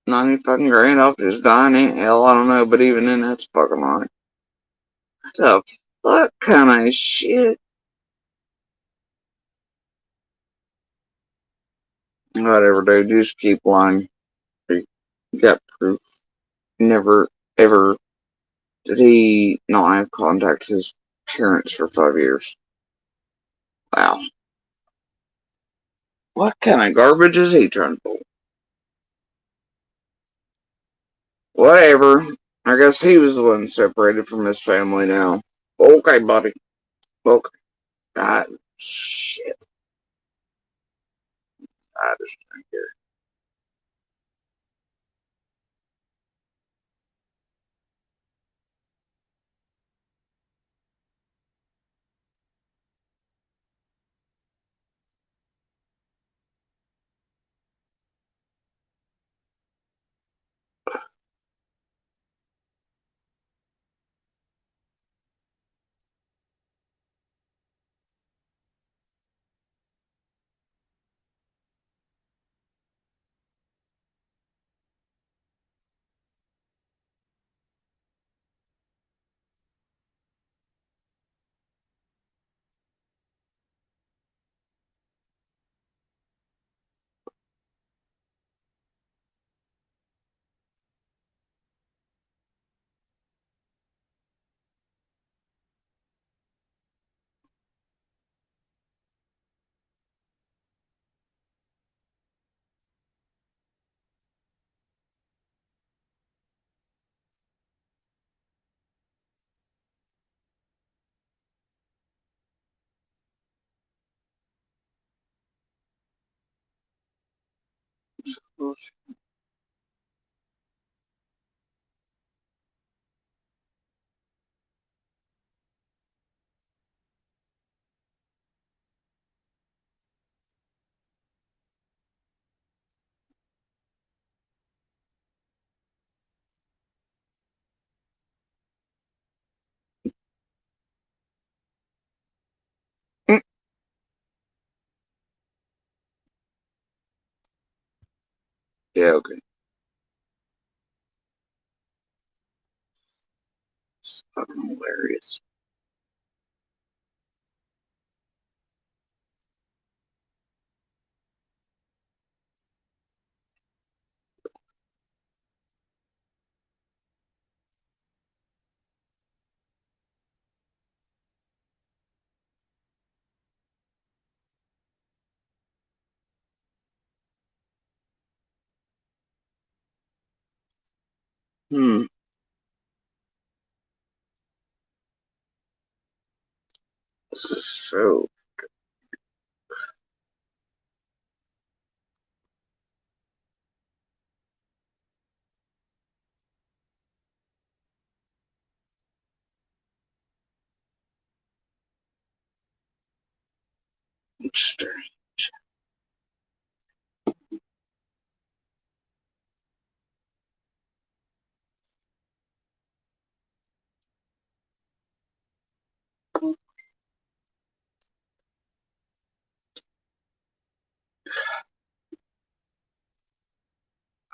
90 fucking grand off just dying in hell, I don't know, but even then that's fucking like, what the fuck kind of shit? Whatever, dude, just keep lying. You got proof. Never, ever did he not have contact with his parents for 5 years. Wow. What kind of garbage is he trying to pull? Whatever. I guess he was the one separated from his family now. Okay, buddy. Okay. God, shit. I just don't care. Yeah, okay. It's fucking hilarious. Hmm. This is so strange.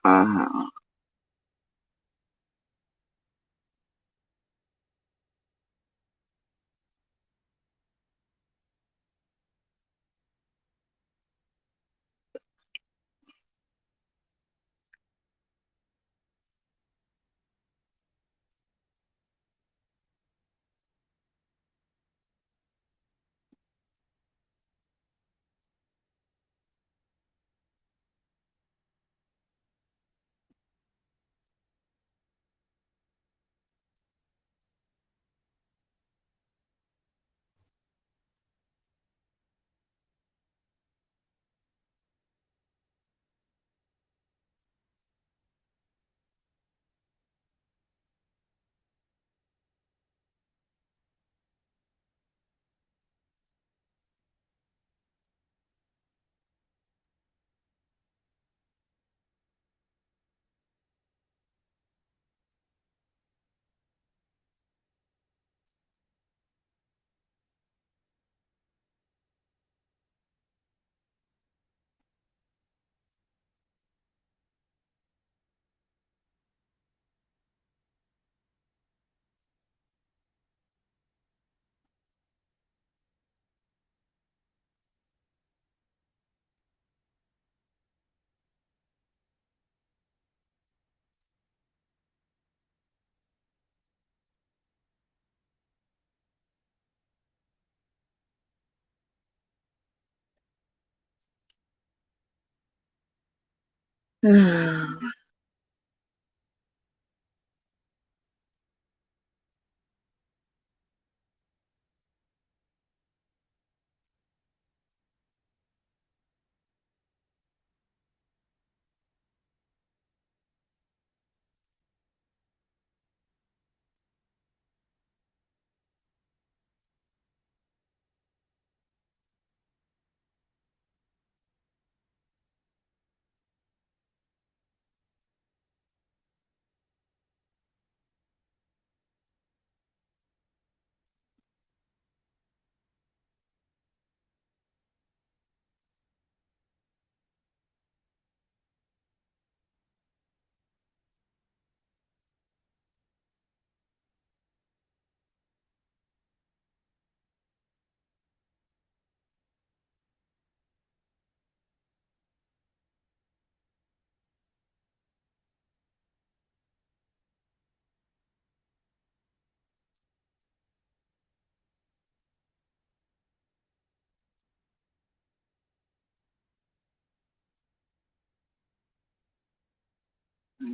Uh-huh.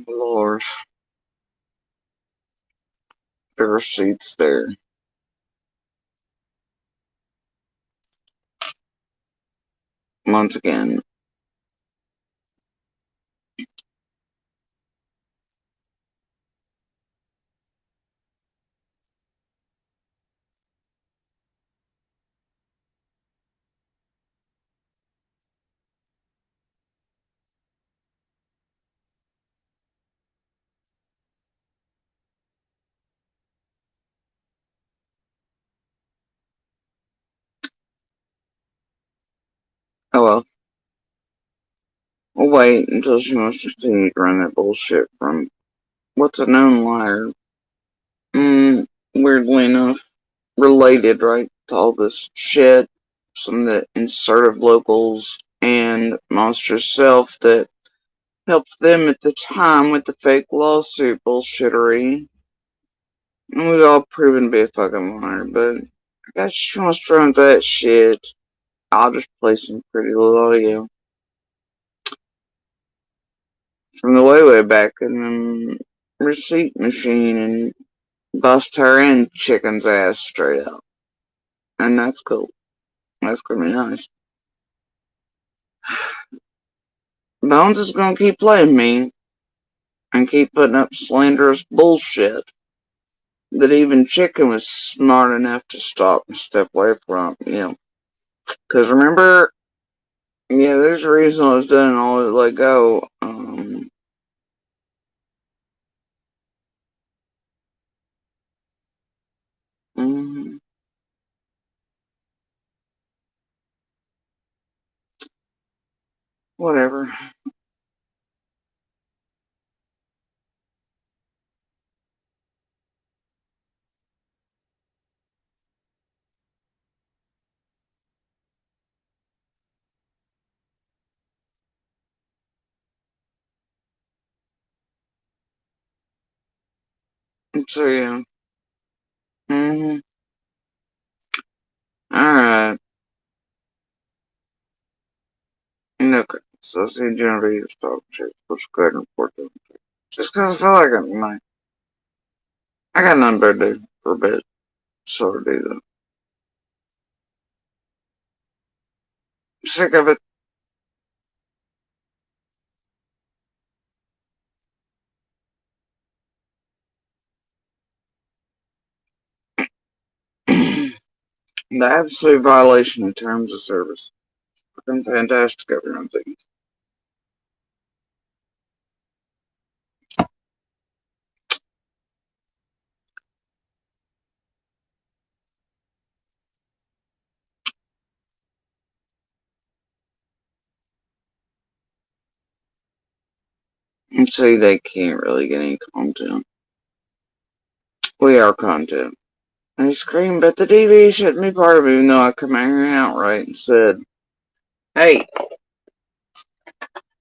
Lord, there are seats there. Once again, Oh well. We'll wait until she wants to continue to run that bullshit from what's a known liar. Weirdly enough, related, right, to all this shit. Some of the insertive locals and Monster's Self that helped them at the time with the fake lawsuit bullshittery. And we've all proven to be a fucking liar, but I guess she wants to run that shit. I'll just play some pretty little audio from the way back in the receipt machine and bust her and chicken's ass straight up. And that's cool. That's gonna be nice. Bones is gonna keep playing me and keep putting up slanderous bullshit that even Chicken was smart enough to stop and step away from, you know. Because remember, yeah, there's a reason I was done and all let go. Mm, whatever. So yeah. Mm-hmm. Alright. Okay. So see Genevieve's talk shit. Let's go ahead and report them. Just cause I feel like I got nothing better to do for a bit. So do that. Sick of it. The absolute violation of terms of service. Fucking fantastic, everyone. And see, they can't really get any content. We are content. And he screamed, but the DV shouldn't be part of it, even though I come out here outright and said, hey,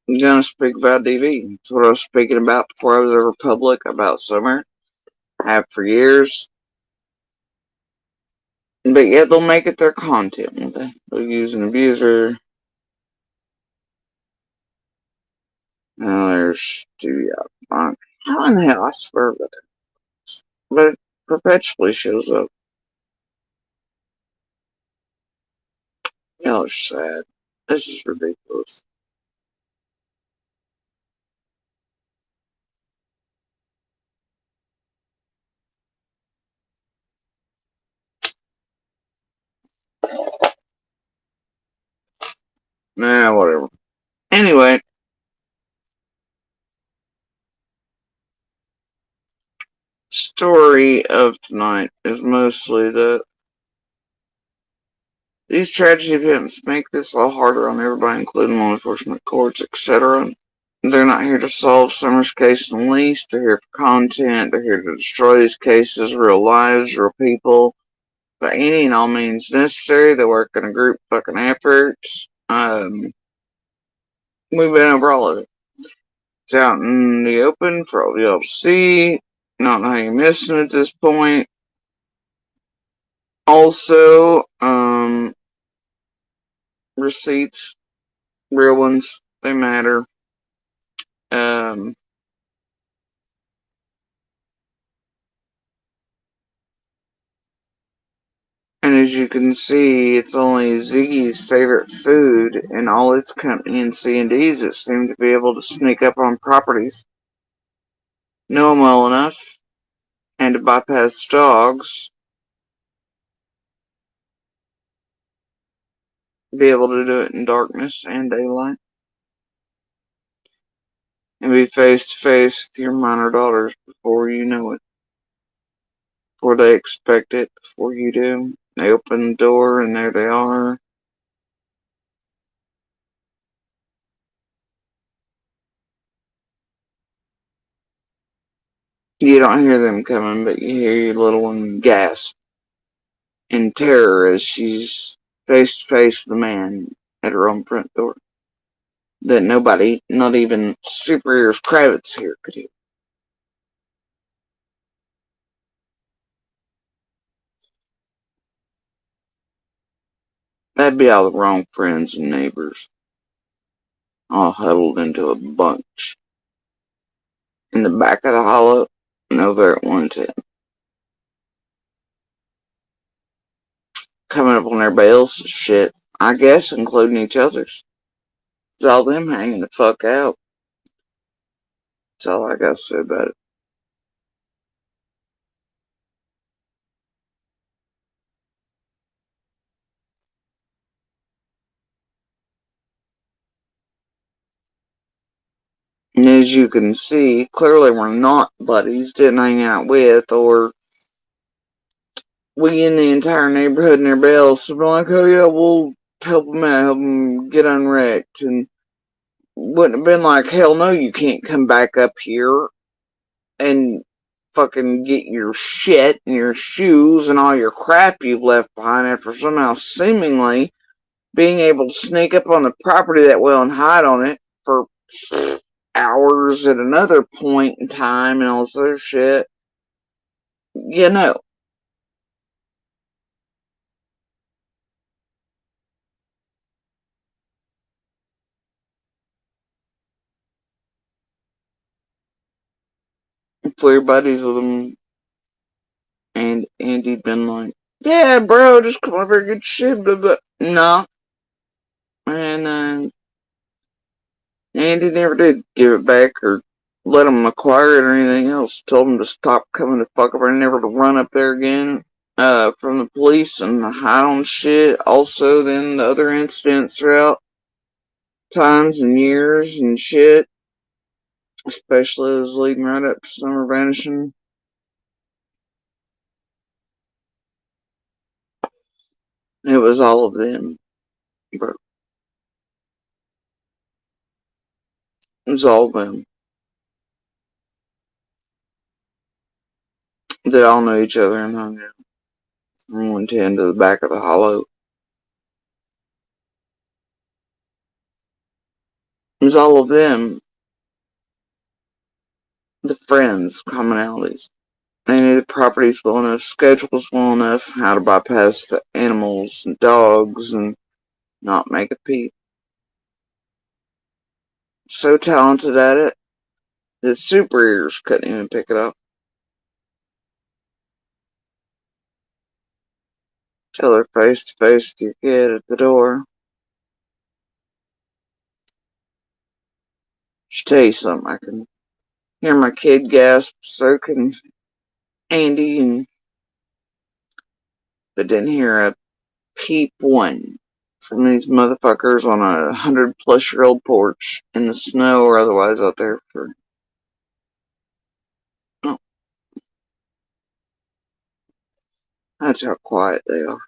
I'm gonna speak about DV. That's what I was speaking about before I was ever public about Summer. I have for years. But yeah, they'll make it their content, won't they? They'll use an abuser. Now there's Studio. How in the hell? I swear that it. But it perpetually shows up. Y'all are sad. This is ridiculous. Nah, whatever. Anyway, story of tonight is mostly that these tragedy events make this a lot harder on everybody, including law enforcement, courts, etc. They're not here to solve Summer's case in the least. They're here for content. They're here to destroy these cases, real lives, real people. By any and all means necessary. They work in a group fucking effort. We've been over all of it. It's out in the open for all y'all to see. Not know how you're missing at this point. Also, receipts, real ones, they matter. Um, and as you can see, it's only Ziggy's favorite food and all its company and C&Ds that seem to be able to sneak up on properties, know them well enough, and to bypass dogs, be able to do it in darkness and daylight, and be face to face with your minor daughters before you know it, before they expect it, before you do. They open the door and there they are. You don't hear them coming, but you hear your little one gasp in terror as she's face to face with a man at her own front door that nobody, not even Superheroes Kravitz here, could hear. That'd be all the wrong friends and neighbors, all huddled into a bunch in the back of the hollow and over at 110, coming up on everybody else's shit, I guess, including each other's. It's all them hanging the fuck out. That's all I gotta say about it. And as you can see, clearly we're not buddies, didn't hang out with, or we in the entire neighborhood and everybody else would be like, oh yeah, we'll help them out, help them get unwrecked. And wouldn't have been like, hell no, you can't come back up here and fucking get your shit and your shoes and all your crap you've left behind after somehow seemingly being able to sneak up on the property that well and hide on it for hours at another point in time and all this other shit. You know, if we're buddies with them, and Andy'd been like, yeah, bro, just come over and get shit, but no. And Andy never did give it back or let him acquire it or anything else. Told him to stop coming to fuck over and never to run up there again from the police and hide on shit. Also, then the other incidents throughout times and years and shit, especially as leading right up to Summer vanishing. It was all of them, bro. It was all of them. They all knew each other and hung out from 110 to the back of the hollow. It was all of them, the friends, commonalities. They knew the properties well enough, schedules well enough, how to bypass the animals and dogs and not make a peep. So talented at it that super ears couldn't even pick it up. Till they're face to face with your kid at the door. Should tell you something, I can hear my kid gasp, so can Andy, and but didn't hear a peep one from these motherfuckers on a 100-plus-year-old porch in the snow or otherwise out there for. Oh, that's how quiet they are.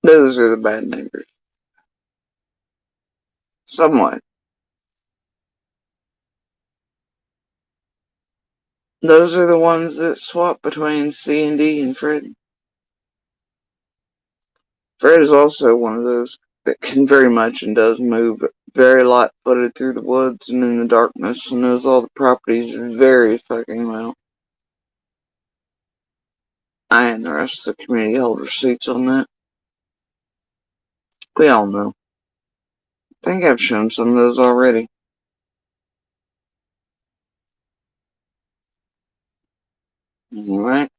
Those are the bad neighbors. Somewhat. Those are the ones that swap between C and D and Fred. Fred is also one of those that can very much and does move very light-footed through the woods and in the darkness and knows all the properties very fucking well. I and the rest of the community hold receipts on that. We all know. I think I've shown some of those already. Alright.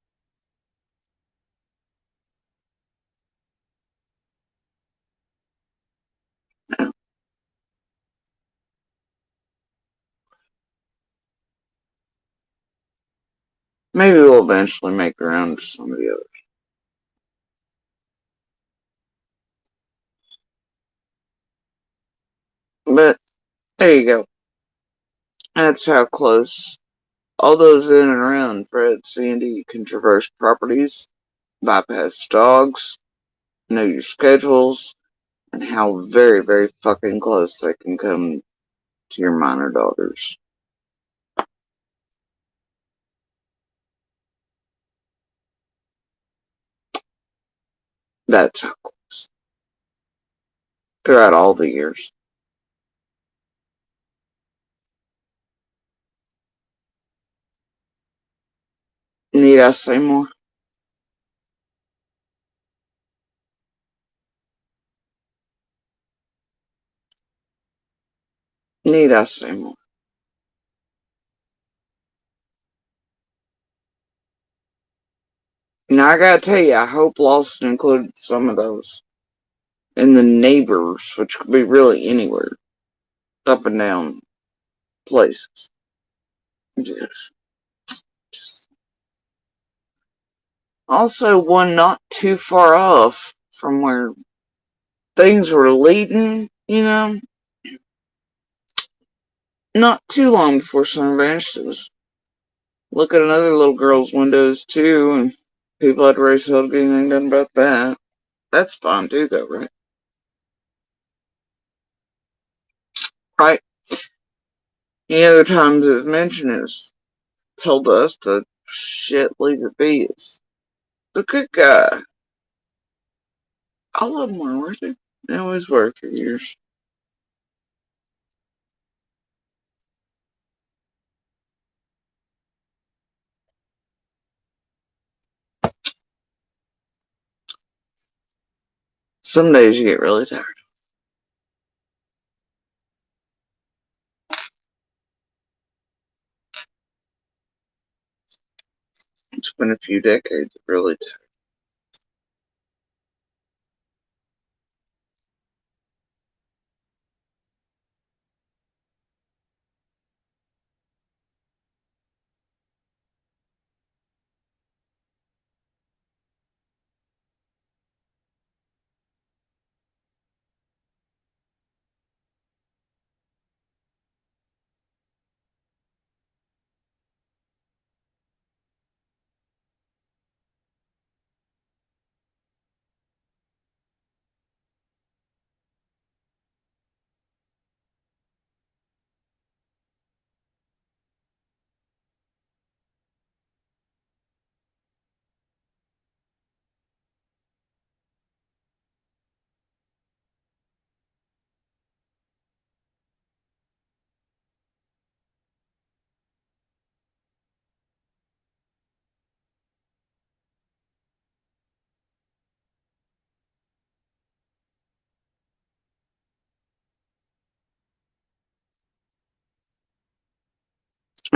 Maybe we'll eventually make around to some of the others. But there you go. That's how close all those in and around Fred, C, and D can traverse properties, bypass dogs, know your schedules, and how very, very fucking close they can come to your minor daughters. That's how close. Throughout all the years. Need I say more? Need I say more? Now I gotta tell you, I hope Lawson included some of those. And the neighbors, which could be really anywhere, up and down places. Just. Also, one not too far off from where things were leading, not too long before Summer vanished. It was looking at another little girl's windows too, and people had to raise hell to get anything done about that. That's fine too, though, right? Right. Any other times it was mentioned, it was told us to shit, leave it be. It's the good guy. I love them more, weren't they? They always were for years. Some days you get really tired. It's been a few decades of really tired.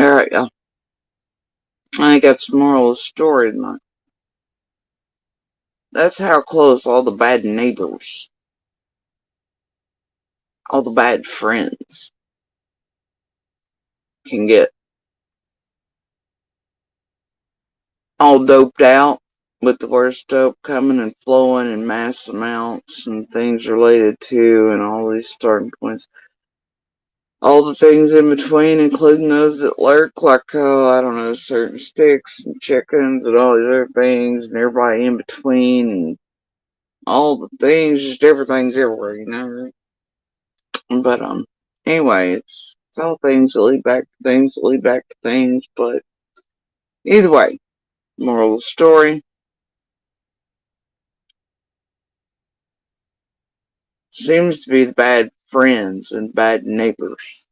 Alright, y'all. I got some moral of the story tonight. That's how close all the bad neighbors, all the bad friends can get. All doped out with the worst dope coming and flowing in mass amounts and things related to and all these starting points. All the things in between, including those that lurk, like, I don't know, certain sticks and chickens and all these other things, and everybody in between, and all the things, just everything's everywhere, right? But, anyway, it's all things that lead back to things that lead back to things, but either way, moral of the story, seems to be the bad friends and bad neighbors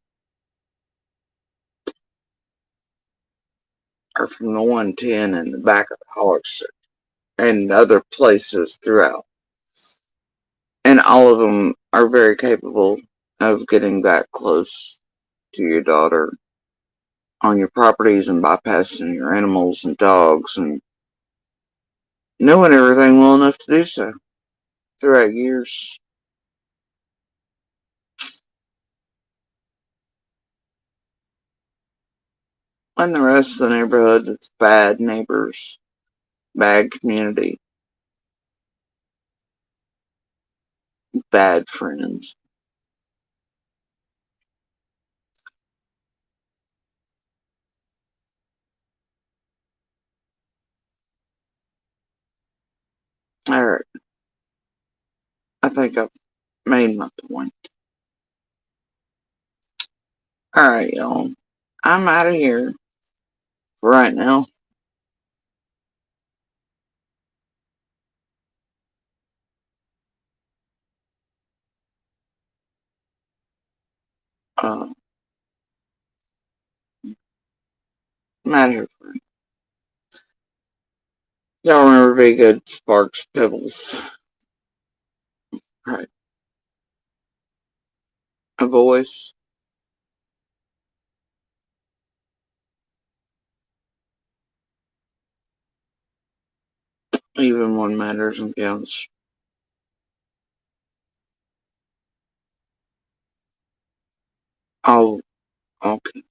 are from the 110 and the back of the holler and other places throughout. And all of them are very capable of getting that close to your daughter on your properties and bypassing your animals and dogs and knowing everything well enough to do so throughout years. And the rest of the neighborhood, it's bad neighbors, bad community, bad friends. Alright. think I've made my point. Alright, y'all. I'm out of here for right now. Uh, I'm out of here. Y'all remember be good, Sparks, Pebbles. Right. A voice. Even one matters and counts. Oh, okay.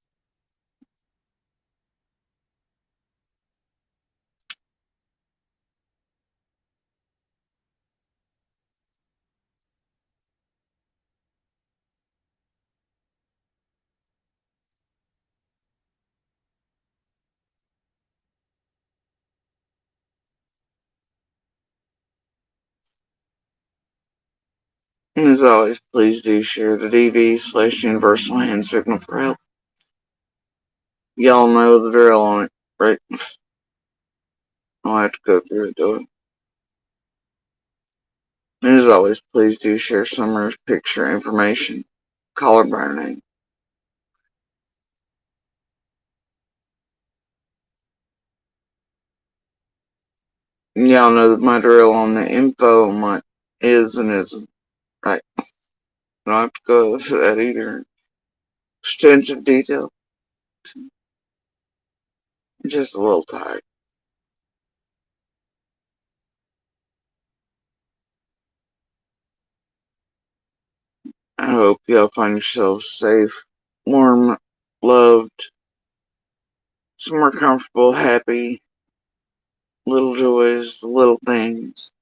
And as always, please do share the DV/Universal Hand Signal for help. Y'all know the drill on it, right? I'll have to go through it, do it. And as always, please do share Summer's picture information. Call her by her name. And y'all know that my drill on the info on my is and isn't. Right. I don't have to go into that either. Extensive detail. Just a little tired. I hope y'all find yourselves safe, warm, loved, somewhere comfortable, happy, little joys, the little things.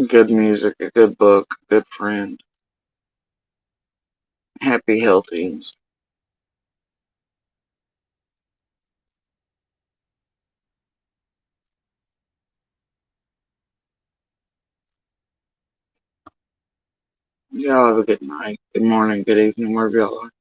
Good music, a good book, a good friend. Happy, healthy. Y'all have a good night, good morning, good evening, wherever y'all are.